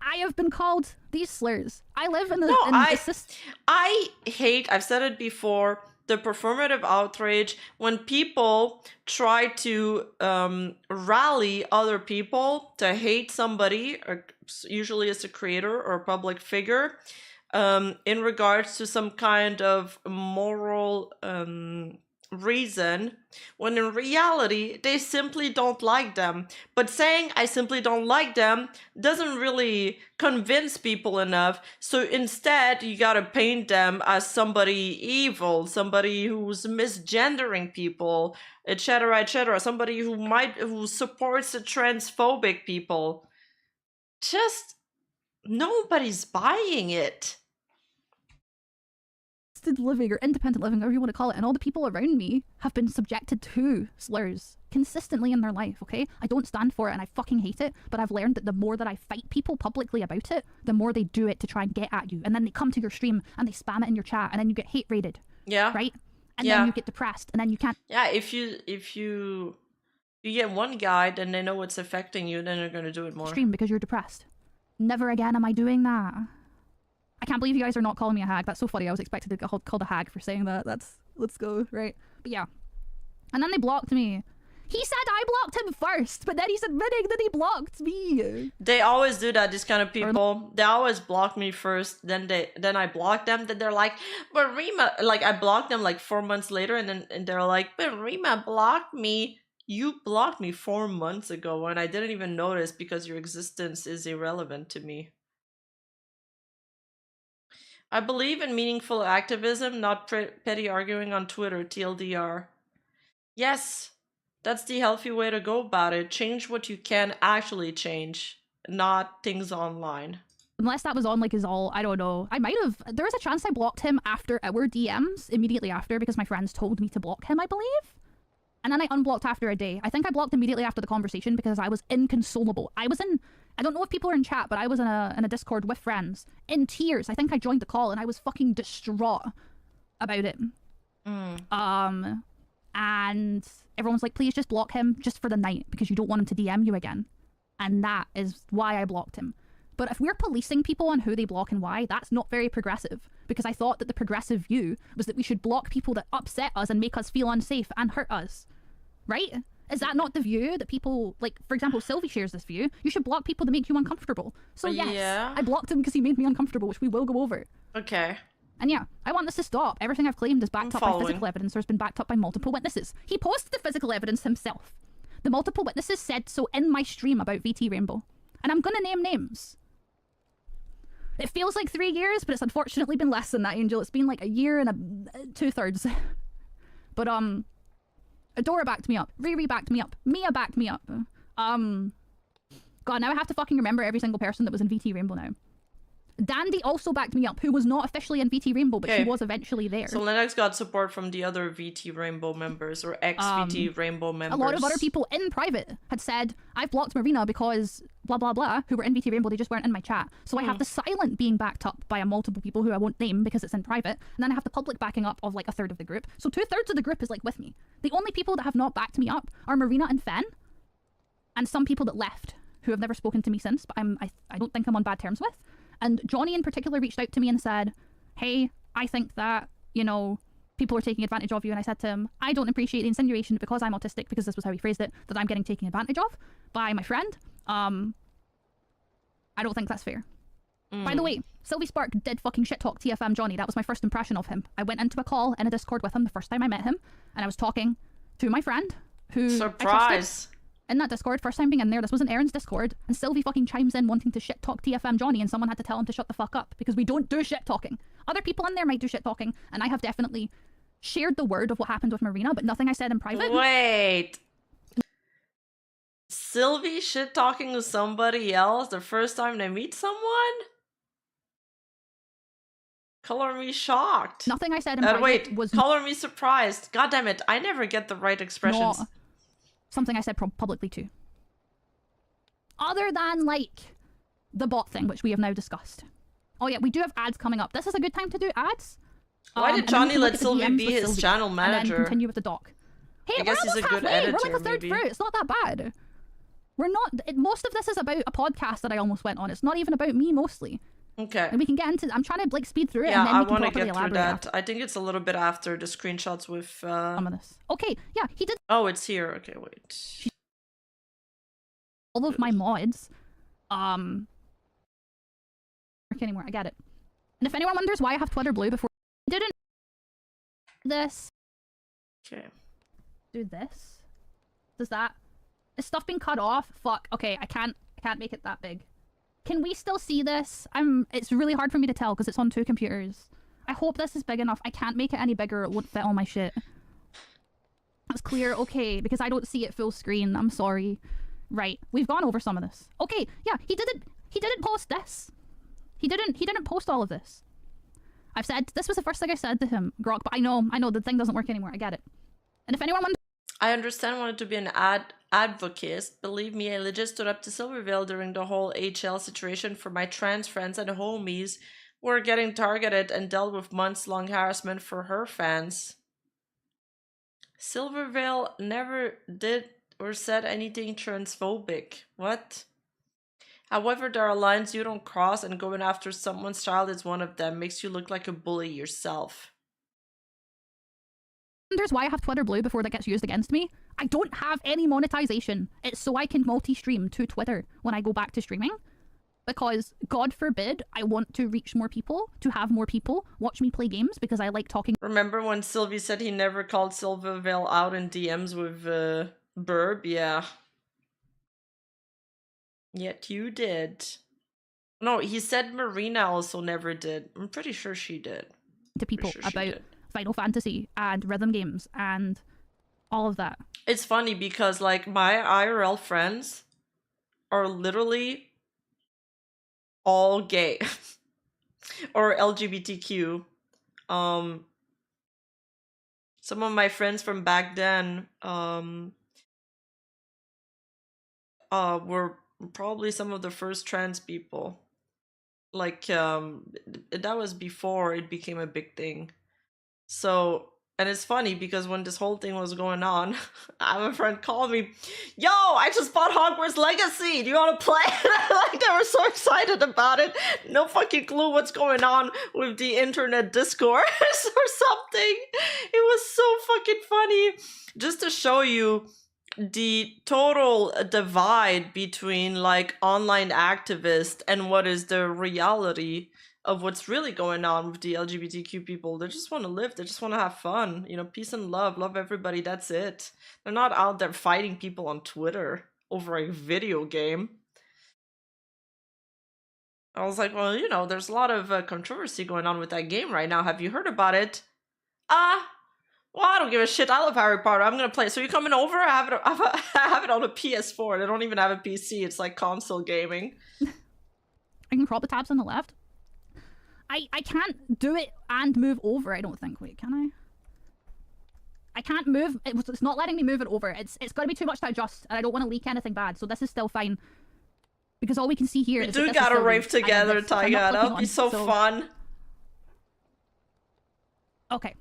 I have been called these slurs. I live in the... I hate, I've said it before, the performative outrage when people try to rally other people to hate somebody, or usually it's a creator or a public figure, in regards to some kind of moral reason, when in reality they simply don't like them. But saying I simply don't like them doesn't really convince people enough, so instead you gotta paint them as somebody evil, somebody who's misgendering people, etc, etc, somebody who supports the transphobic people. Just nobody's buying it. living or independent living, whatever you want to call it, and all the people around me have been subjected to slurs consistently in their life, okay? I don't stand for it and I fucking hate it, but I've learned that the more that I fight people publicly about it, the more they do it to try and get at you. And then they come to your stream and they spam it in your chat and then you get hate raided. Yeah. Right? And then you get depressed and then you can't... Yeah, if you get one guy, then they know it's affecting you, then they're gonna do it more. ...stream because you're depressed. Never again am I doing that. I can't believe you guys are not calling me a hag. That's so funny. I was expected to get called a hag for saying that. Let's go, right? But yeah. And then they blocked me. He said I blocked him first, but then he's admitting that he blocked me. They always do that, these kind of people. They always block me first, then I block them, then they're like, but Rima, like I blocked them like 4 months later, and they're like, but Rima blocked me. You blocked me 4 months ago and I didn't even notice because your existence is irrelevant to me. I believe in meaningful activism, not petty arguing on Twitter, TLDR. Yes, that's the healthy way to go about it. Change what you can actually change, not things online. Unless that was on like his all, I don't know. I might have, there was a chance I blocked him after our DMs, immediately after, because my friends told me to block him, I believe. And then I unblocked after a day. I think I blocked immediately after the conversation because I was inconsolable. I was in, I don't know if people are in chat, but I was in a Discord with friends in tears. I think I joined the call and I was fucking distraught about it. And everyone's like, please just block him just for the night because you don't want him to DM you again. And that is why I blocked him. But if we're policing people on who they block and why, that's not very progressive. Because I thought that the progressive view was that we should block people that upset us and make us feel unsafe and hurt us. Right? Is that not the view that people, like, for example, Sylvie shares this view? You should block people that make you uncomfortable. So yes, yeah. I blocked him because he made me uncomfortable, which we will go over. Okay. And yeah, I want this to stop. Everything I've claimed is backed up by physical evidence or has been backed up by multiple witnesses. He posted the physical evidence himself. The multiple witnesses said so in my stream about VT Rainbow. And I'm gonna name names. It feels like 3 years, but it's unfortunately been less than that, Angel. It's been like a year and 2/3. But Adora backed me up. Riri backed me up. Mia backed me up. God, now I have to fucking remember every single person that was in VT Rainbow now. Dandy also backed me up, who was not officially in VT Rainbow, but she was eventually there. So Lenox got support from the other VT Rainbow members, or ex-VT Rainbow members. A lot of other people in private had said, I've blocked Marina because blah blah blah, who were in VT Rainbow, they just weren't in my chat. So I have the silent being backed up by multiple people who I won't name because it's in private, and then I have the public backing up of like 1/3 of the group. So 2/3 of the group is like with me. The only people that have not backed me up are Marina and Fen, and some people that left, who have never spoken to me since, but I don't think I'm on bad terms with. And Johnny in particular reached out to me and said, hey, I think that, you know, people are taking advantage of you. And I said to him, I don't appreciate the insinuation that because I'm autistic, because this was how he phrased it, that I'm getting taken advantage of by my friend. I don't think that's fair. By the way, SilvySpark did fucking shit talk TFM Johnny. That was my first impression of him. I went into a call in a Discord with him the first time I met him, and I was talking to my friend who Surprise! In that Discord, first time being in there, this wasn't Aaron's Discord, and Sylvie fucking chimes in wanting to shit talk TFM Johnny, and someone had to tell him to shut the fuck up, because we don't do shit talking. Other people in there might do shit talking, and I have definitely shared the word of what happened with Marina, but nothing I said in private. Wait. Sylvie shit talking to somebody else the first time they meet someone? Color me shocked. Nothing I said in private was... color me surprised. God damn it, I never get the right expressions. Something I said publicly too. Other than, like, the bot thing, which we have now discussed. Oh yeah, we do have ads coming up. This is a good time to do ads. Why did Johnny let Sylvie be his channel manager? And then continue with the doc. Hey, I guess he's a good editor, we're like a third through. It's not that bad. We're not... most of this is about a podcast that I almost went on. It's not even about me, mostly. Okay. And we can get into... I'm trying to, like, speed through it, yeah, and then I we can want to properly get through elaborate. that. I think it's a little bit after the screenshots with... some of this. Okay, yeah, he did... Oh, it's here. Okay, wait. All of my mods, work anymore. I get it. And if anyone wonders why I have Twitter blue before I didn't this. Okay. Do this. Does that? Is stuff being cut off? Fuck. Okay, I can't make it that big. Can we still see this? It's really hard for me to tell because it's on 2 computers. I hope this is big enough. I can't make it any bigger. It won't fit all my shit. That's clear. Okay, because I don't see it full screen. I'm sorry. Right, we've gone over some of this. Okay, yeah, he didn't post this. He didn't post all of this. I've said, this was the first thing I said to him, Grok, but I know the thing doesn't work anymore. I get it. And if anyone wants I understand wanted to be an advocate. Believe me, I legit stood up to Silvervale during the whole HL situation for my trans friends and homies who were getting targeted and dealt with months-long harassment for her fans. Silvervale never did or said anything transphobic. What? However, there are lines you don't cross, and going after someone's child is one of them. Makes you look like a bully yourself. wonders why I have Twitter Blue before that gets used against me, I don't have any monetization. It's so I can multi-stream to Twitter when I go back to streaming. Because, God forbid, I want to reach more people, to have more people watch me play games, because I like talking. Remember when Sylvie said he never called Silvervale out in DMs with Burb? Yeah. Yet you did. No, he said Marina also never did. I'm pretty sure she did. To people about Final Fantasy and rhythm games and all of that. It's funny because, like, my IRL friends are literally all gay or LGBTQ. Some of my friends from back then were probably some of the first trans people. Like that was before it became a big thing. So, and it's funny because when this whole thing was going on, I have a friend called me, yo, I just bought Hogwarts Legacy. Do you want to play? Like, they were so excited about it. No fucking clue what's going on with the internet discourse or something. It was so fucking funny. Just to show you the total divide between, like, online activists and what is the reality of what's really going on with the LGBTQ people. They just want to live. They just want to have fun. You know, peace and love everybody. That's it. They're not out there fighting people on Twitter over a video game. I was like, well, you know, there's a lot of controversy going on with that game right now. Have you heard about it? Well, I don't give a shit. I love Harry Potter. I'm gonna play it. So you coming over? I have it on a PS4. They don't even have a PC. It's like console gaming. I can crop the tabs on the left. I can't do it and move over, I don't think. Wait, can I? I can't move. It's not letting me move it over. It's got to be too much to adjust, and I don't want to leak anything bad, so this is still fine. Because all we can see here we is do gotta rave together, Taiga. That'll be so fun. Okay.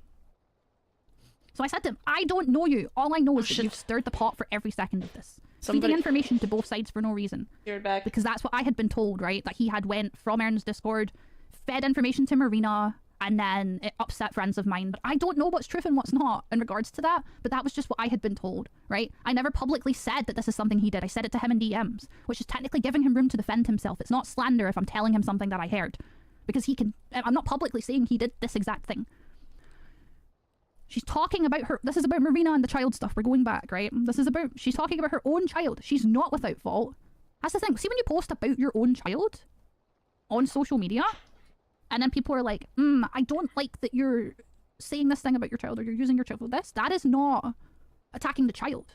So I said to him, I don't know you. All I know is that you've stirred the pot for every second of this. Feeding information to both sides for no reason. You're back. Because that's what I had been told, right? That he had went from Ern's Discord, fed information to Marina, and then it upset friends of mine. I don't know what's truth and what's not in regards to that, but that was just what I had been told, right? I never publicly said that this is something he did. I said it to him in DMs, which is technically giving him room to defend himself. It's not slander if I'm telling him something that I heard. Because he can... I'm not publicly saying he did this exact thing. She's talking about her... This is about Marina and the child stuff. We're going back, right? This is about... She's talking about her own child. She's not without fault. That's the thing. See, when you post about your own child on social media, and then people are like, I don't like that you're saying this thing about your child, or you're using your child for this. That is not attacking the child.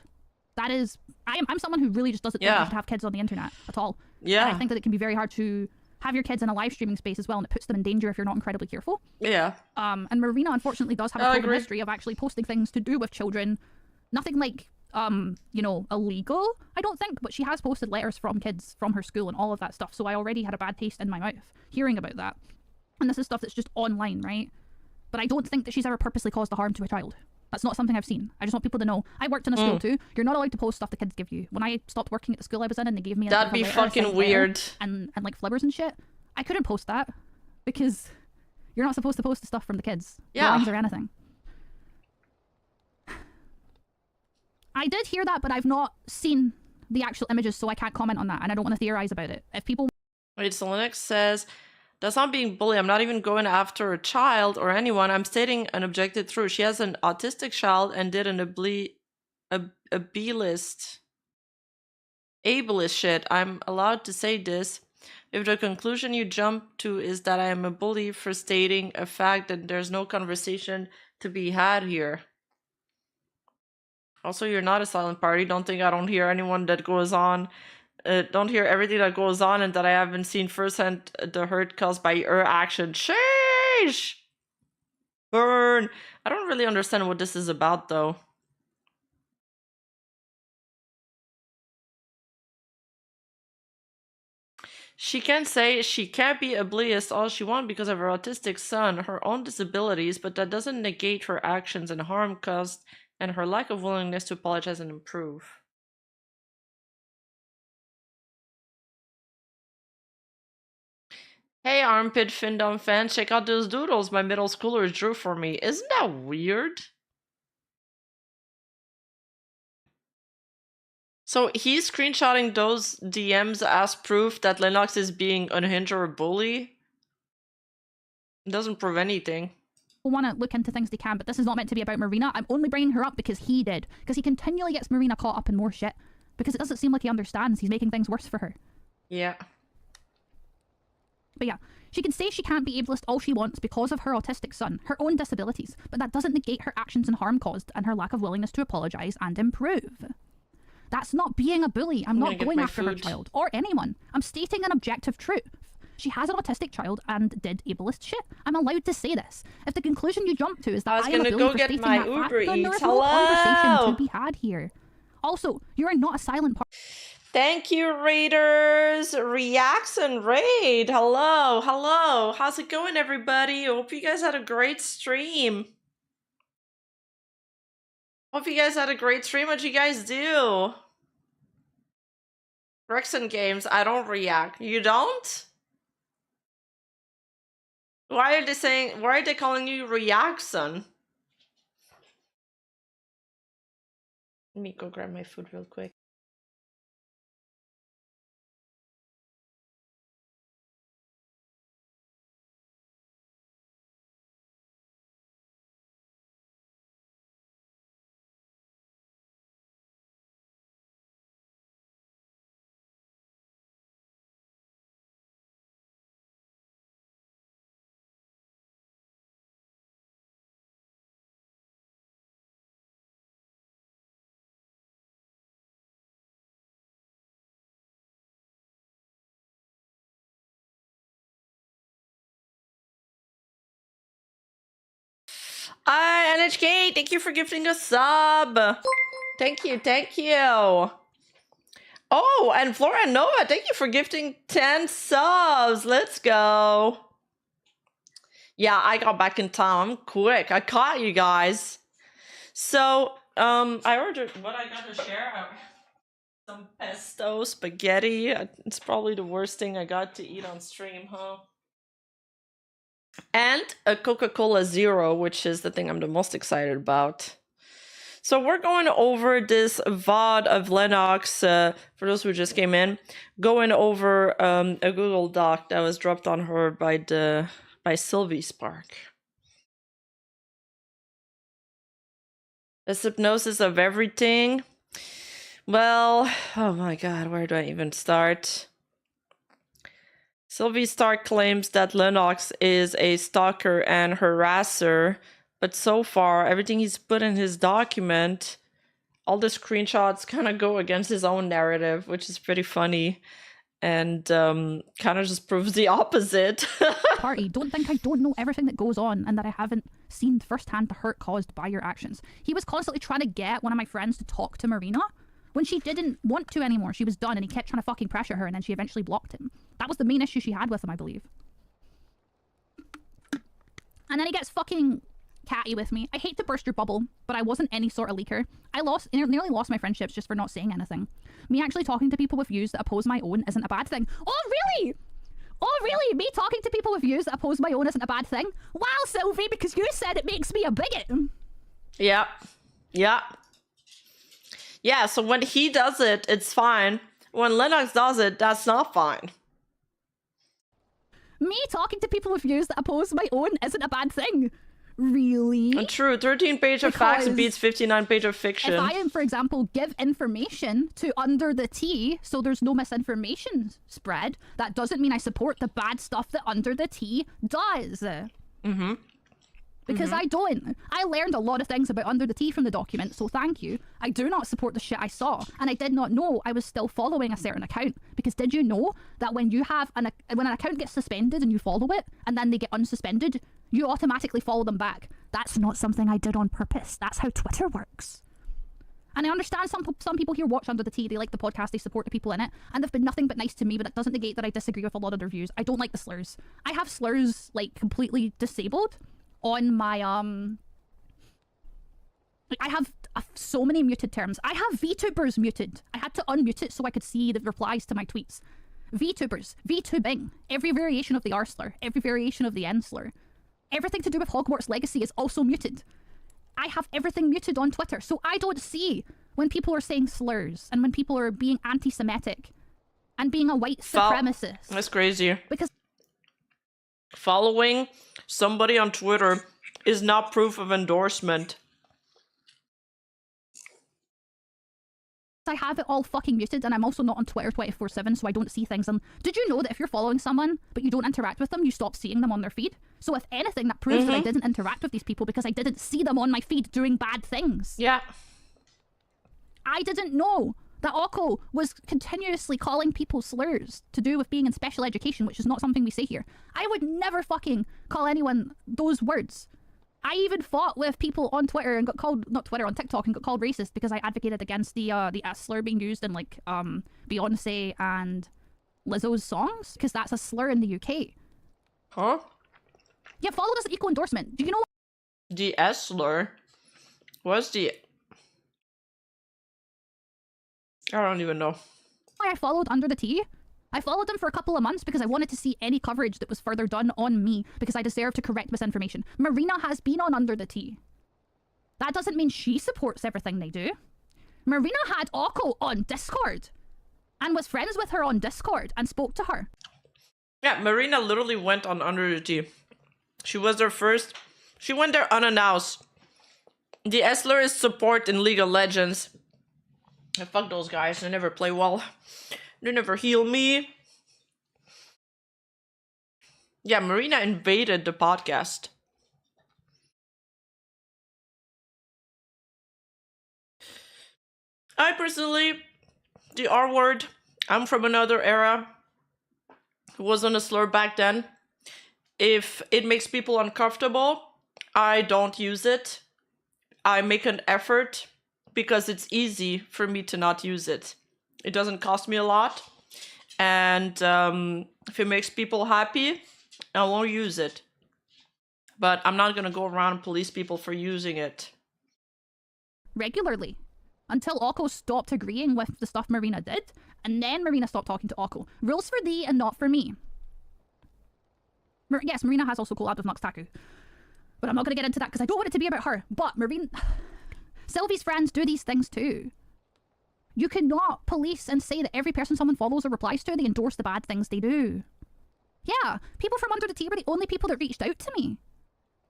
That is... I'm someone who really just doesn't think you should have kids on the internet at all. Yeah. And I think that it can be very hard to have your kids in a live streaming space as well, and it puts them in danger if you're not incredibly careful. Yeah. And Marina, unfortunately, does have a proven history of actually posting things to do with children. Nothing like, you know, illegal, I don't think, but she has posted letters from kids from her school and all of that stuff, so I already had a bad taste in my mouth hearing about that. And this is stuff that's just online, right? But I don't think that she's ever purposely caused a harm to a child. That's not something I've seen. I just want people to know. I worked in a school too. You're not allowed to post stuff the kids give you. When I stopped working at the school I was in and they gave me that'd be fucking weird. And like flibbers and shit, I couldn't post that because you're not supposed to post the stuff from the kids. Drawings or anything. I did hear that, but I've not seen the actual images, so I can't comment on that, and I don't want to theorize about it. If people... Wait, so Lenox says, that's not being bullied. I'm not even going after a child or anyone. I'm stating an objective truth. She has an autistic child and did an ableist shit. I'm allowed to say this. If the conclusion you jump to is that I am a bully for stating a fact, then there's no conversation to be had here. Also, you're not a silent party. Don't think I don't hear anyone that goes on. Don't hear everything that goes on and that I haven't seen firsthand the hurt caused by your action. Sheesh! Burn! I don't really understand what this is about, though. She can say she can't be oblivious all she wants because of her autistic son, her own disabilities, but that doesn't negate her actions and harm caused and her lack of willingness to apologize and improve. Hey, Armpit Findom fans, check out those doodles my middle schoolers drew for me. Isn't that weird? So he's screenshotting those DMs as proof that Lenox is being unhinged or a bully? It doesn't prove anything. Want to look into things they can, but this is not meant to be about Marina. I'm only bringing her up because he did. Because he continually gets Marina caught up in more shit. Because it doesn't seem like he understands. He's making things worse for her. Yeah. But yeah, she can say she can't be ableist all she wants because of her autistic son, her own disabilities, but that doesn't negate her actions and harm caused and her lack of willingness to apologise and improve. That's not being a bully. I'm not going after her child or anyone. I'm stating an objective truth. She has an autistic child and did ableist shit. I'm allowed to say this. If the conclusion you jump to is that I am a bully for stating that fact, then there is no conversation to be had here. Also, you are not a silent part. Thank you, Raiders. Reacts and Raid. Hello, hello. How's it going, everybody? Hope you guys had a great stream. Hope you guys had a great stream. What'd you guys do? Rexon Games, I don't react. You don't? Why are they calling you Reaction? Let me go grab my food real quick. Hi, NHK, thank you for gifting a sub. Thank you, thank you. Oh, and Flora Nova, thank you for gifting 10 subs. Let's go. Yeah, I got back in time. I'm quick. I caught you guys. So, I ordered what I got to share. Some pesto spaghetti. It's probably the worst thing I got to eat on stream, huh? And a Coca-Cola Zero, which is the thing I'm the most excited about. So we're going over this VOD of Lenox, for those who just came in, going over a Google Doc that was dropped on her by SilvySpark. This hypnosis of everything. Well, oh my god, where do I even start? SilvySpark claims that Lenox is a stalker and harasser, but so far, everything he's put in his document, all the screenshots kind of go against his own narrative, which is pretty funny, and kind of just proves the opposite. Party, don't think I don't know everything that goes on and that I haven't seen firsthand the hurt caused by your actions. He was constantly trying to get one of my friends to talk to Marina when she didn't want to anymore. She was done and he kept trying to fucking pressure her and then she eventually blocked him. That was the main issue she had with him, I believe. And then he gets fucking catty with me. I hate to burst your bubble, but I wasn't any sort of leaker. I nearly lost my friendships just for not saying anything. Me actually talking to people with views that oppose my own isn't a bad thing. Oh, really? Oh, really? Me talking to people with views that oppose my own isn't a bad thing? Wow, Sylvie, because you said it makes me a bigot. Yeah. Yeah. Yeah, so when he does it, it's fine. When Lenox does it, that's not fine. Me talking to people with views that oppose my own isn't a bad thing. Really? True, 13 page of facts beats 59 page of fiction. If I am, for example, give information to Under the T so there's no misinformation spread, that doesn't mean I support the bad stuff that Under the T does. Mm-hmm. Because I don't. I learned a lot of things about Under the Tea from the document, so thank you. I do not support the shit I saw, and I did not know I was still following a certain account. Because did you know that when you have when an account gets suspended and you follow it, and then they get unsuspended, you automatically follow them back? That's not something I did on purpose. That's how Twitter works. And I understand some people here watch Under the Tea, they like the podcast, they support the people in it, and they've been nothing but nice to me, but that doesn't negate that I disagree with a lot of their views. I don't like the slurs. I have slurs, like, completely disabled on my, I have so many muted terms. I have VTubers muted. I had to unmute it so I could see the replies to my tweets. VTubers, VTubing, every variation of the R slur, every variation of the N slur. Everything to do with Hogwarts Legacy is also muted. I have everything muted on Twitter, so I don't see when people are saying slurs and when people are being anti-Semitic and being a white supremacist. That's crazy. Because following somebody on Twitter is not proof of endorsement. I have it all fucking muted, and I'm also not on Twitter 24/7, so I don't see things. And did you know that if you're following someone but you don't interact with them, you stop seeing them on their feed? So if anything, that proves that I didn't interact with these people because I didn't see them on my feed doing bad things. Yeah. I didn't know that Oko was continuously calling people slurs to do with being in special education, which is not something we say here. I would never fucking call anyone those words. I even fought with people on Twitter and got called, not Twitter, on TikTok, and got called racist because I advocated against the slur being used in, like, Beyonce and Lizzo's songs, because that's a slur in the UK. Huh? Yeah, follow doesn't equal endorsement. Do you know what? The S slur? What's the... I don't even know. Why I followed Under the Tea? I followed them for a couple of months because I wanted to see any coverage that was further done on me because I deserve to correct misinformation. Marina has been on Under the Tea. That doesn't mean she supports everything they do. Marina had Oko on Discord and was friends with her on Discord and spoke to her. Yeah, Marina literally went on Under the Tea. She was their first. She went there unannounced. The Esler is support in League of Legends. And fuck those guys, they never play well. They never heal me. Yeah, Marina invaded the podcast. I personally, the R word, I'm from another era. It wasn't a slur back then. If it makes people uncomfortable, I don't use it. I make an effort because it's easy for me to not use it. It doesn't cost me a lot. And if it makes people happy, I won't use it. But I'm not going to go around and police people for using it. Regularly. Until Oko stopped agreeing with the stuff Marina did. And then Marina stopped talking to Oko. Rules for thee and not for me. Yes, Marina has also collabed with Nuxtaku. But I'm not going to get into that because I don't want it to be about her. But Marina... Sylvie's friends do these things too. You cannot police and say that every person someone follows or replies to, they endorse the bad things they do. Yeah, people from Under the Tea were the only people that reached out to me.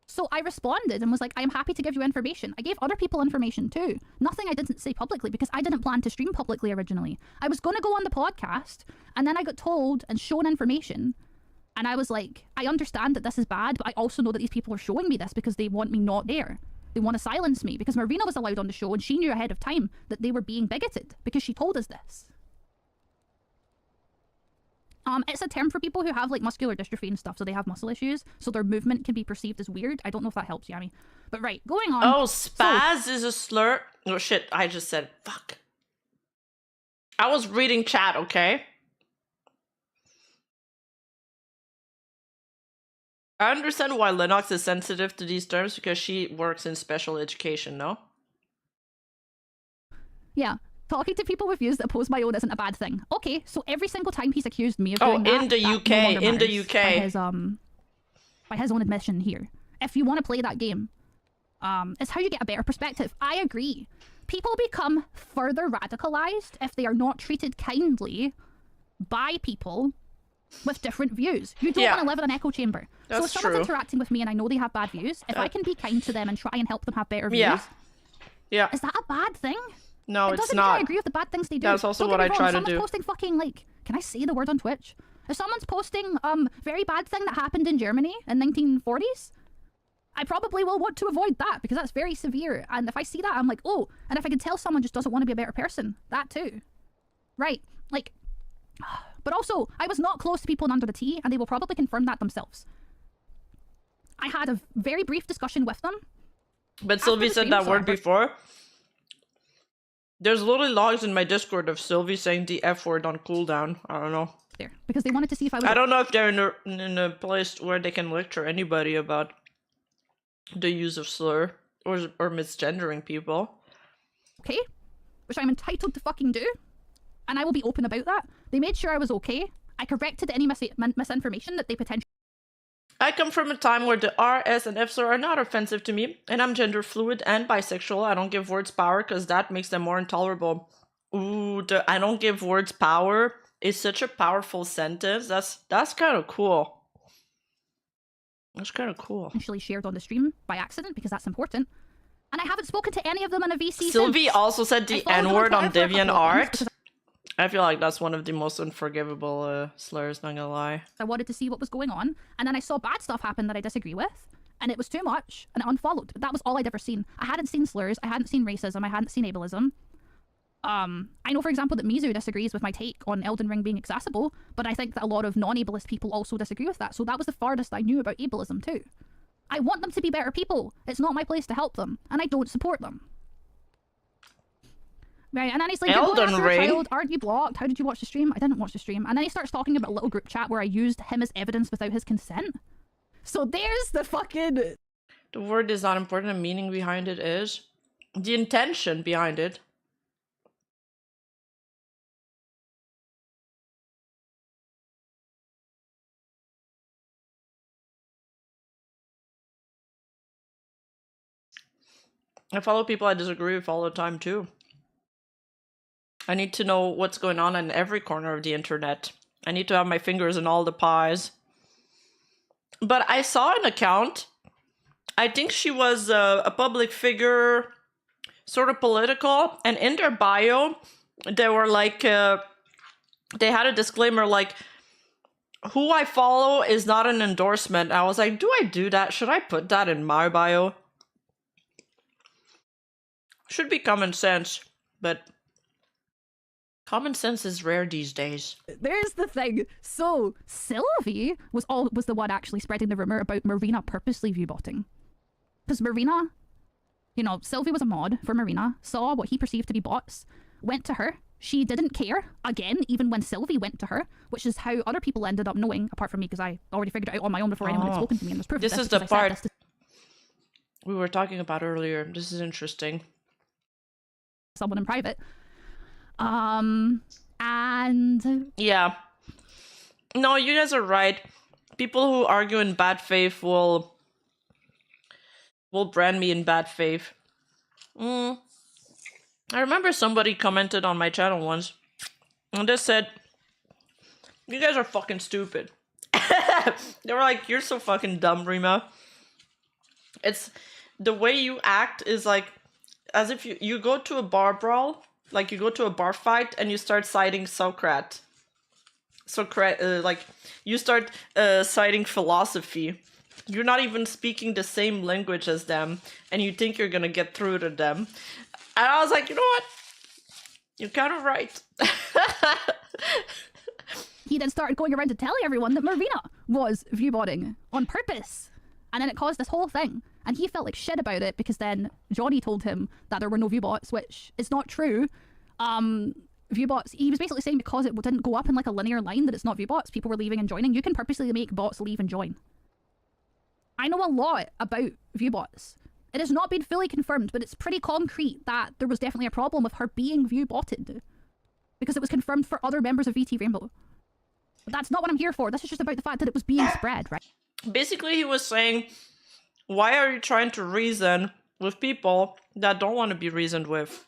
So I responded and was like, I am happy to give you information. I gave other people information too. Nothing I didn't say publicly because I didn't plan to stream publicly originally. I was going to go on the podcast and then I got told and shown information. And I was like, I understand that this is bad, but I also know that these people are showing me this because they want me not there. They want to silence me because Marina was allowed on the show and she knew ahead of time that they were being bigoted because she told us this. It's a term for people who have like muscular dystrophy and stuff, so they have muscle issues, so their movement can be perceived as weird. I don't know if that helps, Yami. But right, going on. Oh, spaz is a slur. Oh shit, I just said fuck. I was reading chat, okay? I understand why Lenox is sensitive to these terms because she works in special education, no? Yeah. Talking to people with views that oppose my own isn't a bad thing. Okay, so every single time he's accused me of doing that, in the UK, in the UK. By his own admission here. If you want to play that game, it's how you get a better perspective. I agree. People become further radicalized if they are not treated kindly by people with different views. You don't want to live in an echo chamber. That's so if someone's true. interacting with me and I know they have bad views, if I can be kind to them and try and help them have better views, yeah, is that a bad thing? No, it it's doesn't not. mean I agree with the bad things they do. That's also Don't what get I me try wrong, to if do. someone's posting fucking, like, can I say the word on Twitch? If someone's posting very bad thing that happened in Germany in 1940s, I probably will want to avoid that because that's very severe. And if I see that, I'm like, oh, and if I can tell someone just doesn't want to be a better person, that too. Right. Like, but also, I was not close to people in Under the Tea, and they will probably confirm that themselves. I had a very brief discussion with them. But Sylvie said that word before. There's literally logs in my Discord of Sylvie saying the F word on cooldown. I don't know. There, because they wanted to see if I was... I don't know if they're in a place where they can lecture anybody about the use of slur or misgendering people. Okay, which I'm entitled to fucking do. And I will be open about that. They made sure I was okay. I corrected any misinformation that they potentially... I come from a time where the R, S, and F slur are not offensive to me, and I'm gender fluid and bisexual. I don't give words power because that makes them more intolerable. Ooh, I don't give words power is such a powerful sentence. That's kind of cool. That's kind of cool. Actually shared on the stream by accident because that's important. And I haven't spoken to any of them in a VC Sylvie since. also said the N-word on DeviantArt. I feel like that's one of the most unforgivable slurs, not gonna lie. I wanted to see what was going on, and then I saw bad stuff happen that I disagree with, and it was too much, and it unfollowed. But that was all I'd ever seen. I hadn't seen slurs, I hadn't seen racism, I hadn't seen ableism. I know, for example, that Mizu disagrees with my take on Elden Ring being accessible, but I think that a lot of non-ableist people also disagree with that, so that was the farthest I knew about ableism too. I want them to be better people. It's not my place to help them, and I don't support them. Right, and then he's like, Elden Ring. Child, aren't you blocked? How did you watch the stream? I didn't watch the stream. And then he starts talking about a little group chat where I used him as evidence without his consent. So there's the fucking... The word is not important, the meaning behind it is. The intention behind it. I follow people I disagree with all the time too. I need to know what's going on in every corner of the internet. I need to have my fingers in all the pies. But I saw an account. I think she was a public figure, sort of political. And in their bio, they were like, they had a disclaimer like, who I follow is not an endorsement. I was like, do I do that? Should I put that in my bio? Should be common sense, but common sense is rare these days. There's the thing. So Sylvie was the one actually spreading the rumor about Marina purposely viewbotting. Because Marina, you know, Sylvie was a mod for Marina, saw what he perceived to be bots, went to her. She didn't care, again, even when Sylvie went to her, which is how other people ended up knowing, apart from me, because I already figured it out on my own before anyone had spoken to me, and there's proof of this is the part we were talking about earlier. This is interesting. Someone in private. And... Yeah. No, you guys are right. People who argue in bad faith will brand me in bad faith. I remember somebody commented on my channel once, and they said, you guys are fucking stupid. They were like, you're so fucking dumb, Rima. It's, the way you act is like, as if you go to a bar brawl, like you go to a bar fight and you start citing Socrates. Like, you start citing philosophy. You're not even speaking the same language as them, and you think you're gonna get through to them. And I was like, you know what? You're kind of right. He then started going around to telling everyone that Marina was viewbotting on purpose. And then it caused this whole thing. And he felt like shit about it because then Johnny told him that there were no viewbots, which is not true. Viewbots, he was basically saying because it didn't go up in like a linear line that it's not viewbots, people were leaving and joining. You can purposely make bots leave and join. I know a lot about viewbots. It has not been fully confirmed, but it's pretty concrete that there was definitely a problem with her being viewbotted. Because it was confirmed for other members of VT Rainbow. But that's not what I'm here for. This is just about the fact that it was being spread, right? Basically, he was saying, why are you trying to reason with people that don't want to be reasoned with?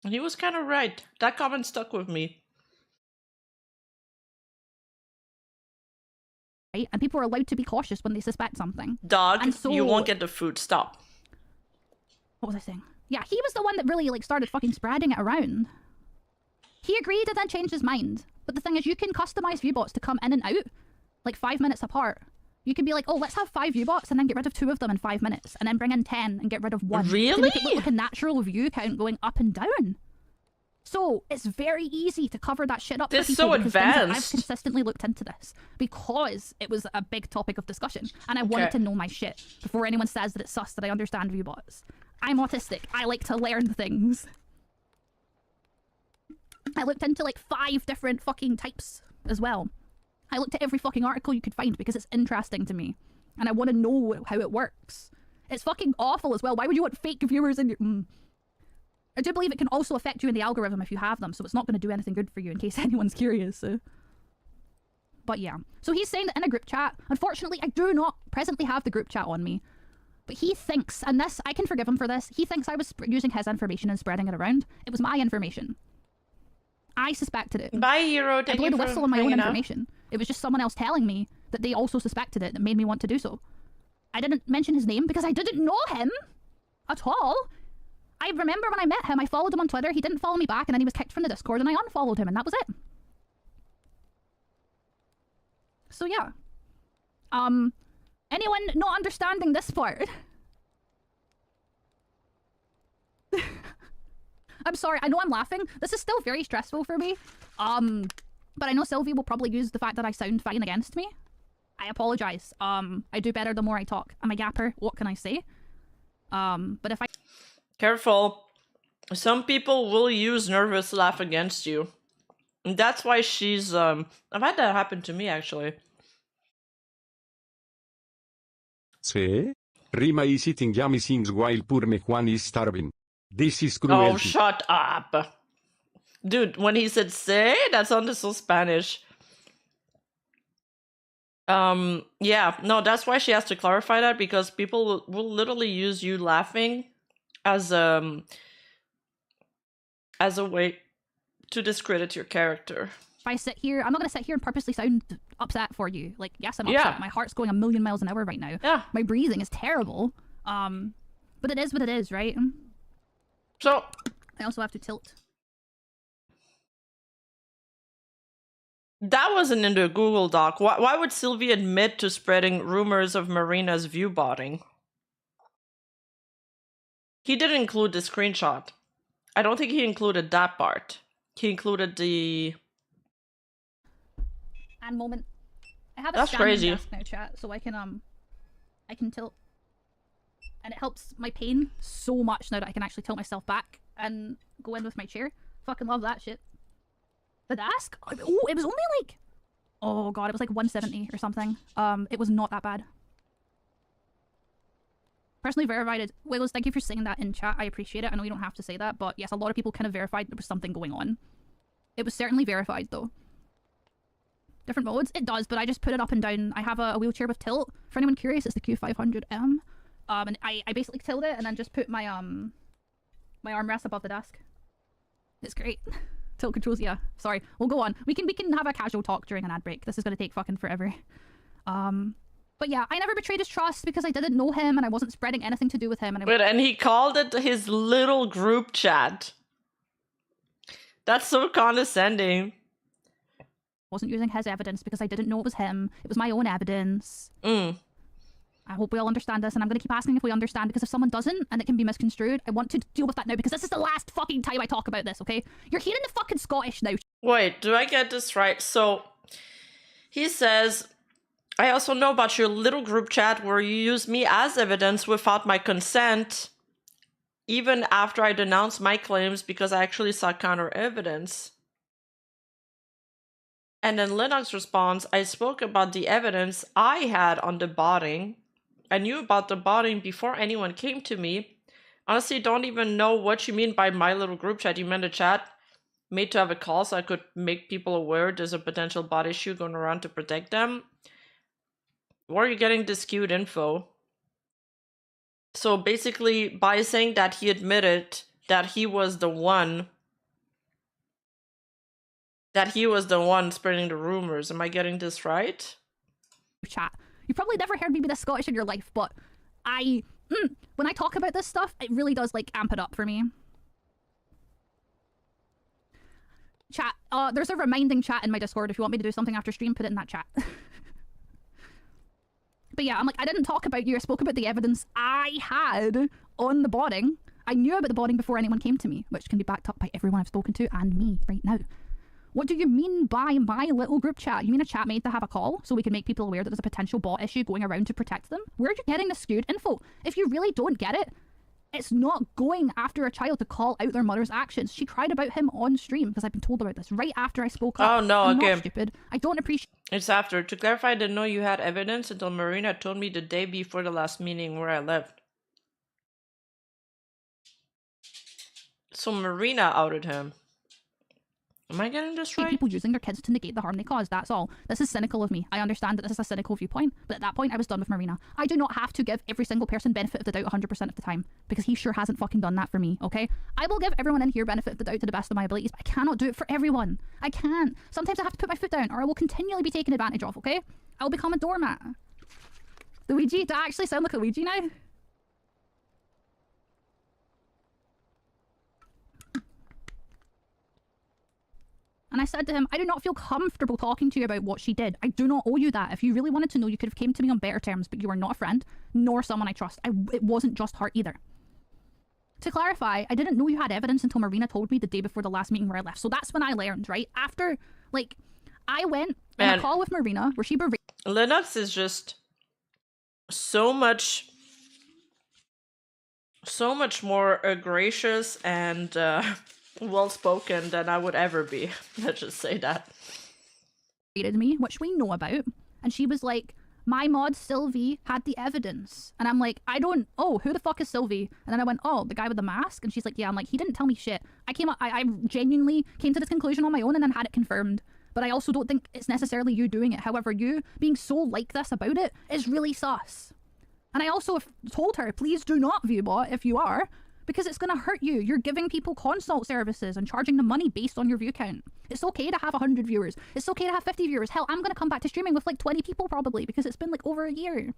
And he was kind of right. That comment stuck with me. Right? And people are allowed to be cautious when they suspect something. Dog, and so, you won't get the food. Stop. What was I saying? Yeah, he was the one that really like started fucking spreading it around. He agreed and then changed his mind. But the thing is, you can customize viewbots to come in and out, like 5 minutes apart. You could be like, oh, let's have 5 Viewbots and then get rid of 2 of them in 5 minutes, and then bring in 10 and get rid of 1. To Really? make it look like a natural view count going up and down. So it's very easy to cover that shit up. This is for people so because things that I've advanced. consistently looked into this because it was a big topic of discussion, and I wanted to know my shit before anyone says that it's sus that I understand Viewbots. I'm autistic. I like to learn things. I looked into like 5 different fucking types as well. I looked at every fucking article you could find because it's interesting to me. And I want to know how it works. It's fucking awful as well. Why would you want fake viewers in your... I do believe it can also affect you in the algorithm if you have them, so it's not going to do anything good for you in case anyone's curious. But yeah. So he's saying that in a group chat, unfortunately, I do not presently have the group chat on me. But he thinks, and this, I can forgive him for this, he thinks I was using his information and spreading it around. It was my information. I suspected it. Bye, Hero. I Thank blew you the for whistle on my own hanging out. information. It was just someone else telling me that they also suspected it that made me want to do so. I didn't mention his name because I didn't know him at all. I remember when I met him, I followed him on Twitter, he didn't follow me back, and then he was kicked from the Discord, and I unfollowed him, and that was it. So yeah. Anyone not understanding this part? I'm sorry, I know I'm laughing. This is still very stressful for me. But I know Sylvie will probably use the fact that I sound fine against me. I apologize. I do better the more I talk. I'm a yapper, what can I say? But if I... Careful. Some people will use nervous laugh against you. And that's why she's, I've had that happen to me, actually. Sí. Rima is eating yummy things while poor Juan is starving. This is Oh, cruelty. shut up. Dude, when he said say, that sounded so Spanish. Yeah, no, that's why she has to clarify that, because people will literally use you laughing as a way to discredit your character. If I sit here, I'm not going to sit here and purposely sound upset for you. Like, yes, I'm upset. My heart's going a million miles an hour right now. Yeah. My breathing is terrible. But it is what it is, right? So, I also have to tilt. that wasn't in the Google Doc. Why would Sylvie admit to spreading rumors of Marina's viewbotting? He didn't include the screenshot. I don't think he included that part. He included the... And moment. I have a That's standing crazy. desk now, chat, so I can tilt. And it helps my pain so much now that I can actually tilt myself back and go in with my chair. Fucking love that shit. The desk? Oh, it was only like... Oh god, it was like 170 or something. It was not that bad. Personally verified. Wiggles, thank you for saying that in chat. I appreciate it. I know you don't have to say that, but yes, a lot of people kind of verified there was something going on. It was certainly verified, though. Different modes? It does, but I just put it up and down. I have a wheelchair with tilt. For anyone curious, it's the Q500M. And I basically tilt it and then just put my my armrest above the desk. It's great. Tilt controls, yeah. Sorry, we'll go on. We can have a casual talk during an ad break. This is gonna take fucking forever. But yeah, I never betrayed his trust because I didn't know him and I wasn't spreading anything to do with him. And Wait, and he called it his little group chat. That's so condescending. wasn't using his evidence because I didn't know it was him. It was my own evidence. I hope we all understand this, and I'm going to keep asking if we understand, because if someone doesn't, and it can be misconstrued, I want to deal with that now, because this is the last fucking time I talk about this, okay? You're hearing the fucking Scottish now. Wait, do I get this right? So, he says, I also know about your little group chat where you use me as evidence without my consent, even after I denounced my claims because I actually saw counter evidence. And then Lenox responds, I spoke about the evidence I had on debunking. I knew about debunking before anyone came to me. Honestly, don't even know what you mean by my little group chat. You meant a chat made to have a call so I could make people aware there's a potential bot issue going around to protect them? Where are you getting this skewed info? So basically, by saying that he admitted that he was the one spreading the rumors. Am I getting this right? Chat. You've probably never heard me be this Scottish in your life, but when I talk about this stuff, it really does, like, amp it up for me. Chat, there's a reminding chat in my Discord. If you want me to do something after stream, put it in that chat. But yeah, I'm like, I didn't talk about you. I spoke about the evidence I had on the boarding. I knew about the boarding before anyone came to me, which can be backed up by everyone I've spoken to and me right now. What do you mean by my little group chat? You mean a chat made to have a call so we can make people aware that there's a potential bot issue going around to protect them? Where are you getting the skewed info? If you really don't get it, it's not going after a child to call out their mother's actions. She cried about him on stream because I've been told about this right after I spoke up. Oh no, I'm okay. not stupid. I don't appreciate. It's after. To clarify, I didn't know you had evidence until Marina told me the day before the last meeting where I left. So Marina outed him. Am I getting this right? People using their kids to negate the harm they cause, that's all. This is cynical of me. I understand that this is a cynical viewpoint, but at that point I was done with Marina. I do not have to give every single person benefit of the doubt 100% of the time, because he sure hasn't fucking done that for me, okay? I will give everyone in here benefit of the doubt to the best of my abilities, but I cannot do it for everyone. I can't. Sometimes I have to put my foot down, or I will continually be taken advantage of, okay? I will become a doormat. Luigi? Do I actually sound like a Luigi now? And I said to him, I do not feel comfortable talking to you about what she did. I do not owe you that. If you really wanted to know, you could have came to me on better terms, but you are not a friend, nor someone I trust. It wasn't just her either. To clarify, I didn't know you had evidence until Marina told me the day before the last meeting where I left. So that's when I learned, right? After, like, I went on a call with Marina where she berated... Lenox is just so much more gracious and well-spoken than I would ever be. Let's just say that. Me, which we know about, and she was like, my mod Sylvie had the evidence, and I'm like, oh, who the fuck is Sylvie? And then I went, oh, the guy with the mask? And she's like, yeah. I'm like, he didn't tell me shit. I genuinely came to this conclusion on my own and then had it confirmed. But I also don't think it's necessarily you doing it. However, you being so like this about it is really sus. And I also told her, please do not viewbot if you are, because it's going to hurt you. You're giving people consult services and charging them money based on your view count. It's okay to have 100 viewers. It's okay to have 50 viewers. Hell, I'm going to come back to streaming with like 20 people probably, because it's been like over a year.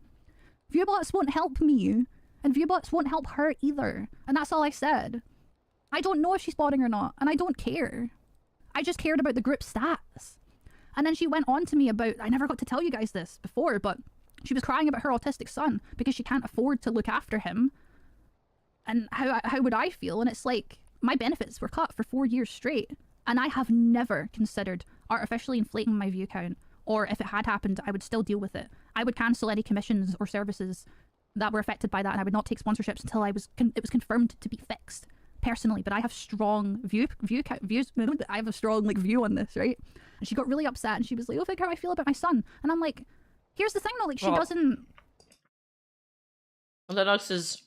Viewbots won't help me, and viewbots won't help her either. And that's all I said. I don't know if she's botting or not, and I don't care. I just cared about the group stats. And then she went on to me about, I never got to tell you guys this before, but she was crying about her autistic son because she can't afford to look after him. And how would I feel? And it's like, my benefits were cut for 4 years straight. And I have never considered artificially inflating my view count. Or if it had happened, I would still deal with it. I would cancel any commissions or services that were affected by that. And I would not take sponsorships until it was confirmed to be fixed. Personally, but I have strong views. I have a strong like view on this, right? And she got really upset and she was like, oh, think how I feel about my son. And I'm like, here's the thing though, like she doesn't... Lenox is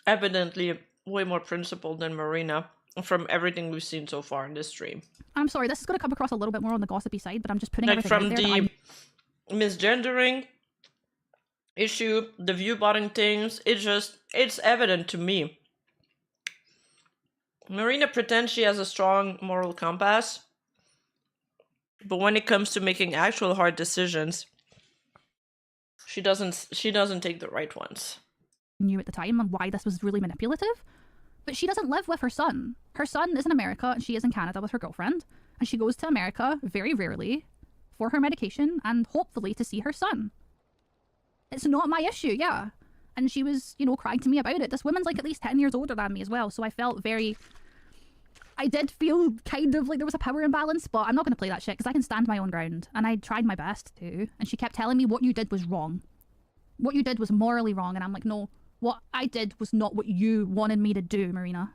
evidently way more principled than Marina from everything we've seen so far in this stream. I'm sorry, this is going to come across a little bit more on the gossipy side, but I'm just putting like everything from out there the misgendering issue, the viewbotting things, it's evident to me. Marina pretends she has a strong moral compass, but when it comes to making actual hard decisions, she doesn't take the right ones. Knew at the time and why this was really manipulative, but she doesn't live with her son. Her son is in America and she is in Canada with her girlfriend, and she goes to America very rarely for her medication and hopefully to see her son. It's not my issue, yeah. And she was, you know, crying to me about it. This woman's like at least 10 years older than me as well, so I felt very... I did feel kind of like there was a power imbalance, but I'm not going to play that shit because I can stand my own ground, and I tried my best to. And she kept telling me what you did was wrong. What you did was morally wrong, and I'm like, no, what I did was not what you wanted me to do, Marina.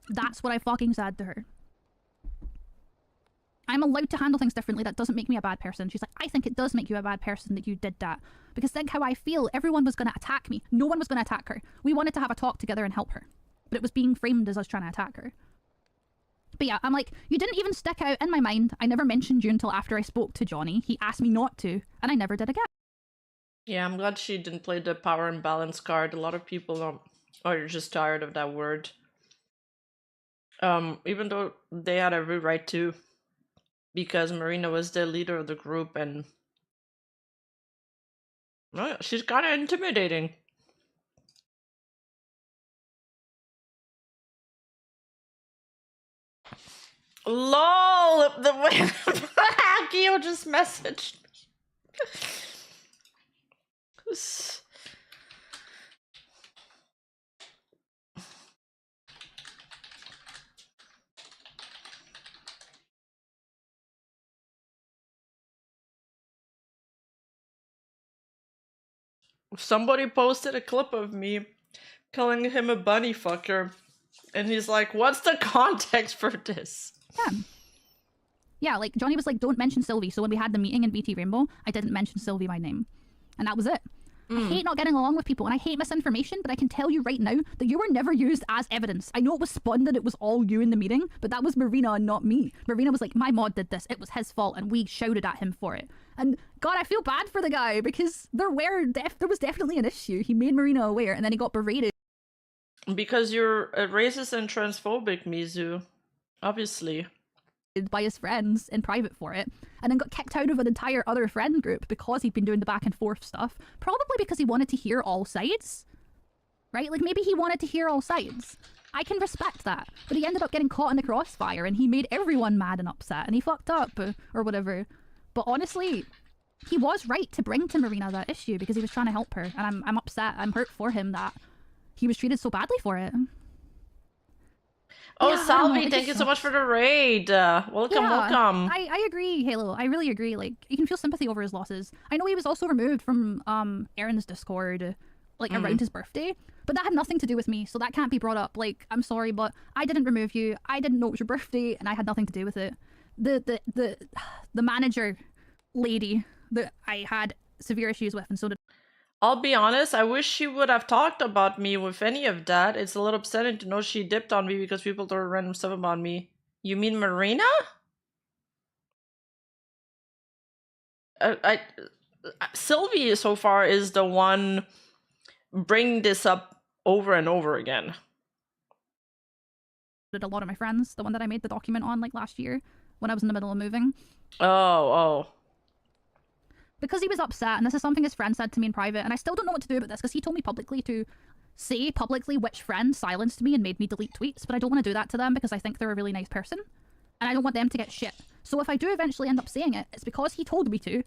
That's what I fucking said to her. I'm allowed to handle things differently. That doesn't make me a bad person. She's like, I think it does make you a bad person that you did that. Because think how I feel. Everyone was going to attack me. No one was going to attack her. We wanted to have a talk together and help her. But it was being framed as us trying to attack her. But yeah, I'm like, you didn't even stick out in my mind. I never mentioned you until after I spoke to Johnny. He asked me not to, and I never did again. Yeah, I'm glad she didn't play the power imbalance card. A lot of people are just tired of that word. Even though they had every right to. Because Marina was the leader of the group, and well, she's kind of intimidating. LOL! The way Akio just messaged me. Somebody posted a clip of me calling him a bunny fucker, and he's like, what's the context for this? Yeah, like, Johnny was like, don't mention Sylvie. So when we had the meeting in VT Rainbow, I didn't mention Sylvie by name. And that was it. I hate not getting along with people, and I hate misinformation, but I can tell you right now that you were never used as evidence. I know it was spun that it was all you in the meeting, but that was Marina and not me. Marina was like, my mod did this, it was his fault, and we shouted at him for it. And God, I feel bad for the guy, because there was definitely an issue. He made Marina aware, and then he got berated. Because you're a racist and transphobic, Mizu. Obviously. By his friends in private for it, and then got kicked out of an entire other friend group because he'd been doing the back and forth stuff, probably because he wanted to hear all sides, right? Like, maybe he wanted to hear all sides. I can respect that, but he ended up getting caught in the crossfire, and he made everyone mad and upset, and he fucked up, or whatever. But honestly, he was right to bring to Marina that issue, because he was trying to help her, and I'm upset, I'm hurt for him that he was treated so badly for it. Oh, Yeah, Salvi, thank you so much for the raid. Welcome, welcome. I agree, Halo. I really agree. Like, you can feel sympathy over his losses. I know he was also removed from Aaron's Discord, like, around his birthday, but that had nothing to do with me, so that can't be brought up. Like, I'm sorry, but I didn't remove you. I didn't know it was your birthday, and I had nothing to do with it. The manager lady that I had severe issues with, and so did. I'll be honest, I wish she would have talked about me with any of that. It's a little upsetting to know she dipped on me because people throw random stuff about me. You mean Marina? Sylvie so far is the one bringing this up over and over again. Did a lot of my friends, the one that I made the document on, like, last year when I was in the middle of moving. Oh. Because he was upset, and this is something his friend said to me in private, and I still don't know what to do about this, because he told me publicly to say publicly which friend silenced me and made me delete tweets, but I don't want to do that to them because I think they're a really nice person, and I don't want them to get shit. So if I do eventually end up saying it, it's because he told me to,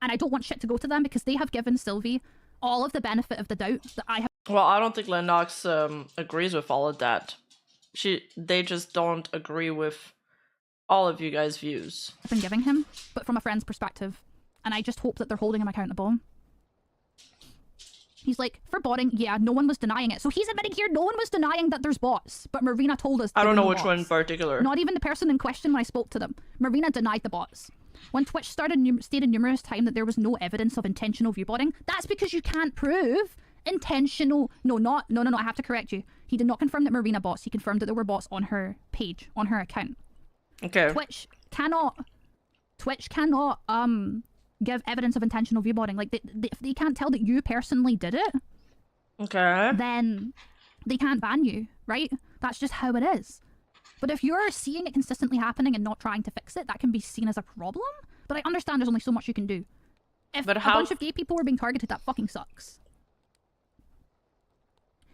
and I don't want shit to go to them because they have given Sylvie all of the benefit of the doubt that I have. Well, I don't think Lenox agrees with all of that. They just don't agree with all of you guys' views. I've been giving him, but from a friend's perspective. And I just hope that they're holding him accountable. He's like, for botting, yeah, no one was denying it. So he's admitting here no one was denying that there's bots, but Marina told us. I don't know which one in particular. Not even the person in question when I spoke to them. Marina denied the bots. When Twitch stated numerous times that there was no evidence of intentional viewbotting, that's because you can't prove intentional. No, I have to correct you. He did not confirm that Marina bots. He confirmed that there were bots on her page, on her account. Okay. Twitch cannot give evidence of intentional viewbotting. Like, if they can't tell that you personally did it, okay, then they can't ban you, right? That's just how it is. But if you're seeing it consistently happening and not trying to fix it, that can be seen as a problem. But I understand there's only so much you can do. If a bunch of gay people were being targeted, that fucking sucks.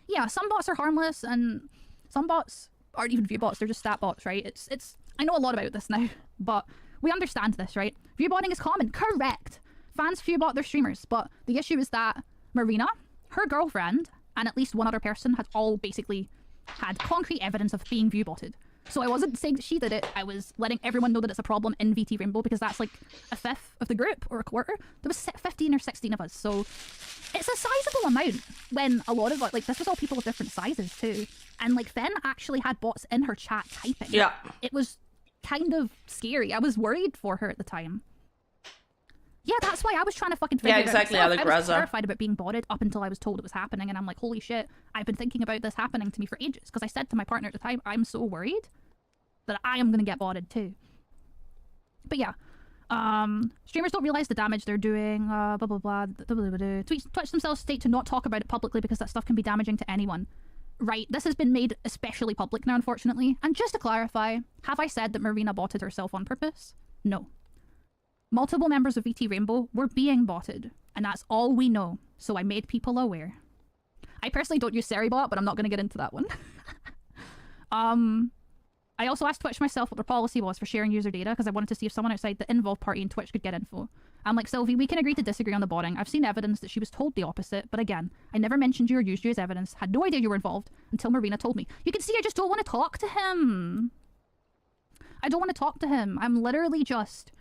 Yeah, some bots are harmless, and some bots aren't even view bots, they're just stat bots, right? It's I know a lot about this now, but we understand this, right? Viewbotting is common. Correct. Fans viewbot their streamers, but the issue is that Marina, her girlfriend, and at least one other person had all basically had concrete evidence of being viewbotted. So I wasn't saying that she did it, I was letting everyone know that it's a problem in VT Rainbow, because that's like a fifth of the group, or a quarter. There was 15 or 16 of us, so it's a sizable amount when a lot of, like, this was all people of different sizes too. And like, Fen actually had bots in her chat typing. Yeah. It was kind of scary. I was worried for her at the time. Yeah, that's why I was trying to fucking figure it out myself. I was terrified about being botted up until I was told it was happening, and I'm like, holy shit, I've been thinking about this happening to me for ages, because I said to my partner at the time, I'm so worried that I am going to get botted too. But yeah, streamers don't realize the damage they're doing, blah blah blah, Twitch themselves state to not talk about it publicly because that stuff can be damaging to anyone. Right, this has been made especially public now, unfortunately. And just to clarify, have I said that Marina botted herself on purpose? No. Multiple members of VT Rainbow were being botted, and that's all we know, so I made people aware. I personally don't use Seribot, but I'm not going to get into that one. I also asked Twitch myself what their policy was for sharing user data because I wanted to see if someone outside the involved party in Twitch could get info. I'm like, Sylvie, we can agree to disagree on the botting. I've seen evidence that she was told the opposite, but again, I never mentioned you or used you as evidence, had no idea you were involved until Marina told me. You can see I just don't want to talk to him. I don't want to talk to him. I'm literally just,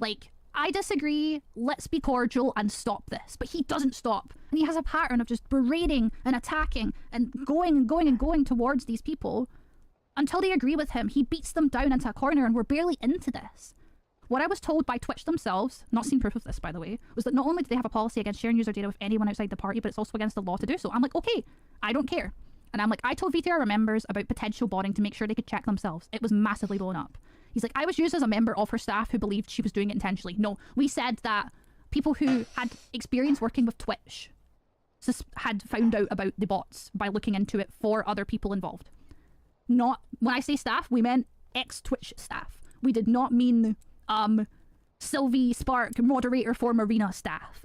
like, I disagree, let's be cordial and stop this. But he doesn't stop. And he has a pattern of just berating and attacking and going and going and going towards these people. Until they agree with him, he beats them down into a corner and we're barely into this. What I was told by Twitch themselves, not seen proof of this by the way, was that not only do they have a policy against sharing user data with anyone outside the party, but it's also against the law to do so. I'm like, okay, I don't care. And I'm like, I told VTR members about potential botting to make sure they could check themselves. It was massively blown up. He's like, I was used as a member of her staff who believed she was doing it intentionally. No, we said that people who had experience working with Twitch had found out about the bots by looking into it for other people involved. Not, when I say staff, we meant ex-Twitch staff. We did not mean, SilvySpark moderator for Marina staff.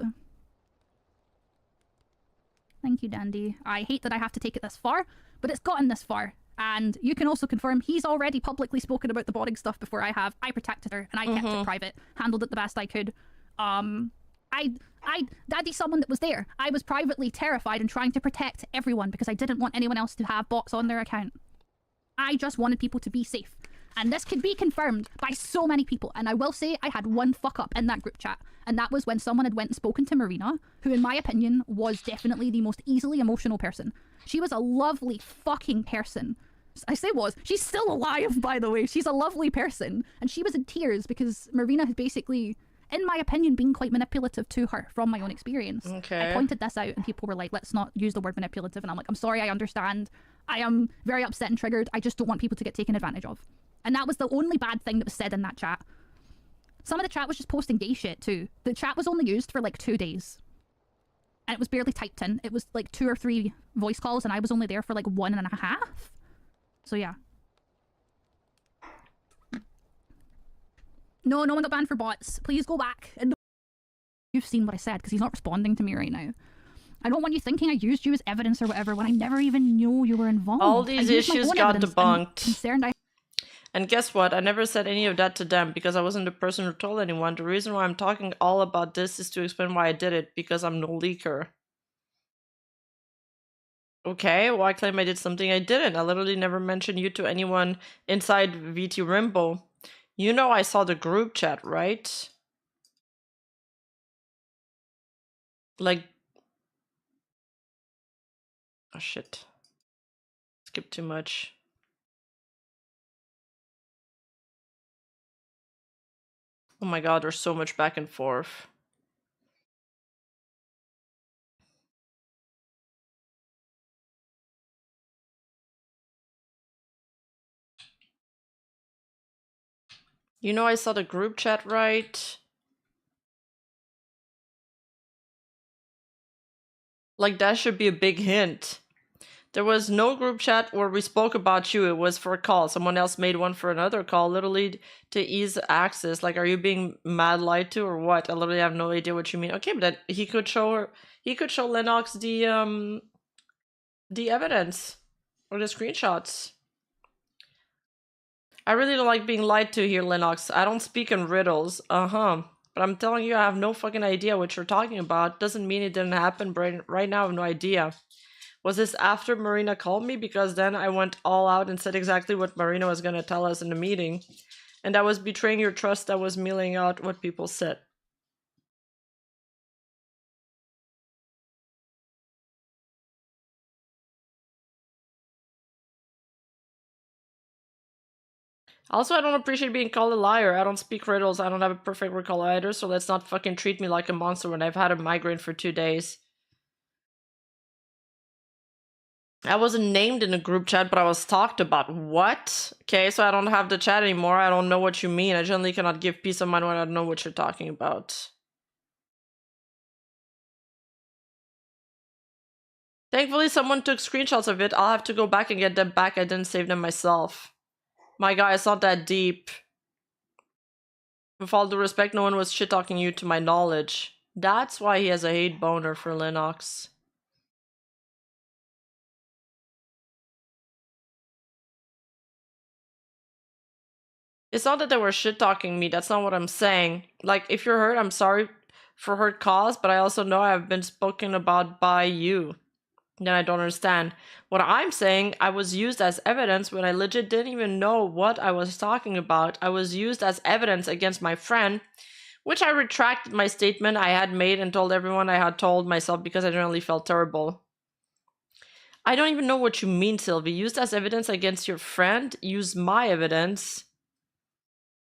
Thank you, Dandy. I hate that I have to take it this far, but it's gotten this far. And you can also confirm he's already publicly spoken about the botting stuff before I have. I protected her and I kept it private, handled it the best I could. Daddy's someone that was there. I was privately terrified and trying to protect everyone because I didn't want anyone else to have bots on their account. I just wanted people to be safe. And this could be confirmed by so many people. And I will say I had one fuck up in that group chat. And that was when someone had went and spoken to Marina, who in my opinion was definitely the most easily emotional person. She was a lovely fucking person. I say was. She's still alive, by the way. She's a lovely person. And she was in tears because Marina had basically, in my opinion, been quite manipulative to her from my own experience. Okay. I pointed this out and people were like, let's not use the word manipulative. And I'm like, I'm sorry, I understand. I am very upset and triggered. I just don't want people to get taken advantage of. And that was the only bad thing that was said in that chat. Some of the chat was just posting gay shit too. The chat was only used for like 2 days. And it was barely typed in. It was like 2 or 3 voice calls and I was only there for like 1.5. So yeah. No one got banned for bots. Please go back. And you've seen what I said because he's not responding to me right now. I don't want you thinking I used you as evidence or whatever when I never even knew you were involved. All these issues got debunked. And guess what? I never said any of that to them because I wasn't the person who told anyone. The reason why I'm talking all about this is to explain why I did it, because I'm no leaker. Okay, well I claim I did something I didn't. I literally never mentioned you to anyone inside VT Rimbo. You know I saw the group chat, right? Like... Oh shit. Skip too much. Oh my god, there's so much back and forth. You know I saw the group chat, right? Like that should be a big hint. There was no group chat where we spoke about you. It was for a call. Someone else made one for another call, literally to ease access. Like, are you being mad lied to or what? I literally have no idea what you mean. Okay, but that, he could show her. He could show Lenox the evidence or the screenshots. I really don't like being lied to here, Lenox. I don't speak in riddles. But I'm telling you, I have no fucking idea what you're talking about. Doesn't mean it didn't happen. Right now, I have no idea. Was this after Marina called me? Because then I went all out and said exactly what Marina was going to tell us in the meeting. And that was betraying your trust. That was milling out what people said. Also, I don't appreciate being called a liar. I don't speak riddles. I don't have a perfect recall either. So let's not fucking treat me like a monster when I've had a migraine for 2 days. I wasn't named in a group chat, but I was talked about. What? Okay, so I don't have the chat anymore. I don't know what you mean. I generally cannot give peace of mind when I don't know what you're talking about. Thankfully, someone took screenshots of it. I'll have to go back and get them back. I didn't save them myself. My guy, it's not that deep. With all due respect, no one was shit-talking you to my knowledge. That's why he has a hate boner for Lenox. It's not that they were shit-talking me. That's not what I'm saying. Like, if you're hurt, I'm sorry for hurt caused, but I also know I've been spoken about by you. Then I don't understand. What I'm saying, I was used as evidence when I legit didn't even know what I was talking about. I was used as evidence against my friend, which I retracted my statement I had made and told everyone I had told myself because I generally felt terrible. I don't even know what you mean, Sylvie. Used as evidence against your friend? Use my evidence.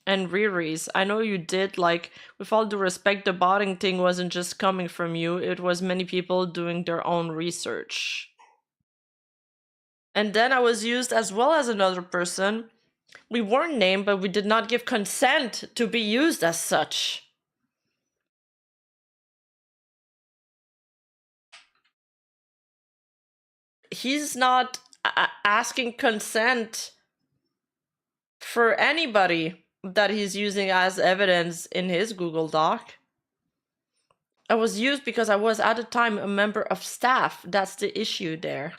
And Riri's. I know you did, like, with all due respect, the botting thing wasn't just coming from you, it was many people doing their own research. And then I was used as well as another person. We weren't named, but we did not give consent to be used as such. He's not asking consent for anybody that he's using as evidence in his Google Doc. I was used because I was at the time a member of staff. That's the issue there.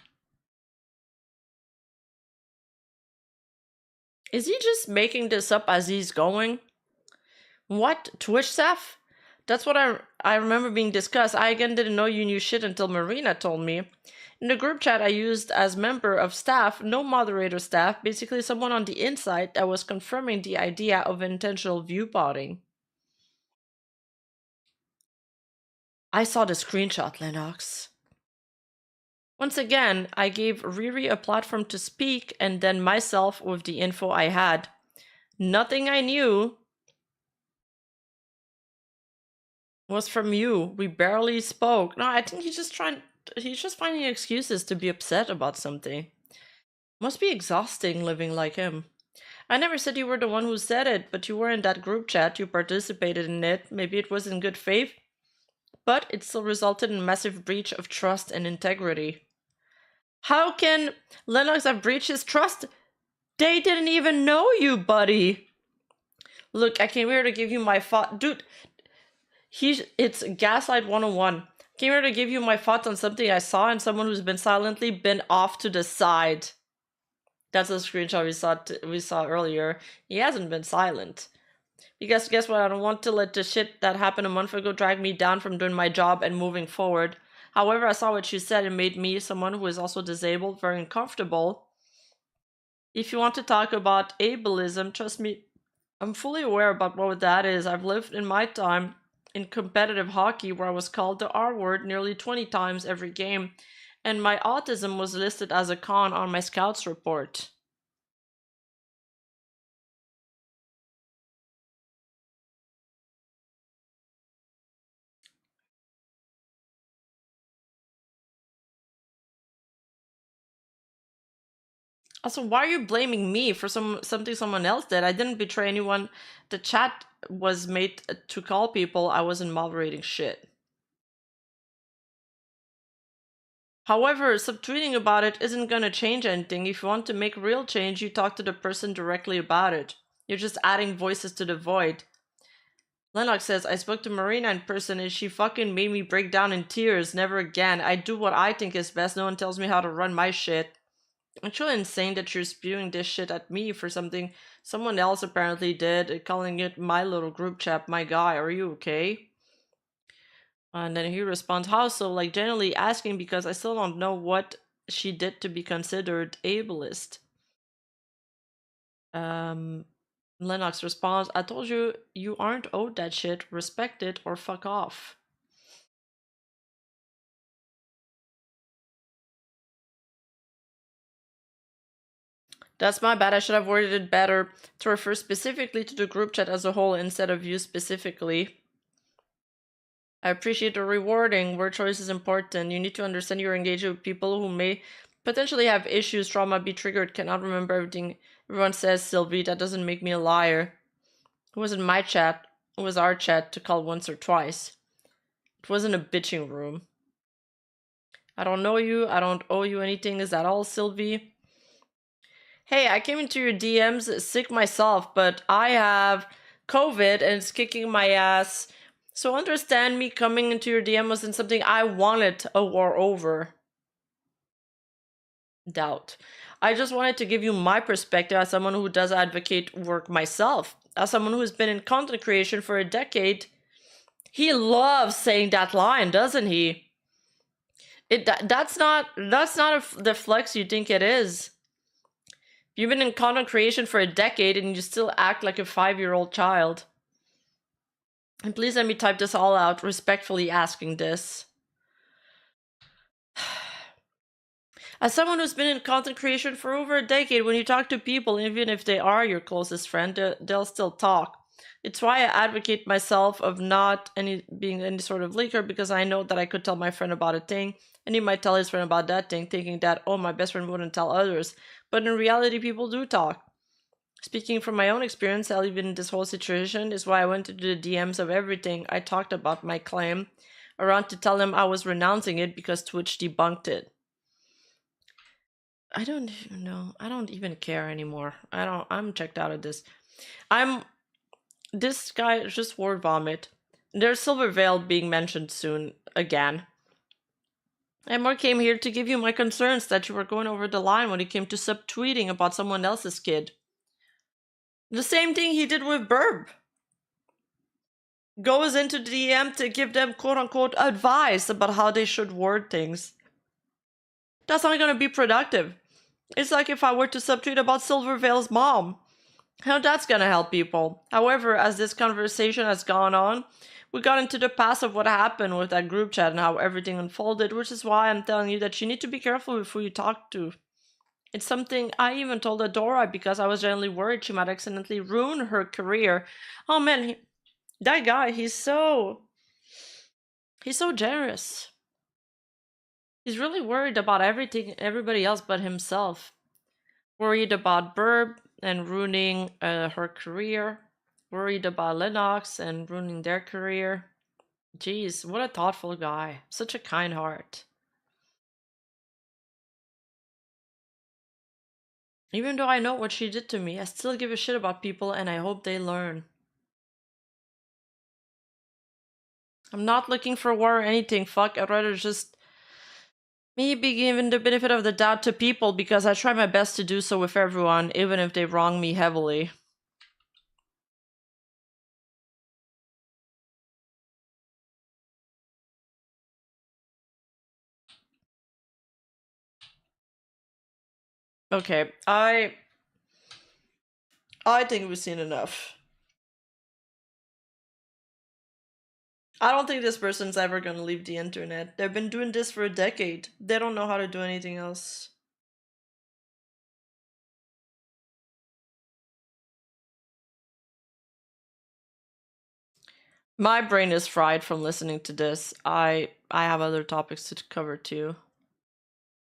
Is he just making this up as he's going? What? Twitch staff? That's what I remember being discussed. I again didn't know you knew shit until Marina told me. In the group chat I used as member of staff, no moderator staff, basically someone on the inside that was confirming the idea of intentional viewbotting. I saw the screenshot, Lenox. Once again, I gave Riri a platform to speak and then myself with the info I had. Nothing I knew was from you. We barely spoke. No, I think he's just finding excuses to be upset about something. Must be exhausting living like him. I never said you were the one who said it, but you were in that group chat, you participated in it, maybe it was in good faith, but it still resulted in a massive breach of trust and integrity. How can Lenox have breached his trust? They didn't even know you, buddy. Look, I came here to give you my thought. Dude, it's Gaslight 101. Came here to give you my thoughts on something I saw and someone who's been silently been off to the side. That's a screenshot we saw earlier. He hasn't been silent. Because guess what? I don't want to let the shit that happened a month ago drag me down from doing my job and moving forward. However, I saw what you said and made me, someone who is also disabled, very uncomfortable. If you want to talk about ableism, trust me, I'm fully aware about what that is. I've lived in my time in competitive hockey where I was called the R word nearly 20 times every game, and my autism was listed as a con on my scouts report. Also, why are you blaming me for something someone else did? I didn't betray anyone. The chat was made to call people. I wasn't moderating shit. However, subtweeting about it isn't gonna change anything. If you want to make real change, you talk to the person directly about it. You're just adding voices to the void. Lenox says, I spoke to Marina in person and she fucking made me break down in tears. Never again. I do what I think is best. No one tells me how to run my shit. It's really insane that you're spewing this shit at me for something someone else apparently did, calling it my little group chat. My guy, are you okay? And then he responds, how so? Like, generally asking because I still don't know what she did to be considered ableist. Lenox responds, I told you, you aren't owed that shit. Respect it or fuck off. That's my bad. I should have worded it better to refer specifically to the group chat as a whole instead of you specifically. I appreciate the rewarding. Word choice is important. You need to understand you're engaging with people who may potentially have issues, trauma, be triggered, cannot remember everything everyone says, Sylvie. That doesn't make me a liar. It wasn't my chat. It was our chat to call once or twice. It wasn't a bitching room. I don't know you. I don't owe you anything. Is that all, Sylvie? Hey, I came into your DMs sick myself, but I have COVID and it's kicking my ass. So understand me coming into your DM wasn't something I wanted a war over. doubt. I just wanted to give you my perspective as someone who does advocate work myself. As someone who's been in content creation for a decade, he loves saying that line, doesn't he? That's not the flex you think it is. You've been in content creation for a decade and you still act like a 5-year-old child. And please let me type this all out, respectfully asking this. As someone who's been in content creation for over a decade, when you talk to people, even if they are your closest friend, they'll still talk. It's why I advocate myself of not being any sort of leaker, because I know that I could tell my friend about a thing, and he might tell his friend about that thing, thinking that, oh, my best friend wouldn't tell others. But in reality, people do talk. Speaking from my own experience, even in this whole situation, is why I went into the DMs of everything I talked about my claim around to tell them I was renouncing it because Twitch debunked it. I don't even know. I don't even care anymore. I'm checked out of this. This guy just word vomit. There's Silver Veil being mentioned soon again. I more came here to give you my concerns that you were going over the line when it came to subtweeting about someone else's kid. The same thing he did with Burb. Goes into the DM to give them quote-unquote advice about how they should word things. That's not gonna be productive. It's like if I were to subtweet about Silver Veil's mom. How that's gonna help people. However, as this conversation has gone on, we got into the past of what happened with that group chat and how everything unfolded, which is why I'm telling you that you need to be careful with who you talk to. It's something I even told Adora because I was genuinely worried she might accidentally ruin her career. Oh man, that guy, he's so generous. He's really worried about everybody else but himself. Worried about Burb and ruining her career. Worried about Lenox and ruining their career. Jeez, what a thoughtful guy. Such a kind heart. Even though I know what she did to me, I still give a shit about people and I hope they learn. I'm not looking for war or anything, fuck, I'd rather just me be given the benefit of the doubt to people because I try my best to do so with everyone, even if they wrong me heavily. Okay, I think we've seen enough. I don't think this person's ever gonna leave the internet. They've been doing this for a decade. They don't know how to do anything else. My brain is fried from listening to this. I have other topics to cover too.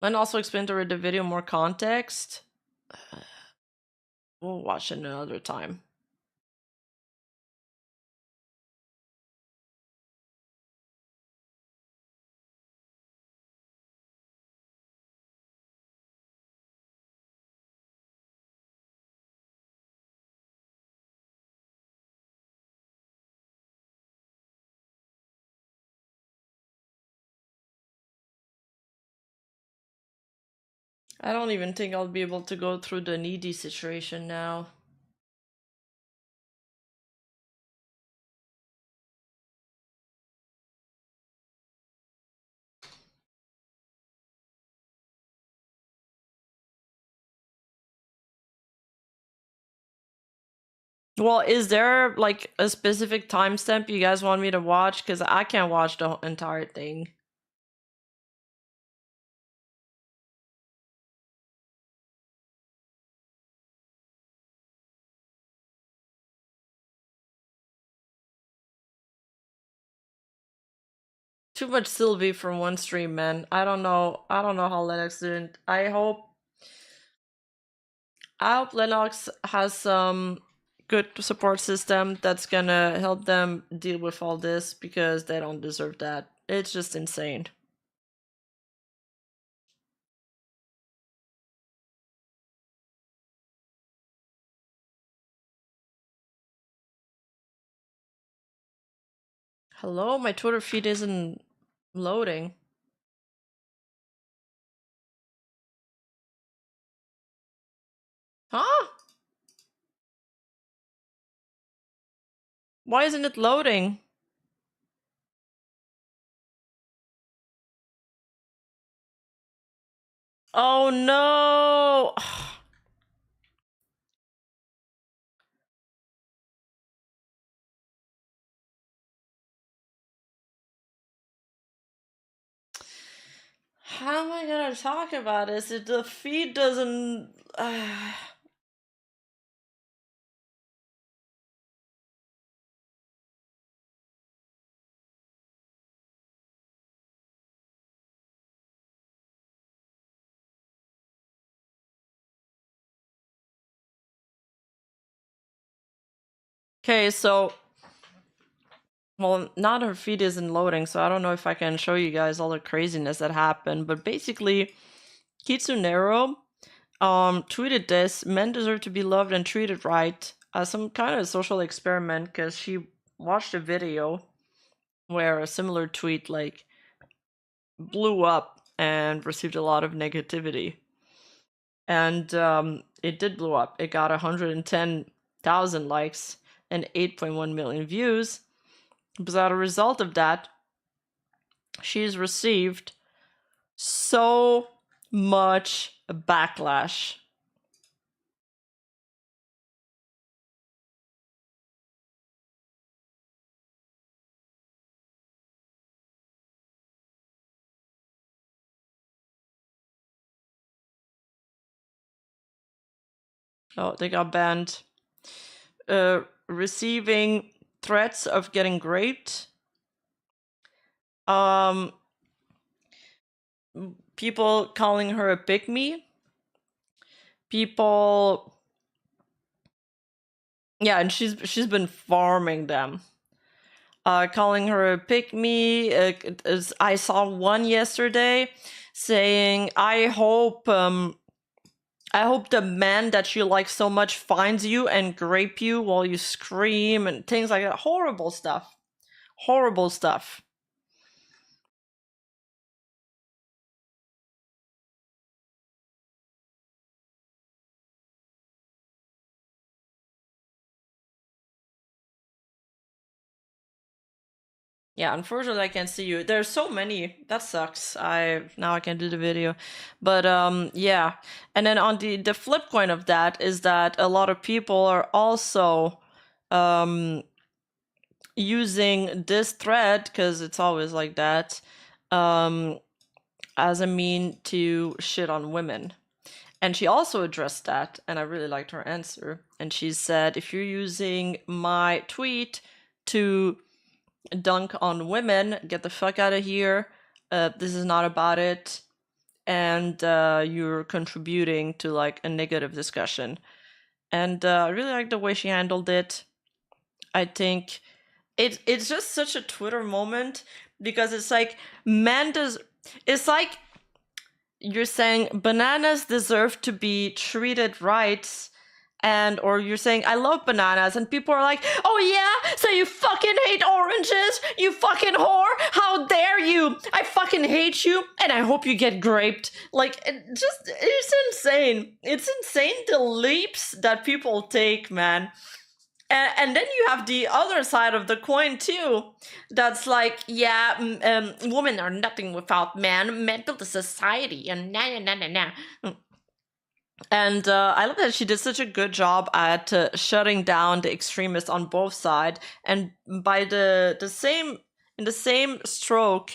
And also explain to read the video more context. We'll watch it another time. I don't even think I'll be able to go through the needy situation now. Well, is there like a specific timestamp you guys want me to watch? Because I can't watch the entire thing. Too much Sylvie from one stream, man. I don't know how Lennox didn't. I hope Lennox has some good support system that's gonna help them deal with all this because they don't deserve that. It's just insane. Hello, my Twitter feed isn't loading. Huh? Why isn't it loading? Oh no! How am I gonna talk about this if the feed doesn't... Okay, so... Well, not her feed isn't loading, so I don't know if I can show you guys all the craziness that happened, but basically, Kitsunero tweeted this: men deserve to be loved and treated right, as some kind of social experiment, because she watched a video where a similar tweet like blew up and received a lot of negativity. And it did blow up. It got 110,000 likes and 8.1 million views. But as a result of that, she's received so much backlash. Oh, they got banned. Receiving threats of getting raped. People calling her a pick-me. People... Yeah, and she's been farming them. Calling her a pick-me. I saw one yesterday saying, I hope the man that you like so much finds you and grape you while you scream and things like that. Horrible stuff. Horrible stuff. Yeah, unfortunately I can't see you. There's so many. That sucks. Now I can't do the video. But yeah. And then on the flip coin of that is that a lot of people are also using this thread, because it's always like that, as a mean to shit on women. And she also addressed that, and I really liked her answer. And she said, if you're using my tweet to dunk on women, get the fuck out of here. This is not about it. And you're contributing to like a negative discussion. And I really like the way she handled it. I think it's just such a Twitter moment, because it's like, it's like you're saying bananas deserve to be treated right, or you're saying I love bananas, and people are like, oh yeah, so you fucking hate oranges, you fucking whore, how dare you, I fucking hate you, and I hope you get graped. Like, it's insane. It's insane the leaps that people take, man. And then you have the other side of the coin too. That's like, yeah, women are nothing without men. Men build a society, and nah. And I love that she did such a good job at shutting down the extremists on both sides, and by the same stroke,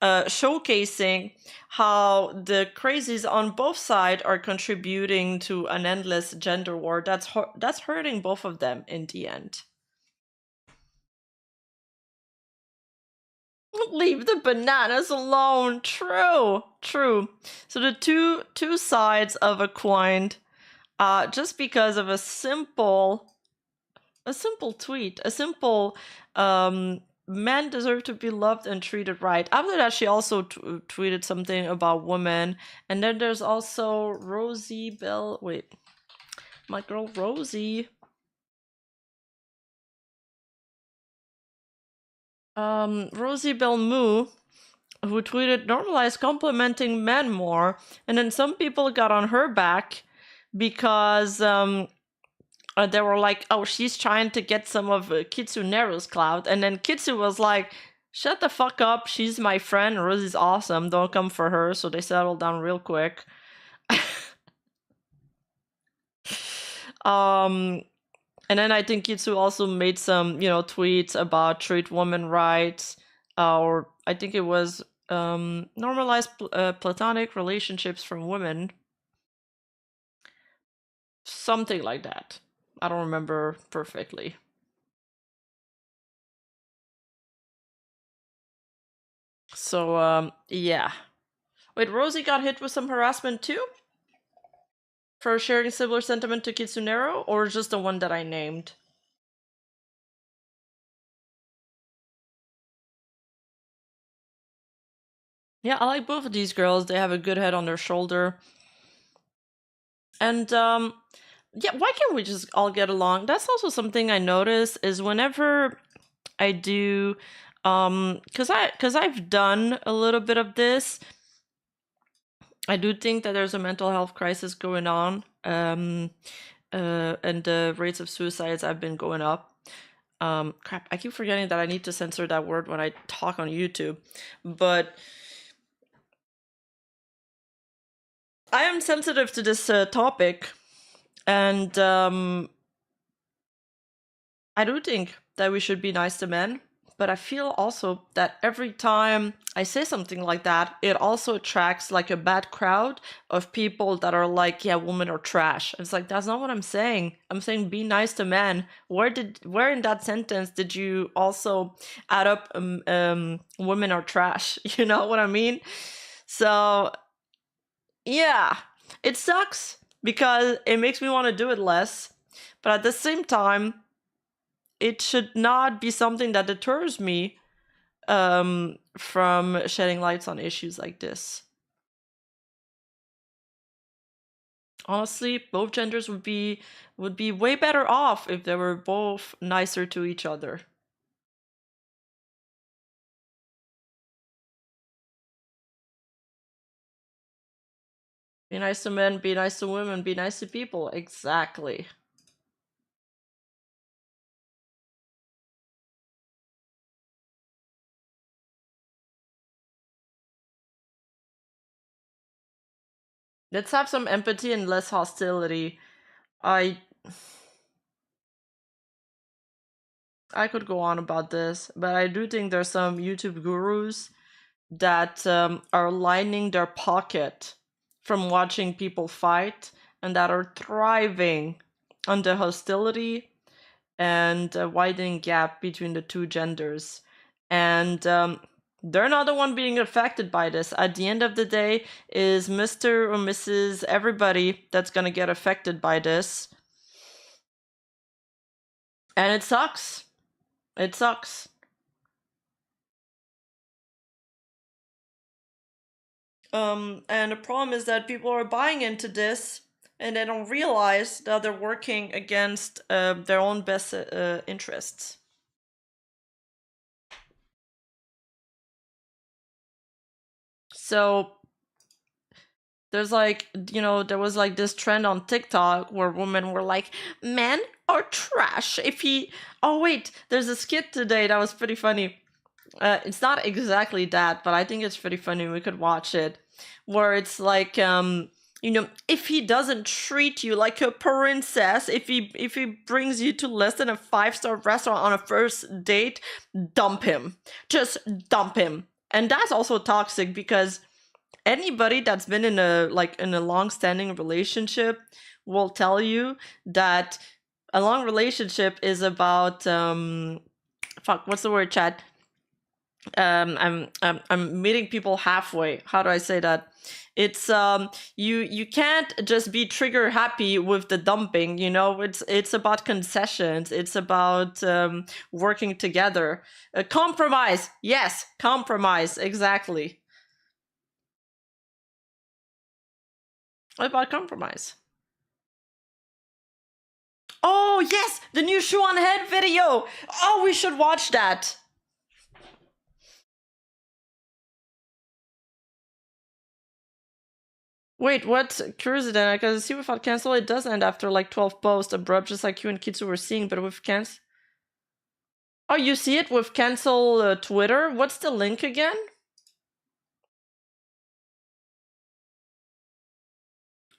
showcasing how the crazies on both sides are contributing to an endless gender war that's hurting both of them in the end. Leave the bananas alone. True. So the two sides of a coin, just because of a simple tweet, a simple men deserve to be loved and treated right. After that, she also tweeted something about women, and then there's also Rosie Bell. Wait, my girl Rosie. Rosie Bell Moo, who tweeted, normalize complimenting men more, and then some people got on her back because they were like, oh, she's trying to get some of Kitsunero's clout, and then Kitsu was like, shut the fuck up, she's my friend, Rosie's awesome, don't come for her. So they settled down real quick. And then I think Kitsu also made some, tweets about treat women rights, or I think it was normalize platonic relationships from women, something like that. I don't remember perfectly. So yeah. Wait, Rosie got hit with some harassment too? For sharing similar sentiment to Kitsunero, or just the one that I named? Yeah, I like both of these girls. They have a good head on their shoulder. And yeah, why can't we just all get along? That's also something I notice is whenever I do because I've done a little bit of this, I do think that there's a mental health crisis going on. And the rates of suicides have been going up. Crap, I keep forgetting that I need to censor that word when I talk on YouTube. But I am sensitive to this topic, and I do think that we should be nice to men, but I feel also that every time I say something like that, it also attracts like a bad crowd of people that are like, yeah, women are trash. It's like, that's not what I'm saying. I'm saying be nice to men. Where in that sentence did you also add up women are trash? You know what I mean? So yeah, it sucks because it makes me want to do it less, but at the same time, it should not be something that deters me from shedding lights on issues like this. Honestly, both genders would be way better off if they were both nicer to each other. Be nice to men, be nice to women, be nice to people. Exactly. Let's have some empathy and less hostility. I could go on about this, but I do think there's some YouTube gurus that are lining their pocket from watching people fight and that are thriving on the hostility and widening gap between the two genders. And they're not the one being affected by this. At the end of the day, is Mr. or Mrs. everybody that's gonna get affected by this. And it sucks. It sucks. And the problem is that people are buying into this and they don't realize that they're working against their own best interests. So there's like, there was like this trend on TikTok where women were like, men are trash. Oh wait, there's a skit today that was pretty funny. It's not exactly that, but I think it's pretty funny. We could watch it, where it's like, if he doesn't treat you like a princess, if he brings you to less than a 5-star restaurant on a first date, dump him. Just dump him. And that's also toxic because anybody that's been in a long-standing relationship will tell you that a long relationship is about what's the word, chat? I'm meeting people halfway. How do I say that? It's you can't just be trigger happy with the dumping, it's about concessions, it's about working together. Compromise. Yes, compromise, exactly. What about compromise? Oh yes, the new shoe on head video. Oh, we should watch that. Wait, what? Curious then, because I see without cancel, it does end after like 12 posts, abrupt, just like you and Kitsu were seeing, but with cancel. Oh, you see it with cancel Twitter? What's the link again?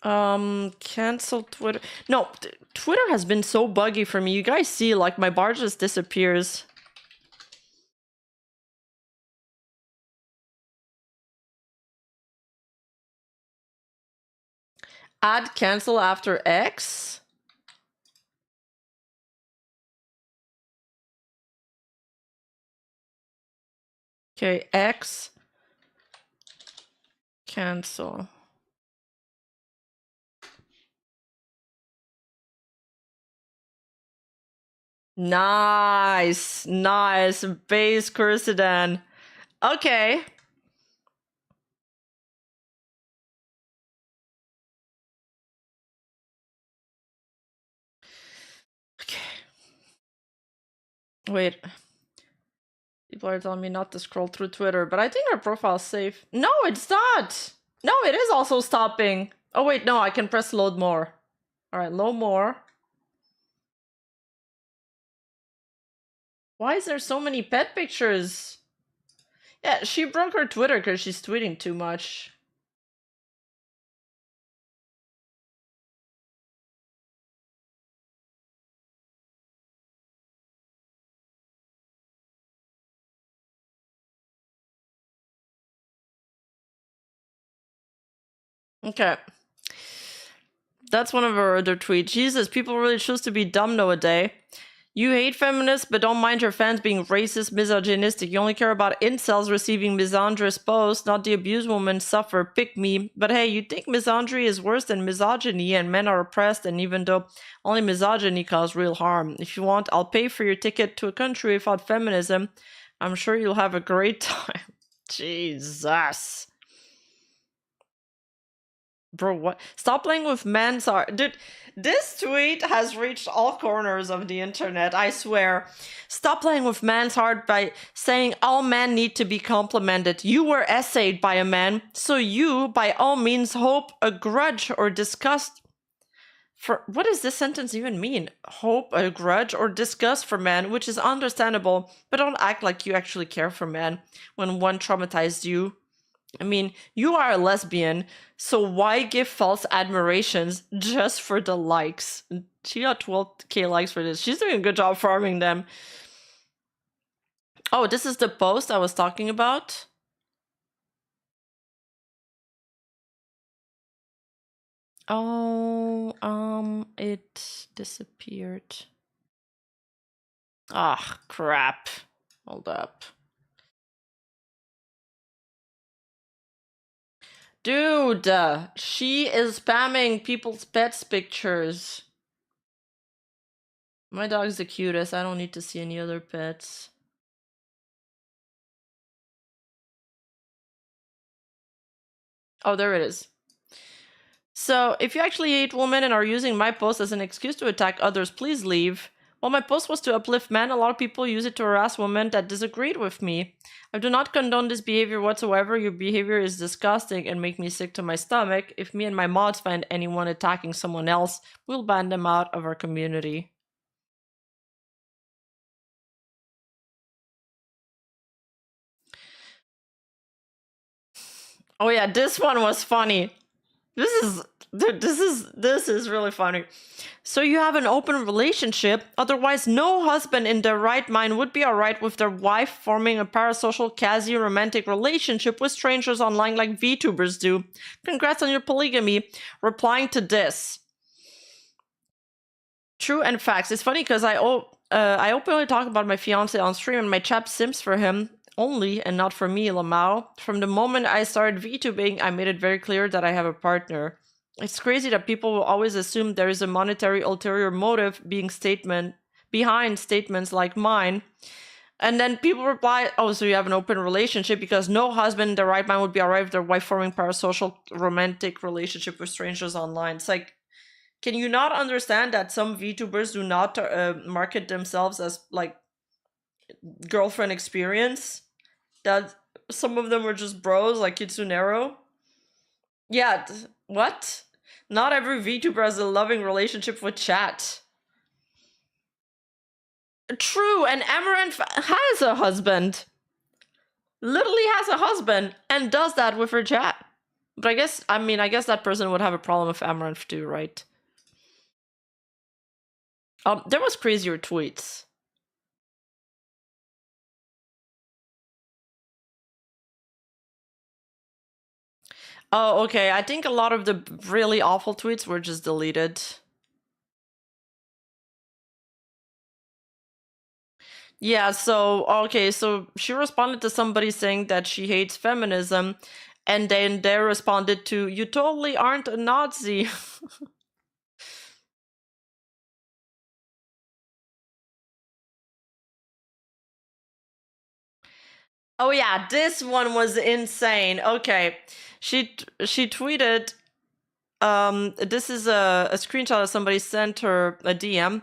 Cancel Twitter. No, Twitter has been so buggy for me. You guys see, like, my bar just disappears. Add cancel after X. Okay, X. Cancel. Nice. Nice. Base Cursidan. Okay. Okay. Wait. People are telling me not to scroll through Twitter, but I think our profile's safe. No, it's not! No, it is also stopping. Oh wait, no, I can press load more. Alright, load more. Why is there so many pet pictures? Yeah, she broke her Twitter because she's tweeting too much. Okay. That's one of her other tweets. Jesus, people really choose to be dumb nowadays. You hate feminists, but don't mind your fans being racist, misogynistic. You only care about incels receiving misandrous posts, not the abused women suffer. Pick me. But hey, you think misandry is worse than misogyny and men are oppressed, and even though only misogyny causes real harm. If you want, I'll pay for your ticket to a country without feminism. I'm sure you'll have a great time. Jesus. Bro, what? Stop playing with men. Sorry. Dude, this tweet has reached all corners of the internet, I swear. Stop playing with man's heart by saying all men need to be complimented. You were essayed by a man, so you, by all means, hope, a grudge, or disgust for... What does this sentence even mean? Hope, a grudge, or disgust for men, which is understandable, but don't act like you actually care for men when one traumatized you. I mean, you are a lesbian, so why give false admirations just for the likes? She got 12k likes for this. She's doing a good job farming them. Oh, this is the post I was talking about? Oh, it disappeared. Ah, crap. Hold up. Dude, she is spamming people's pets pictures. My dog's the cutest. I don't need to see any other pets. Oh, there it is. So, if you actually hate women and are using my post as an excuse to attack others, please leave. While my post was to uplift men, a lot of people use it to harass women that disagreed with me. I do not condone this behavior whatsoever. Your behavior is disgusting and make me sick to my stomach. If me and my mods find anyone attacking someone else, we'll ban them out of our community. Oh yeah, this one was funny. This is really funny. So you have an open relationship, otherwise no husband in their right mind would be alright with their wife forming a parasocial quasi-romantic relationship with strangers online like VTubers do. Congrats on your polygamy. Replying to this. True and facts. It's funny because I openly talk about my fiance on stream and my chap sims for him only and not for me, Lamau. From the moment I started VTubing, I made it very clear that I have a partner. It's crazy that people will always assume there is a monetary ulterior motive behind statements like mine. And then people reply, oh, so you have an open relationship because no husband in their right mind would be alright with their wife forming parasocial romantic relationship with strangers online. It's like, can you not understand that some VTubers do not market themselves as like girlfriend experience? That some of them are just bros like Kitsunero? Yeah, what? Not every VTuber has a loving relationship with chat. True, and Amaranth has a husband. Literally has a husband and does that with her chat. But I guess that person would have a problem with Amaranth too, right? There was crazier tweets. Oh, okay. I think a lot of the really awful tweets were just deleted. Yeah, so, okay, so she responded to somebody saying that she hates feminism, and then they responded to, you totally aren't a Nazi. Oh yeah, this one was insane. Okay, she tweeted, this is a screenshot of somebody sent her a DM.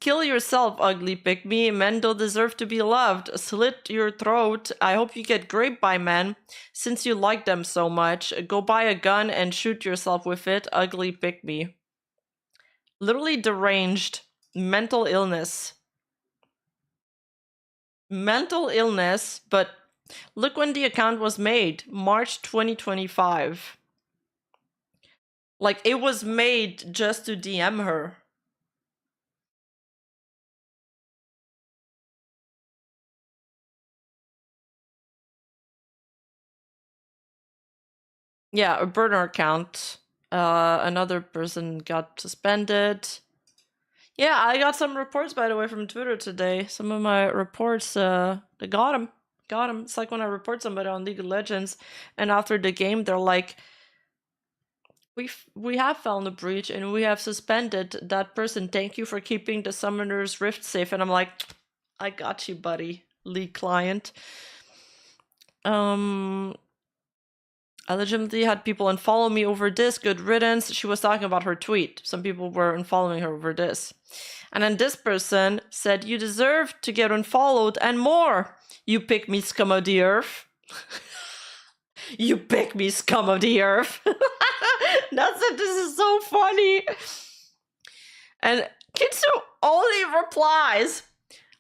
Kill yourself, ugly pick-me. Men don't deserve to be loved. Slit your throat. I hope you get raped by men. Since you like them so much, go buy a gun and shoot yourself with it, ugly pick-me. Literally deranged. Mental illness. Mental illness, but look when the account was made. March 2025. Like, it was made just to DM her. Yeah, a burner account. Another person got suspended. Yeah, I got some reports, by the way, from Twitter today. Some of my reports, they got him. Got him. It's like when I report somebody on League of Legends, and after the game, they're like, we have found a breach, and we have suspended that person. Thank you for keeping the Summoner's Rift safe. And I'm like, I got you, buddy, League client. I legitimately had people unfollow me over this. Good riddance. She was talking about her tweet. Some people were unfollowing her over this. And then this person said, you deserve to get unfollowed and more. You pick me, scum of the earth. You pick me, scum of the earth. That's it. This is so funny. And Kitsu only replies,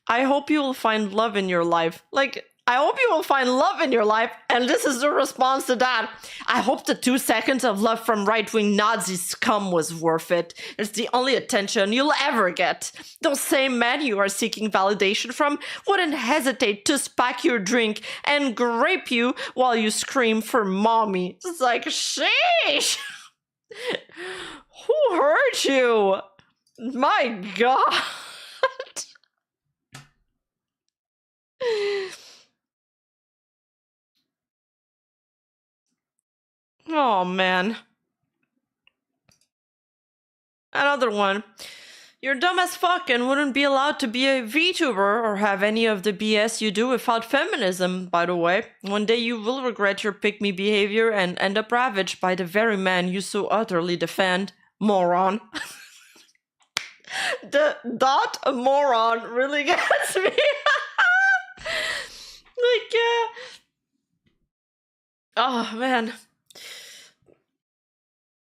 I hope you will find love in your life. Like, I hope you will find love in your life, and this is the response to that. I hope the 2 seconds of love from right-wing Nazi scum was worth it. It's the only attention you'll ever get. Those same men you are seeking validation from wouldn't hesitate to spike your drink and grape you while you scream for mommy. It's like, sheesh! Who hurt you? My God! Oh, man. Another one. You're dumb as fuck and wouldn't be allowed to be a VTuber or have any of the BS you do without feminism, by the way. One day you will regret your pick-me behavior and end up ravaged by the very man you so utterly defend. Moron. The dot moron really gets me. Like, oh, man.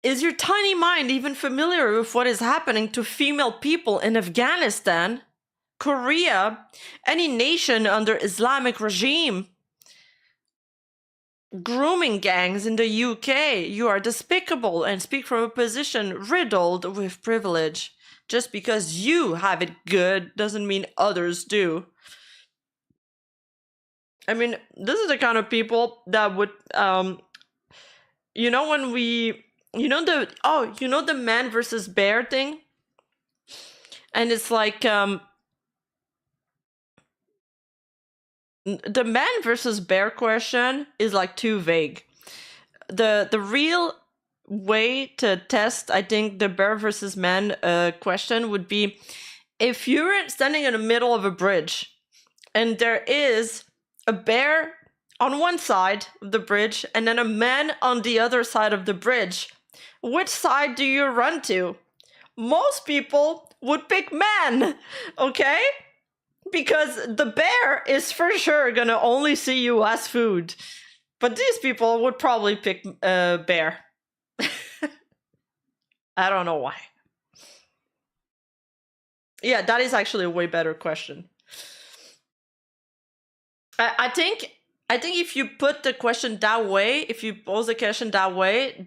Is your tiny mind even familiar with what is happening to female people in Afghanistan, Korea, any nation under Islamic regime? Grooming gangs in the UK. You are despicable and speak from a position riddled with privilege. Just because you have it good doesn't mean others do. I mean, this is the kind of people that would, you know, when we... You know the man versus bear thing? And it's like, the man versus bear question is like too vague. The real way to test, I think, the bear versus man question would be, if you're standing in the middle of a bridge and there is a bear on one side of the bridge and then a man on the other side of the bridge, which side do you run to? Most people would pick man, okay? Because the bear is for sure gonna only see you as food. But these people would probably pick bear. I don't know why. Yeah, that is actually a way better question. I think if you put the question that way, if you pose the question that way,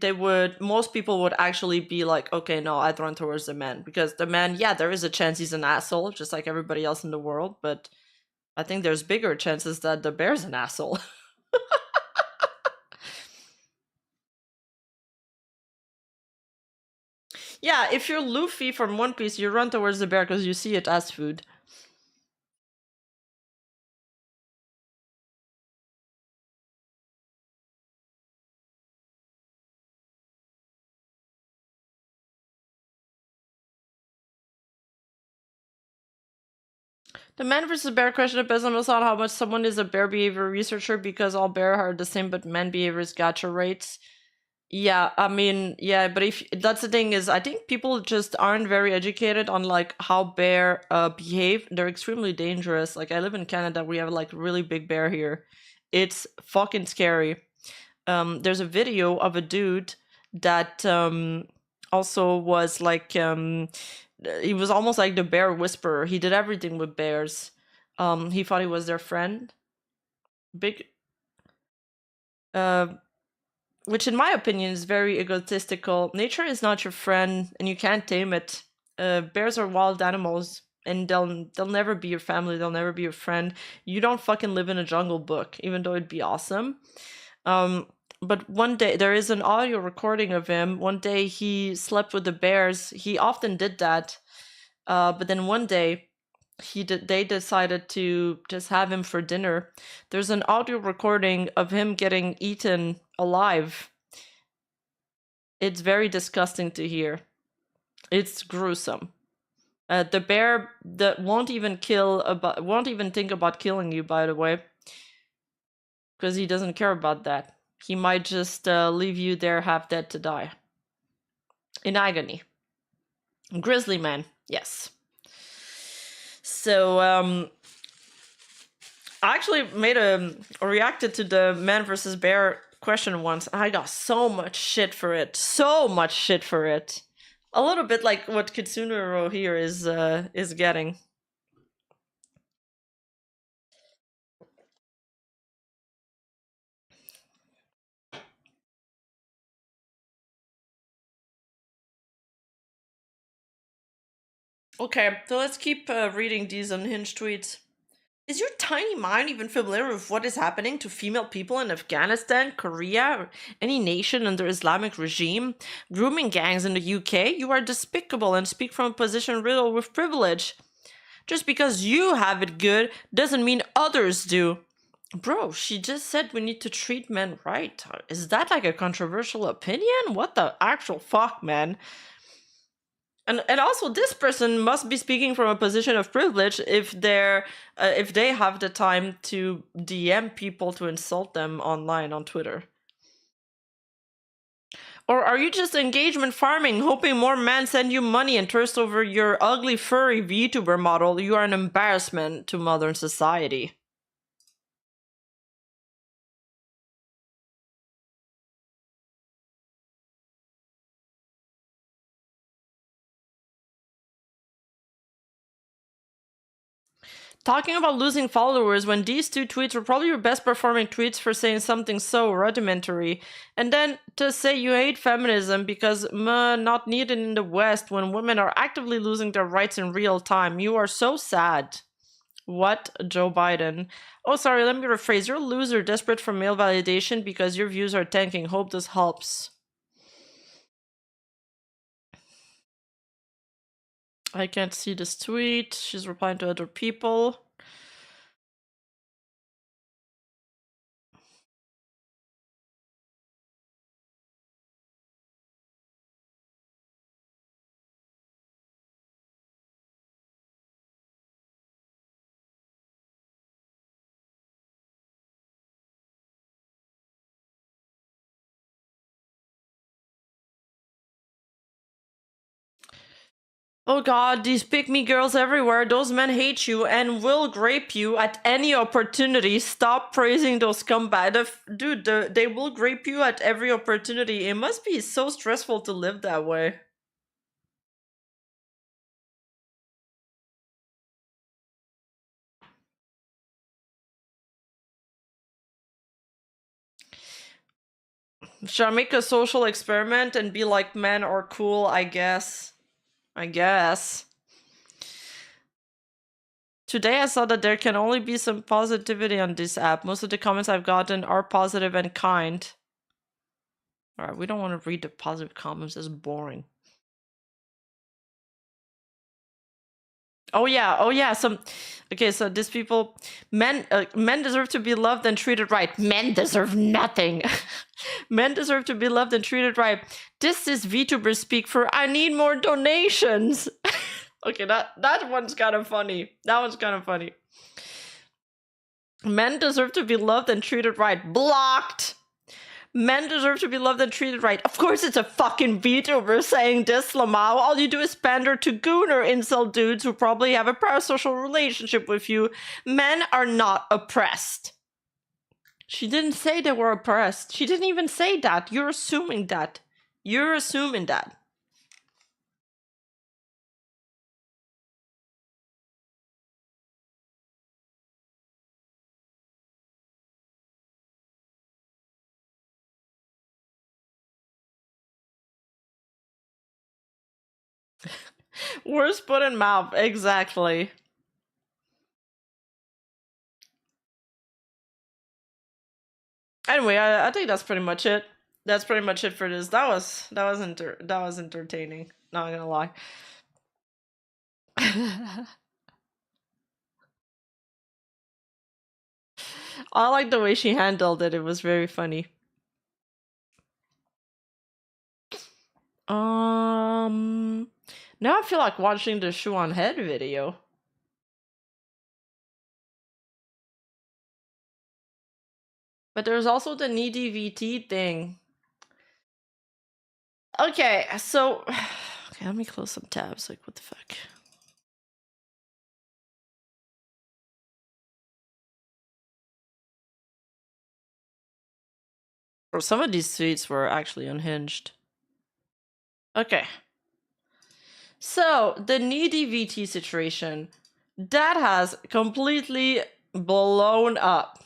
most people would actually be like, okay, no, I'd run towards the man, because the man, yeah, there is a chance he's an asshole, just like everybody else in the world, but I think there's bigger chances that the bear's an asshole. Yeah, if you're Luffy from One Piece, you run towards the bear because you see it as food. The man versus bear question depends on how much someone is a bear behavior researcher, because all bear are the same, but man behaviors gacha rates. Yeah, I mean, yeah, but if that's the thing is, I think people just aren't very educated on like how bear behave. They're extremely dangerous. Like I live in Canada, we have like really big bear here. It's fucking scary. There's a video of a dude that also was like he was almost like the bear whisperer. He did everything with bears. He thought he was their friend. Big which in my opinion is very egotistical. Nature is not your friend and you can't tame it. Bears are wild animals and they'll never be your family, they'll never be your friend. You don't fucking live in a jungle book, even though it'd be awesome. But one day, there is an audio recording of him. One day he slept with the bears. He often did that. But then one day, they decided to just have him for dinner. There's an audio recording of him getting eaten alive. It's very disgusting to hear. It's gruesome. The bear that won't even think about killing you, by the way, because he doesn't care about that. He might just leave you there half dead to die. In agony. Grizzly man, yes. So, I actually reacted to the man versus bear question once. I got so much shit for it. So much shit for it. A little bit like what Kitsunuro here is getting. Okay, so let's keep reading these unhinged tweets. Is your tiny mind even familiar with what is happening to female people in Afghanistan, Korea, or any nation under Islamic regime? Grooming gangs in the UK? You are despicable and speak from a position riddled with privilege. Just because you have it good doesn't mean others do. Bro, she just said we need to treat men right. Is that like a controversial opinion? What the actual fuck, man? And also, this person must be speaking from a position of privilege if they have the time to DM people to insult them online on Twitter. Or are you just engagement farming, hoping more men send you money and thirst over your ugly furry VTuber model? You are an embarrassment to modern society. Talking about losing followers when these two tweets were probably your best performing tweets for saying something so rudimentary. And then to say you hate feminism because not needed in the West when women are actively losing their rights in real time. You are so sad. What? Joe Biden. Oh, sorry, let me rephrase. You're a loser desperate for male validation because your views are tanking. Hope this helps. I can't see this tweet. She's replying to other people. Oh god, these pick-me girls everywhere. Those men hate you and will grape you at any opportunity. Stop praising those scumbags. Dude, they will grape you at every opportunity. It must be so stressful to live that way. Should I make a social experiment and be like, men are cool, I guess? I guess. Today I saw that there can only be some positivity on this app. Most of the comments I've gotten are positive and kind. Alright, we don't want to read the positive comments, it's boring. Oh yeah, okay, so these people, men deserve to be loved and treated right. Men deserve nothing. Men deserve to be loved and treated right. This is VTuber speak for I need more donations. Okay, that one's kind of funny. That one's kind of funny. Men deserve to be loved and treated right. Blocked. Men deserve to be loved and treated right. Of course it's a fucking VTuber saying this, Lamau. All you do is pander to gooner incel dudes who probably have a parasocial relationship with you. Men are not oppressed. She didn't say they were oppressed. She didn't even say that. You're assuming that. You're assuming that. Worst put in mouth, exactly. Anyway, I think that's pretty much it. That's pretty much it for this. That was entertaining. Not gonna lie. I like the way she handled it. It was very funny. Now I feel like watching the shoe on head video. But there's also the NeediVT thing. Okay, so okay, let me close some tabs. Like, what the fuck? Or some of these tweets were actually unhinged. Okay. So, the NeediVT situation, that has completely blown up.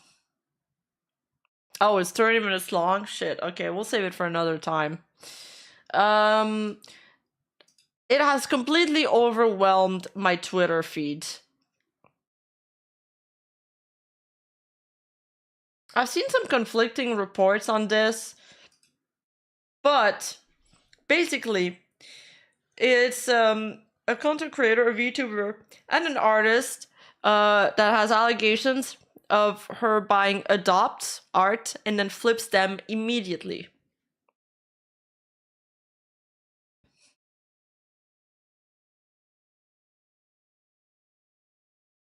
Oh, it's 30 minutes long? Shit. Okay, we'll save it for another time. It has completely overwhelmed my Twitter feed. I've seen some conflicting reports on this, but basically, it's a content creator, a VTuber, and an artist that has allegations of her buying adopts art and then flips them immediately.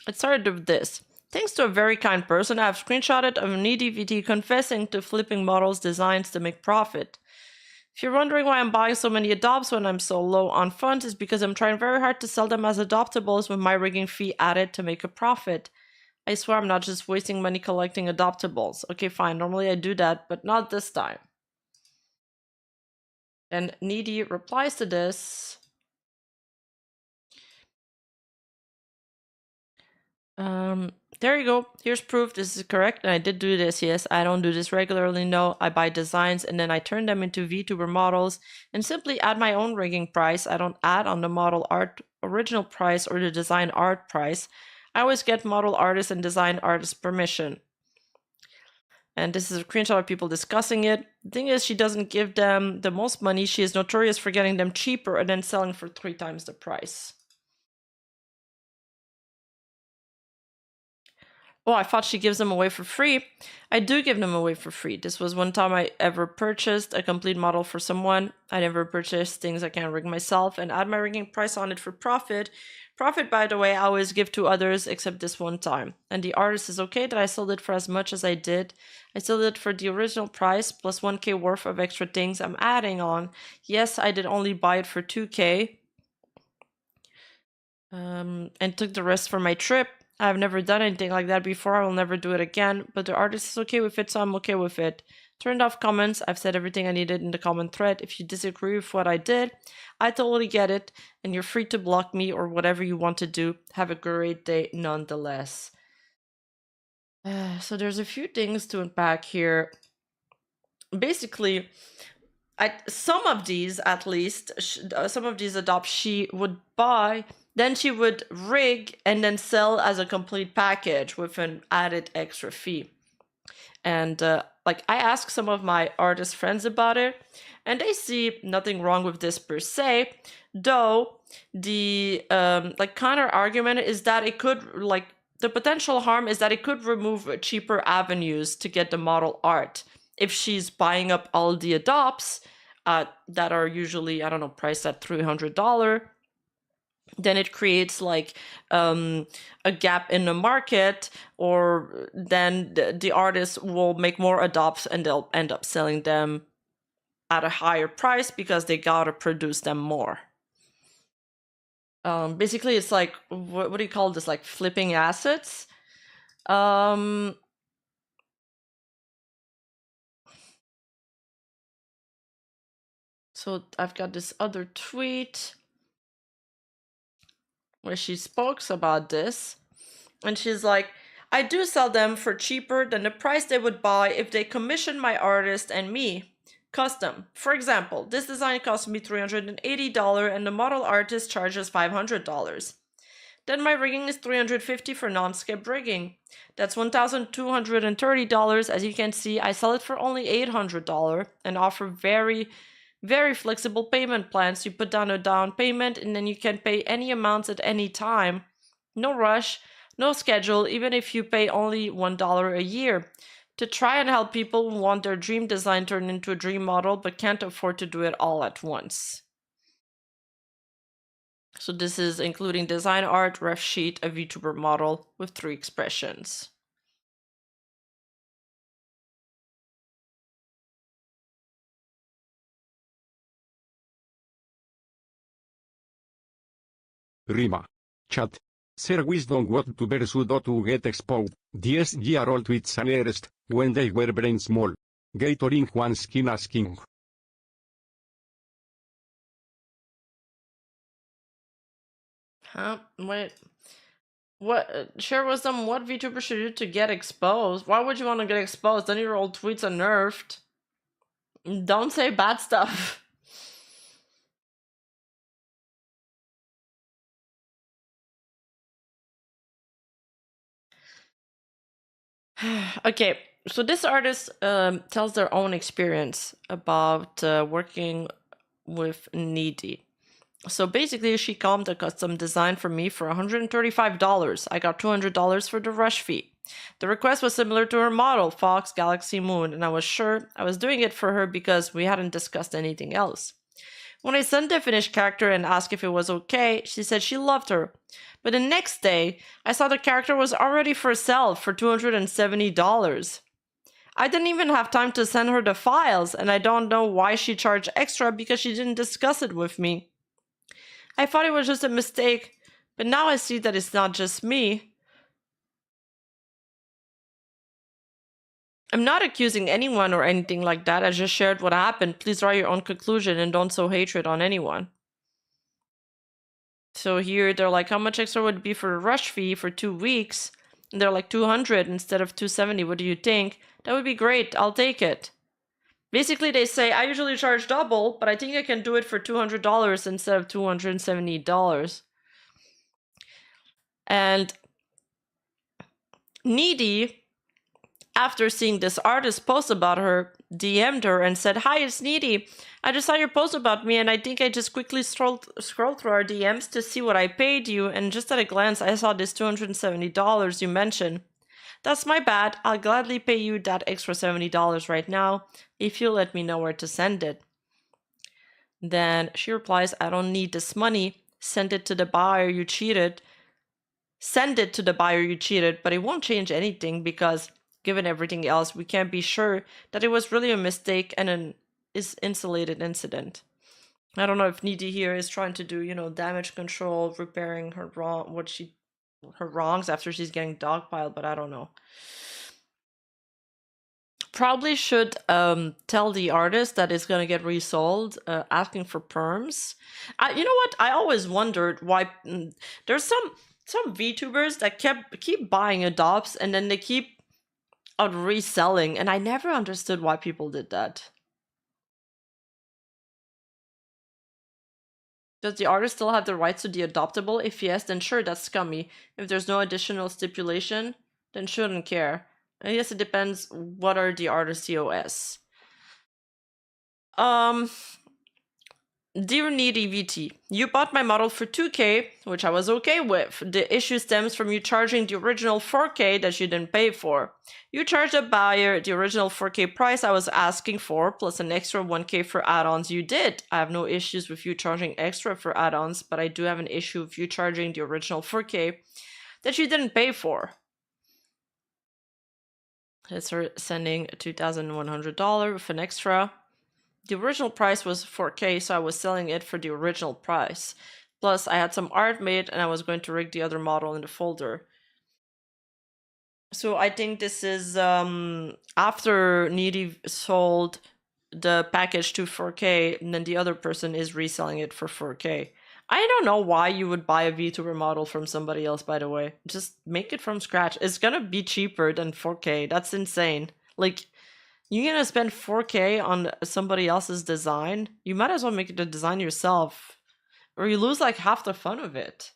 It started with this. Thanks to a very kind person, I have screenshotted of NeedyVT confessing to flipping models' designs to make profit. If you're wondering why I'm buying so many adopts when I'm so low on funds, it's because I'm trying very hard to sell them as adoptables with my rigging fee added to make a profit. I swear I'm not just wasting money collecting adoptables. Okay, fine, normally I do that, but not this time. And Needy replies to this. There you go. Here's proof this is correct. And I did do this. Yes, I don't do this regularly. No, I buy designs and then I turn them into VTuber models and simply add my own rigging price. I don't add on the model art original price or the design art price. I always get model artist and design artist permission. And this is a screenshot of people discussing it. The thing is, she doesn't give them the most money. She is notorious for getting them cheaper and then selling for 3 times the price. Oh, I thought she gives them away for free. I do give them away for free. This was one time I ever purchased a complete model for someone. I never purchased things I can't rig myself and add my rigging price on it for profit. Profit, by the way, I always give to others except this one time. And the artist is okay that I sold it for as much as I did. I sold it for the original price plus 1K worth of extra things I'm adding on. Yes, I did only buy it for 2K. And took the rest for my trip. I've never done anything like that before. I will never do it again. But the artist is okay with it, so I'm okay with it. Turned off comments. I've said everything I needed in the comment thread. If you disagree with what I did, I totally get it. And you're free to block me or whatever you want to do. Have a great day nonetheless. So there's a few things to unpack here. basically, some of these, at least, some of these adopts she would buy, then she would rig and then sell as a complete package with an added extra fee. And like, I asked some of my artist friends about it, and they see nothing wrong with this per se, though the like counter argument is that it could, like, the potential harm is that it could remove cheaper avenues to get the model art. If she's buying up all the adopts that are usually, I don't know, priced at $300, then it creates like a gap in the market, or then the artists will make more adopts and they'll end up selling them at a higher price because they gotta produce them more. Basically, it's like, what do you call this? Like flipping assets. So I've got this other tweet where she spoke about this, and she's like, I do sell them for cheaper than the price they would buy if they commissioned my artist and me custom. For example, this design cost me $380 and the model artist charges $500. Then my rigging is $350 for non-skip rigging. That's $1,230. As you can see, I sell it for only $800 and offer very flexible payment plans. You put down a down payment and then you can pay any amounts at any time. No rush, no schedule, even if you pay only $1 a year. To try and help people who want their dream design turned into a dream model but can't afford to do it all at once. So this is including design art, ref sheet, a VTuber model with 3 expressions. Rima. Chat. Sir wisdom what to pursue to get exposed. 10-year-old tweets and arrest, when they were brain small. Gatoring one skin asking. Huh? Wait. What? Share wisdom, what VTuber should do to get exposed? Why would you want to get exposed? Then your old tweets are nerfed. Don't say bad stuff. Okay, so this artist tells their own experience about working with Needy. So basically, she combed a custom design for me for $135. I got $200 for the rush fee. The request was similar to her model, Fox Galaxy Moon, and I was sure I was doing it for her because we hadn't discussed anything else. When I sent the finished character and asked if it was okay, she said she loved her. But the next day, I saw the character was already for sale for $270. I didn't even have time to send her the files, and I don't know why she charged extra because she didn't discuss it with me. I thought it was just a mistake, but now I see that it's not just me. I'm not accusing anyone or anything like that. I just shared what happened. Please draw your own conclusion and don't sow hatred on anyone. So here they're like, how much extra would it be for a rush fee for 2 weeks? And they're like 200 instead of 270. What do you think? That would be great. I'll take it. Basically, they say, I usually charge double, but I think I can do it for $200 instead of $270. And Needy, after seeing this artist post about her, DM'd her and said, hi, it's Needy. I just saw your post about me and I think I just quickly scrolled through our DMs to see what I paid you, and just at a glance I saw this $270 you mentioned. That's my bad. I'll gladly pay you that extra $70 right now if you let me know where to send it. Then she replies, I don't need this money. Send it to the buyer you cheated. Send it to the buyer you cheated, but it won't change anything because given everything else, we can't be sure that it was really a mistake and an insulated incident. I don't know if Needy here is trying to do, you know, damage control, repairing her wrongs after she's getting dogpiled, but I don't know. Probably should tell the artist that it's gonna get resold, asking for perms. You know what? I always wondered why there's some VTubers that keep buying adopts and then they keep on reselling, and I never understood why people did that. Does the artist still have the rights to the adoptable? If yes, then sure, that's scummy. If there's no additional stipulation, then shouldn't care. I guess it depends what are the artist's COS. Dear NeedyVT, you bought my model for 2K, which I was okay with. The issue stems from you charging the original 4K that you didn't pay for. You charged a buyer the original 4K price I was asking for, plus an extra 1K for add-ons you did. I have no issues with you charging extra for add-ons, but I do have an issue with you charging the original 4K that you didn't pay for. It's her sending $2,100 with an extra. The original price was 4K, so I was selling it for the original price. Plus, I had some art made and I was going to rig the other model in the folder. So I think this is after Needy sold the package to 4K, and then the other person is reselling it for 4K. I don't know why you would buy a VTuber model from somebody else, by the way. Just make it from scratch. It's gonna be cheaper than 4K. That's insane. Like, you're gonna spend 4K on somebody else's design? You might as well make the design yourself, or you lose like half the fun of it.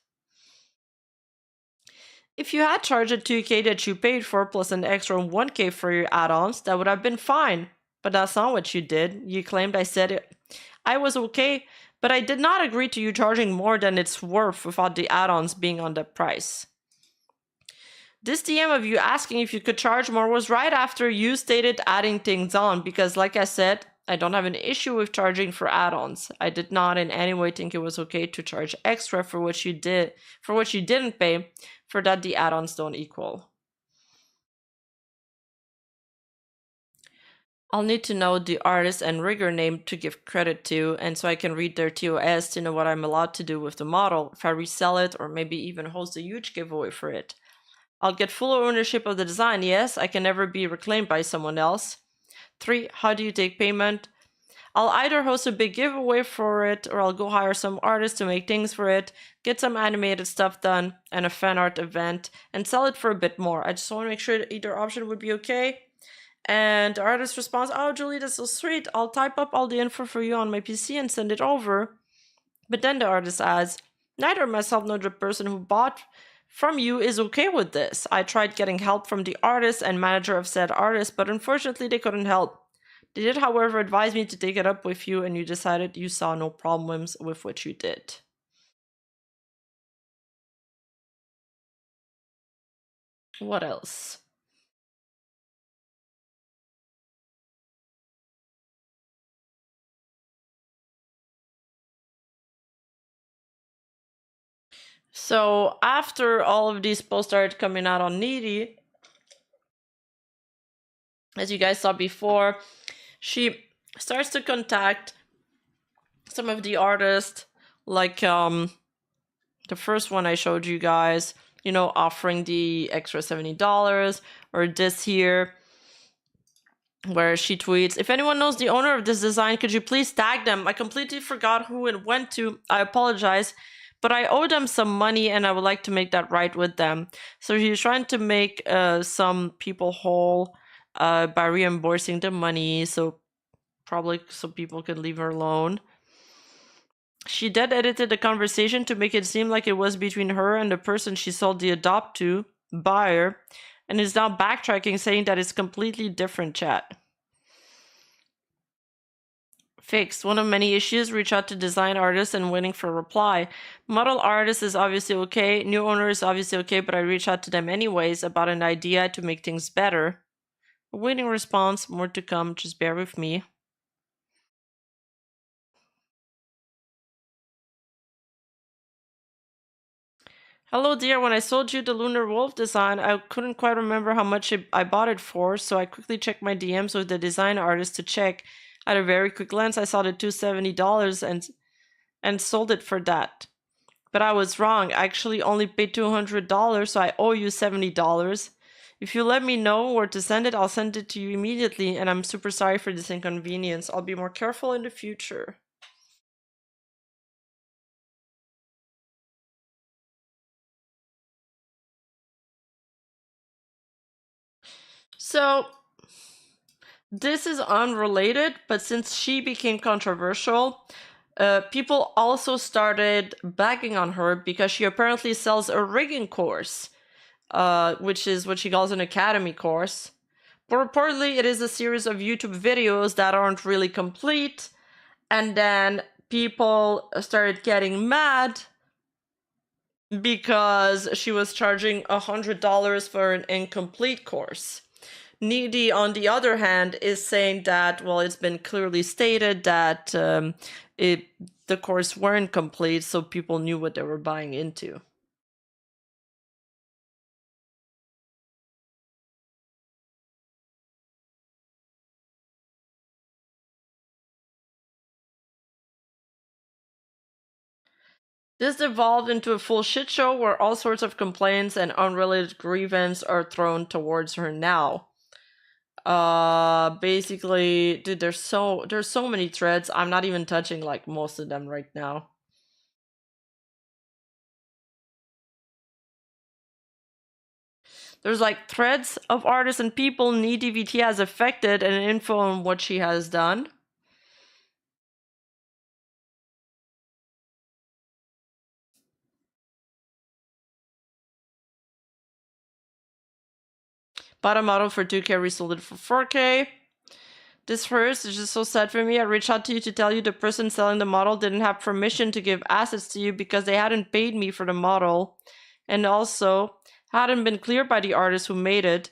If you had charged a 2K that you paid for plus an extra 1K for your add-ons, that would have been fine. But that's not what you did. You claimed I said it. I was okay, but I did not agree to you charging more than it's worth without the add-ons being on the price. This DM of you asking if you could charge more was right after you stated adding things on, because like I said, I don't have an issue with charging for add-ons. I did not in any way think it was okay to charge extra for what you didn't pay, for that the add-ons don't equal. I'll need to know the artist and rigger name to give credit to, and so I can read their TOS to know what I'm allowed to do with the model, if I resell it or maybe even host a huge giveaway for it. I'll get full ownership of the design, yes, I can never be reclaimed by someone else. 3. How do you take payment? I'll either host a big giveaway for it, or I'll go hire some artists to make things for it, get some animated stuff done, and a fan art event, and sell it for a bit more. I just want to make sure that either option would be okay. And the artist responds, oh, Julie, that's so sweet. I'll type up all the info for you on my PC and send it over. But then the artist adds, neither myself nor the person who bought from you is okay with this. I tried getting help from the artist and manager of said artist, but unfortunately they couldn't help. They did, however, advise me to take it up with you, and you decided you saw no problems with what you did. What else? So after all of these posts started coming out on Needy, as you guys saw before, she starts to contact some of the artists, like the first one I showed you guys, you know, offering the extra $70, or this here, where she tweets, if anyone knows the owner of this design, could you please tag them? I completely forgot who it went to. I apologize, but I owe them some money and I would like to make that right with them. So she's trying to make some people whole by reimbursing the money, so probably so people can leave her alone. She then edited the conversation to make it seem like it was between her and the person she sold the adopt to, buyer, and is now backtracking, saying that it's completely different chat. Fixed. One of many issues, reach out to design artists and waiting for a reply. Model artist is obviously okay. New owner is obviously okay, but I reach out to them anyways about an idea to make things better. Waiting response, more to come, just bear with me. Hello dear, when I sold you the Lunar Wolf design, I couldn't quite remember how much I bought it for, so I quickly checked my DMs with the design artist to check. At a very quick glance, I saw the $270 and sold it for that. But I was wrong. I actually only paid $200, so I owe you $70. If you let me know where to send it, I'll send it to you immediately, and I'm super sorry for this inconvenience. I'll be more careful in the future. So, this is unrelated, but since she became controversial, people also started bagging on her because she apparently sells a rigging course, which is what she calls an academy course. But reportedly, it is a series of YouTube videos that aren't really complete, and then people started getting mad because she was charging $100 for an incomplete course. Needy, on the other hand, is saying that, well, it's been clearly stated that the course weren't complete, so people knew what they were buying into. This evolved into a full shit show where all sorts of complaints and unrelated grievances are thrown towards her now. Basically, dude, there's so many threads. I'm not even touching like most of them right now. There's like threads of artists and people NeediVT has affected and info on what she has done. Bought a model for 2K, resold it for 4K. This first is just so sad for me. I reached out to you to tell you the person selling the model didn't have permission to give assets to you because they hadn't paid me for the model. And also, hadn't been cleared by the artist who made it.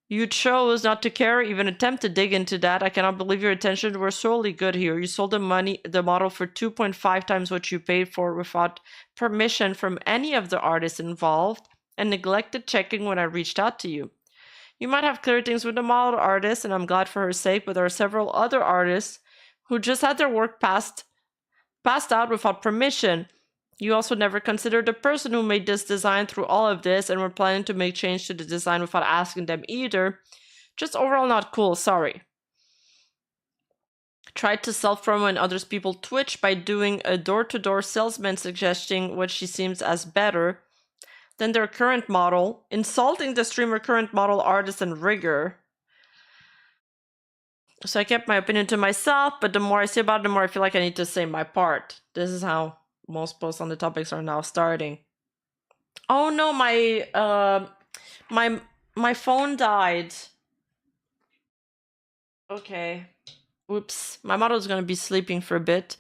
You chose not to care or even attempt to dig into that. I cannot believe your intentions were solely good here. You sold the model for 2.5 times what you paid for without permission from any of the artists involved and neglected checking when I reached out to you. You might have cleared things with the model artist, and I'm glad for her sake, but there are several other artists who just had their work passed out without permission. You also never considered the person who made this design through all of this and were planning to make change to the design without asking them either. Just overall not cool, sorry. Tried to self-promo in others people's Twitch by doing a door-to-door salesman suggesting what she seems as better than their current model, insulting the streamer current model artist and rigger. So I kept my opinion to myself, but the more I see about it, the more I feel like I need to say my part. This is how most posts on the topics are now starting. Oh no, my phone died. Okay. Oops. My model is gonna be sleeping for a bit.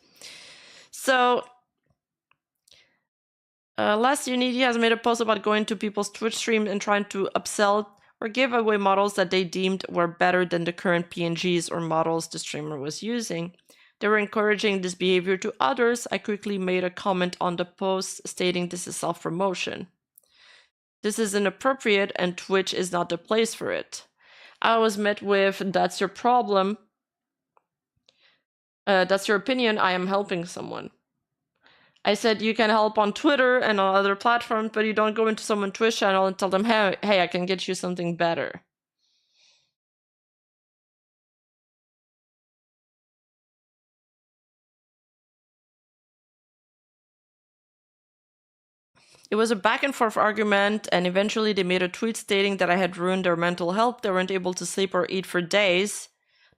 So last year, Needy has made a post about going to people's Twitch stream and trying to upsell or give away models that they deemed were better than the current PNGs or models the streamer was using. They were encouraging this behavior to others. I quickly made a comment on the post stating this is self-promotion. This is inappropriate and Twitch is not the place for it. I was met with, that's your problem. That's your opinion, I am helping someone. I said you can help on Twitter and on other platforms, but you don't go into someone's Twitch channel and tell them, hey, I can get you something better. It was a back and forth argument, and eventually they made a tweet stating that I had ruined their mental health. They weren't able to sleep or eat for days.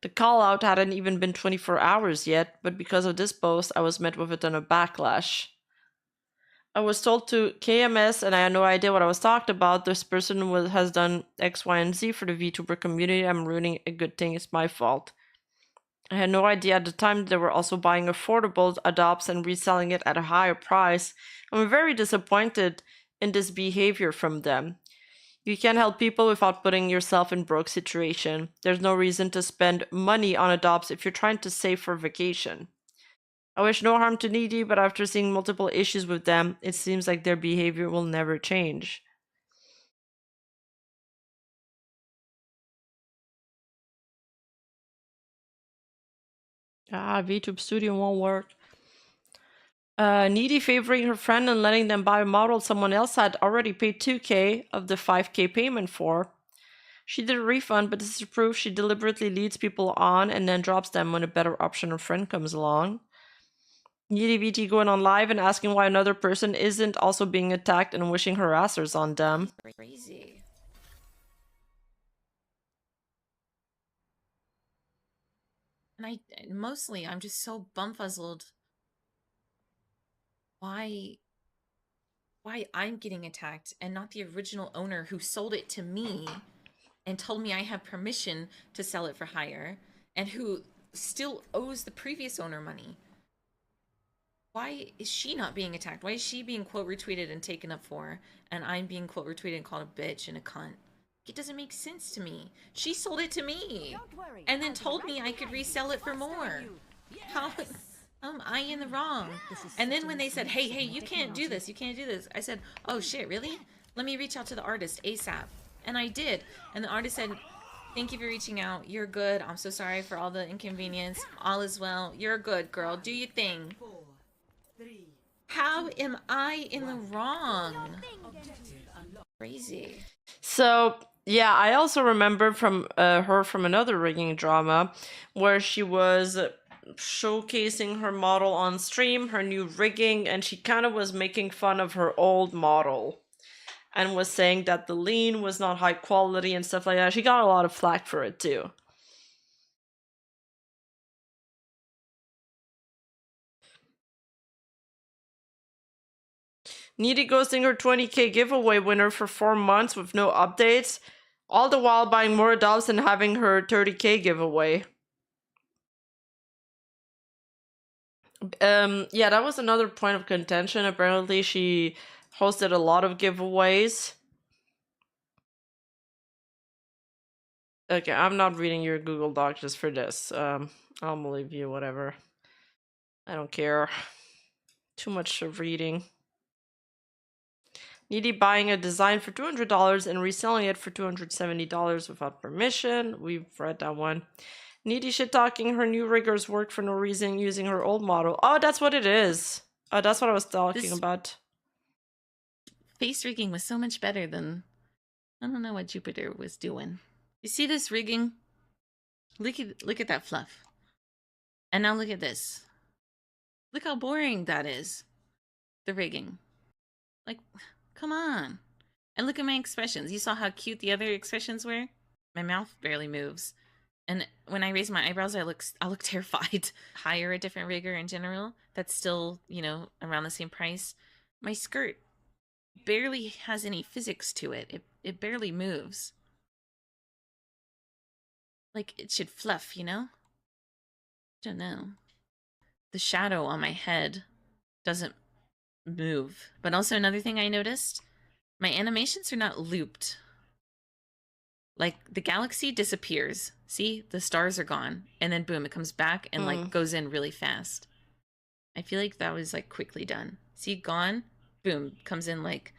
The call out hadn't even been 24 hours yet, but because of this post, I was met with a ton of backlash. I was told to KMS and I had no idea what I was talking about. This person has done X, Y, and Z for the VTuber community. I'm ruining a good thing. It's my fault. I had no idea at the time they were also buying affordable adopts and reselling it at a higher price. I'm very disappointed in this behavior from them. You can't help people without putting yourself in broke situation. There's no reason to spend money on adopts if you're trying to save for vacation. I wish no harm to Needy, but after seeing multiple issues with them, it seems like their behavior will never change. VTube Studio won't work. Needy favoring her friend and letting them buy a model someone else had already paid 2K of the 5K payment for. She did a refund, but this is proof she deliberately leads people on and then drops them when a better option or friend comes along. NeedyVT going on live and asking why another person isn't also being attacked and wishing harassers on them. Crazy. And mostly I'm just so bumfuzzled why I'm getting attacked and not the original owner who sold it to me and told me I have permission to sell it for higher, and who still owes the previous owner money. Why is she not being attacked? Why is she being quote retweeted and taken up for, and I'm being quote retweeted and called a bitch and a cunt? It doesn't make sense to me. She sold it to me and then told me I could resell it for more. How am I in the wrong? And then when they said, hey, you can't do this, I said, oh shit, really? Let me reach out to the artist ASAP. And I did. And the artist said, thank you for reaching out. You're good. I'm so sorry for all the inconvenience. All is well. You're good, girl. Do your thing. How am I in the wrong? Crazy. So, yeah, I also remember from her from another rigging drama where she was showcasing her model on stream, her new rigging, and she kind of was making fun of her old model and was saying that the lean was not high quality and stuff like that. She got a lot of flack for it too. Needy ghosting her 20k giveaway winner for 4 months with no updates, all the while buying more adults and having her 30k giveaway. Yeah, that was another point of contention. Apparently she hosted a lot of giveaways. Okay, I'm not reading your Google Doc just for this. I'll believe you, whatever. I don't care. Too much of reading. Needy buying a design for $200 and reselling it for $270 without permission. We've read that one. Needy shit talking her new riggers work for no reason using her old model. Oh, that's what it is. Oh, that's what I was talking about. Face rigging was so much better than, I don't know what Jupiter was doing. You see this rigging? Look at that fluff. And now look at this. Look how boring that is. The rigging. Like, come on. And look at my expressions. You saw how cute the other expressions were? My mouth barely moves. And when I raise my eyebrows, I look terrified. Hire a different rigger in general that's still, you know, around the same price. My skirt barely has any physics to it. It barely moves. Like, it should fluff, you know? Don't know. The shadow on my head doesn't move. But also another thing I noticed, my animations are not looped. Like, the galaxy disappears. See? The stars are gone. And then boom, it comes back and like goes in really fast. I feel like that was like quickly done. See? Gone. Boom. Comes in like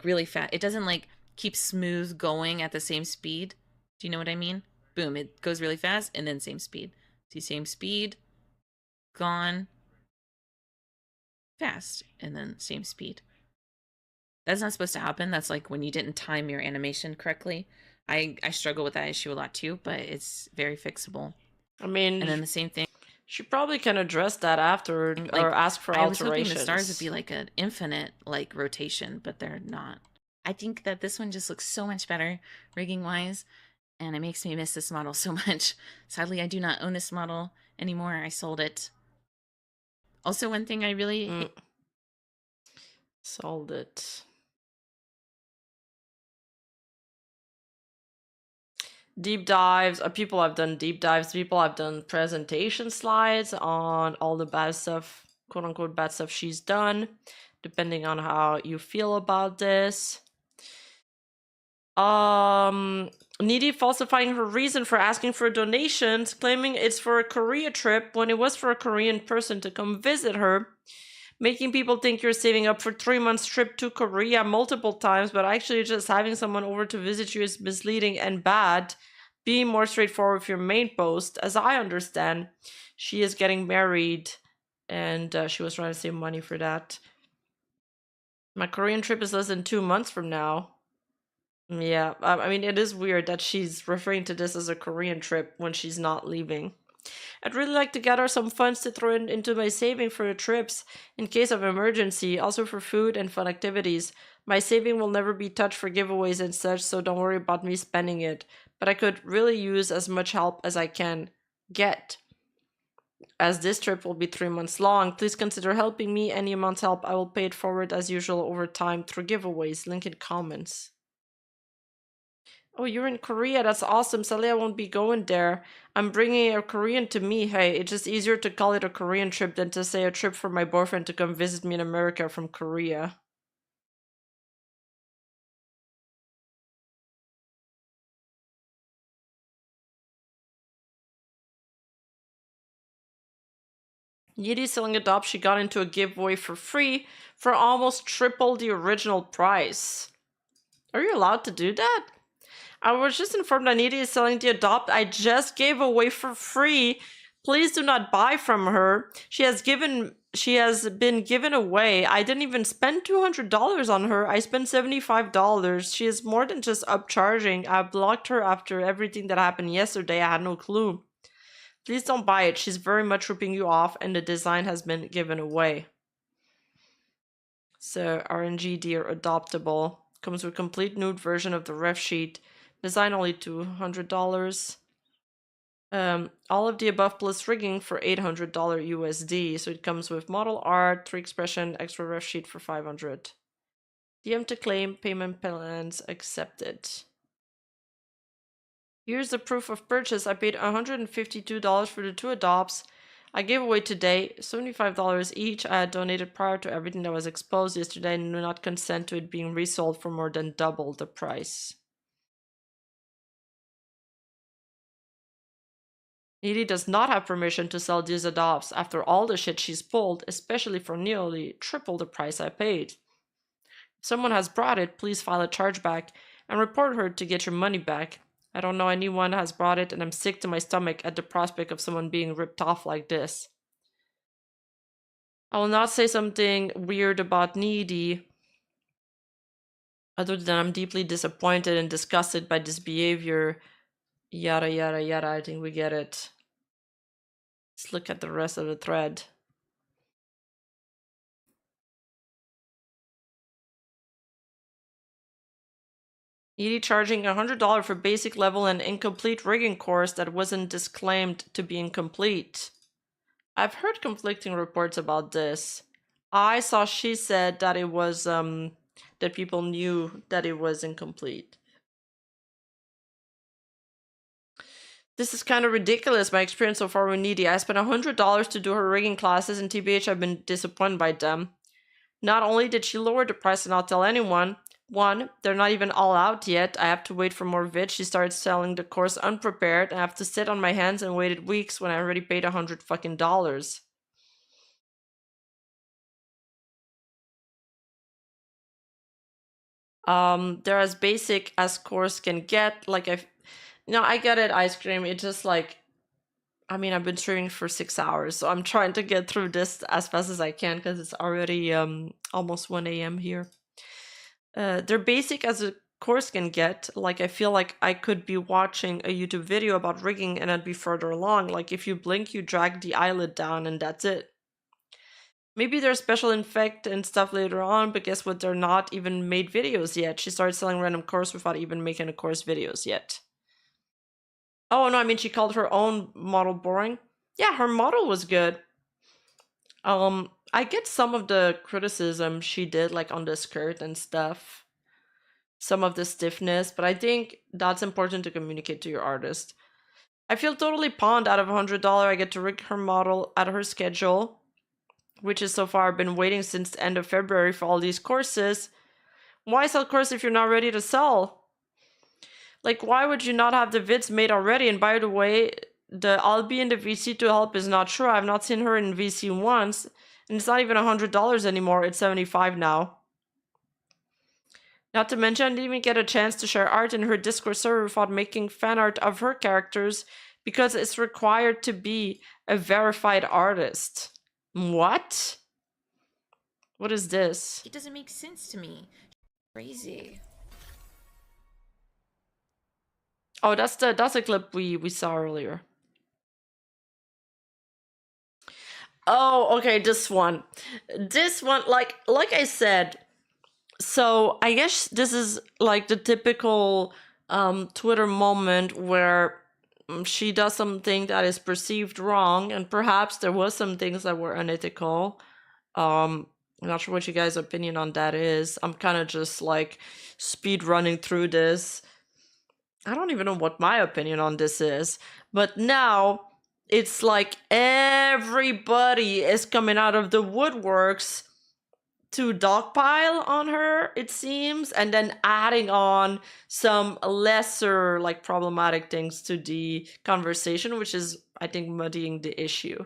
really fast. It doesn't like keep smooth going at the same speed. Do you know what I mean? Boom. It goes really fast and then same speed. See? Same speed. Gone. Fast. And then same speed. That's not supposed to happen. That's like when you didn't time your animation correctly. I struggle with that issue a lot too, but it's very fixable. I mean, and then the same thing. She probably can address that after, like, or ask for alterations. I was hoping the stars would be like an infinite like rotation, but they're not. I think that this one just looks so much better rigging wise, and it makes me miss this model so much. Sadly, I do not own this model anymore. I sold it. Also, one thing I really sold it. Deep dives. People have done deep dives. People have done presentation slides on all the bad stuff, quote unquote bad stuff she's done, depending on how you feel about this. Needy falsifying her reason for asking for donations, claiming it's for a Korea trip when it was for a Korean person to come visit her, making people think you're saving up for 3 months trip to Korea multiple times, but actually just having someone over to visit you is misleading and bad. Being more straightforward with your main post. As I understand, she is getting married and she was trying to save money for that. My Korean trip is less than 2 months from now. Yeah, I mean, it is weird that she's referring to this as a Korean trip when she's not leaving. I'd really like to gather some funds to throw into my saving for the trips in case of emergency, also for food and fun activities. My saving will never be touched for giveaways and such, so don't worry about me spending it. But I could really use as much help as I can get. as this trip will be 3 months long. Please consider helping me. Any amount help, I will pay it forward as usual over time through giveaways. Link in comments. Oh, you're in Korea. That's awesome. Sadly, I won't be going there. I'm bringing a Korean to me. Hey, it's just easier to call it a Korean trip than to say a trip for my boyfriend to come visit me in America from Korea. Needy selling Adopt, she got into a giveaway for free for almost triple the original price. Are you allowed to do that? I was just informed that Needy is selling the Adopt I just gave away for free. Please do not buy from her. She has been given away. I didn't even spend $200 on her. I spent $75. She is more than just upcharging. I blocked her after everything that happened yesterday. I had no clue. Please don't buy it. She's very much ripping you off and the design has been given away. So RNG Dear Adoptable. Comes with complete nude version of the ref sheet. Design only $200. All of the above plus rigging for $800 USD. So it comes with model art, 3 expression, extra ref sheet for $500. DM to claim, payment plans accepted. Here's the proof of purchase. I paid $152 for the 2 adopts. I gave away today $75 each. I had donated prior to everything that was exposed yesterday and do not consent to it being resold for more than double the price. Needy does not have permission to sell these adopts after all the shit she's pulled, especially for nearly triple the price I paid. If someone has brought it, please file a chargeback and report her to get your money back. I don't know anyone has brought it and I'm sick to my stomach at the prospect of someone being ripped off like this. I will not say something weird about Needy, other than I'm deeply disappointed and disgusted by this behavior. Yada yada yada, I think we get it. Let's look at the rest of the thread. Needy charging $100 for basic level and incomplete rigging course that wasn't disclaimed to be incomplete. I've heard conflicting reports about this. I saw she said that it was that people knew that it was incomplete. This is kind of ridiculous, my experience so far with Needy. I spent $100 to do her rigging classes and TBH I've been disappointed by them. Not only did she lower the price and not tell anyone, one, they're not even all out yet. I have to wait for more vids. She started selling the course unprepared and I have to sit on my hands and waited weeks when I already paid $100 fucking dollars. They're as basic as course can get. Like I get it, ice cream. It's just like, I mean, I've been streaming for 6 hours, so I'm trying to get through this as fast as I can because it's already almost 1 a.m. here. They're basic as a course can get. Like, I feel like I could be watching a YouTube video about rigging and I'd be further along. Like, if you blink, you drag the eyelid down and that's it. Maybe there's special effect and stuff later on, but guess what? They're not even made videos yet. She started selling random course without even making a course videos yet. Oh, no, I mean, she called her own model boring. Yeah, her model was good. I get some of the criticism she did, like on the skirt and stuff. Some of the stiffness, but I think that's important to communicate to your artist. I feel totally pawned. Out of $100. I get to rig her model at her schedule, which is so far I've been waiting since the end of February for all these courses. Why sell course if you're not ready to sell? Like, why would you not have the vids made already? And by the way, the I'll be in the VC to help is not true. I've not seen her in VC once. And it's not even $100 anymore. It's $75 now. Not to mention, I didn't even get a chance to share art in her Discord server without making fan art of her characters because it's required to be a verified artist. What? What is this? It doesn't make sense to me. Crazy. Oh, that's a clip we saw earlier. Oh, okay, this one, like I said. So I guess this is like the typical Twitter moment where she does something that is perceived wrong, and perhaps there was some things that were unethical. I'm not sure what you guys' opinion on that is. I'm kind of just like speed running through this. I don't even know what my opinion on this is, but now it's like everybody is coming out of the woodworks to dogpile on her, it seems, and then adding on some lesser like problematic things to the conversation, which is, I think, muddying the issue.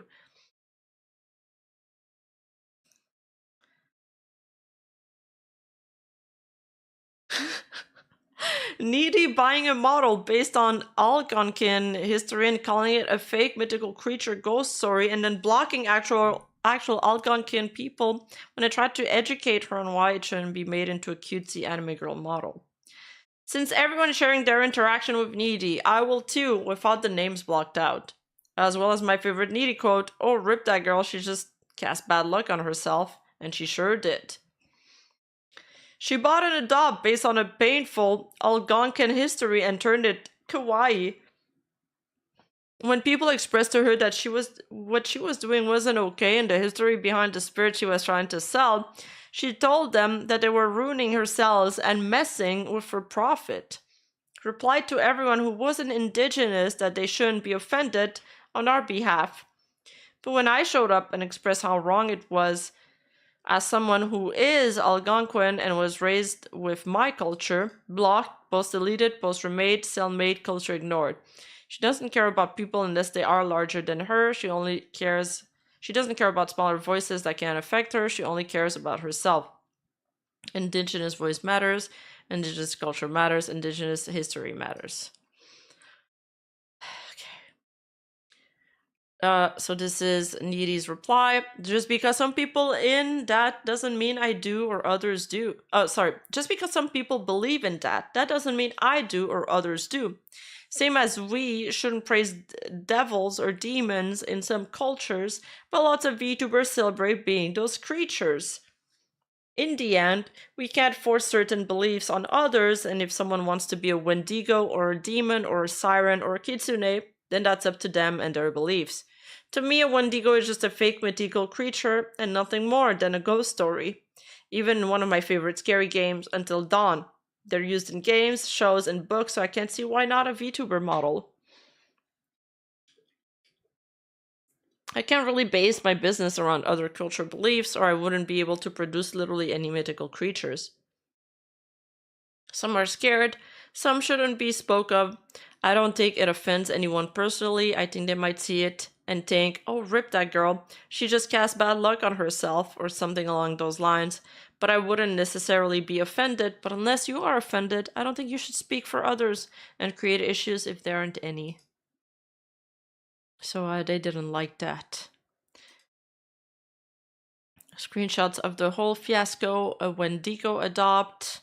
Needy buying a model based on Algonquin history and calling it a fake mythical creature ghost story, and then blocking actual Algonquin people when I tried to educate her on why it shouldn't be made into a cutesy anime girl model. Since everyone is sharing their interaction with Needy, I will too, without the names blocked out. As well as my favorite Needy quote, "Oh, rip that girl, she just cast bad luck on herself," and she sure did. She bought an adopt based on a painful Algonquin history and turned it kawaii. When people expressed to her that what she was doing wasn't okay and the history behind the spirit she was trying to sell, she told them that they were ruining her sales and messing with her profit. Replied to everyone who wasn't indigenous that they shouldn't be offended on our behalf. But when I showed up and expressed how wrong it was, as someone who is Algonquin and was raised with my culture, blocked, post deleted, post remade, cell-made, culture ignored. She doesn't care about people unless they are larger than her. She doesn't care about smaller voices that can affect her. She only cares about herself. Indigenous voice matters. Indigenous culture matters. Indigenous history matters. So this is Needy's reply. Just because some people in that doesn't mean I do or others do. Just because some people believe in that doesn't mean I do or others do. Same as we shouldn't praise devils or demons in some cultures, but lots of VTubers celebrate being those creatures. In the end, we can't force certain beliefs on others, and if someone wants to be a Wendigo or a demon or a siren or a kitsune, then that's up to them and their beliefs. To me, a Wendigo is just a fake mythical creature and nothing more than a ghost story. Even in one of my favorite scary games, Until Dawn. They're used in games, shows, and books, so I can't see why not a VTuber model. I can't really base my business around other cultural beliefs, or I wouldn't be able to produce literally any mythical creatures. Some are scared, some shouldn't be spoke of. I don't think it offends anyone personally. I think they might see it and think, "Oh, rip that girl, she just cast bad luck on herself," or something along those lines. But I wouldn't necessarily be offended. But unless you are offended, I don't think you should speak for others and create issues if there aren't any. So they didn't like that. Screenshots of the whole fiasco, a Wendigo adopt.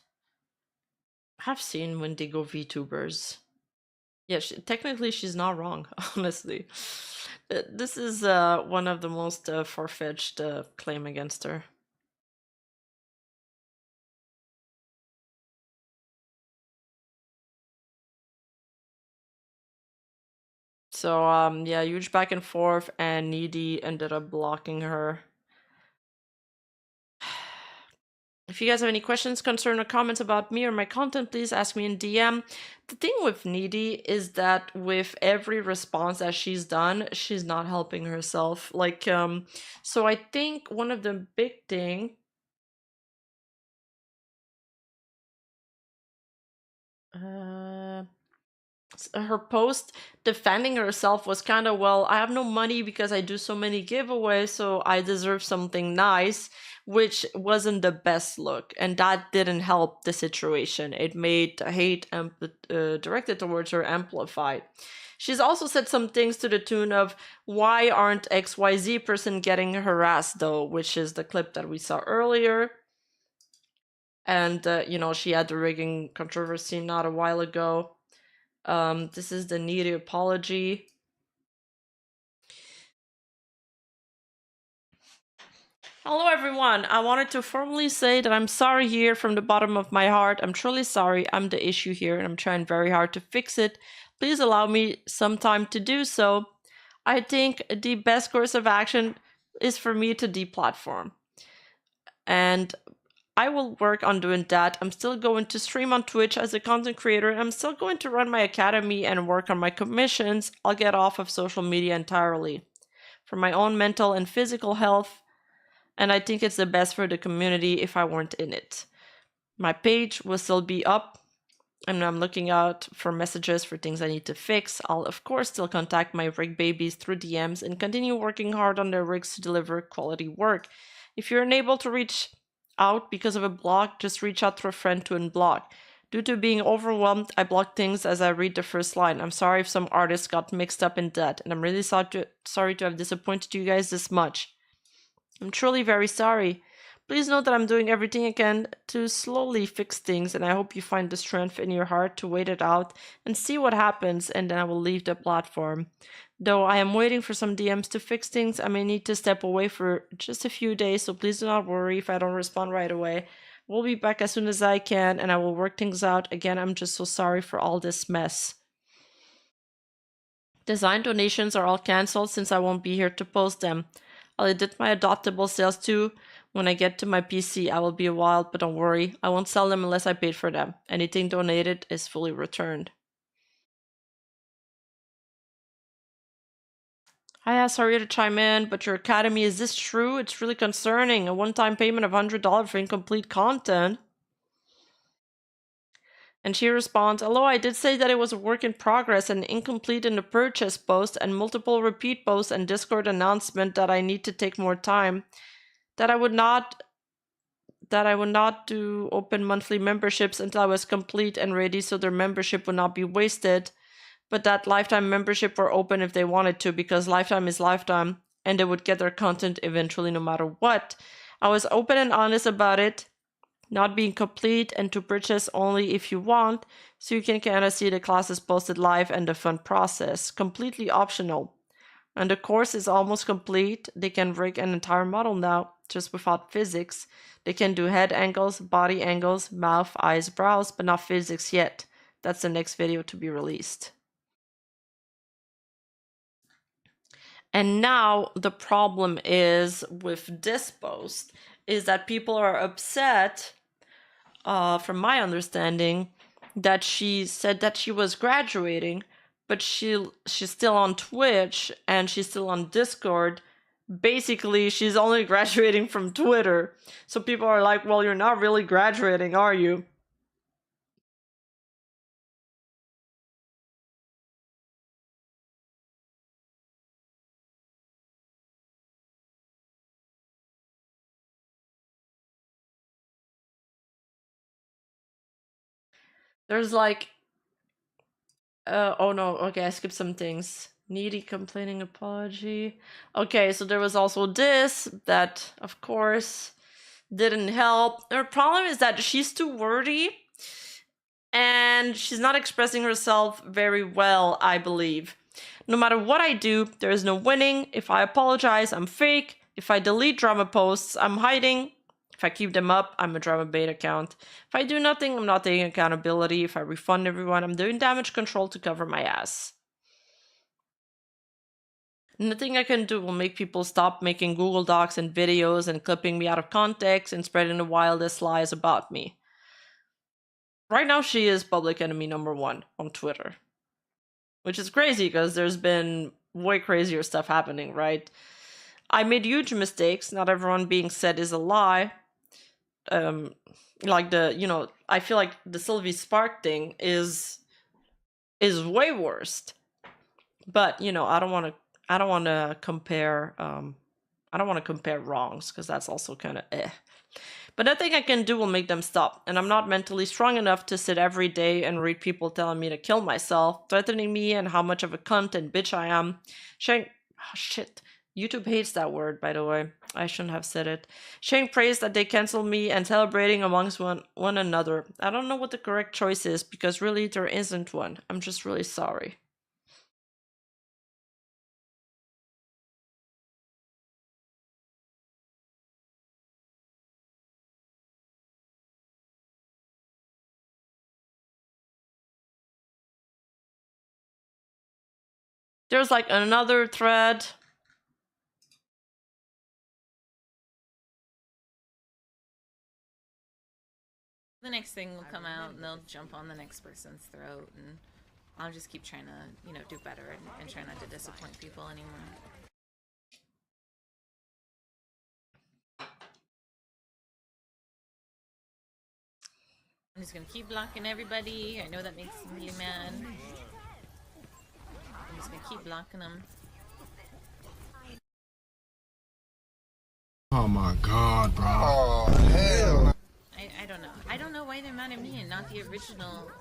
I've seen Wendigo VTubers. Yeah, technically she's not wrong, honestly. This is one of the most far-fetched claim against her. So yeah, huge back and forth, and Needy ended up blocking her. If you guys have any questions, concern, or comments about me or my content, please ask me in DM. The thing with Needy is that with every response that she's done, she's not helping herself. Like, so I think one of the big thing... her post defending herself was kind of, well, I have no money because I do so many giveaways, so I deserve something nice, which wasn't the best look, and that didn't help the situation. It made hate directed towards her amplified. She's also said some things to the tune of, "Why aren't XYZ person getting harassed though?" which is the clip that we saw earlier. And you know, she had the rigging controversy not a while ago. This is the Needy apology. Hello everyone, I wanted to formally say that I'm sorry here from the bottom of my heart. I'm truly sorry. I'm the issue here and I'm trying very hard to fix it. Please allow me some time to do so. I think the best course of action is for me to deplatform. And I will work on doing that. I'm still going to stream on Twitch as a content creator. I'm still going to run my academy and work on my commissions. I'll get off of social media entirely for my own mental and physical health. And I think it's the best for the community if I weren't in it. My page will still be up, and I'm looking out for messages for things I need to fix. I'll of course still contact my rig babies through DMs and continue working hard on their rigs to deliver quality work. If you're unable to reach out because of a block, just reach out to a friend to unblock. Due to being overwhelmed, I block things as I read the first line. I'm sorry if some artists got mixed up in that, and I'm really sorry to have disappointed you guys this much. I'm truly very sorry. Please know that I'm doing everything I can to slowly fix things, and I hope you find the strength in your heart to wait it out and see what happens, and then I will leave the platform. Though I am waiting for some DMs to fix things, I may need to step away for just a few days, so please do not worry if I don't respond right away. We'll be back as soon as I can, and I will work things out. Again, I'm just so sorry for all this mess. Design donations are all cancelled since I won't be here to post them. I'll edit my adoptable sales too. When I get to my PC, I will be wild, but don't worry, I won't sell them unless I paid for them. Anything donated is fully returned. Hi, sorry to chime in, but your academy, is this true? It's really concerning. A one-time payment of $100 for incomplete content. And she responds, hello, I did say that it was a work in progress and incomplete in the purchase post and multiple repeat posts and Discord announcement that I need to take more time. That I would not do open monthly memberships until I was complete and ready so their membership would not be wasted. But that lifetime membership were open if they wanted to, because lifetime is lifetime and they would get their content eventually no matter what. I was open and honest about it not being complete and to purchase only if you want, so you can kind of see the classes posted live and the fun process. Completely optional. And the course is almost complete. They can rig an entire model now, just without physics. They can do head angles, body angles, mouth, eyes, brows, but not physics yet. That's the next video to be released. And now the problem is with this post is that people are upset, from my understanding, that she said that she was graduating, but she's still on Twitch and she's still on Discord. Basically, she's only graduating from Twitter. So people are like, well, you're not really graduating, are you? There's like, oh no, okay, I skipped some things. Needy complaining apology. Okay, so there was also this, that, of course, didn't help. Her problem is that she's too wordy and she's not expressing herself very well, I believe. No matter what I do, there is no winning. If I apologize, I'm fake. If I delete drama posts, I'm hiding. If I keep them up, I'm a drama bait account. If I do nothing, I'm not taking accountability. If I refund everyone, I'm doing damage control to cover my ass. Nothing I can do will make people stop making Google Docs and videos and clipping me out of context and spreading the wildest lies about me. Right now, she is public enemy #1 on Twitter. Which is crazy because there's been way crazier stuff happening, right? I made huge mistakes. Not everyone being said is a lie. Like I feel like the Sylvia Spark thing is way worse. But I don't want to compare wrongs because that's also kind of eh. But nothing I can do will make them stop, and I'm not mentally strong enough to sit every day and read people telling me to kill myself, threatening me and how much of a cunt and bitch I am. Sharing, shit, YouTube hates that word, by the way. I shouldn't have said it. Sharing praise that they cancel me and celebrating amongst one another. I don't know what the correct choice is, because really there isn't one. I'm just really sorry. There's like another thread. The next thing will come out and they'll jump on the next person's throat, and I'll just keep trying to, you know, do better and try not to disappoint people anymore. I'm just gonna keep blocking everybody. I know that makes me mad. I'm just gonna keep blocking them. Oh my god, bro. Oh, hell. I don't know. I don't know why they're mad at me and not the original,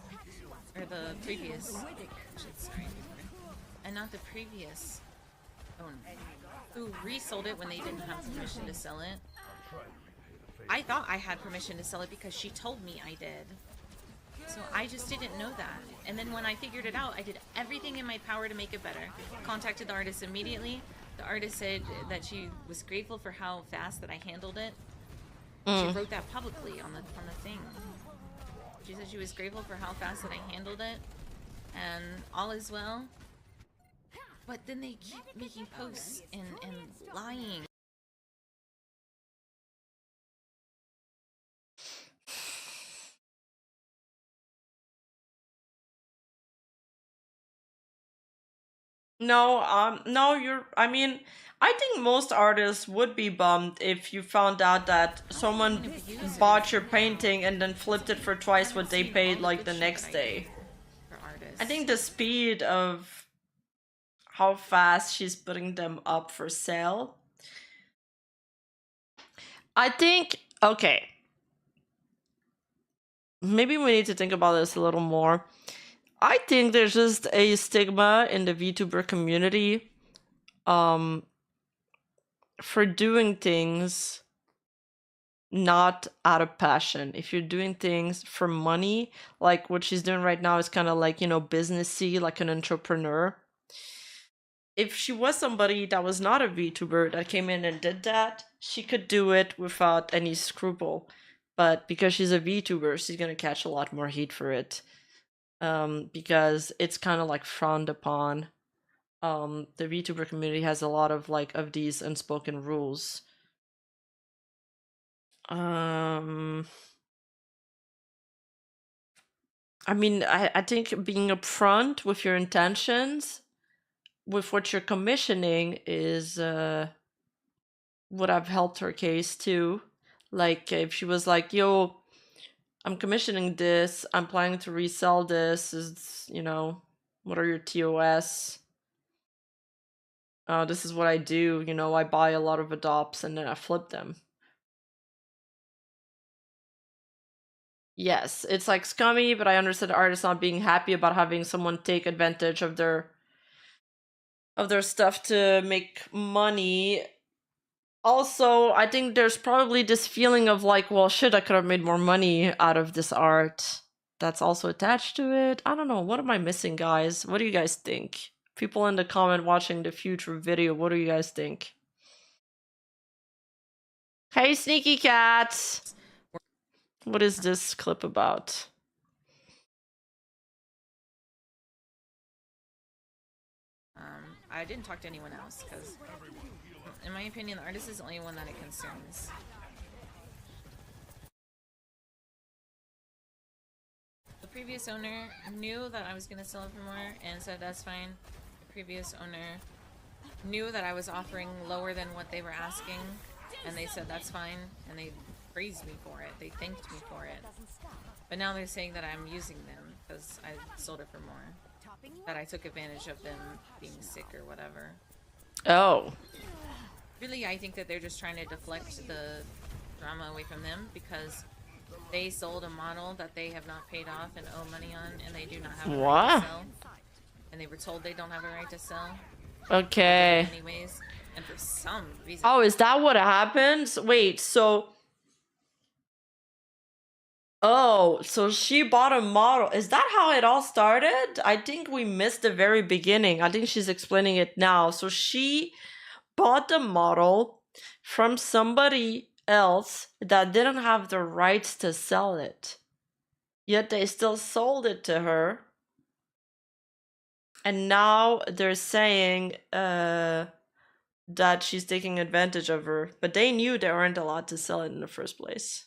or the previous, sorry, and not the previous owner, who resold it when they didn't have permission to sell it. I thought I had permission to sell it because she told me I did. So I just didn't know that. And then when I figured it out, I did everything in my power to make it better. Contacted the artist immediately. The artist said that she was grateful for how fast that I handled it. She wrote that publicly on the thing. She said she was grateful for how fast that I handled it, and all is well. But then they keep making posts and lying. No, no, I mean, I think most artists would be bummed if you found out that someone bought your painting and then flipped it for twice what they paid like the next day. I think the speed of how fast she's putting them up for sale. I think, okay. Maybe we need to think about this a little more. I think there's just a stigma in the VTuber community for doing things not out of passion. If you're doing things for money, like what she's doing right now is kind of like, you know, businessy, like an entrepreneur. If she was somebody that was not a VTuber that came in and did that, she could do it without any scruple. But because she's a VTuber, she's gonna catch a lot more heat for it. Because it's kind of like frowned upon. The VTuber community has a lot of like of these unspoken rules. I mean, I think being upfront with your intentions, with what you're commissioning, is would have helped her case too. Like if she was like, "Yo, I'm commissioning this. I'm planning to resell this. Is, you know, what are your TOS? This is what I do. You know, I buy a lot of adopts and then I flip them." Yes, it's like scummy, but I understand artists not being happy about having someone take advantage of their stuff to make money. Also, I think there's probably this feeling of like, well, shit, I could have made more money out of this art. That's also attached to it. I don't know. What am I missing, guys? What do you guys think? People in the comment watching the future video, what do you guys think? Hey, sneaky cat! What is this clip about? I didn't talk to anyone else because, in my opinion, the artist is the only one that it concerns. The previous owner knew that I was going to sell it for more and said that's fine. The previous owner knew that I was offering lower than what they were asking, and they said that's fine, and they praised me for it. They thanked me for it. But now they're saying that I'm using them because I sold it for more. That I took advantage of them being sick or whatever. Oh. Really, I think that they're just trying to deflect the drama away from them because they sold a model that they have not paid off and owe money on, and they do not have a right to sell. And they were told they don't have a right to sell. Okay. Anyways, and for some reason. Oh, is that what happens? Wait, so. Oh, so she bought a model. Is that how it all started? I think we missed the very beginning. I think she's explaining it now. So she bought the model from somebody else that didn't have the rights to sell it. Yet they still sold it to her. And now they're saying that she's taking advantage of her, but they knew they weren't allowed to sell it in the first place.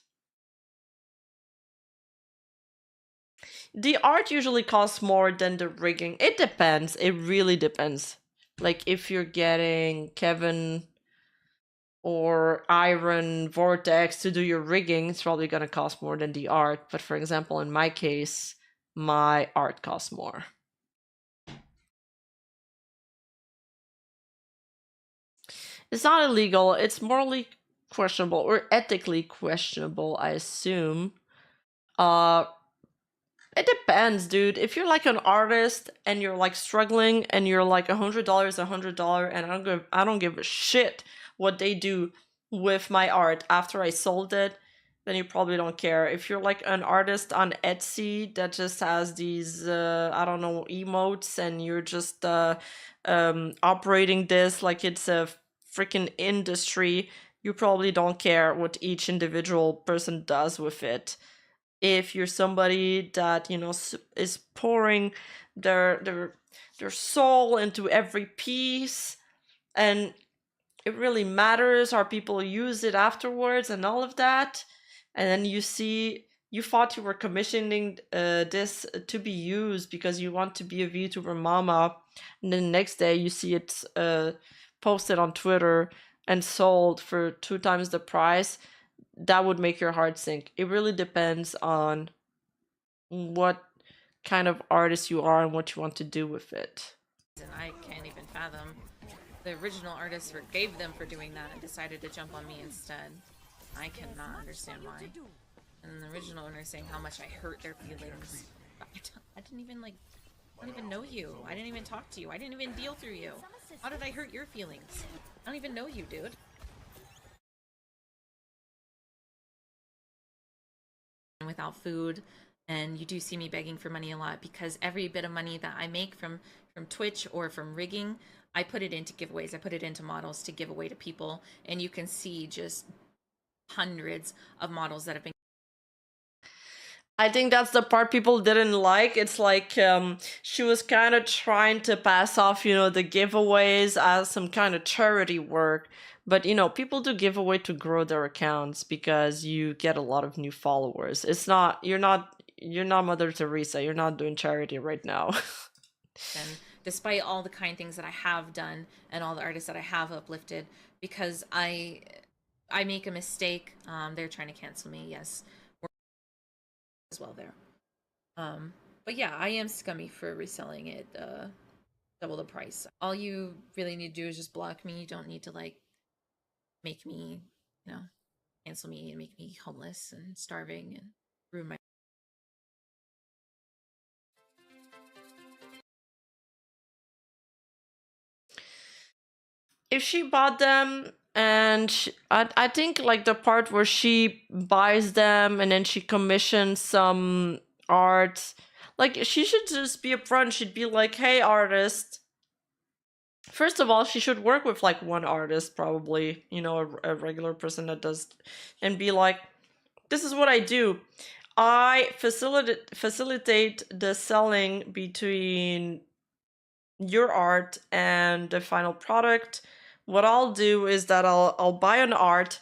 The art usually costs more than the rigging. It depends. It really depends. Like if you're getting Kevin or Iron Vortex to do your rigging, it's probably going to cost more than the art. But for example, in my case, my art costs more. It's not illegal. It's morally questionable or ethically questionable, I assume. It depends, dude. If you're like an artist and you're like struggling and you're like $100, $100, and I don't give a shit what they do with my art after I sold it, then you probably don't care. If you're like an artist on Etsy that just has these I don't know, emotes, and you're just operating this like it's a freaking industry, you probably don't care what each individual person does with it. If you're somebody that, you know, is pouring their soul into every piece, and it really matters how people use it afterwards and all of that, and then you thought you were commissioning this to be used because you want to be a VTuber mama, and then the next day you see it posted on Twitter and sold for 2 times the price, that would make your heart sink. It really depends on what kind of artist you are and what you want to do with it. And I can't even fathom. The original artist forgave them for doing that and decided to jump on me instead. I cannot understand why. And the original owner saying how much I hurt their feelings. I didn't even know you. I didn't even talk to you. I didn't even deal through you. How did I hurt your feelings? I don't even know you, dude. Without food, and you do see me begging for money a lot because every bit of money that I make from Twitch or from rigging, I put it into giveaways. I put it into models to give away to people, and you can see just hundreds of models that have been. I think that's the part people didn't like. It's like she was kind of trying to pass off, you know, the giveaways as some kind of charity work. But, you know, people do giveaway to grow their accounts because you get a lot of new followers. It's not, you're not Mother Teresa. You're not doing charity right now. And despite all the kind things that I have done and all the artists that I have uplifted, because I make a mistake, they're trying to cancel me. Yes, as well there. But yeah, I am scummy for reselling it double the price. All you really need to do is just block me. You don't need to like make me, you know, cancel me and make me homeless and starving and ruin my. If she bought them, and I think like the part where she buys them and then she commissions some art, like she should just be upfront. She'd be like, hey, artist. First of all, she should work with like one artist, probably, you know, a regular person that does, and be like, this is what I do. I facilitate the selling between your art and the final product. What I'll do is that I'll buy an art,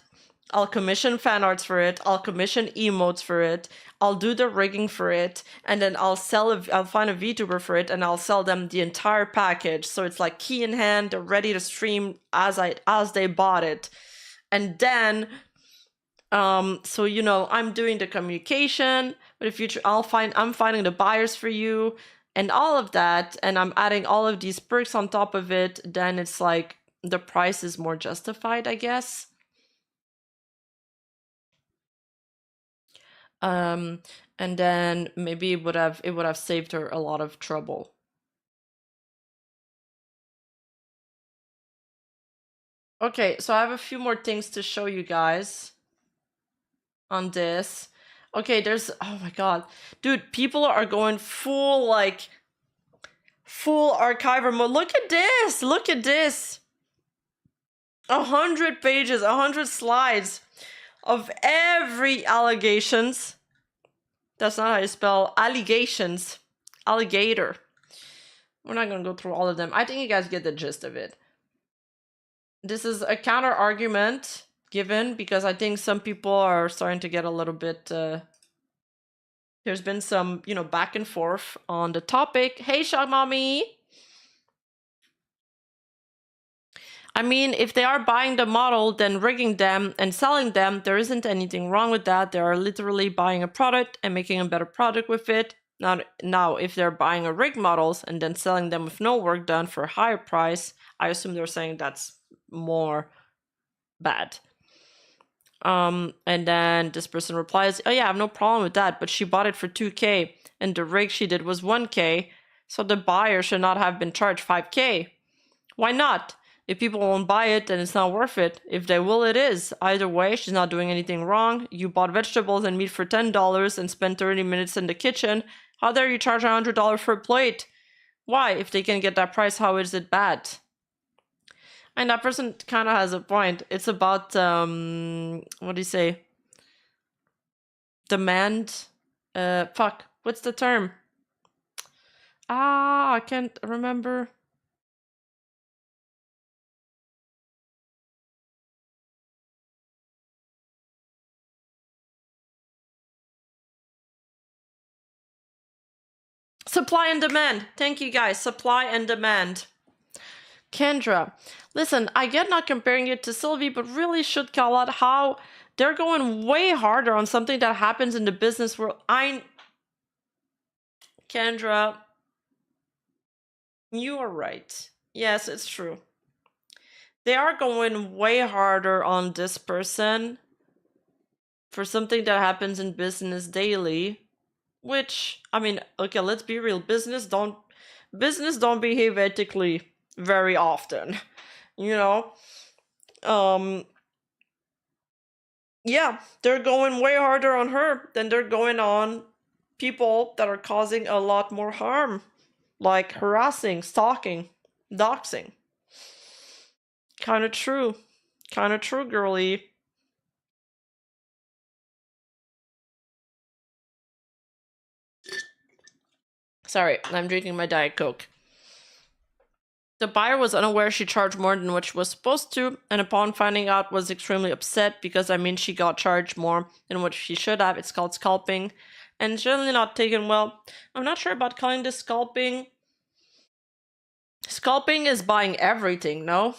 I'll commission fan arts for it, I'll commission emotes for it, I'll do the rigging for it, and then I'll find a VTuber for it, and I'll sell them the entire package. So it's like key in hand, they're ready to stream as they bought it. And then so you know, I'm doing the communication, but in future I'm finding the buyers for you and all of that, and I'm adding all of these perks on top of it, then it's like the price is more justified, I guess. And then maybe it would have saved her a lot of trouble. Okay, so I have a few more things to show you guys on this. Okay, oh my god, dude, people are going full archiver mode. Look at this 100 pages, 100 slides of every allegations. That's not how you spell allegations. Alligator. We're not gonna go through all of them. I think you guys get the gist of it. This is a counter argument given because I think some people are starting to get a little bit there's been some, you know, back and forth on the topic. Hey, Shag Mommy. I mean, if they are buying the model, then rigging them and selling them, there isn't anything wrong with that. They are literally buying a product and making a better product with it. Now, if they're buying a rig models and then selling them with no work done for a higher price, I assume they're saying that's more bad. And then this person replies, oh yeah, I have no problem with that, but she bought it for 2K and the rig she did was 1K, so the buyer should not have been charged 5K. Why not? If people won't buy it, then it's not worth it. If they will, it is. Either way, she's not doing anything wrong. You bought vegetables and meat for $10 and spent 30 minutes in the kitchen. How dare you charge $100 for a plate? Why? If they can get that price, how is it bad? And that person kind of has a point. It's about, what do you say? Demand. Fuck. What's the term? I can't remember. Supply and demand. Thank you guys. Supply and demand. Kendra, listen, I get not comparing it to Sylvie, but really should call out how they're going way harder on something that happens in the business world. Kendra, you are right. Yes, it's true. They are going way harder on this person for something that happens in business daily. Which, I mean, okay, let's be real. Business don't behave ethically very often, you know. Yeah, they're going way harder on her than they're going on people that are causing a lot more harm, like harassing, stalking, doxing. Kind of true, girly. Sorry, I'm drinking my Diet Coke. The buyer was unaware she charged more than what she was supposed to, and upon finding out was extremely upset because, I mean, she got charged more than what she should have. It's called scalping, and it's generally not taken well. I'm not sure about calling this scalping. Scalping is buying everything, no?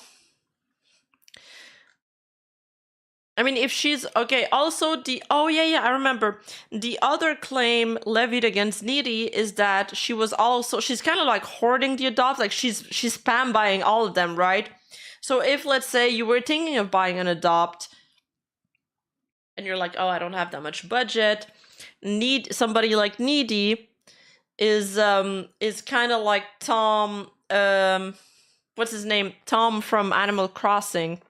I mean, if she's okay, also I remember the other claim levied against Needy is that she's kind of like hoarding the adopts, like she's spam buying all of them, right? So if, let's say, you were thinking of buying an adopt and you're like, oh, I don't have that much budget, somebody like Needy is kind of like Tom, what's his name? Tom from Animal Crossing.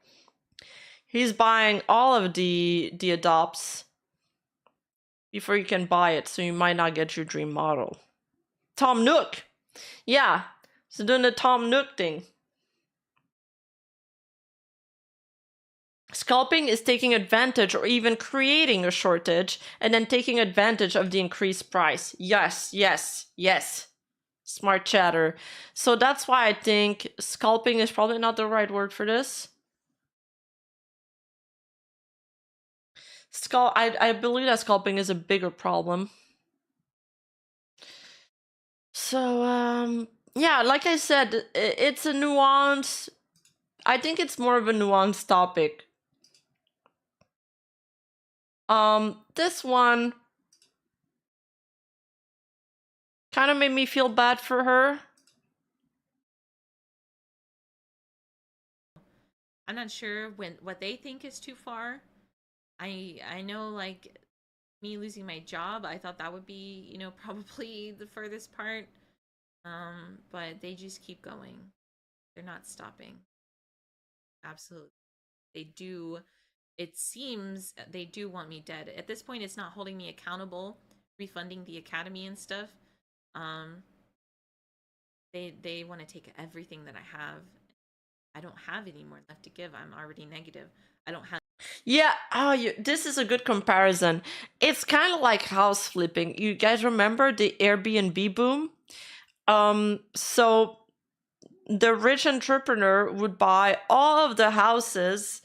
He's buying all of the adopts before you can buy it, so you might not get your dream model. Tom Nook! Yeah, so doing the Tom Nook thing. Scalping is taking advantage or even creating a shortage and then taking advantage of the increased price. Yes. Smart chatter. So that's why I think scalping is probably not the right word for this. I believe that scalping is a bigger problem. So, yeah, like I said, it's a nuance. I think it's more of a nuanced topic. This one kind of made me feel bad for her. I'm not sure what they think is too far. I know, like, me losing my job, I thought that would be, you know, probably the furthest part. But they just keep going. They're not stopping. Absolutely. They do. It seems they do want me dead. At this point, it's not holding me accountable, refunding the academy and stuff. They want to take everything that I have. I don't have any more left to give. I'm already negative. I don't have. Yeah, this is a good comparison. It's kind of like house flipping. You guys remember the Airbnb boom? So the rich entrepreneur would buy all of the houses,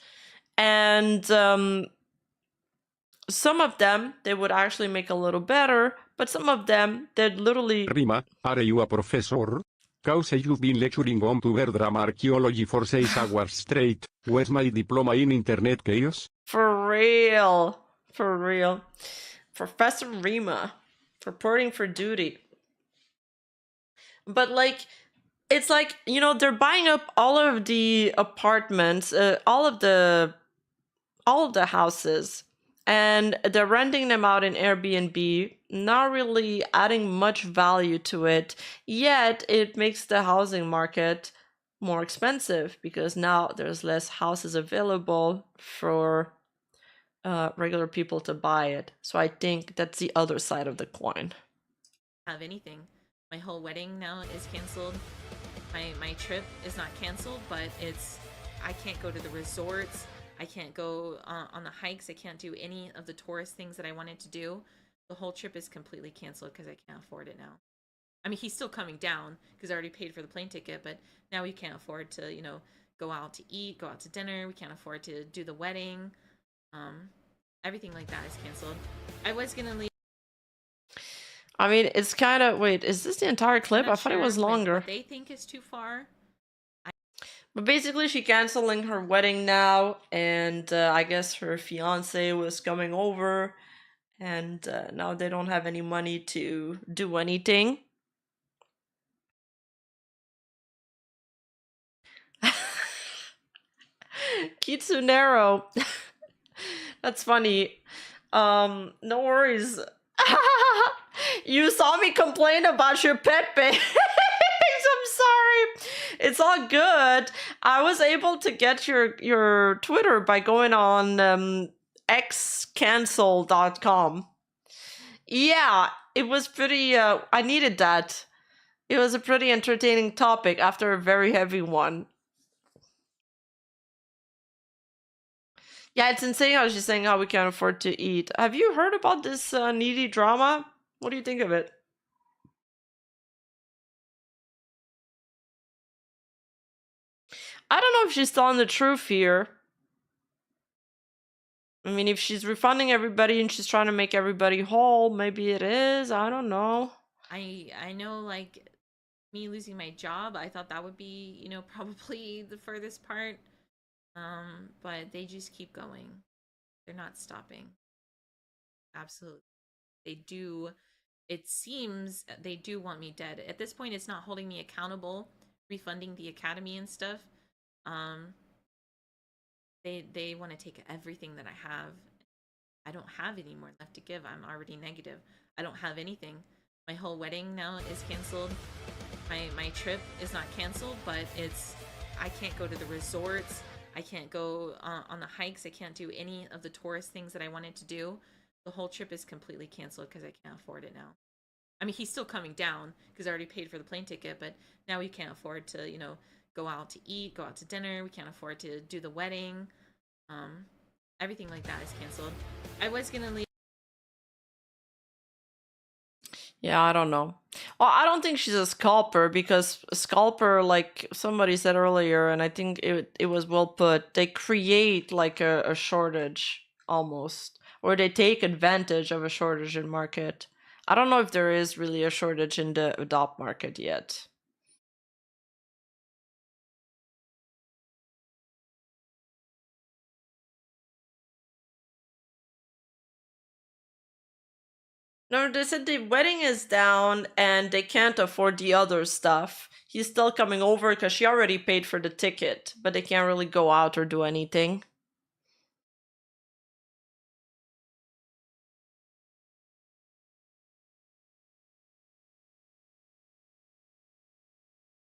and some of them they would actually make a little better, but some of them they'd literally... Rima, are you a professor? Cause you've been lecturing on puber drama archaeology for 6 hours straight. Where's my diploma in internet chaos? For real. For real. Professor Rima. Reporting for duty. But like, it's like, you know, they're buying up all of the apartments, all of the houses, and they're renting them out in Airbnb, not really adding much value to it, yet it makes the housing market more expensive because now there's less houses available for regular people to buy it. So I think that's the other side of the coin. Have anything. My whole wedding now is canceled. My trip is not canceled, but I can't go to the resorts. I can't go on the hikes. I can't do any of the tourist things that I wanted to do. The whole trip is completely canceled because I can't afford it now. I mean, he's still coming down because I already paid for the plane ticket, but now we can't afford to, you know, go out to eat, go out to dinner. We can't afford to do the wedding. Everything like that is canceled. I was gonna leave. I mean, it's kind of... Wait, is this the entire clip? I thought it was longer. What they think is too far. But basically, she's canceling her wedding now, and I guess her fiance was coming over, and now they don't have any money to do anything. Kitsunero. That's funny. No worries. You saw me complain about your pet bags. I'm sorry. It's all good. I was able to get your Twitter by going on xcancel.com. Yeah, it was pretty... I needed that. It was a pretty entertaining topic after a very heavy one. Yeah, it's insane how she's saying how we can't afford to eat. Have you heard about this needy drama? What do you think of it? I don't know if she's telling the truth here. I mean, if she's refunding everybody and she's trying to make everybody whole, maybe it is. I don't know. I know, like, me losing my job, I thought that would be, you know, probably the furthest part. But they just keep going. They're not stopping. Absolutely. They do. It seems they do want me dead. At this point, it's not holding me accountable, refunding the academy and stuff. They want to take everything that I have. I don't have any more left to give. I'm already negative. I don't have anything. My whole wedding now is canceled. My trip is not canceled, but I can't go to the resorts. I can't go on the hikes. I can't do any of the tourist things that I wanted to do. The whole trip is completely canceled because I can't afford it now. I mean, he's still coming down because I already paid for the plane ticket, but now we can't afford to, you know, go out to eat, go out to dinner. We can't afford to do the wedding. Everything like that is canceled. I was gonna leave. Yeah, I don't know. Well, I don't think she's a scalper because a scalper, like somebody said earlier, and I think it was well put, they create like a shortage almost, or they take advantage of a shortage in market. I don't know if there is really a shortage in the adopt market yet. No, they said the wedding is down and they can't afford the other stuff. He's still coming over because she already paid for the ticket, but they can't really go out or do anything.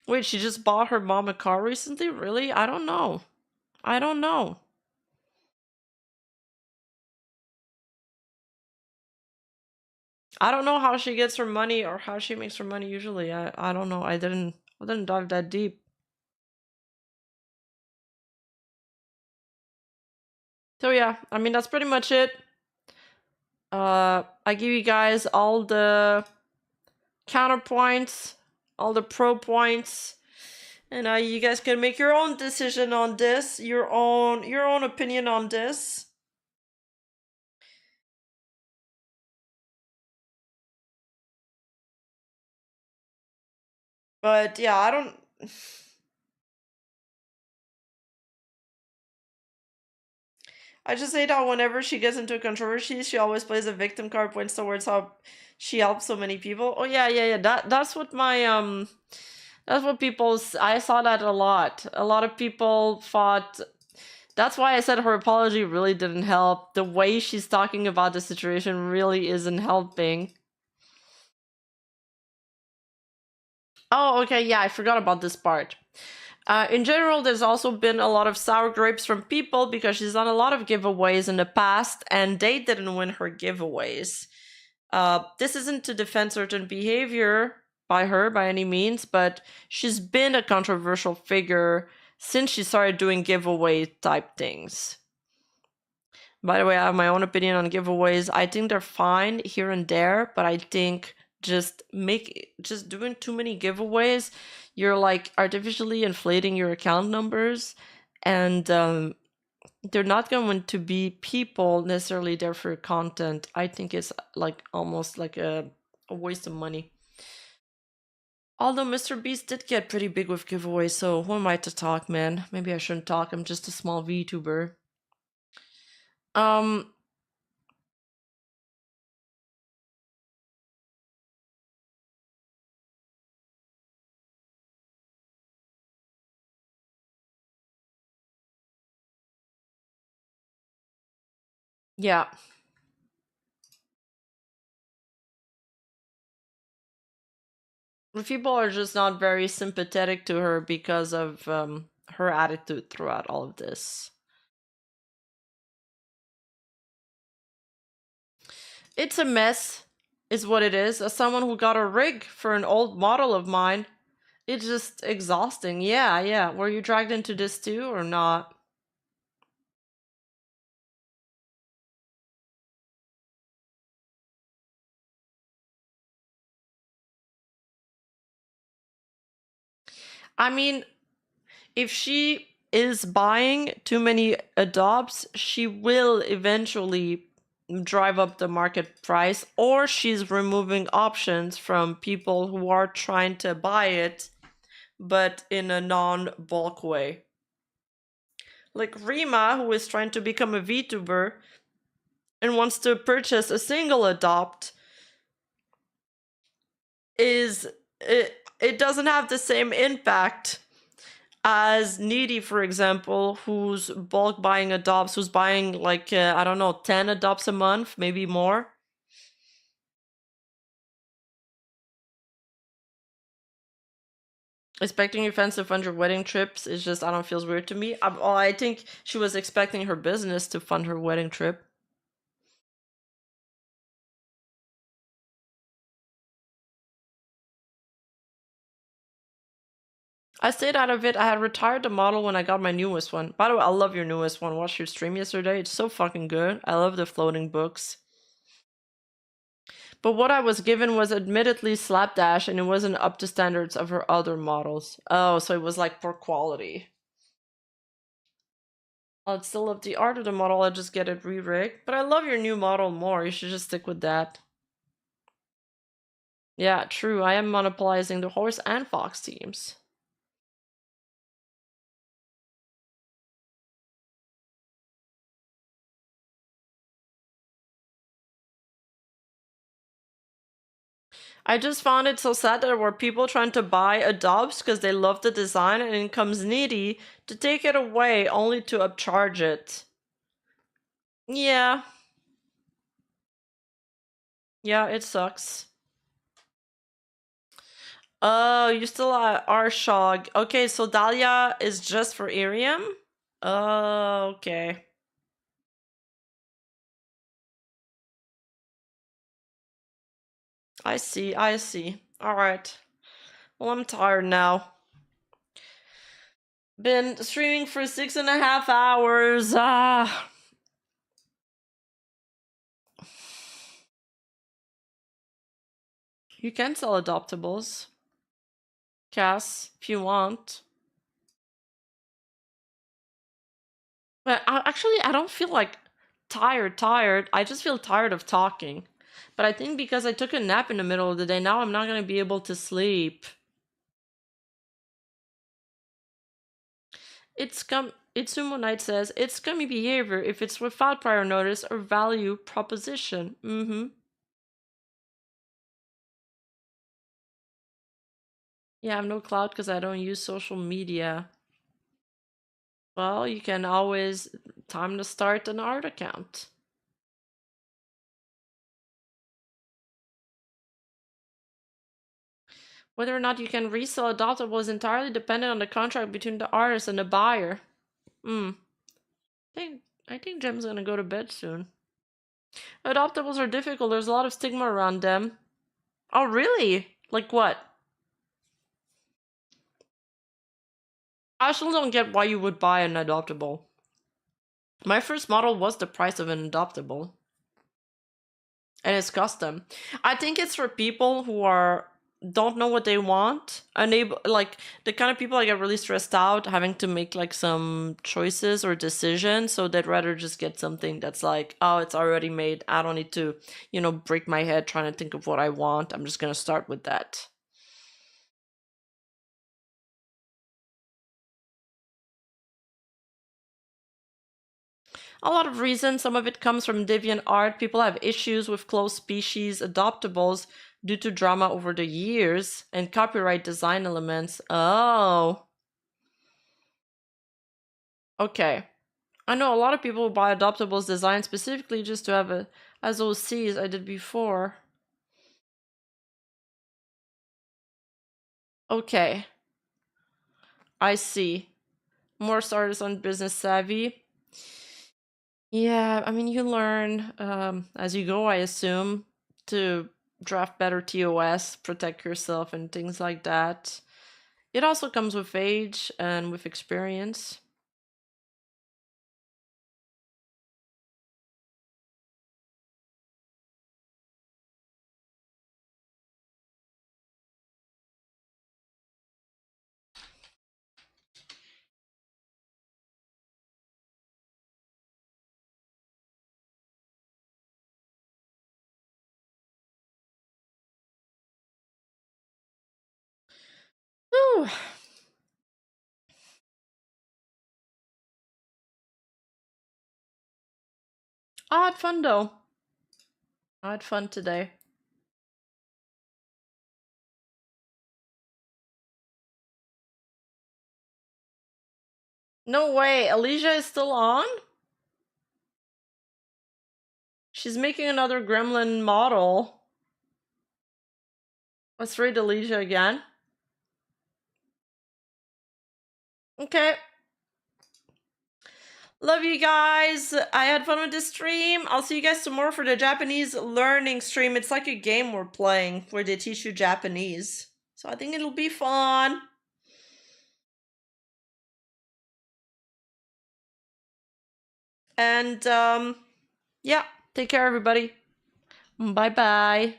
Wait, she just bought her mom a car recently? Really? I don't know. I don't know. I don't know how she gets her money or how she makes her money usually. I don't know. I didn't dive that deep. So yeah, I mean that's pretty much it. I give you guys all the counterpoints all the pro points. And you guys can make your own decision on this, your own opinion on this. But yeah, I don't. I just say that whenever she gets into a controversy, she always plays a victim card, points towards how she helped so many people. Oh yeah. That's what my that's what I saw that a lot. A lot of people thought. That's why I said her apology really didn't help. The way she's talking about the situation really isn't helping. Oh, okay, yeah, I forgot about this part. In general, there's also been a lot of sour grapes from people because she's done a lot of giveaways in the past and they didn't win her giveaways. This isn't to defend certain behavior by her by any means, but she's been a controversial figure since she started doing giveaway type things. By the way, I have my own opinion on giveaways. I think they're fine here and there, but I think just doing too many giveaways, you're like artificially inflating your account numbers, and they're not going to be people necessarily there for your content. I think it's like almost like a waste of money. Although Mr. Beast did get pretty big with giveaways, so who am I to talk, man? Maybe I shouldn't talk. I'm just a small VTuber. Yeah. People are just not very sympathetic to her because of her attitude throughout all of this. It's a mess, is what it is. As someone who got a rig for an old model of mine, it's just exhausting. Yeah. Were you dragged into this too or not? I mean, if she is buying too many adopts, she will eventually drive up the market price, or she's removing options from people who are trying to buy it, but in a non-bulk way. Like Rima, who is trying to become a VTuber and wants to purchase a single adopt, it doesn't have the same impact as Needy, for example, who's bulk buying adopts, who's buying like, I don't know, 10 adopts a month, maybe more. Expecting your fans to fund your wedding trips is just, I don't feels weird to me. I think she was expecting her business to fund her wedding trip. I stayed out of it. I had retired the model when I got my newest one. By the way, I love your newest one. Watched your stream yesterday. It's so fucking good. I love the floating books. But what I was given was admittedly slapdash, and it wasn't up to standards of her other models. Oh, so it was like poor quality. I'd still love the art of the model. I'd just get it re-rigged. But I love your new model more. You should just stick with that. Yeah, true. I am monopolizing the horse and fox teams. I just found it so sad that there were people trying to buy adopts because they love the design, and in comes Needy to take it away only to upcharge it. Yeah. Yeah, it sucks. Oh, you still are Shog. Okay, so Dahlia is just for Irium? Oh, okay. I see. Alright. Well, I'm tired now. Been streaming for 6.5 hours. You can sell adoptables. Cass, if you want. But actually, I don't feel like tired. I just feel tired of talking. But I think because I took a nap in the middle of the day, now I'm not going to be able to sleep. Itsumo Knight says, it's scummy behavior if it's without prior notice or value proposition. Yeah, I have no clout because I don't use social media. Well, you can always... Time to start an art account. Whether or not you can resell adoptable is entirely dependent on the contract between the artist and the buyer. I think Jem's gonna go to bed soon. Adoptables are difficult. There's a lot of stigma around them. Oh, really? Like what? I still don't get why you would buy an adoptable. My first model was the price of an adoptable. And it's custom. I think it's for people who don't know what they want, unable, like the kind of people that get really stressed out having to make like some choices or decisions, so they'd rather just get something that's like, oh, it's already made, I don't need to, you know, break my head trying to think of what I want, I'm just gonna start with that. A lot of reasons. Some of it comes from deviant art. People have issues with close species adoptables due to drama over the years and copyright design elements. Oh. Okay. I know a lot of people who buy adoptables designed specifically just to have it as OCs. I did before. Okay. I see. More artists on business savvy. Yeah, I mean, you learn as you go, I assume, to draft better TOS, protect yourself, and things like that. It also comes with age and with experience. Ooh. I had fun though. I had fun today. No way, Alicia is still on? She's making another gremlin model. Let's read Alicia again. Okay. Love you guys. I had fun with this stream. I'll see you guys tomorrow for the Japanese learning stream. It's like a game we're playing where they teach you Japanese. So I think it'll be fun. And yeah, take care everybody. Bye bye.